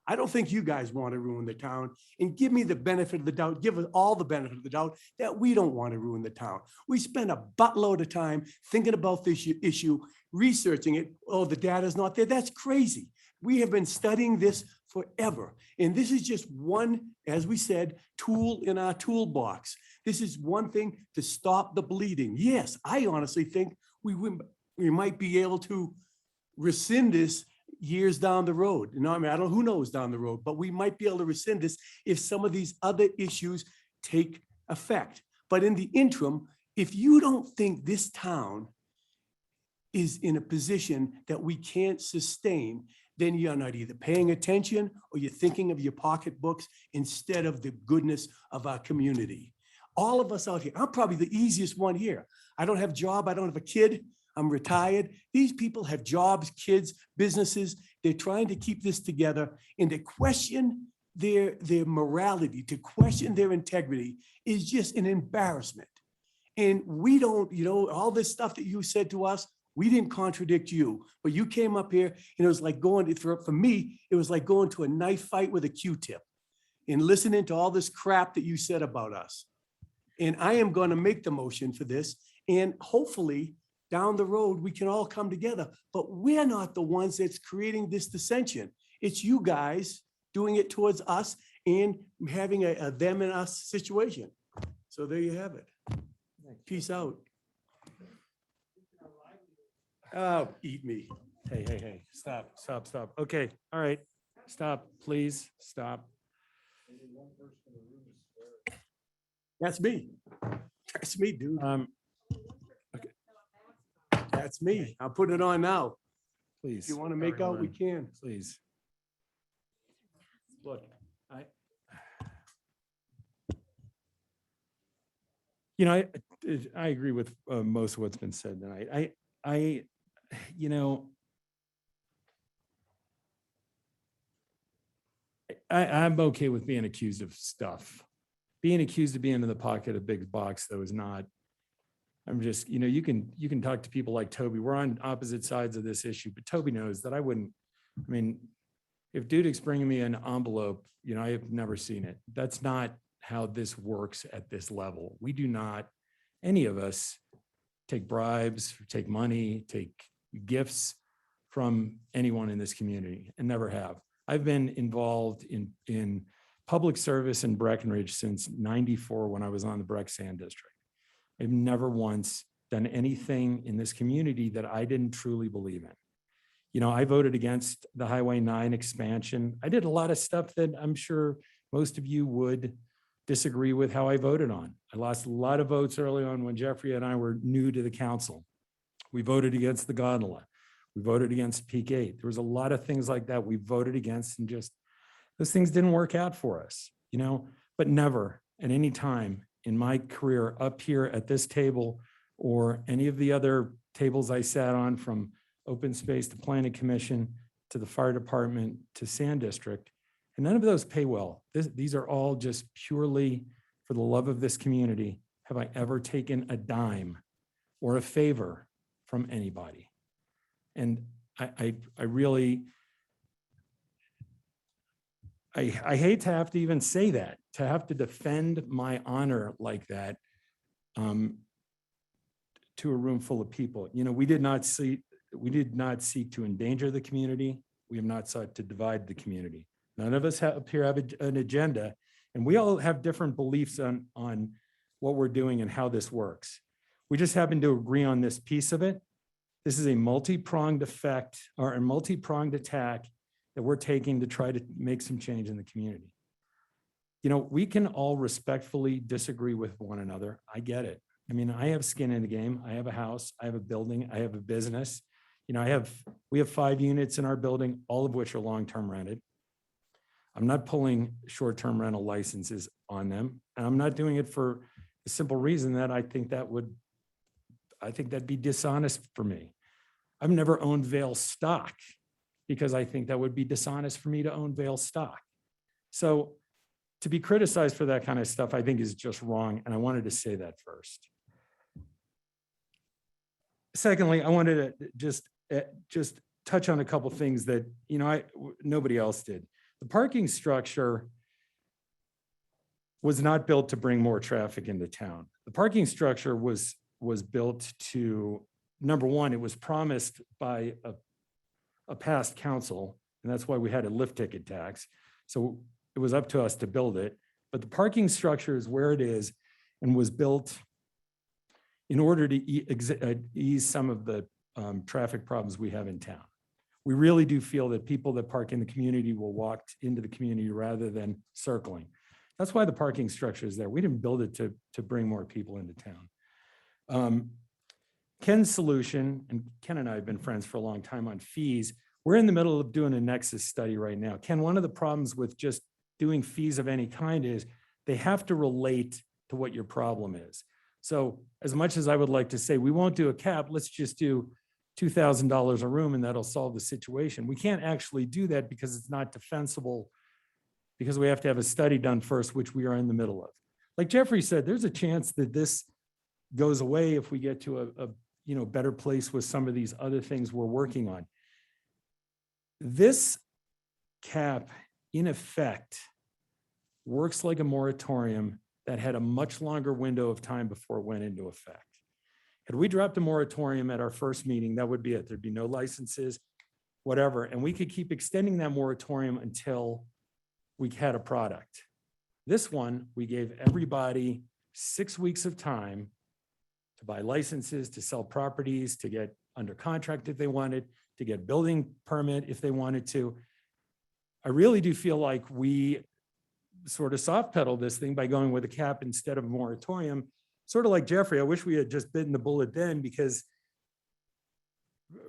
I don't think you guys want to ruin the town, and give me the benefit of the doubt, give us all the benefit of the doubt that we don't want to ruin the town. We spend a buttload of time thinking about this issue, researching it. Oh, the data's not there. That's crazy. We have been studying this forever. And this is just one, as we said, tool in our toolbox. This is one thing to stop the bleeding. Yes, I honestly think we might be able to rescind this years down the road. You know, I mean, I don't know who knows down the road, but we might be able to rescind this if some of these other issues take effect. But in the interim, if you don't think this town is in a position that we can't sustain, then you're not either paying attention or you're thinking of your pocketbooks instead of the goodness of our community. All of us out here, I'm probably the easiest one here. I don't have a job, I don't have a kid, I'm retired. These people have jobs, kids, businesses. They're trying to keep this together, and to question their morality, to question their integrity is just an embarrassment. And we don't, you know, all this stuff that you said to us, we didn't contradict you, but you came up here and it was like going, for me, it was like going to a knife fight with a Q-tip and listening to all this crap that you said about us. And I am going to make the motion for this, and hopefully down the road, we can all come together, but we're not the ones that's creating this dissension. It's you guys doing it towards us and having a them and us situation. So there you have it. Peace out. Oh, eat me. Hey, stop. Okay, all right, stop, please, stop. That's me. That's me, dude. That's me. I'll put it on now. Please. If you want to make out, we can. Please. Look, I agree with most of what's been said tonight. I'm okay with being accused of stuff. Being accused of being in the pocket of big box, though, is not. I'm just, you can talk to people like Toby. We're on opposite sides of this issue, but Toby knows that I wouldn't. I mean, if Dudek's bringing me an envelope, I have never seen it. That's not how this works at this level. We do not, any of us, take bribes, take money, take gifts from anyone in this community, and never have. I've been involved in public service in Breckenridge since '94 when I was on the Breck Sand District. I've never once done anything in this community that I didn't truly believe in. I voted against the Highway 9 expansion. I did a lot of stuff that I'm sure most of you would disagree with how I voted on. I lost a lot of votes early on when Jeffrey and I were new to the council. We voted against the gondola. We voted against Peak 8. There was a lot of things like that we voted against, and just those things didn't work out for us, but never at any time in my career up here at this table or any of the other tables I sat on, from open space to planning commission to the fire department to sand district, and none of those pay well. These are all just purely for the love of this community. Have I ever taken a dime or a favor from anybody? And I really, I hate to have to even say that, to have to defend my honor like that to a room full of people. We did not seek to endanger the community. We have not sought to divide the community. None of us up here have an agenda, and we all have different beliefs on what we're doing and how this works. We just happen to agree on this piece of it. This is a multi-pronged effect, or a multi-pronged attack that we're taking to try to make some change in the community. We can all respectfully disagree with one another. I get it. I mean, I have skin in the game. I have a house, I have a building, I have a business. We have 5 units in our building, all of which are long-term rented. I'm not pulling short-term rental licenses on them. And I'm not doing it for the simple reason that I think that'd be dishonest for me. I've never owned Vail stock because I think that would be dishonest for me to own Vail stock. So to be criticized for that kind of stuff, I think is just wrong. And I wanted to say that first. Secondly, I wanted to just touch on a couple things that, nobody else did. The parking structure was not built to bring more traffic into town. The parking structure was built to, number one, it was promised by a past council, and that's why we had a lift ticket tax. So it was up to us to build it. But the parking structure is where it is and was built in order to ease some of the traffic problems we have in town. We really do feel that people that park in the community will walk into the community rather than circling. That's why the parking structure is there. We didn't build it to bring more people into town. Ken's solution, and Ken and I have been friends for a long time on fees. We're in the middle of doing a nexus study right now. Ken, one of the problems with just doing fees of any kind is they have to relate to what your problem is. So as much as I would like to say, we won't do a cap, let's just do $2,000 a room and that'll solve the situation. We can't actually do that because it's not defensible, because we have to have a study done first, which we are in the middle of. Like Jeffrey said, there's a chance that this goes away if we get to a better place with some of these other things we're working on. This cap, in effect, works like a moratorium that had a much longer window of time before it went into effect. Had we dropped a moratorium at our first meeting, that would be it. There'd be no licenses, whatever, and we could keep extending that moratorium until we had a product. This one, we gave everybody 6 weeks of time to buy licenses, to sell properties, to get under contract if they wanted, to get building permit if they wanted to. I really do feel like we sort of soft pedal this thing by going with a cap instead of a moratorium. Sort of like Jeffrey, I wish we had just bitten the bullet then, because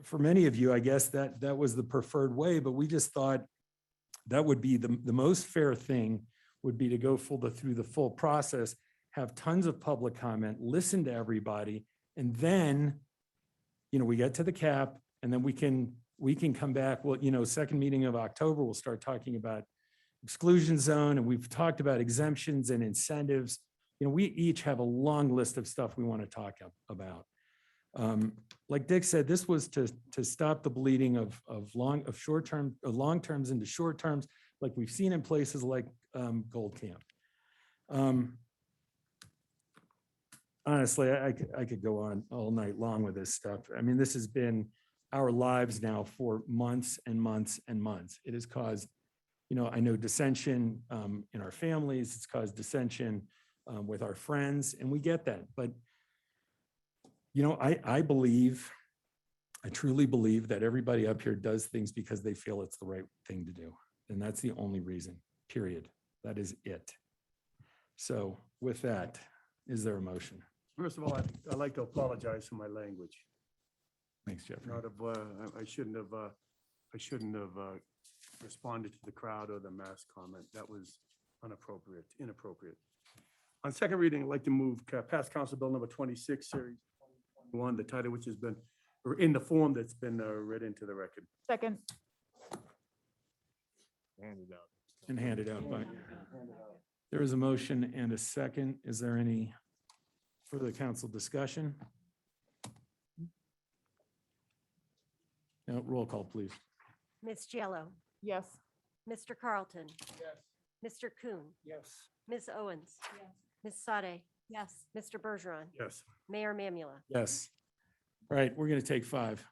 for many of you, I guess that was the preferred way, but we just thought that would be the most fair thing, would be to go through the full process, have tons of public comment, listen to everybody, and then, we get to the cap, and then we can come back. Well, second meeting of October, we'll start talking about exclusion zone, and we've talked about exemptions and incentives. We each have a long list of stuff we want to talk about. Like Dick said, this was to stop the bleeding of long terms into short terms, like we've seen in places like Gold Camp. Honestly, I could go on all night long with this stuff. I mean, this has been our lives now for months and months and months. It has caused, I know dissension in our families. It's caused dissension with our friends, and we get that. But, I truly believe that everybody up here does things because they feel it's the right thing to do. And that's the only reason, period. That is it. So with that, is there a motion? First of all, I'd like to apologize for my language. Thanks, Jeffrey. I shouldn't have responded to the crowd or the mass comment. That was inappropriate. On second reading, I'd like to move past Council Bill number 26, Series 1, the title which has been, or in the form that's been read into the record. Second. And handed out by. There is a motion and a second. Is there any further council discussion? No, roll call, please. Ms. Jello, Yes. Mr. Carlton. Yes. Mr. Kuhn, Yes. Ms. Owens. Yes. Ms. Sade, Yes. Mr. Bergeron, Yes. Mayor Mamula. Yes. All right, we're going to take 5.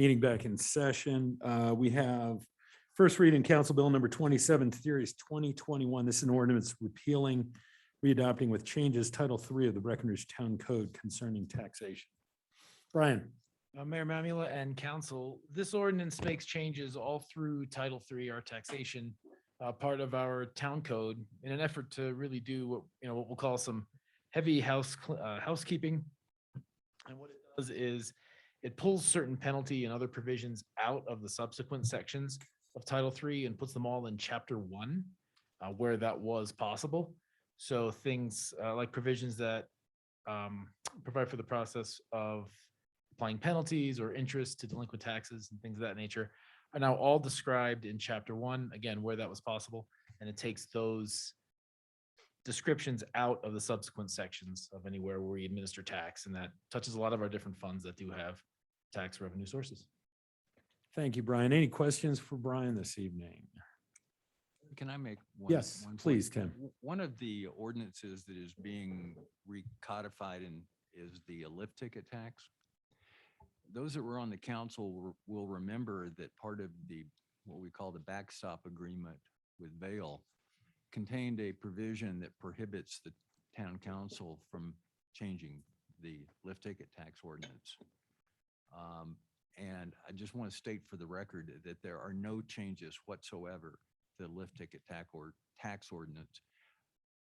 Meeting back in session. We have first reading Council Bill number 27, Series 2021. This is an ordinance repealing, readopting with changes Title III of the Breckenridge Town Code concerning taxation. Brian. Mayor Mamula and council, this ordinance makes changes all through Title III, our taxation, part of our town code, in an effort to really do what we'll call some heavy housekeeping. And what it does is it pulls certain penalty and other provisions out of the subsequent sections of Title III and puts them all in Chapter 1, where that was possible. So things like provisions that provide for the process of applying penalties or interest to delinquent taxes and things of that nature are now all described in Chapter 1, again, where that was possible. And it takes those descriptions out of the subsequent sections of anywhere where we administer tax. And that touches a lot of our different funds that do have tax revenue sources. Thank you, Brian. Any questions for Brian this evening? Can I make one? Yes, one point? please, Tim. One of the ordinances that is being recodified is the lift ticket tax. Those that were on the council will remember that part of what we call the backstop agreement with Vail contained a provision that prohibits the town council from changing the lift ticket tax ordinance. And I just want to state for the record that there are no changes whatsoever to the lift ticket tax ordinance.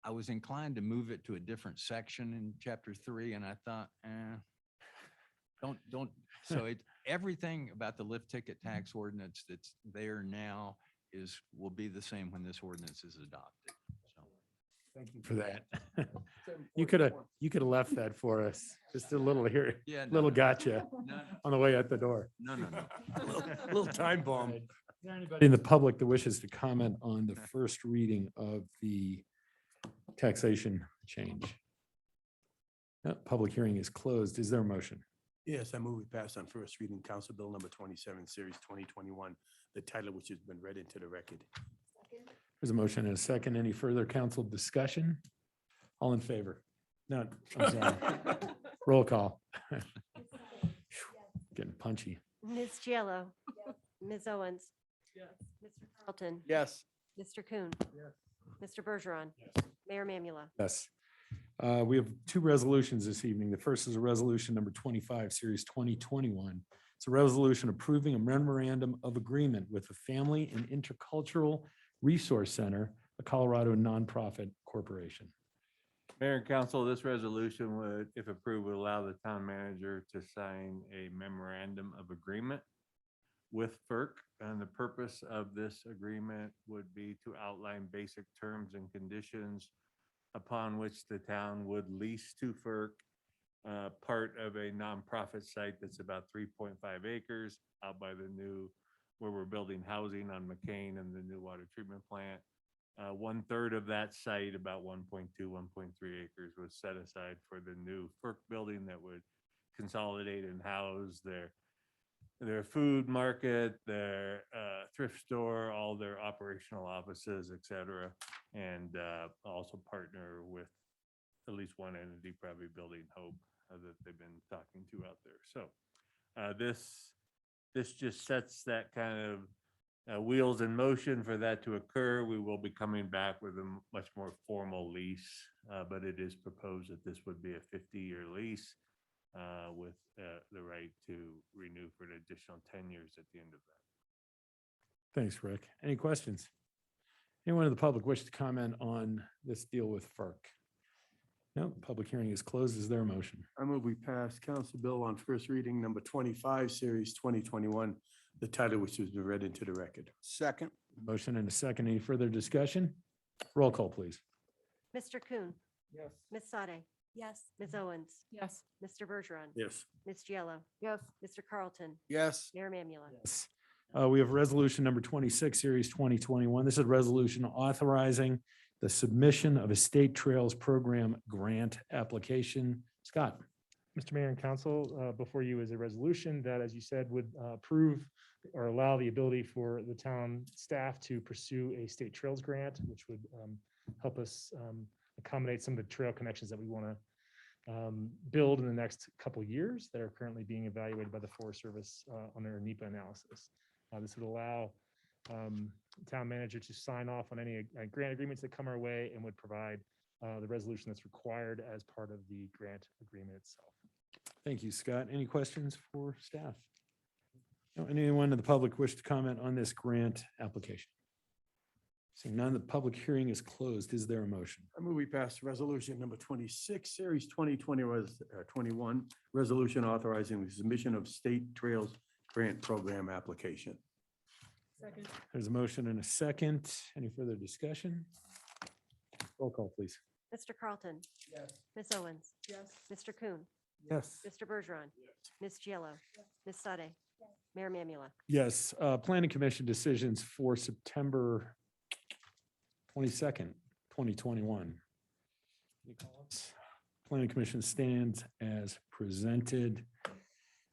I was inclined to move it to a different section in Chapter 3, and I thought, don't. So everything about the lift ticket tax ordinance that's there now will be the same when this ordinance is adopted. So thank you for that. You could have left that for us. Just a little here, little gotcha on the way out the door. No. A little time bomb. Is there anybody in the public that wishes to comment on the first reading of the taxation change? No, public hearing is closed. Is there a motion? Yes, I move we pass on first reading Council Bill number 27, Series 2021, the title which has been read into the record. There's a motion and a second. Any further council discussion? All in favor? No, I'm sorry. Roll call. Getting punchy. Ms. Giello. Ms. Owens. Mr. Carlton. Yes. Mr. Coon. Mr. Bergeron. Mayor Mamula. Yes. We have two resolutions this evening. The first is a resolution number 25, Series 2021. It's a resolution approving a memorandum of agreement with the Family and Intercultural Resource Center, a Colorado nonprofit corporation. Mayor and council, this resolution would, if approved, would allow the town manager to sign a memorandum of agreement with FERC. And the purpose of this agreement would be to outline basic terms and conditions upon which the town would lease to FERC part of a nonprofit site that's about 3.5 acres out by where we're building housing on McCain and the new water treatment plant. 1/3 of that site, about 1.2, 1.3 acres, was set aside for the new FERC building that would consolidate and house their food market, their thrift store, all their operational offices, et cetera, and also partner with at least one entity, probably Building Hope, that they've been talking to out there. So this just sets that kind of wheels in motion for that to occur. We will be coming back with a much more formal lease, but it is proposed that this would be a 50-year lease with the right to renew for an additional 10 years at the end of that. Thanks, Rick. Any questions? Anyone in the public wish to comment on this deal with FERC? No, public hearing is closed. Is there a motion? I move we pass Council Bill on first reading number 25, Series 2021, the title which has been read into the record. Second. Motion and a second. Any further discussion? Roll call, please. Mr. Coon. Yes. Ms. Sade. Yes. Ms. Owens. Yes. Mr. Bergeron. Yes. Ms. Giello. Yes. Mr. Carlton. Yes. Mayor Mamula. Yes. We have resolution number 26, Series 2021. This is a resolution authorizing the submission of a state trails program grant application. Scott. Mr. Mayor and Council, before you is a resolution that, as you said, would approve or allow the ability for the town staff to pursue a state trails grant, which would help us accommodate some of the trail connections that we want to build in the next couple years that are currently being evaluated by the Forest Service on their NEPA analysis. This would allow town manager to sign off on any grant agreements that come our way and would provide the resolution that's required as part of the grant agreement itself. Thank you, Scott. Any questions for staff? No, anyone in the public wish to comment on this grant application? Seeing none, the public hearing is closed. Is there a motion? I move we pass resolution number 26, series 2021, resolution authorizing the submission of state trails grant program application. Second. There's a motion and a second. Any further discussion? Roll call, please. Mr. Carlton. Yes. Ms. Owens. Yes. Mr. Coon. Yes. Mr. Bergeron. Ms. Giello. Ms. Sade. Mayor Mamula. Yes, Planning Commission decisions for September 22nd, 2021. Any comments? Planning Commission stands as presented.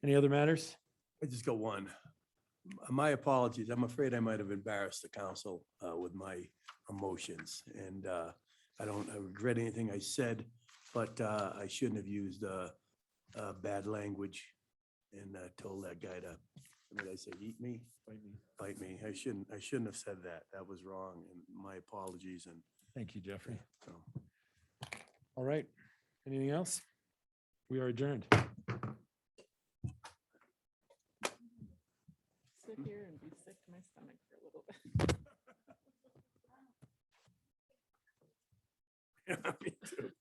Any other matters? I just got one. My apologies. I'm afraid I might have embarrassed the council with my emotions. And I regret anything I said, but I shouldn't have used bad language and told that guy to, what did I say, eat me? Bite me. I shouldn't have said that. That was wrong, and my apologies. And Thank you, Jeffrey. so. All right. Anything else? We are adjourned. Sit here and be sick to my stomach for a little bit. Yeah, me too.